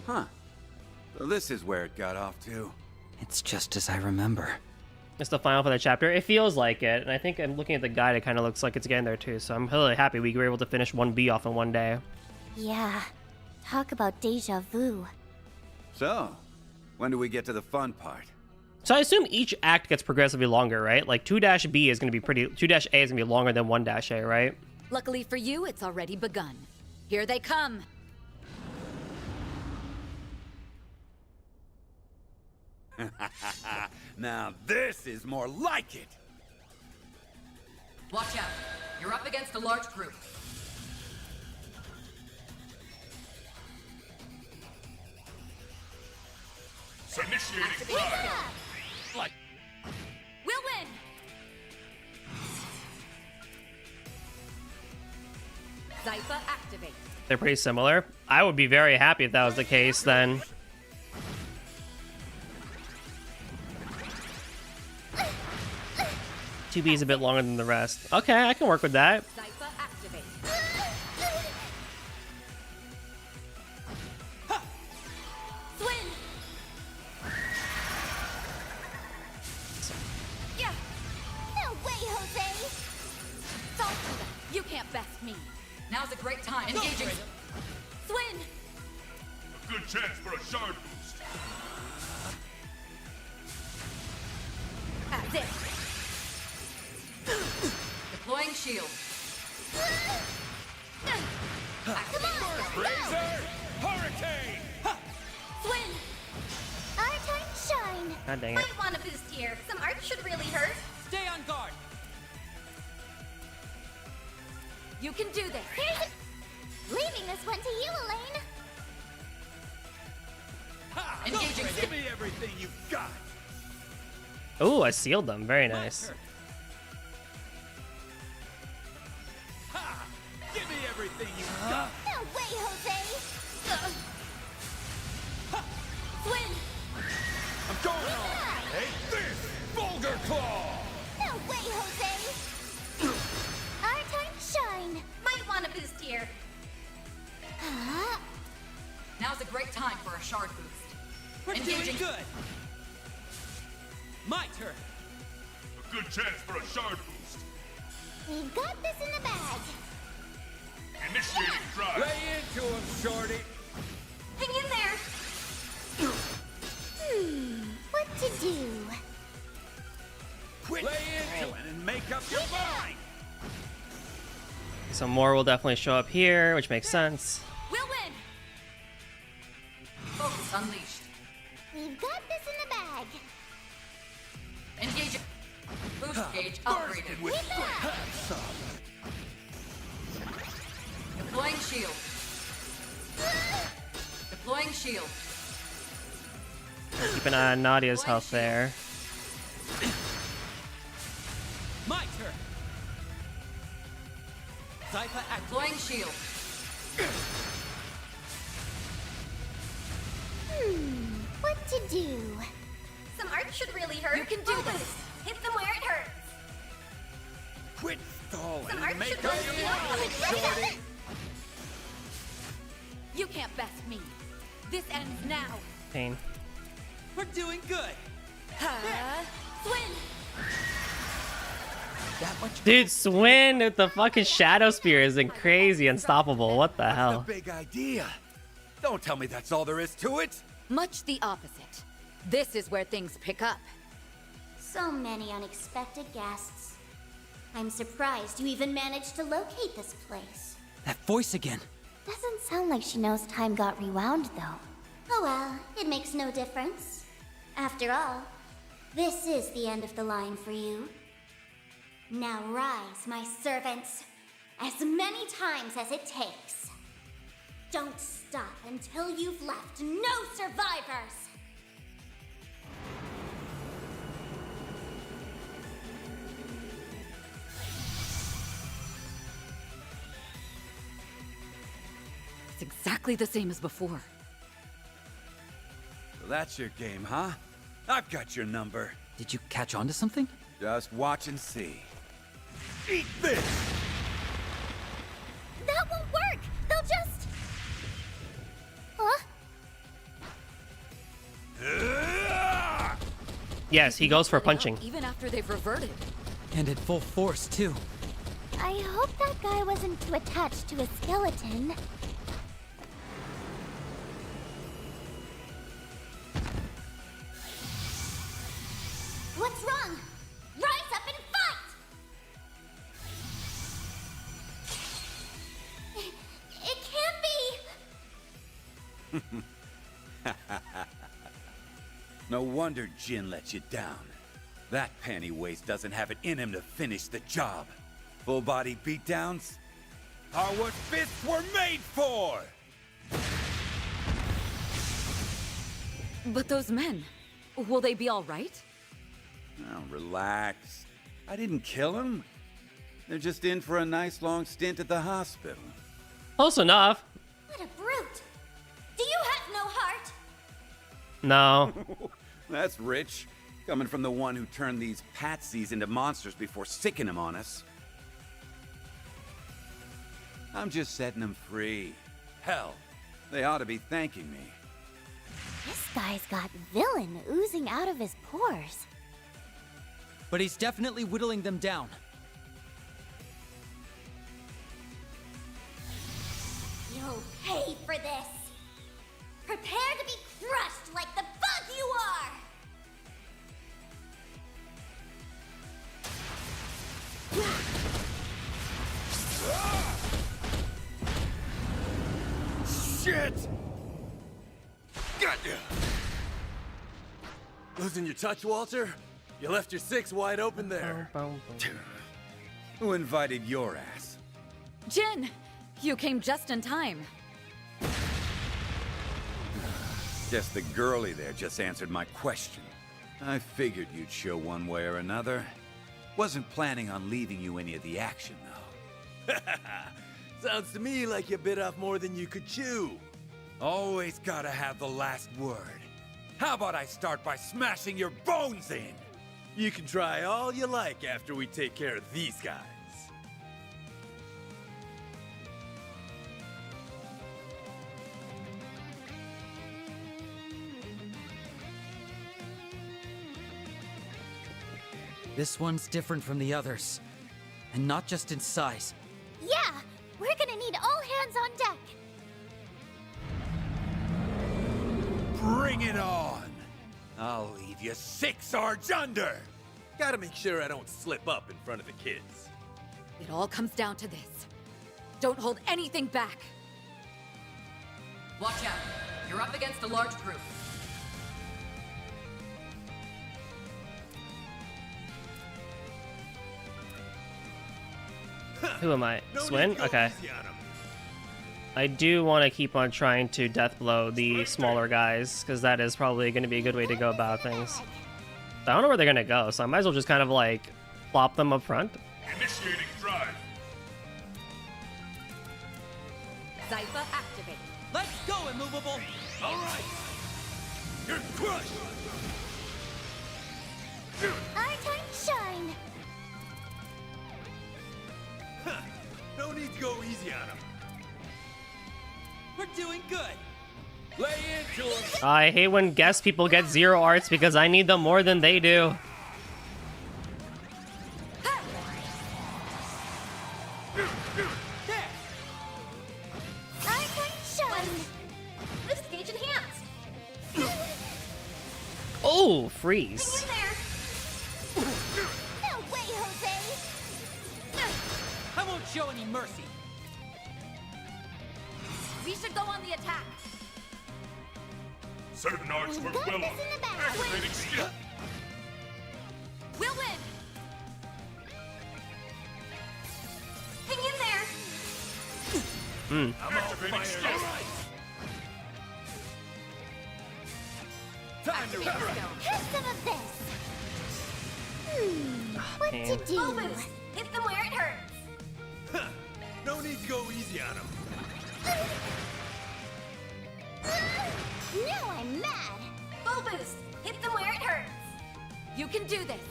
Huh. So this is where it got off to. It's just as I remember. It's the final for the chapter. It feels like it, and I think I'm looking at the guide, it kind of looks like it's getting there too, so I'm really happy we were able to finish 1B off in one day. Yeah. Talk about deja vu. So, when do we get to the fun part? So I assume each act gets progressively longer, right? Like 2-B is going to be 2-A is going to be longer than 1-A, right? Luckily for you, it's already begun. Here they come. Now this is more like it! Watch out. You're up against a large group. Initiating fire! Like... We'll win! Zypha activate. They're pretty similar. I would be very happy if that was the case then. Two B is a bit longer than the rest. Okay, I can work with that. Zypha activate. Swing! Yeah! No way, Jose! Salty! You can't best me. Now's a great time. Engaging. Swing! Good chance for a shard boost. That's it. Deploying shield. Come on! Razor! God dang it. Might want a boost here. Some art should really hurt. Stay on guard. You can do this. Leaving this one to you, Elaine. Ha! Engaging. Give me everything you've got. Oh, I sealed them. Very nice. Ha! Give me everything you've got. No way, Jose. Swing. I'm going on. Hey, this vulgar claw. No way, Jose. Our time to shine. Might want a boost here. Now's a great time for a shard boost. We're Engaging. doing good. My turn. A good chance for a shard boost. We've got this in the bag. Initiating drive. Lay into him, shorty. Hang in there. What to do? Quit lay into it and make up your mind. Some more will definitely show up here, which makes sense. We'll win. Focus unleashed. We've got this in the bag. Engaging. Boost gauge upgraded. Deploying shield. Deploying shield. Keep an eye on Nadia's health there. My turn. Zypha Deploying shield. What to do? Some art should really hurt. You can do this. Hit them where it hurts. Quit stalling Some art and make should up really your mind, shorty. You can't best me. This ends now. Pain. We're doing good. Swing. That much. Dude, Swin with the fucking Shadow Spear is crazy unstoppable. What the hell? Big idea. Don't tell me that's all there is to it. Much the opposite. This is where things pick up. So many unexpected guests. I'm surprised you even managed to locate this place. That voice again. Doesn't sound like she knows time got rewound, though. Oh well, it makes no difference. After all, this is the end of the line for you. Now rise, my servants, as many times as it takes. Don't stop until you've left no survivors! It's exactly the same as before. So that's your game, huh? I've got your number. Did you catch on to something? Just watch and see. Eat this! That won't work! They'll just... Huh? Yes, he goes for punching. Even after they've reverted. And at full force, too. I hope that guy wasn't too attached to a skeleton. What's wrong? Rise up and fight! It can't be! No wonder Jin let you down. That panty waste doesn't have it in him to finish the job. Full body beatdowns are what fists were made for! But those men, will they be all right? Now, relax. I didn't kill them. They're just in for a nice long stint at the hospital. Close enough. What a brute! Do you have no heart? No. That's rich. Coming from the one who turned these patsies into monsters before sicking them on us. I'm just setting them free. Hell, they ought to be thanking me. This guy's got villain oozing out of his pores. But he's definitely whittling them down. You'll pay for this. Prepare to be crushed like the bug you are! Shit! Got ya! Losing your touch, Walter? You left your 6 wide open there. Who invited your ass? Jin! You came just in time. Guess the girlie there just answered my question. I figured you'd show one way or another. Wasn't planning on leaving you any of the action, though. Sounds to me like you bit off more than you could chew. Always gotta have the last word. How about I start by smashing your bones in? You can try all you like after we take care of these guys. This one's different from the others. And not just in size. Yeah, we're gonna need all hands on deck. Bring it on! I'll leave you 6 ards under! Gotta make sure I don't slip up in front of the kids. It all comes down to this. Don't hold anything back. Watch out. You're up against a large group. Who am I? Swin? Okay. I do want to keep on trying to death blow the smaller guys, because that is probably going to be a good way to go about things. I don't know where they're going to go, so I might as well just kind of like plop them up front. Initiating drive. Zypher activate. Let's go, immovable! All right. You're crushed. Our time to shine. No need to go easy on them. We're doing good. Lay into them. I hate when guest people get 0 arts because I need them more than they do. Our time to shine. This gauge enhanced. Oh, freeze. No way, Jose. I won't show any mercy. We should go on the attack. Certain arts We've work got well this on in the bag. activating skill. We'll win. Hang in there. Hmm. I'm all fired up. Time to run. Have some of this. What man. to do? Bulbous. Hit them where it hurts. No need to go easy on them. Now I'm mad. Bulbous. Hit them where it hurts. You can do this.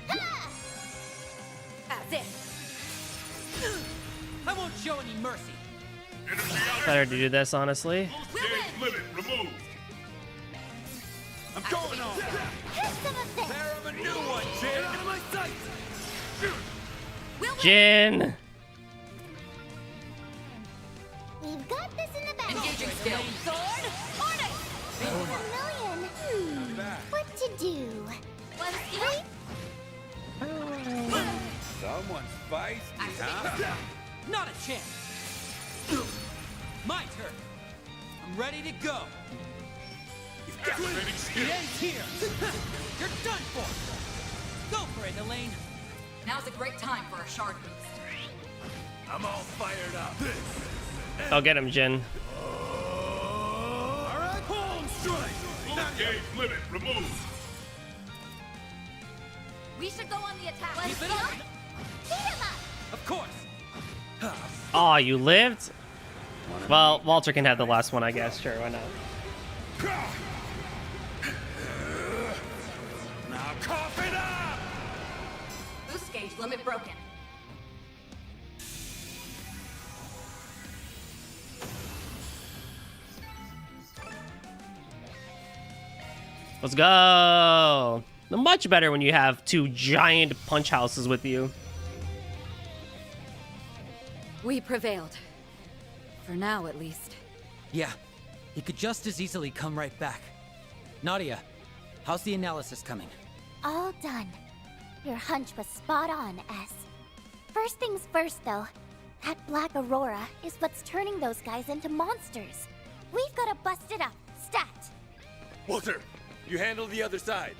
Ha! As if. I won't show any mercy. Energy out. Better to do this, honestly. Gauge limit removed. I'm going on! Have some of this. There, I'm a new one, Jin! Out of my sight! Jin! We've got this in the bag. Engaging skill. Sword, order. A million. What to do? Let's eat. Someone's feisty, huh? Not a chance. My turn. I'm ready to go. Activating It skill. ends here. You're done for. Go for it, Elaine. Now's a great time for a shard boost. I'm all fired up. I'll get him, Jin. All right. Palm strike. Full gauge limit removed. We should go on the attack. Keep it up. Beat him up. Of course. Aw, you lived? Well, Walter can have the last one, I guess. Sure, why not? Now cough it up! Boost gauge limit broken. Let's go! Much better when you have 2 giant punch houses with you. We prevailed. For now, at least. Yeah, he could just as easily come right back. Nadia, how's the analysis coming? All done. Your hunch was spot on, S. First things first, though. That black aurora is what's turning those guys into monsters. We've got to bust it up. Stat. Walter, You handle the other side.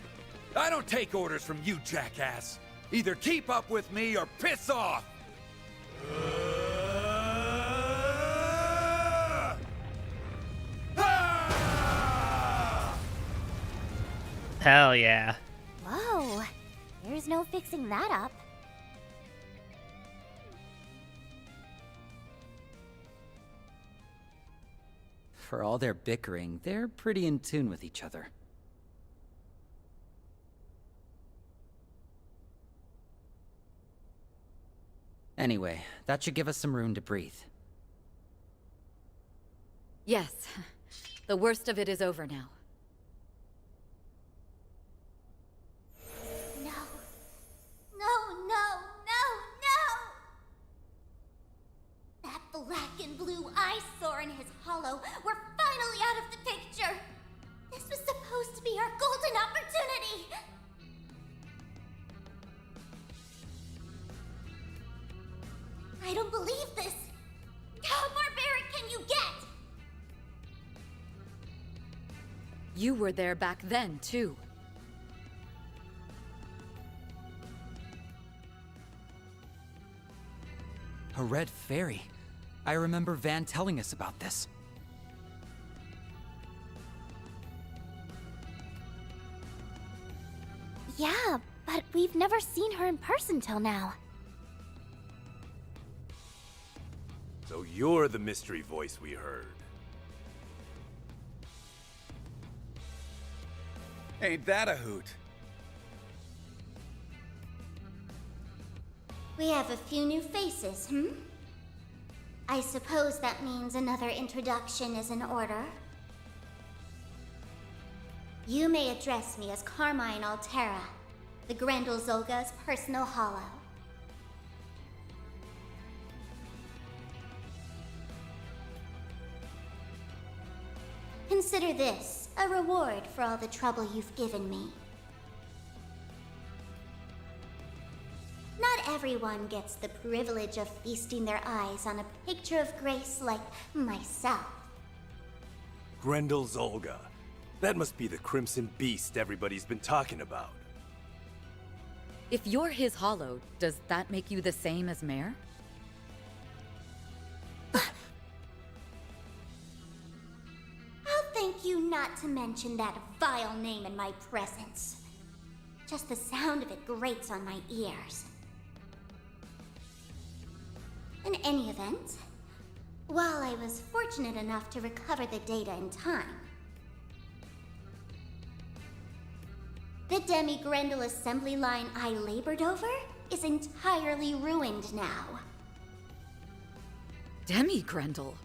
I don't take orders from you, jackass. Either keep up with me or piss off! Hell yeah. Whoa, there's no fixing that up. For all their bickering, they're pretty in tune with each other. Anyway, that should give us some room to breathe. Yes, the worst of it is over now. No. No, no, no, no! That black and blue eyesore in his hollow were finally out of the picture! This was supposed to be our golden opportunity! I don't believe this! How barbaric can you get? You were there back then, too. A red fairy. I remember Van telling us about this. Yeah, but we've never seen her in person till now. So you're the mystery voice we heard. Ain't that a hoot? We have a few new faces, hmm? I suppose that means another introduction is in order. You may address me as Carmine Altera, the Grendel Zolga's personal hollow. Consider this a reward for all the trouble you've given me. Not everyone gets the privilege of feasting their eyes on a picture of grace like myself. Grendel Zolga. That must be the Crimson Beast everybody's been talking about. If you're his hollow, does that make you the same as Mare? I'll thank you not to mention that vile name in my presence. Just the sound of it grates on my ears. In any event, while I was fortunate enough to recover the data in time, the Demi-Grendel assembly line I labored over is entirely ruined now. Demi-Grendel?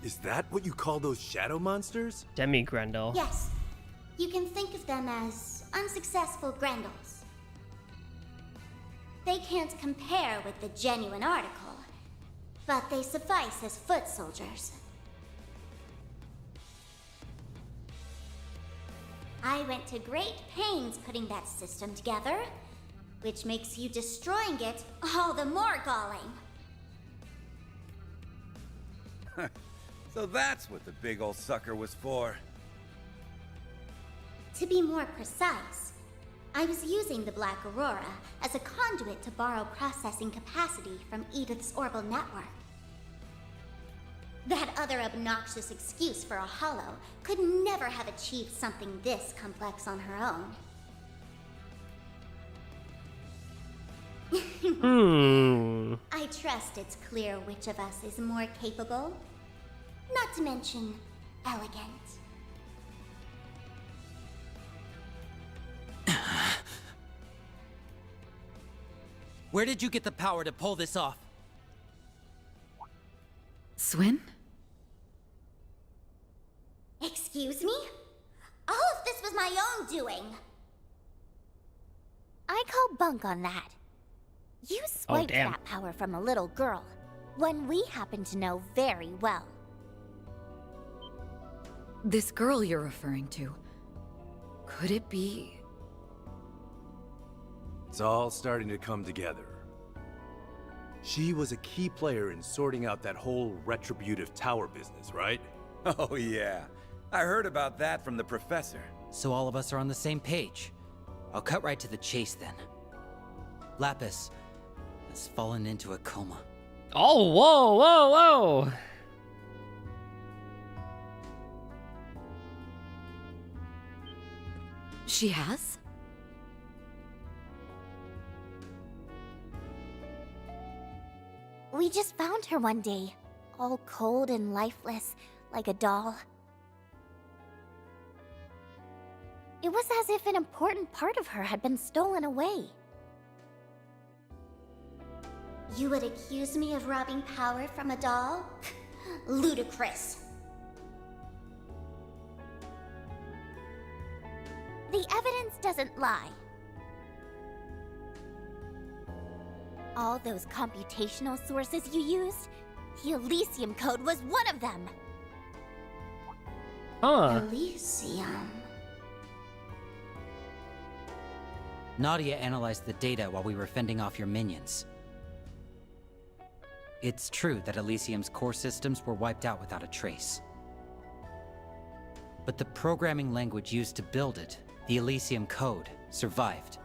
Is that what you call those shadow monsters? Demi-Grendel. Yes, you can think of them as unsuccessful Grendels. They can't compare with the genuine article, but they suffice as foot soldiers. I went to great pains putting that system together, which makes you destroying it all the more galling. So that's what the big old sucker was for. To be more precise, I was using the Black Aurora as a conduit to borrow processing capacity from Edith's orbital network. That other obnoxious excuse for a hollow could never have achieved something this complex on her own. I trust it's clear which of us is more capable. Not to mention, elegant. Where did you get the power to pull this off? Swin? Excuse me? All of this was my own doing. I call bunk on that. You swiped that power from a little girl, one we happen to know very well. This girl you're referring to, could it be... It's all starting to come together. She was a key player in sorting out that whole retributive tower business, right? Oh yeah. I heard about that from the professor. So all of us are on the same page. I'll cut right to the chase then. Lapis has fallen into a coma. Oh, whoa, whoa, whoa! She has? We just found her one day, all cold and lifeless, like a doll. It was as if an important part of her had been stolen away. You would accuse me of robbing power from a doll? Ludicrous. The evidence doesn't lie. All those computational sources you used, the Elysium Code was one of them. Huh. Elysium. Nadia analyzed the data while we were fending off your minions. It's true that Elysium's core systems were wiped out without a trace. But the programming language used to build it, the Elysium Code, survived.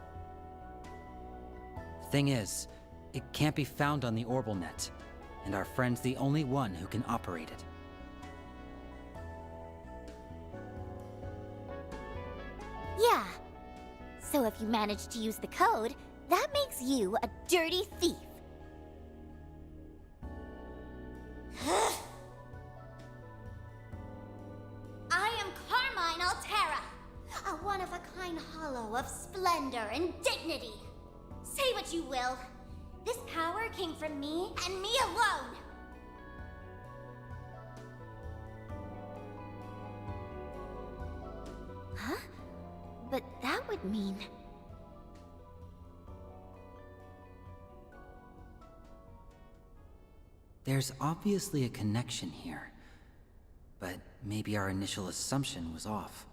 Thing is, it can't be found on the OrbitalNet, and our friend's the only one who can operate it. Yeah. So if you manage to use the code, that makes you a dirty thief. I am Carmine Altera, a one-of-a-kind hollow of splendor and dignity. Say what you will. This power came from me and me alone. Huh? But that would mean... There's obviously a connection here, but maybe our initial assumption was off.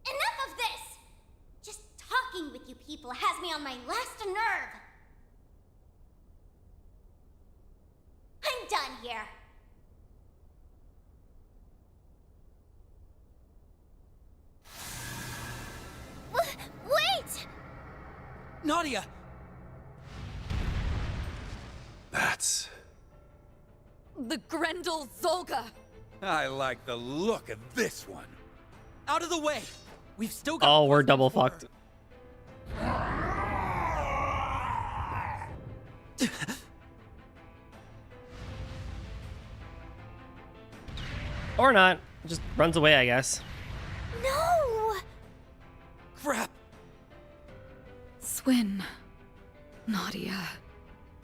Enough of this! Just talking with you people has me on my last nerve. I'm done here. Wait! Nadia! That's... The Grendel Zolga! I like the look of this one. Out of the way! We've still got... Oh, we're double fucked. Or not. Just runs away, I guess. No! Crap! Swin. Nadia.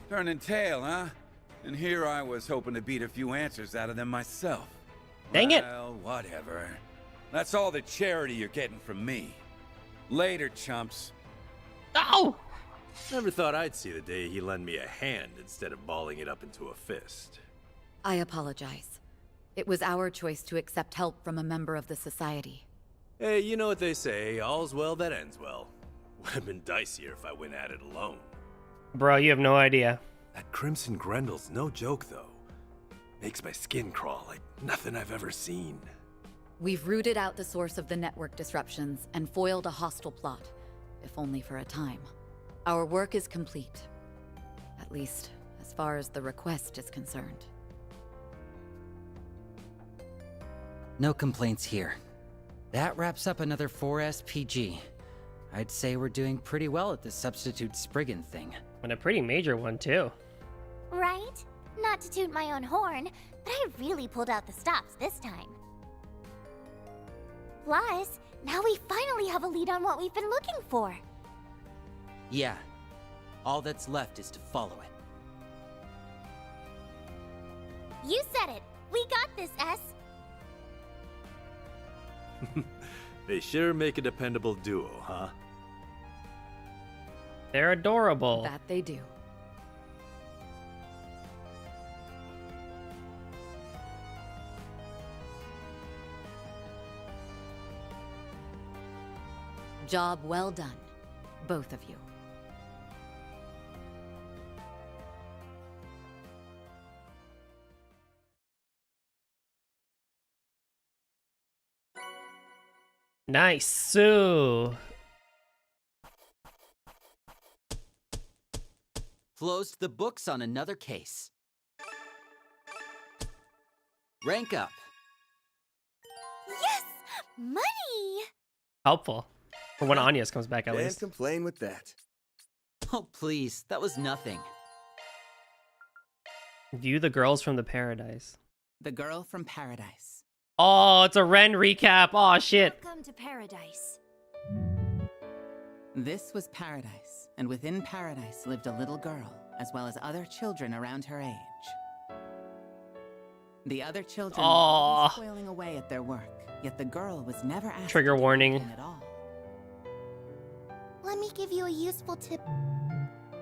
Turning tail, huh? And here I was hoping to beat a few answers out of them myself. Dang it! Well, whatever. That's all the charity you're getting from me. Later, chumps. Ow! Never thought I'd see the day he lend me a hand instead of balling it up into a fist. I apologize. It was our choice to accept help from a member of the Society. Hey, you know what they say, all's well that ends well. Would have been dicier if I went at it alone. Bro, you have no idea. That Crimson Grendel's no joke, though. Makes my skin crawl like nothing I've ever seen. We've rooted out the source of the network disruptions and foiled a hostile plot, if only for a time. Our work is complete. At least, as far as the request is concerned. No complaints here. That wraps up another 4SPG. I'd say we're doing pretty well at the substitute Spriggan thing. And a pretty major one, too. Right? Not to toot my own horn, but I really pulled out the stops this time. Plus, now we finally have a lead on what we've been looking for. Yeah. All that's left is to follow it. You said it. We got this, S. They sure make a dependable duo, huh? They're adorable. That they do. Job well done, both of you. Nice. So Flows to the books on another case. Rank up. Yes! Money! helpful. For when Anya's comes back, at Can't least. complain with that. Oh, please. That was nothing. View the girls from the paradise. The girl from paradise. Oh, it's a Ren recap. Oh, shit. Welcome to paradise. This was paradise, and within paradise lived a little girl, as well as other children around her age. The other children were always toiling away at their work, yet the girl was never asked Trigger to do warning. anything at all. Let me give you a useful tip.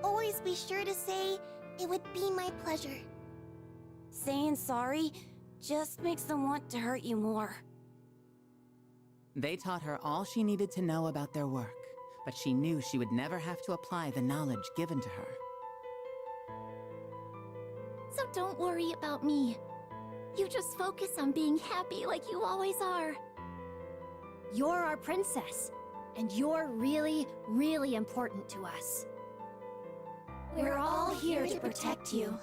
Always be sure to say, "It would be my pleasure." Saying sorry just makes them want to hurt you more. They taught her all she needed to know about their work, but she knew she would never have to apply the knowledge given to her. So don't worry about me. You just focus on being happy like you always are. You're our princess, and you're really, really important to us. We're all here to protect you,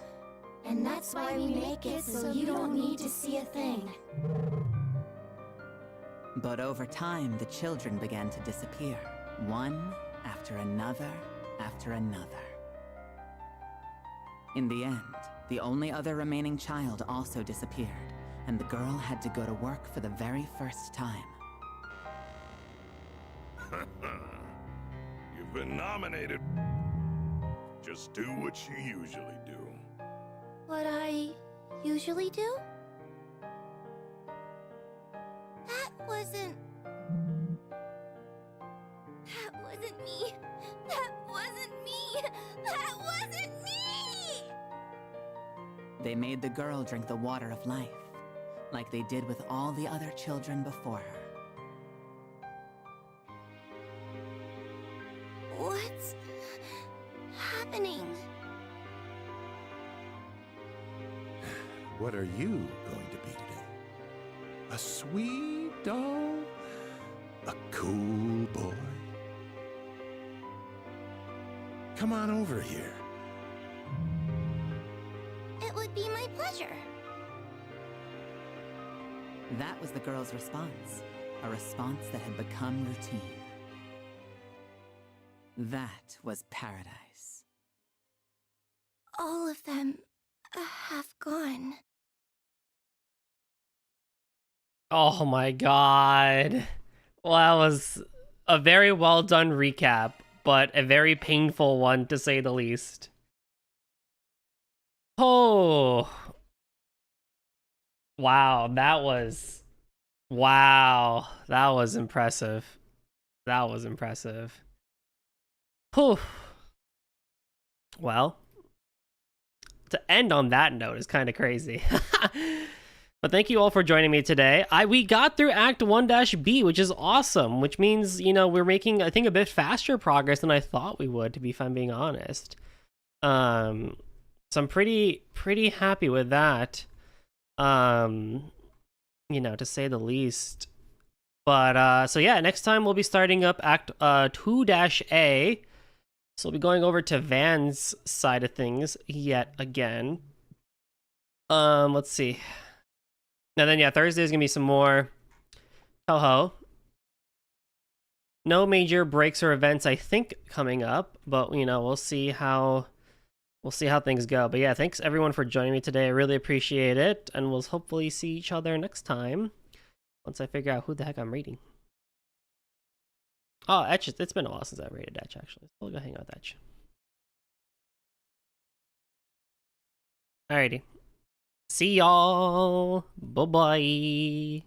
and that's why we make it so you don't need to see a thing. But over time, the children began to disappear, one after another after another. In the end, the only other remaining child also disappeared, and the girl had to go to work for the very first time. You've been nominated. Just do what you usually do. What I usually do? That wasn't me. That wasn't me. That wasn't me! They made the girl drink the water of life, like they did with all the other children before her. What's happening? What are you going to be today? A sweet doll? A cool boy? Come on over here. It would be my pleasure. That was the girl's response, a response that had become routine. That was paradise. All of them have gone. Oh my god. Well, that was a very well done recap, but a very painful one to say the least. Oh. Wow, that was impressive. That was impressive. Whew. Well, to end on that note is kind of crazy. But thank you all for joining me today. We got through Act 1-B, which is awesome, which means, you know, we're making, I think, a bit faster progress than I thought we would, if I'm being honest. So I'm pretty happy with that. You know, to say the least. But, so yeah, next time we'll be starting up Act 2-A. So we'll be going over to Van's side of things yet again. Let's see. And then, yeah, Thursday is going to be some more Toho. No major breaks or events, I think, coming up. But, you know, we'll see how things go. But, yeah, thanks, everyone, for joining me today. I really appreciate it. And we'll hopefully see each other next time. Once I figure out who the heck I'm reading. Oh, Etch, it's been a while since I rated Etch, actually. So we'll go hang out with Etch. Alrighty. See y'all. Bye-bye.